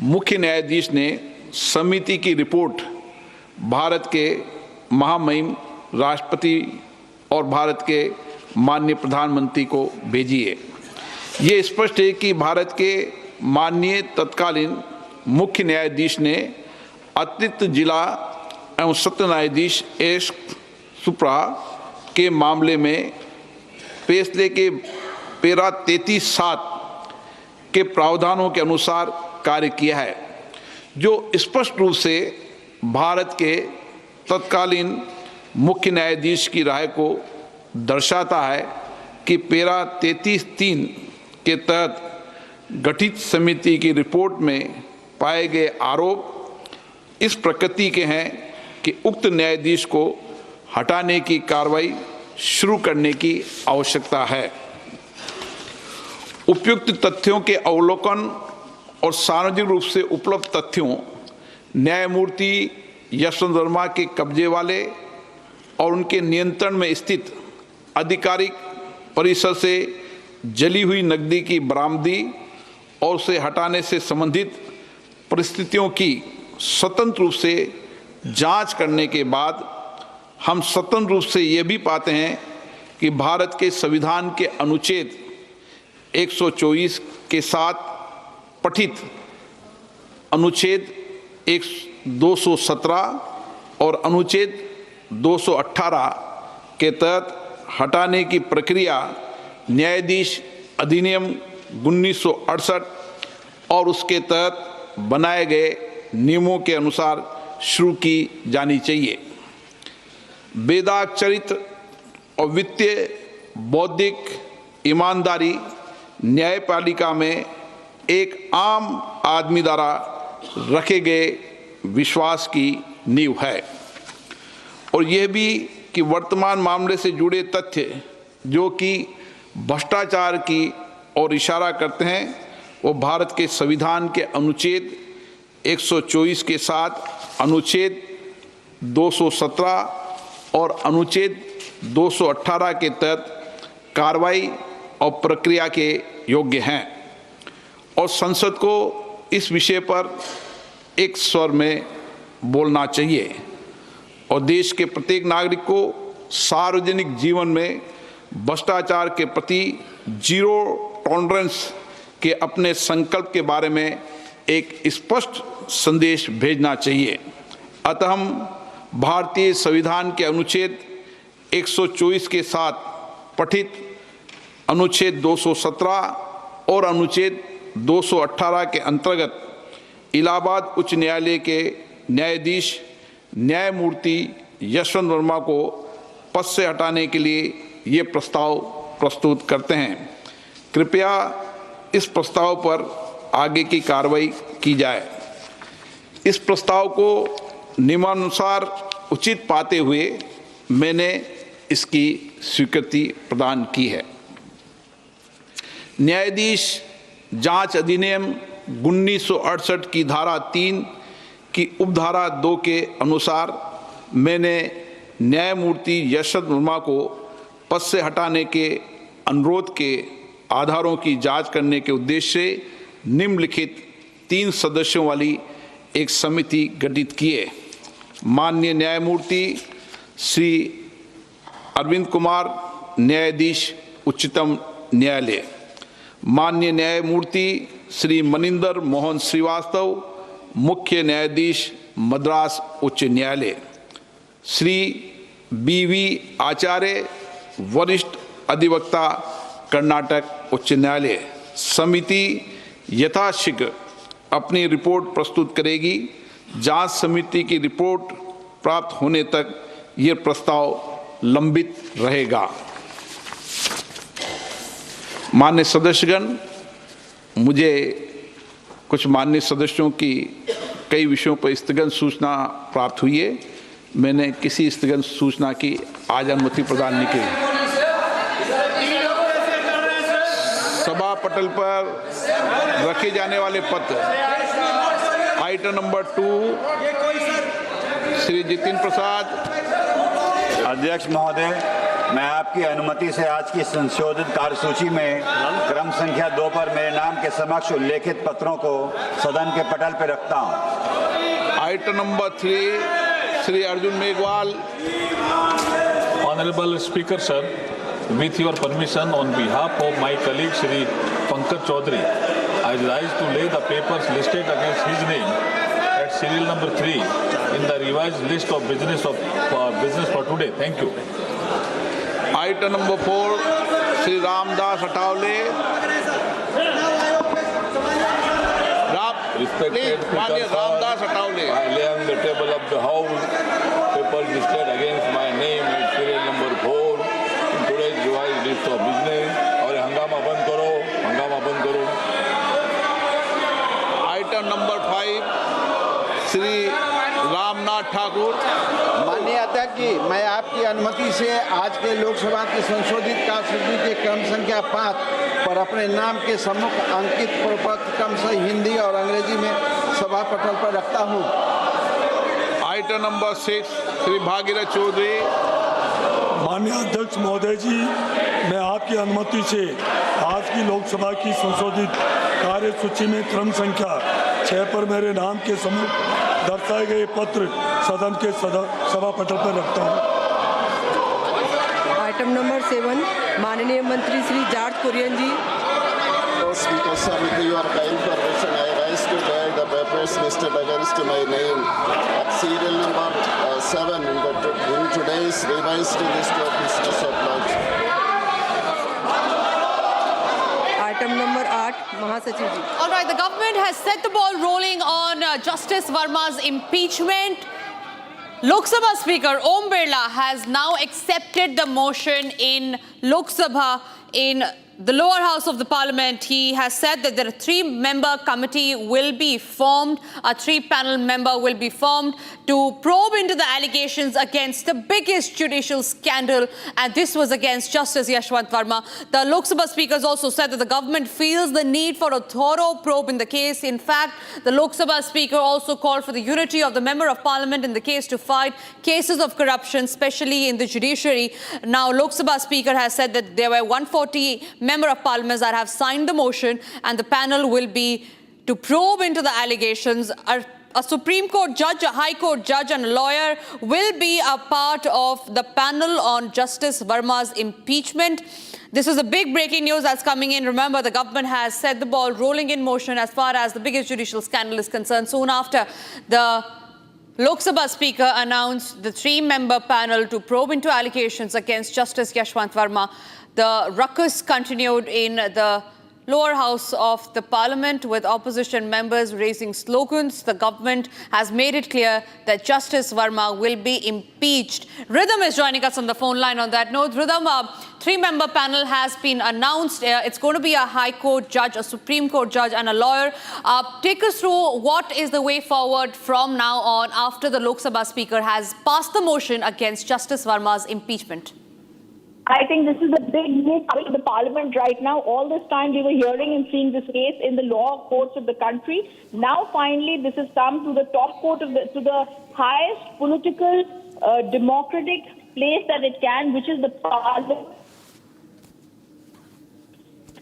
मुख्य न्यायाधीश ने समिति की रिपोर्ट भारत के महामहिम राष्ट्रपति और भारत के माननीय प्रधानमंत्री को भेजी है। ये स्पष्ट है कि भारत के माननीय तत्कालीन मुख्य न्यायाधीश ने अतिरिक्त जिला एवं सत्र न्यायाधीश एस सुप्रा के मामले में फैसले के पैरा 33(7) के प्रावधानों के अनुसार कार्य किया है, जो स्पष्ट रूप से भारत के तत्कालीन मुख्य न्यायाधीश की राय को दर्शाता है कि पैरा 33(3) के तहत गठित समिति की रिपोर्ट में पाए गए आरोप इस प्रकृति के हैं कि उक्त न्यायाधीश को हटाने की कार्रवाई शुरू करने की आवश्यकता है। उपयुक्त तथ्यों के अवलोकन और सार्वजनिक रूप से उपलब्ध तथ्यों, न्यायमूर्ति यशवंत वर्मा के कब्जे वाले और उनके नियंत्रण में स्थित आधिकारिक परिसर से जली हुई नकदी की बरामदी और उसे हटाने से संबंधित परिस्थितियों की स्वतंत्र रूप से जांच करने के बाद हम स्वतंत्र रूप से ये भी पाते हैं कि भारत के संविधान के अनुच्छेद 124 के साथ पठित अनुच्छेद 217 और अनुच्छेद 218 के तहत हटाने की प्रक्रिया न्यायाधीश अधिनियम 1968 और उसके तहत बनाए गए नियमों के अनुसार शुरू की जानी चाहिए। बेदाग चरित्र और वित्तीय बौद्धिक ईमानदारी न्यायपालिका में एक आम आदमी द्वारा रखे गए विश्वास की नींव है और यह भी कि वर्तमान मामले से जुड़े तथ्य जो कि भ्रष्टाचार की ओर इशारा करते हैं वो भारत के संविधान के अनुच्छेद 124 के साथ अनुच्छेद 217 और अनुच्छेद 218 के तहत कार्रवाई और प्रक्रिया के योग्य हैं और संसद को इस विषय पर एक स्वर में बोलना चाहिए और देश के प्रत्येक नागरिक को सार्वजनिक जीवन में भ्रष्टाचार के प्रति जीरो टॉलरेंस के अपने संकल्प के बारे में एक स्पष्ट संदेश भेजना चाहिए। अतः हम भारतीय संविधान के अनुच्छेद 124 के साथ पठित अनुच्छेद 217 और अनुच्छेद 218 के अंतर्गत इलाहाबाद उच्च न्यायालय के न्यायाधीश न्यायमूर्ति यशवंत वर्मा को पद से हटाने के लिए ये प्रस्ताव प्रस्तुत करते हैं। कृपया इस प्रस्ताव पर आगे की कार्रवाई की जाए। इस प्रस्ताव को नियमानुसार उचित पाते हुए मैंने इसकी स्वीकृति प्रदान की है। न्यायाधीश जांच अधिनियम 1968 की धारा 3 की उपधारा 2 के अनुसार मैंने न्यायमूर्ति यशवंत वर्मा को पद से हटाने के अनुरोध के आधारों की जांच करने के उद्देश्य से निम्नलिखित 3 सदस्यों वाली एक समिति गठित की है। माननीय न्यायमूर्ति श्री अरविंद कुमार, न्यायाधीश उच्चतम न्यायालय। माननीय न्यायमूर्ति श्री मनिंदर मोहन श्रीवास्तव, मुख्य न्यायाधीश मद्रास उच्च न्यायालय। श्री BV आचार्य, वरिष्ठ अधिवक्ता, कर्नाटक उच्च न्यायालय। समिति यथाशीघ्र अपनी रिपोर्ट प्रस्तुत करेगी। जांच समिति की रिपोर्ट प्राप्त होने तक ये प्रस्ताव लंबित रहेगा। माननीय सदस्यगण, मुझे कुछ माननीय सदस्यों की कई विषयों पर स्थगन सूचना प्राप्त हुई है। मैंने किसी स्थगन सूचना की आज अनुमति प्रदान नहीं की। सभा पटल पर रखे जाने वाले पत्र आइटम नंबर 2 श्री जितिन प्रसाद। अध्यक्ष महोदय, मैं आपकी अनुमति से आज की संशोधित कार्यसूची में क्रम संख्या 2 पर मेरे नाम के समक्ष उल्लेखित पत्रों को सदन के पटल पर रखता हूं। Item number 3 Shri Arjun Meghwal. Honorable Speaker, sir, with your permission, on behalf of my colleague Shri Pankaj Chaudhary, I rise to lay the papers listed against his name at serial number 3 in the revised list of business for today. Thank you. Item number 4, Shri Ramdas Atawale. Respected Speaker, Ramdas Atawale. I lay on the table of the House papers listed against my name at serial number 4 in today's revised list of business. और हंगामा बंद करो, हंगामा बंद करो। Item number 5, Shri Ramnath Thakur. माननीय अध्यक्ष जी, मैं आपकी अनुमति से आज के लोकसभा की संशोधित कार्यसूची के क्रम संख्या 5 पर अपने नाम के सम्मुख अंकित प्रपत्र क्रमशः हिंदी और अंग्रेजी में सभा पटल पर रखता हूं। Item number 6 Shri Bhagirath Chaudhary. माननीय माननीय अध्यक्ष महोदय जी, मैं आपकी अनुमति से आज की लोकसभा की संशोधित कार्यसूची में क्रम संख्या 6 पर मेरे नाम के सम्मुख दर्शाए गए पत्र सदन के सभा पटल पर रखता हूँ। आइटम नंबर 7, माननीय मंत्री Shri George Kurian ji. Speaker, sir, with your kind permission, I rise to bear the papers listed against my name at serial number 7 in today's revised list of business of lunch. Item number 8, महासचिव जी। All right, the government has set the ball rolling on Justice Verma's impeachment. Lok Sabha Speaker Om Birla has now accepted the motion in Lok Sabha in the lower house of the parliament. He has said that a 3-member committee will be formed, a 3-panel member will be formed to probe into the allegations against the biggest judicial scandal, and this was against Justice Yashwant Verma. The Lok Sabha speakers also said that the government feels the need for a thorough probe in the case. In fact, the Lok Sabha speaker also called for the unity of the member of parliament in the case to fight cases of corruption, especially in the judiciary. Now, Lok Sabha speaker has said that there were 140 member of parliament that have signed the motion, and the panel will be to probe into the allegations. A Supreme Court judge, a High Court judge and a lawyer will be a part of the panel on Justice Verma's impeachment. This is a big breaking news that's coming in. Remember, the government has set the ball rolling in motion as far as the biggest judicial scandal is concerned. Soon after, the Lok Sabha Speaker announced the 3-member panel to probe into allegations against Justice Yashwant Verma. The ruckus continued in the lower house of the parliament with opposition members raising slogans. The government has made it clear that Justice Verma will be impeached. Rhythm is joining us on the phone line on that note. Rhythm, a 3-member panel has been announced. It's going to be a High Court judge, a Supreme Court judge and a lawyer. Take us through what is the way forward from now on after the Lok Sabha Speaker has passed the motion against Justice Verma's impeachment. I think this is a big move coming to the parliament right now. All this time we were hearing and seeing this case in the lower courts of the country. Now finally this has come to the top court of to the highest political, democratic place that it can, which is the parliament.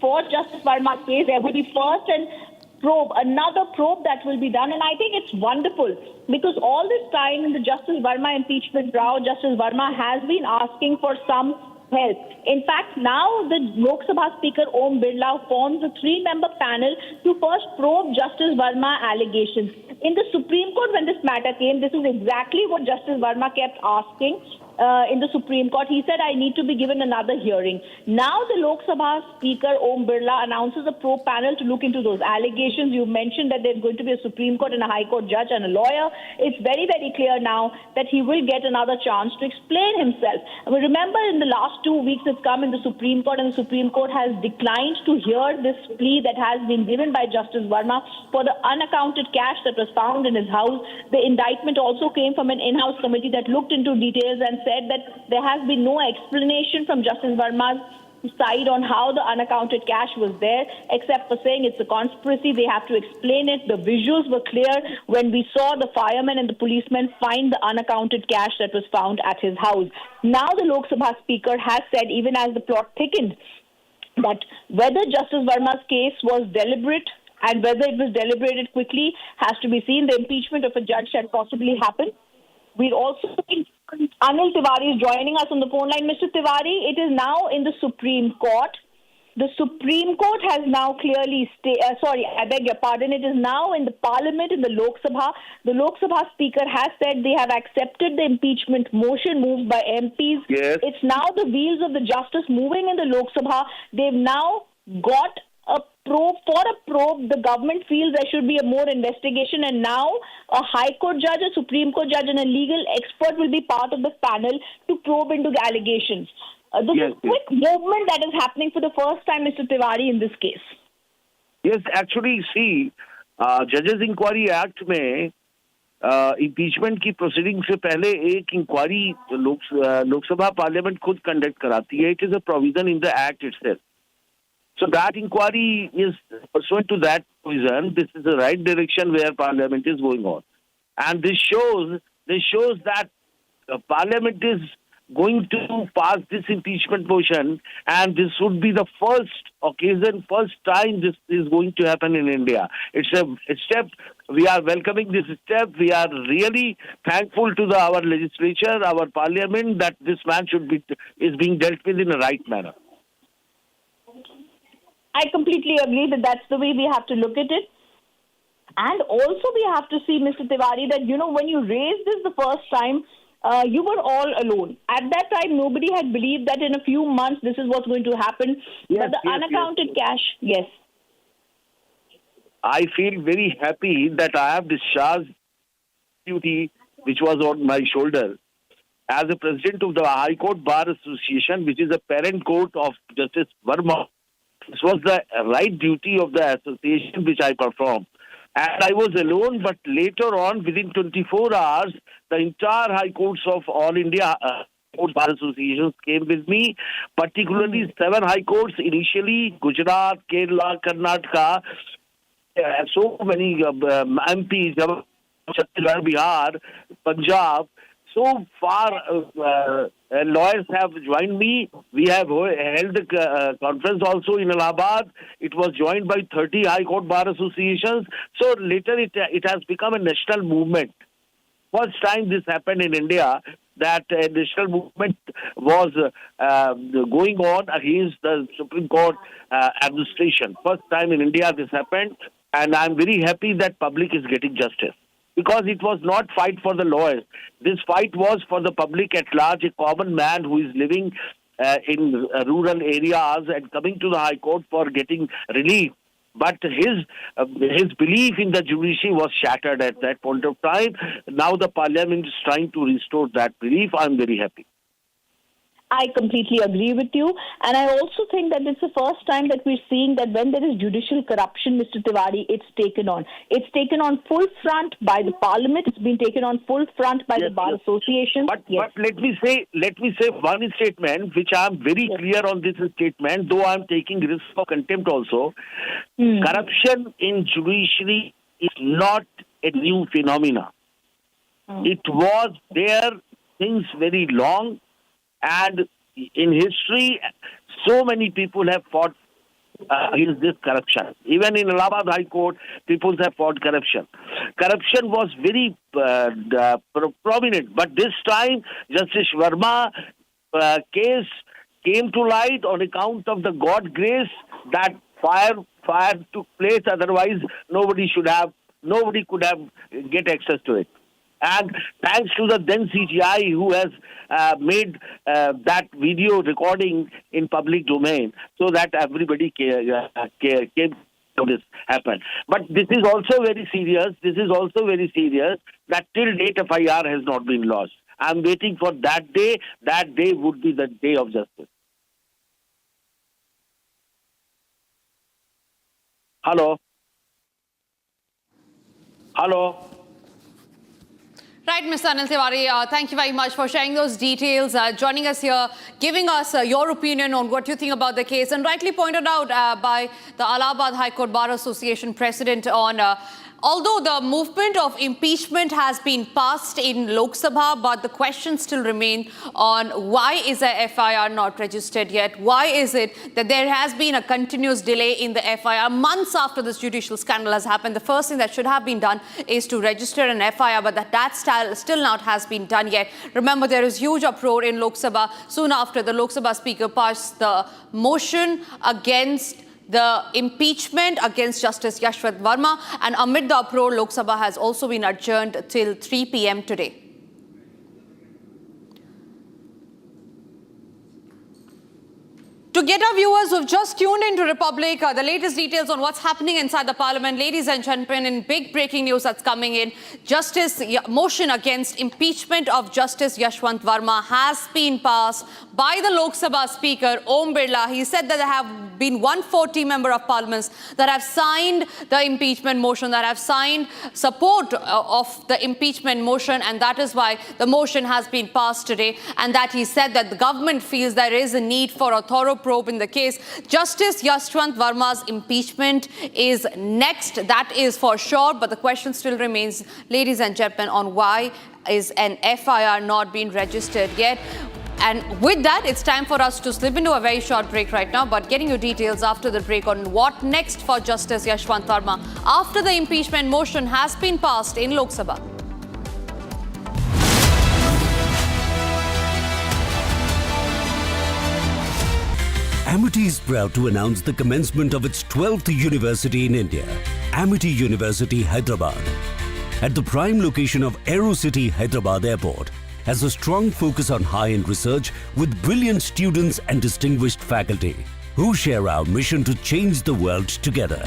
For Justice Verma's case, there will be first and another probe that will be done, and I think it's wonderful because all this time in the Justice Verma impeachment trial, Justice Verma has been asking for some help. In fact, now the Lok Sabha Speaker Om Birla forms a 3-member panel to first probe Justice Verma allegations. In the Supreme Court, when this matter came, this is exactly what Justice Verma kept asking. In the Supreme Court, he said, I need to be given another hearing. Now the Lok Sabha Speaker Om Birla announces a probe panel to look into those allegations. You mentioned that there's going to be a Supreme Court and a High Court judge and a lawyer. It's very, very clear now that he will get another chance to explain himself. And we remember in the last 2 weeks it's come in the Supreme Court, and the Supreme Court has declined to hear this plea that has been given by Justice Verma for the unaccounted cash that was found in his house. The indictment also came from an in-house committee that looked into details and said that there has been no explanation from Justice Verma's side on how the unaccounted cash was there, except for saying it's a conspiracy. They have to explain it. The visuals were clear when we saw the firemen and the policemen find the unaccounted cash that was found at his house. Now the Lok Sabha Speaker has said, even as the plot thickened, that whether Justice Verma's case was deliberate and whether it was deliberated quickly has to be seen. The impeachment of a judge had possibly happened. We're also Anil Tiwari is joining us on the phone line. Mr. Tiwari, it is now in the Supreme Court. The Supreme Court has now clearly I beg your pardon. It is now in the Parliament, in the Lok Sabha. The Lok Sabha Speaker has said they have accepted the impeachment motion moved by MPs. Yes. It's now the wheels of the justice moving in the Lok Sabha. They've now got a probe. For a probe, the government feels there should be a more investigation, and now a High Court judge, a Supreme Court judge and a legal expert will be part of the panel to probe into the allegations. This is a quick movement that is happening for the first time, Mr. Tiwari, in this case. Yes, actually, see, Judges Inquiry Act में impeachment की proceeding से पहले एक inquiry Lok Sabha parliament खुद conduct कराती है. It is a provision in the act itself. So that inquiry is pursuant to that provision. This is the right direction where parliament is going on, and this shows that parliament is going to pass this impeachment motion, and this would be the first occasion, first time this is going to happen in India. It's a step. We are welcoming this step. We are really thankful to our legislature, our parliament, that this man is being dealt with in the right manner. I completely agree that that's the way we have to look at it. And also we have to see, Mr. Tiwari, that, when you raised this the first time, you were all alone. At that time, nobody had believed that in a few months this is what's going to happen. Yes, but the unaccounted cash, yes. I feel very happy that I have discharged duty which was on my shoulder as a president of the High Court Bar Association, which is a parent court of Justice Verma. This was the right duty of the association which I performed. And I was alone, but later on, within 24 hours, the entire High Courts of all India Bar Associations came with me, particularly 7 High Courts initially, Gujarat, Kerala, Karnataka, so many MPs, Chhattisgarh, Bihar, Punjab. So far, lawyers have joined me. We have held a conference also in Allahabad. It was joined by 30 High Court Bar Associations. So later it has become a national movement. First time this happened in India, that a national movement was going on against the Supreme Court administration. First time in India this happened. And I'm very happy that public is getting justice. Because it was not fight for the lawyers. This fight was for the public at large, a common man who is living in rural areas and coming to the High Court for getting relief. But his belief in the judiciary was shattered at that point of time. Now the parliament is trying to restore that belief. I'm very happy. I completely agree with you. And I also think that it's the first time that we're seeing that when there is judicial corruption, Mr. Tiwari, it's taken on. It's taken on full front by the parliament. It's been taken on full front by the Bar Association. But let me say one statement, which I'm very clear on this statement, though I'm taking risk of contempt also. Corruption in judiciary is not a new phenomena. It was there since very long. And in history, so many people have fought against this corruption. Even in Allahabad High Court, people have fought corruption. Corruption was very prominent. But this time, Justice Verma case came to light on account of the God grace that fire took place. Otherwise, nobody could have get access to it. And thanks to the then CGI who has made that video recording in public domain so that everybody came to this happen. But this is also very serious. That till date FIR has not been lodged. I'm waiting for that day. That day would be the day of justice. Hello. Right, Mr. Anil Tiwari, thank you very much for sharing those details, joining us here, giving us your opinion on what you think about the case, and rightly pointed out by the Allahabad High Court Bar Association president on although the movement of impeachment has been passed in Lok Sabha, but the question still remains on why is a FIR not registered yet? Why is it that there has been a continuous delay in the FIR months after this judicial scandal has happened? The first thing that should have been done is to register an FIR, but that still not has been done yet. Remember, there is huge uproar in Lok Sabha soon after the Lok Sabha speaker passed the motion against the impeachment against Justice Yashwant Verma, and amid the uproar, Lok Sabha has also been adjourned till 3 p.m. today. To get our viewers who've just tuned into Republic, the latest details on what's happening inside the parliament, ladies and gentlemen, in big breaking news that's coming in, motion against impeachment of Justice Yashwant Verma has been passed by the Lok Sabha Speaker Om Birla. He said that there have been 140 member of parliaments that have signed the impeachment motion, that have signed support of the impeachment motion, and that is why the motion has been passed today. And that he said that the government feels there is a need for a thorough probe in the case. Justice Yashwant Verma's impeachment is next, that is for sure, but the question still remains, ladies and gentlemen, on why is an FIR not being registered yet. And with that, it's time for us to slip into a very short break right now, but getting you details after the break on what next for Justice Yashwant Verma after the impeachment motion has been passed in Lok Sabha. Amity is proud to announce the commencement of its 12th university in India, Amity University, Hyderabad. At the prime location of AeroCity Hyderabad Airport, has a strong focus on high-end research with brilliant students and distinguished faculty who share our mission to change the world together.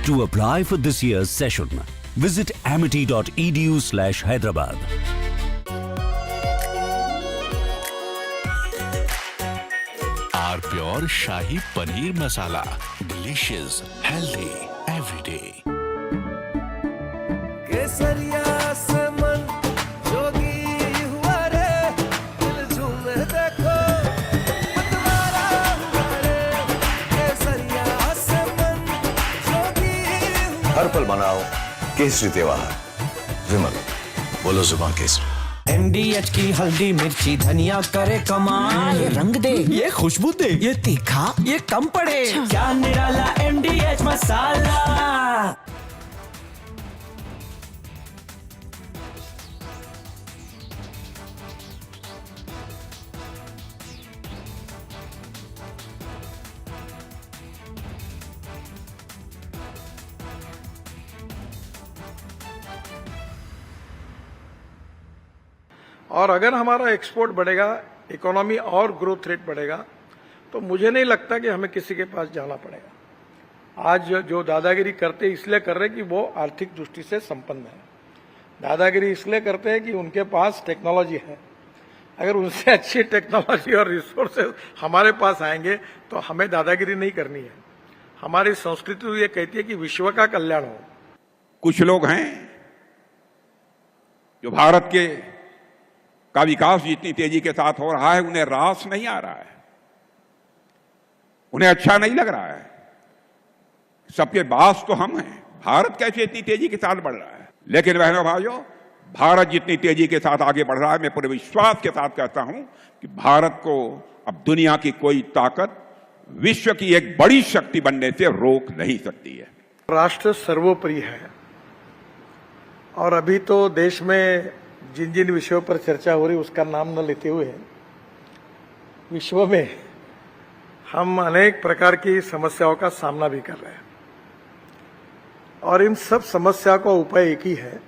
To apply for this year's session, visit amity.edu/Hyderabad. Our pure Shahi Paneer Masala. Delicious, healthy, every day. हर पल मनाओ केसरी त्योहार। विमल, बोलो जुबान Kesari. MDH की हल्दी मिर्ची धनिया करे कमाल, ये रंग दे, ये खुशबू दे, ये तीखा, ये कम पड़े, क्या निराला MDH मसाला। और अगर हमारा एक्सपोर्ट बढ़ेगा, इकोनॉमी और ग्रोथ रेट बढ़ेगा, तो मुझे नहीं लगता कि हमें किसी के पास जाना पड़ेगा। आज जो दादागिरी करते इसलिए कर रहे हैं कि वो आर्थिक दृष्टि से संपन्न है। दादागिरी इसलिए करते हैं कि उनके पास टेक्नोलॉजी है। अगर उनसे अच्छी टेक्नोलॉजी और रिसोर्सेज हमारे पास आएंगे तो हमें दादागिरी नहीं करनी है। हमारी संस्कृति तो ये कहती है कि विश्व का कल्याण हो। कुछ लोग हैं जो भारत के का विकास जितनी तेजी के साथ हो रहा है उन्हें रास नहीं आ रहा है, उन्हें अच्छा नहीं लग रहा है। सबके बास तो हम हैं, भारत कैसे इतनी तेजी के साथ बढ़ रहा है। लेकिन बहनों भाइयों, भारत जितनी तेजी के साथ आगे बढ़ रहा है, मैं पूरे विश्वास के साथ कहता हूं कि भारत को अब दुनिया की कोई ताकत विश्व की एक बड़ी शक्ति बनने से रोक नहीं सकती है। राष्ट्र सर्वोपरि है और अभी तो देश में जिन जिन विषयों पर चर्चा हो रही उसका नाम न लेते हुए विश्व में हम अनेक प्रकार की समस्याओं का सामना भी कर रहे हैं और इन सब समस्या का उपाय एक ही है,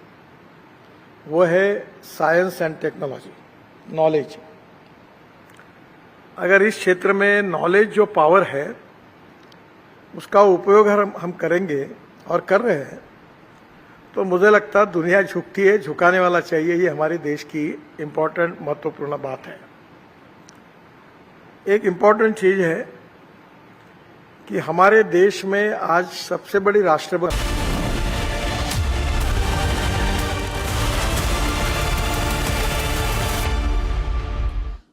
वो है साइंस एंड टेक्नोलॉजी, नॉलेज। अगर इस क्षेत्र में नॉलेज जो पावर है उसका उपयोग हम करेंगे और कर रहे हैं तो मुझे लगता है दुनिया झुकती है, झुकाने वाला चाहिए। ये हमारे देश की इम्पोर्टेंट महत्वपूर्ण बात है। एक इम्पोर्टेंट चीज है कि हमारे देश में आज सबसे बड़ी राष्ट्रपति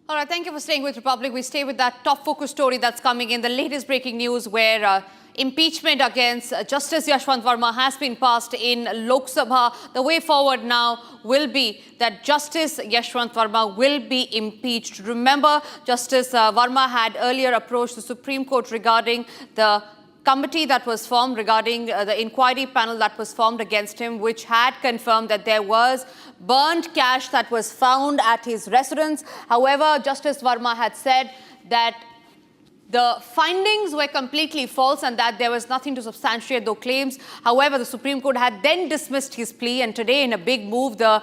All right, thank you for staying with Republic. We stay with that top focus story that's coming in, the latest breaking news where impeachment against Justice Yashwant Verma has been passed in Lok Sabha. The way forward now will be that Justice Yashwant Verma will be impeached. Remember, Justice Verma had earlier approached the Supreme Court regarding the committee that was formed, regarding the inquiry panel that was formed against him, which had confirmed that there was burnt cash that was found at his residence. However, Justice Verma had said that the findings were completely false and that there was nothing to substantiate those claims. However, the Supreme Court had then dismissed his plea, and today, in a big move, the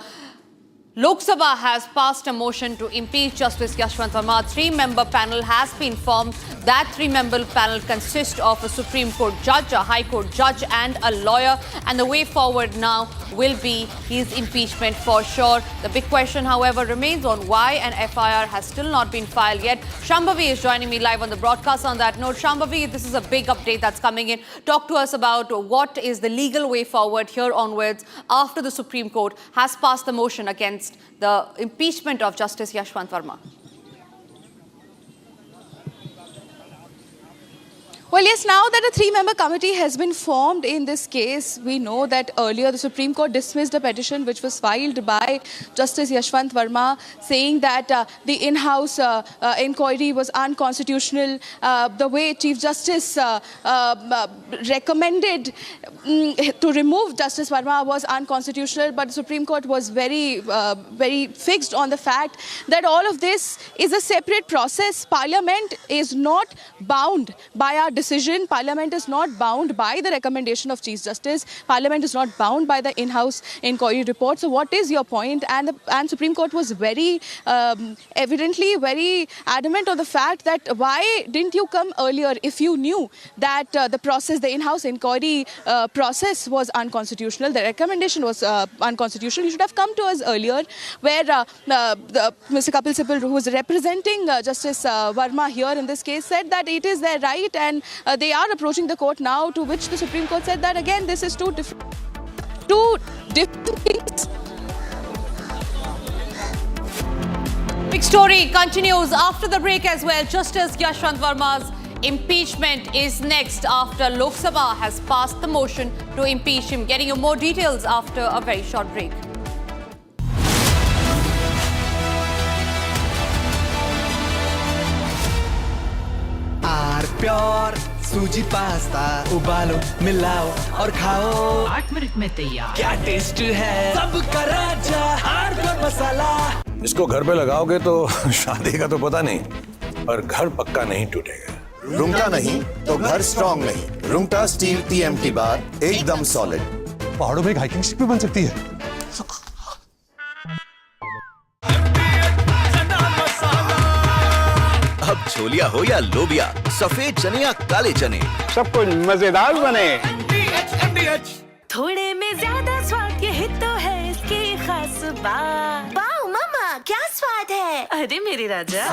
Lok Sabha has passed a motion to impeach Justice Yashwant Verma. A 3-member panel has been formed. That 3-member panel consists of a Supreme Court judge, a High Court judge and a lawyer. And the way forward now will be his impeachment for sure. The big question, however, remains on why an FIR has still not been filed yet. Shambhavi is joining me live on the broadcast on that note. Shambhavi, this is a big update that's coming in. Talk to us about what is the legal way forward here onwards after the Supreme Court has passed the motion against the impeachment of Justice Yashwant Verma. Well, yes, now that a three-member committee has been formed in this case, we know that earlier the Supreme Court dismissed a petition which was filed by Justice Yashwant Verma saying that the in-house inquiry was unconstitutional. The way Chief Justice recommended to remove Justice Verma was unconstitutional, but the Supreme Court was very fixed on the fact that all of this is a separate process. Parliament is not bound by our decision. Parliament is not bound by the recommendation of Chief Justice. Parliament is not bound by the in-house inquiry report. So what is your point? And Supreme Court was very evidently very adamant on the fact that why didn't you come earlier if you knew that the in-house inquiry process was unconstitutional, the recommendation was unconstitutional. You should have come to us earlier, where Mr. Kapil Sibal, who was representing Justice Verma here in this case, said that it is their right and they are approaching the court now, to which the Supreme Court said that again this is two different things. Big story continues after the break as well. Justice Yashwant Verma's impeachment is next after Lok Sabha has passed the motion to impeach him. Getting you more details after a very short break. Pure सूजी pasta उबालो मिलाओ और खाओ 8 minute में तैयार क्या taste है सबका राजा आर प्योर मसाला इसको घर पे लगाओगे तो शादी का तो पता नहीं, पर घर पक्का नहीं टूटेगा। रुंगटा नहीं तो घर स्ट्रॉन्ग नहीं। रुंगटा स्टील TMT बार एकदम सॉलिड। पहाड़ों में एक हाइकिंग स्टिक भी बन सकती है। अब छोलिया हो या लोबिया, सफेद चने या काले चने, सब कुछ मजेदार बने। थोड़े में ज्यादा स्वाद ये तो है इसकी खास बात। वाओ मामा क्या स्वाद है? अरे मेरे राजा।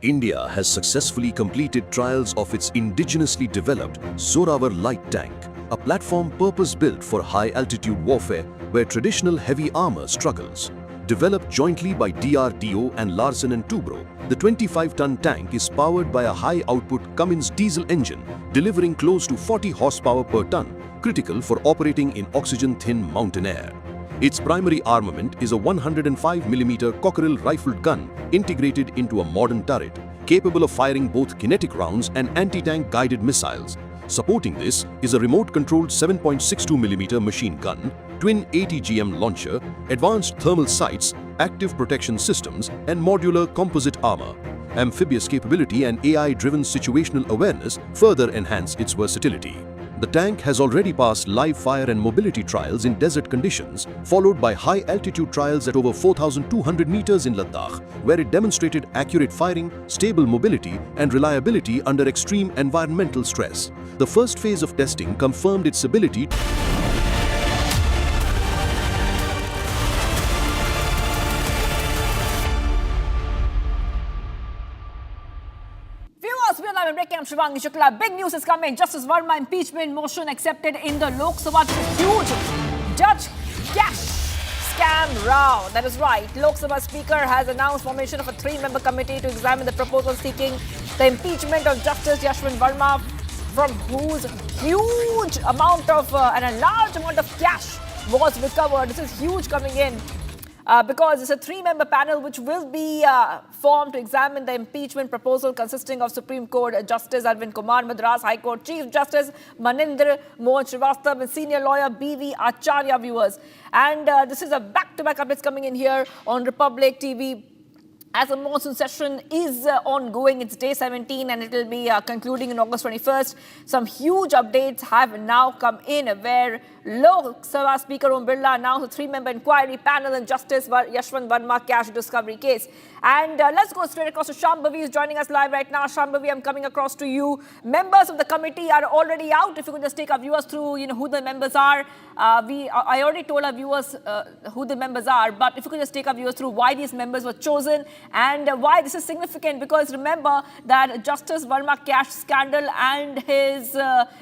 India has successfully completed trials of its indigenously developed Zorawar light tank, a platform purpose-built for high-altitude warfare where traditional heavy armor struggles. Developed jointly by DRDO and Larsen & Toubro, the 25-ton tank is powered by a high-output Cummins diesel engine, delivering close to 40 horsepower per ton, critical for operating in oxygen-thin mountain air. Its primary armament is a 105mm Cockerel rifled gun integrated into a modern turret, capable of firing both kinetic rounds and anti-tank guided missiles. Supporting this is a remote-controlled 7.62mm machine gun, twin 80GM launcher, advanced thermal sights, active protection systems, and modular composite armor. Amphibious capability and AI-driven situational awareness further enhance its versatility. The tank has already passed live fire and mobility trials in desert conditions, followed by high-altitude trials at over 4,200 meters in Ladakh, where it demonstrated accurate firing, stable mobility, and reliability under extreme environmental stress. The first phase of testing confirmed its ability I'm Shivangi Shukla. Big news is coming. Justice Verma impeachment motion accepted in the Lok Sabha. Huge Judge Cash scam row. That is right. Lok Sabha Speaker has announced formation of a 3-member committee to examine the proposal seeking the impeachment of Justice Yashwant Verma, from whose huge amount of and a large amount of cash was recovered. This is huge coming in. Because it's a 3-member panel which will be formed to examine the impeachment proposal consisting of Supreme Court Justice Arvind Kumar, Madras High Court Chief Justice Manindra Mohan Srivastava, and senior lawyer B.V. Acharya, viewers. And this is a back-to-back updates coming in here on Republic TV. As the monsoon session is ongoing, it's day 17 and it will be concluding on August 21st. Some huge updates have now come in, where Lok Sabha Speaker Om Birla announced a 3-member inquiry panel in Justice Yashwant Verma cash discovery case. And let's go straight across to Shambhavi, who's joining us live right now. Shambhavi, I'm coming across to you. Members of the committee are already out. If you could just take our viewers through, who the members are. I already told our viewers who the members are, but if you could just take our viewers through why these members were chosen and why this is significant, because remember that Justice Verma cash scandal and his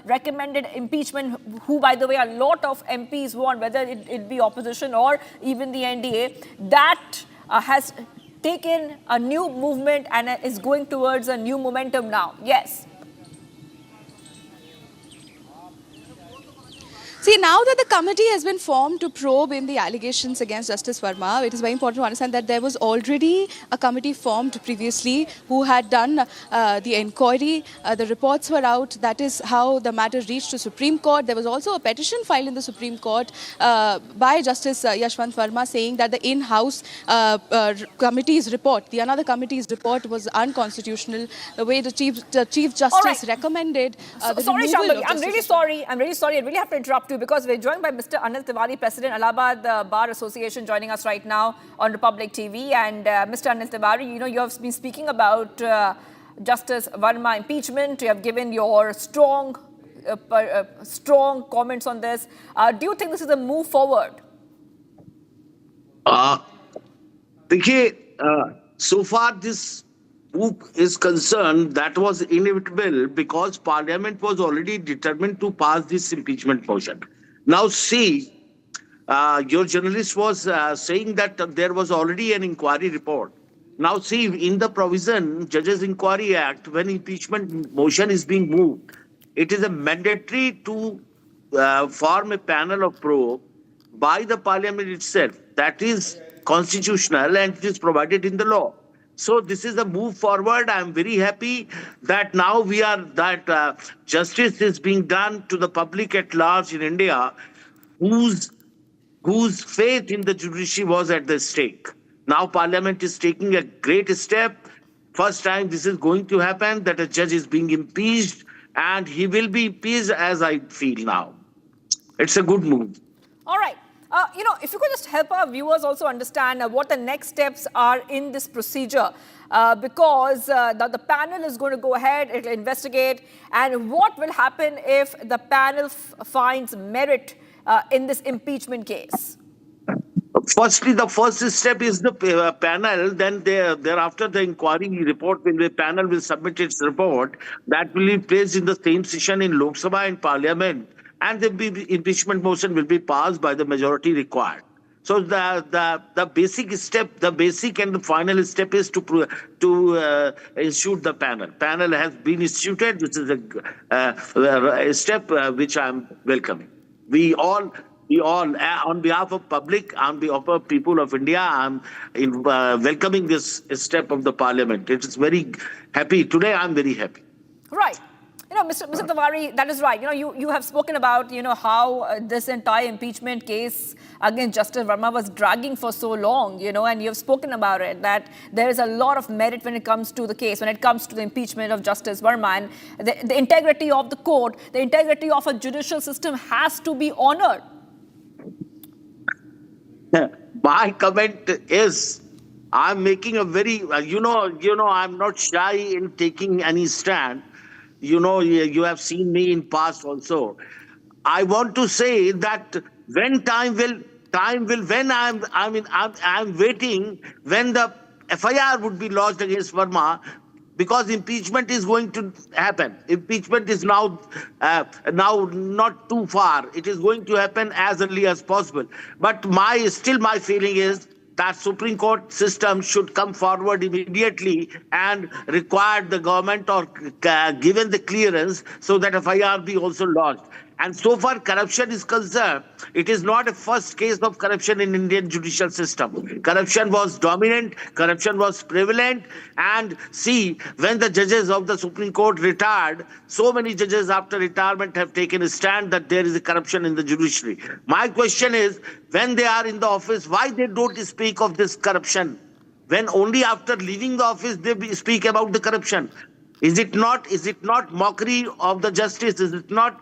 recommended impeachment, who by the way a lot of MPs want, whether it be opposition or even the NDA, that has taken a new movement and is going towards a new momentum now. Yes. See, now that the committee has been formed to probe in the allegations against Justice Verma, it is very important to understand that there was already a committee formed previously who had done the inquiry. The reports were out. That is how the matter reached to Supreme Court. There was also a petition filed in the Supreme Court by Justice Yashwant Verma saying that the in-house committee's report, the another committee's report, was unconstitutional. The way the Chief Justice recommended the sorry, removal Shambhavi, of I'm really sorry. I'm really sorry. I really have to interrupt you because we're joined by Mr. Anil Tiwari, President, Allahabad Bar Association, joining us right now on Republic TV. And Mr. Anil Tiwari, you know, you have been speaking about Justice Verma impeachment. You have given your strong comments on this. Do you think this is a move forward? So far this move is concerned, that was inevitable because Parliament was already determined to pass this impeachment motion. Now see, your journalist was saying that there was already an inquiry report. Now see, in the provision, Judges Inquiry Act, when impeachment motion is being moved, it is a mandatory to form a panel of probe by the Parliament itself. That is constitutional and it is provided in the law. So this is a move forward. I am very happy that now justice is being done to the public at large in India, whose faith in the judiciary was at the stake. Now Parliament is taking a great step. First time this is going to happen, that a judge is being impeached, and he will be impeached as I feel now. It's a good move. All right. You know, if you could just help our viewers also understand what the next steps are in this procedure, because the panel is going to go ahead, it will investigate, and what will happen if the panel finds merit in this impeachment case? Firstly, the first step is the panel. Then thereafter, the inquiry report, the panel will submit its report. That will be placed in the same session in Lok Sabha and Parliament. And the impeachment motion will be passed by the majority required. So the basic step, the basic and the final step is to institute the panel. Panel has been instituted, which is a step which I am welcoming. We all, on behalf of public, on behalf of people of India, I am welcoming this step of the Parliament. It is very happy. Today, I am very happy. Right. You know, Mr. Tiwari, that is right. You know, you have spoken about, you know, how this entire impeachment case against Justice Verma was dragging for so long, you know, and you have spoken about it, that there is a lot of merit when it comes to the case, when it comes to the impeachment of Justice Verma, and the integrity of the court, the integrity of a judicial system has to be honored. My comment is, I'm making a very, you know, I'm not shy in taking any stand. You know, you have seen me in past also. I want to say that when when I'm waiting when the FIR would be lodged against Verma, because impeachment is going to happen. Impeachment is now not too far. It is going to happen as early as possible. But my feeling is that Supreme Court system should come forward immediately and require the government or given the clearance so that FIR be also lodged. And so far corruption is concerned, it is not a first case of corruption in Indian judicial system. Corruption was dominant, corruption was prevalent, and see, when the judges of the Supreme Court retired, so many judges after retirement have taken a stand that there is a corruption in the judiciary. My question is, when they are in the office, why they don't speak of this corruption? When only after leaving the office they speak about the corruption. Is it not mockery of the justice? Is it not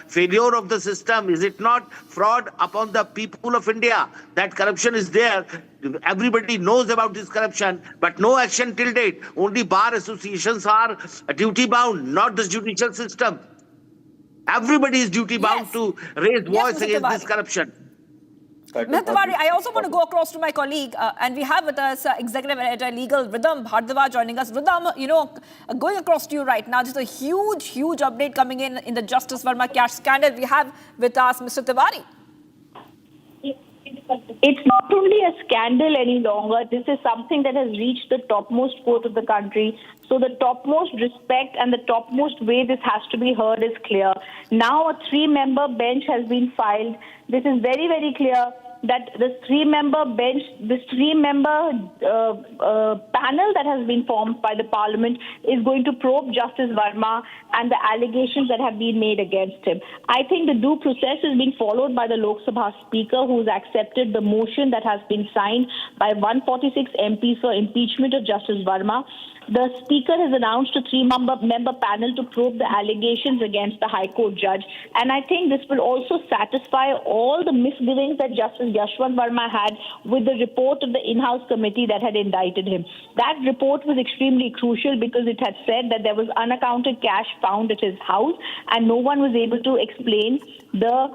failure of the system? Is it not fraud upon the people of India? That corruption is there. Everybody knows about this corruption, but no action till date. Only bar associations are duty bound, not the judicial system. Everybody is duty bound to raise voice against this corruption. Mr. Tiwari, I also want to go across to my colleague, and we have with us Executive Editor Legal Ridham Bhardwaj joining us. Ridham, you know, going across to you right now, just a huge update coming in the Justice Verma cash scandal. We have with us Mr. Tiwari. It's not only a scandal any longer. This is something that has reached the topmost court of the country. So the topmost respect and the topmost way this has to be heard is clear. Now a 3-member bench has been filed. This is very, very clear that this 3-member bench, this 3-member panel that has been formed by the parliament is going to probe Justice Verma and the allegations that have been made against him. I think the due process is being followed by the Lok Sabha Speaker, who has accepted the motion that has been signed by 146 MPs for impeachment of Justice Verma. The Speaker has announced a 3-member panel to probe the allegations against the High Court judge. And I think this will also satisfy all the misgivings that Justice Yashwant Verma had with the report of the in-house committee that had indicted him. That report was extremely crucial because it had said that there was unaccounted cash found at his house and no one was able to explain the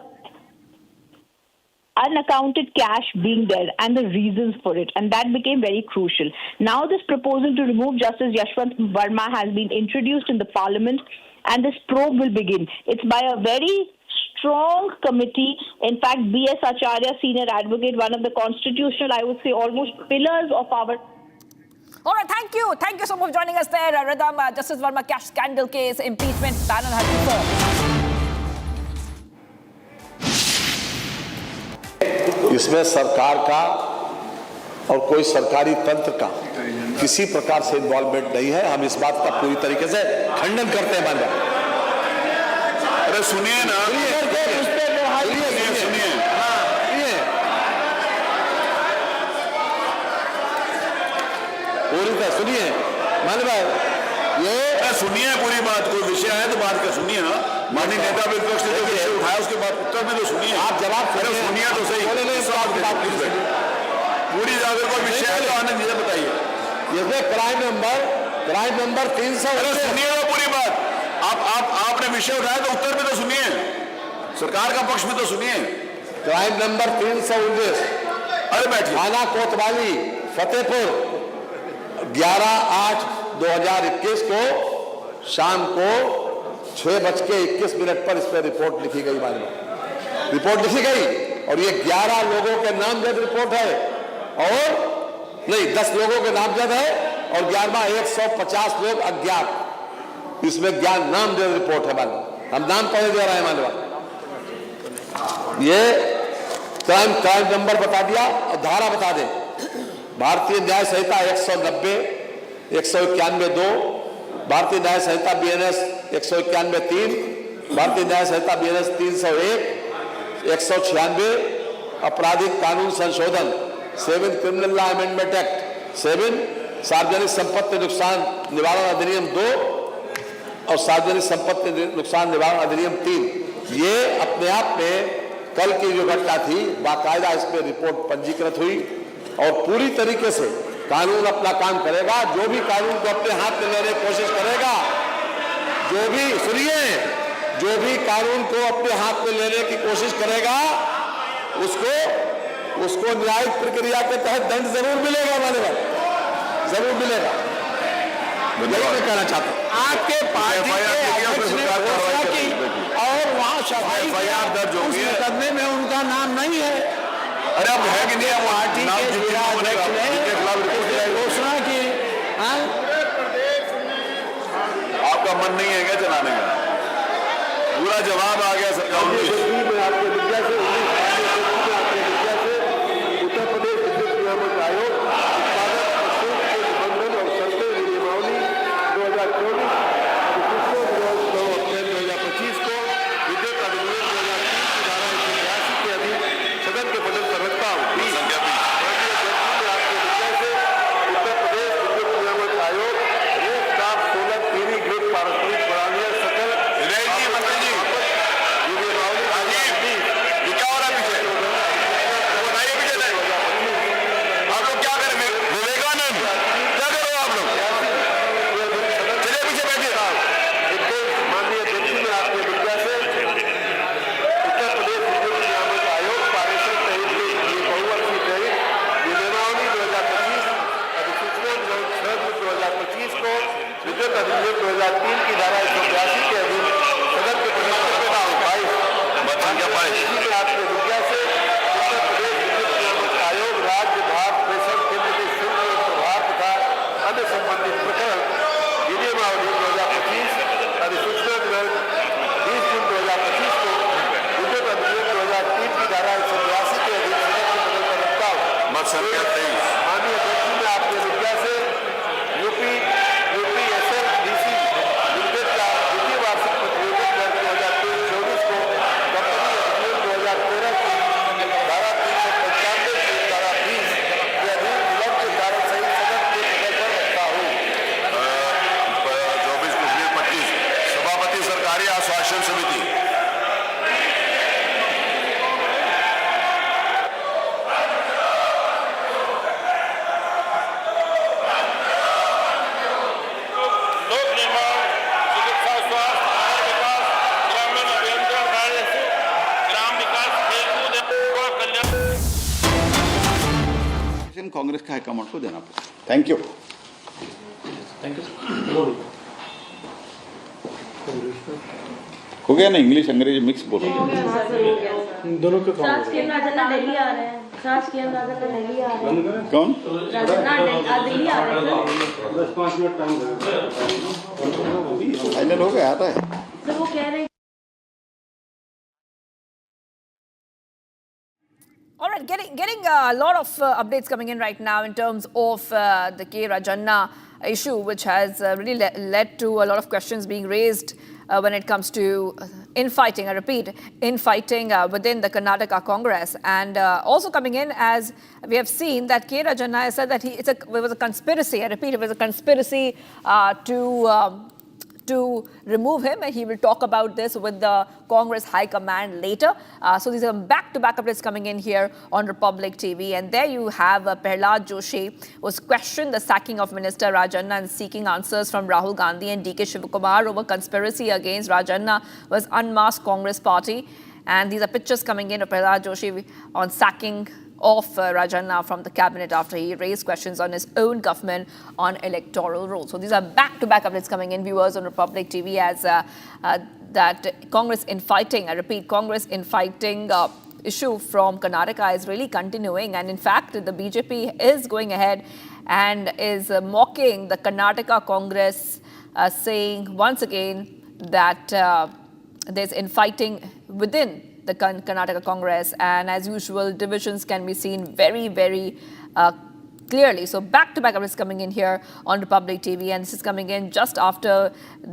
unaccounted cash being there and the reasons for it, and that became very crucial. Now this proposal to remove Justice Yashwant Verma has been introduced in the parliament and this probe will begin. It's by a very strong committee. In fact, B.S. Acharya, senior advocate, one of the constitutional, I would say almost pillars of our... All right, thank you. Thank you so much for joining us there. Rhythm, Justice Verma cash scandal case, impeachment panel has been formed. इसमें सरकार का और कोई सरकारी तंत्र का किसी प्रकार से इन्वॉल्वमेंट नहीं है। हम इस बात का पूरी तरीके से खंडन करते हैं। मानव अरे सुनिए ना, पूरी तरह सुनिए मानव भाई, ये सुनिए पूरी बात। कोई विषय है तो बात का सुनिए ना। माननीय नेता विपक्ष ने जो विषय उठाया उसके बाद उत्तर में तो सुनिए। आप जवाब सुनिए तो सही। पूरी अगर कोई विषय है तो आनंद जी बताइए। ये क्राइम नंबर 300। सुनिए ना पूरी बात। आपने विषय उठाया तो उत्तर में तो सुनिए, सरकार का पक्ष में तो सुनिए। क्राइम नंबर 319, अरे बैठिए। थाना कोतवाली, फतेहपुर, 11/8/2021 को शाम को 6:21 पर इस पर रिपोर्ट लिखी गई। रिपोर्ट लिखी गई और ये 11 लोगों के नामजद रिपोर्ट है, और नहीं 10 लोगों के नामजद है और 11वां 150 लोग अज्ञात। इसमें 11 नामजद रिपोर्ट है। हम नाम पढ़े दे रहे हैं। मानवा ये क्राइम नंबर बता दिया और धारा बता दें। भारतीय न्याय संहिता 190, 191(2), भारतीय न्याय संहिता BNS 191(3), भारतीय न्याय संहिता BNS 301, 196, आपराधिक कानून संशोधन 7, क्रिमिनल लॉ अमेंडमेंट एक्ट 7, सार्वजनिक संपत्ति नुकसान निवारण अधिनियम 2 और सार्वजनिक संपत्ति नुकसान निवारण अधिनियम 3। ये अपने आप में कल की जो घटना थी, बाकायदा इस पर रिपोर्ट पंजीकृत हुई और पूरी तरीके से कानून अपना काम करेगा। जो भी कानून को अपने हाथ में लेने की कोशिश करेगा, जो भी कानून को अपने हाथ में लेने की कोशिश करेगा, उसको न्यायिक प्रक्रिया के तहत दंड जरूर मिलेगा। मानव जरूर मिलेगा। मैं कहना चाहता हूँ आपके पार्टी के अध्यक्ष ने घोषणा की और वहाँ सफाई दर्ज हो गई, मुकदमे में उनका नाम नहीं है। अरे अब है कि नहीं? पार्टी के जिला अध्यक्ष ने घोषणा की। आपका मन नहीं है क्या चलाने का? पूरा जवाब आ गया सरकार में। आपके विद्या से उत्तर प्रदेश विद्युत नियामक आयोग निबंधन और शर्तें नियमावली 2024 2025 को विद्युत अधिनियम 2023 की धारा 182 के अधीन सदन के पटल पर रखता हूँ। उत्तर प्रदेश विद्युत नियामक आयोग रूफटॉप सोलर PV ग्रिड पारस्परिक प्रणालियां सकल अधिनियम 2003 की धारा 182 के अधीन सदन के प्रश्न आपके विज्ञा से उत्तर प्रदेश विद्युत संबंधित प्रकरण विनियमावली 2025 अधिसूचना दिनांक 20 जून 2025 को विद्युत अधिनियम 2003 की धारा 182 के अधीन सदन में बदलकर प्रस्ताव माननीय अध्यक्ष ने आपके विज्ञा से यूपीएसएलडीसी लिमिटेड का द्वितीय वार्षिक प्रतिवेदन कर 2023-24 को कंपनी अधिनियम 2013 की धारा 395 की धारा 20 के अधीन विलंब के कारण सहित सदन के बदल पर रखता हूँ। 24-25 सभापति सरकारी आश्वासन समिति। लोक निर्माण, चिकित्सा, स्वास्थ्य, नगर विकास, ग्रामीण अभियंत्रण, राजस्व, ग्राम विकास, खेलकूद एवं कल्याण कांग्रेस के हाईकमांड को देना पड़ेगा। Thank you. हो गया ना, इंग्लिश अंग्रेजी मिक्स बोलो। दोनों के काम दिल्ली आ रहे हैं। कौन? दिल्ली आ रहे हैं। 10-5 मिनट टाइम फाइनल हो गया, आता है। तो वो कह रहे हैं। All right, getting a lot of updates coming in right now in terms of the K. Rajanna issue, which has really led to a lot of questions being raised when it comes to infighting, I repeat, infighting within the Karnataka Congress. And also coming in, as we have seen, that K. Rajanna has said that it was a conspiracy, I repeat, it was a conspiracy to remove him, and he will talk about this with the Congress High Command later. So these are back-to-back updates coming in here on Republic TV. And there you have Prahlad Joshi, who's questioned the sacking of Minister Rajanna and seeking answers from Rahul Gandhi and DK Shivakumar over conspiracy against Rajanna was unmasked Congress party. And these are pictures coming in of Prahlad Joshi on sacking of Rajanna from the cabinet after he raised questions on his own government on electoral rules. So these are back-to-back updates coming in, viewers, on Republic TV, as that Congress infighting, I repeat, Congress infighting issue from Karnataka is really continuing. And in fact, the BJP is going ahead and is mocking the Karnataka Congress, saying once again that there's infighting within the Karnataka Congress, and as usual, divisions can be seen very, very clearly. So back-to-back updates coming in here on Republic TV, and this is coming in just after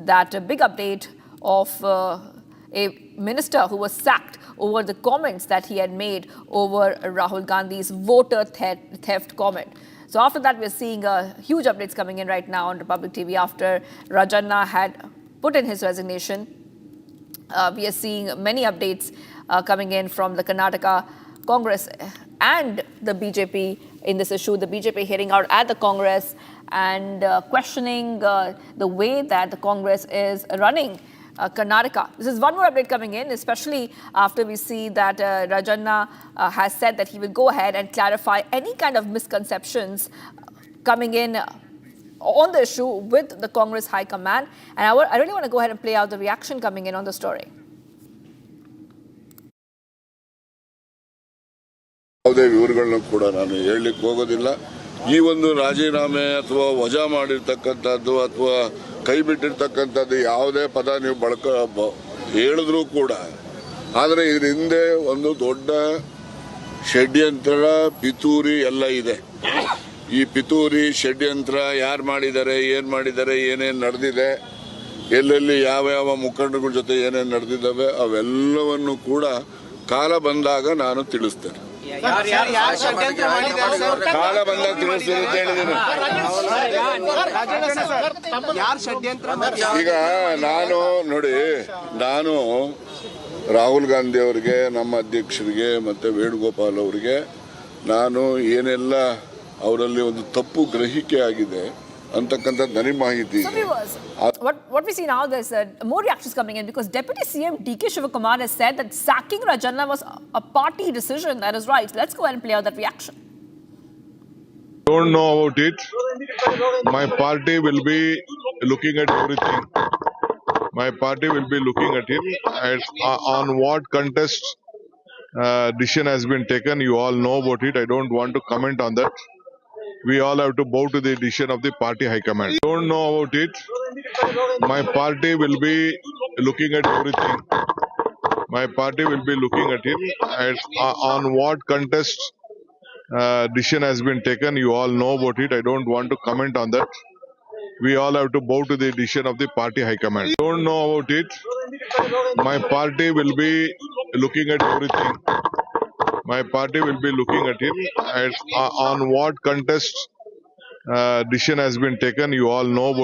that big update of a minister who was sacked over the comments that he had made over Rahul Gandhi's voter theft comment. So after that, we're seeing huge updates coming in right now on Republic TV after Rajanna had put in his resignation. We are seeing many updates coming in from the Karnataka Congress and the BJP in this issue. The BJP heading out at the Congress and questioning the way that the Congress is running Karnataka. This is one more update coming in, especially after we see that Rajanna has said that he will go ahead and clarify any kind of misconceptions coming in on the issue with the Congress High Command. And I really want to go ahead and play out the reaction coming in on the story. ಯಾವುದೇ ವಿವರಗಳನ್ನು ಕೂಡ ನಾನು ಹೇಳಲಿಕ್ಕೆ ಹೋಗೋದಿಲ್ಲ. ಈ ಒಂದು ರಾಜೀನಾಮೆ ಅಥವಾ ವಜಾ ಮಾಡಿರ್ತಕ್ಕಂಥದ್ದು ಅಥವಾ ಕೈ ಬಿಟ್ಟಿರ್ತಕ್ಕಂಥದ್ದು ಯಾವುದೇ ಪದ ನೀವು ಹೇಳಿದ್ರೂ ಕೂಡ, ಆದರೆ ಇದರ ಹಿಂದೆ ಒಂದು ದೊಡ್ಡ ಷಡ್ಯಂತ್ರ, ಪಿತೂರಿ ಎಲ್ಲ ಇದೆ. ಈ ಪಿತೂರಿ ಷಡ್ಯಂತ್ರ ಯಾರು ಮಾಡಿದ್ದಾರೆ, ಏನ್ ಮಾಡಿದ್ದಾರೆ, ಏನೇನು ನಡೆದಿದೆ, ಎಲ್ಲೆಲ್ಲಿ ಯಾವ ಯಾವ ಮುಖಂಡಗಳ ಜೊತೆ ಏನೇನು ನಡೆದಿದ್ದಾವೆ ಅವೆಲ್ಲವನ್ನು ಕೂಡ ಕಾಲ ಬಂದಾಗ ನಾನು ತಿಳಿಸ್ತೇನೆ. ಕಾಲ ಬಂದಾಗ ತಿಳಿಸ್ತೇನೆ ಅಂತ ಹೇಳಿದ್ದೀನಿ. ಈಗ ನಾನು ರಾಹುಲ್ ಗಾಂಧಿ ಅವರಿಗೆ, ನಮ್ಮ ಅಧ್ಯಕ್ಷರಿಗೆ ಮತ್ತೆ ವೇಣುಗೋಪಾಲ್ ಅವರಿಗೆ ನಾನು ಏನೆಲ್ಲ ಅವರಲ್ಲಿ ಒಂದು ತಪ್ಪು ಗ್ರಹಿಕೆ ಆಗಿದೆ ಅಂತಕ್ಕಂಥ ನನಗೆ ಮಾಹಿತಿ ಇದೆ. What we see now, there's more reactions coming in because Deputy CM DK Shivakumar has said that sacking Rajanna was a party decision. That is right. Let's go ahead and play out that reaction. Don't know about it. My party will be looking at everything. My party will be looking at it and on what contest decision has been taken. You all know about it. I don't want to comment on that. We all have to bow to the decision of the party high command. Don't know about it. My party will be looking at everything. My party will be looking at it and on what contest decision has been taken. You all know about it. I don't want to comment on that. We all have to bow to the decision of the party high command. Don't know about it. My party will be looking at everything. My party will be looking at it and on what contest decision has been taken. You all know about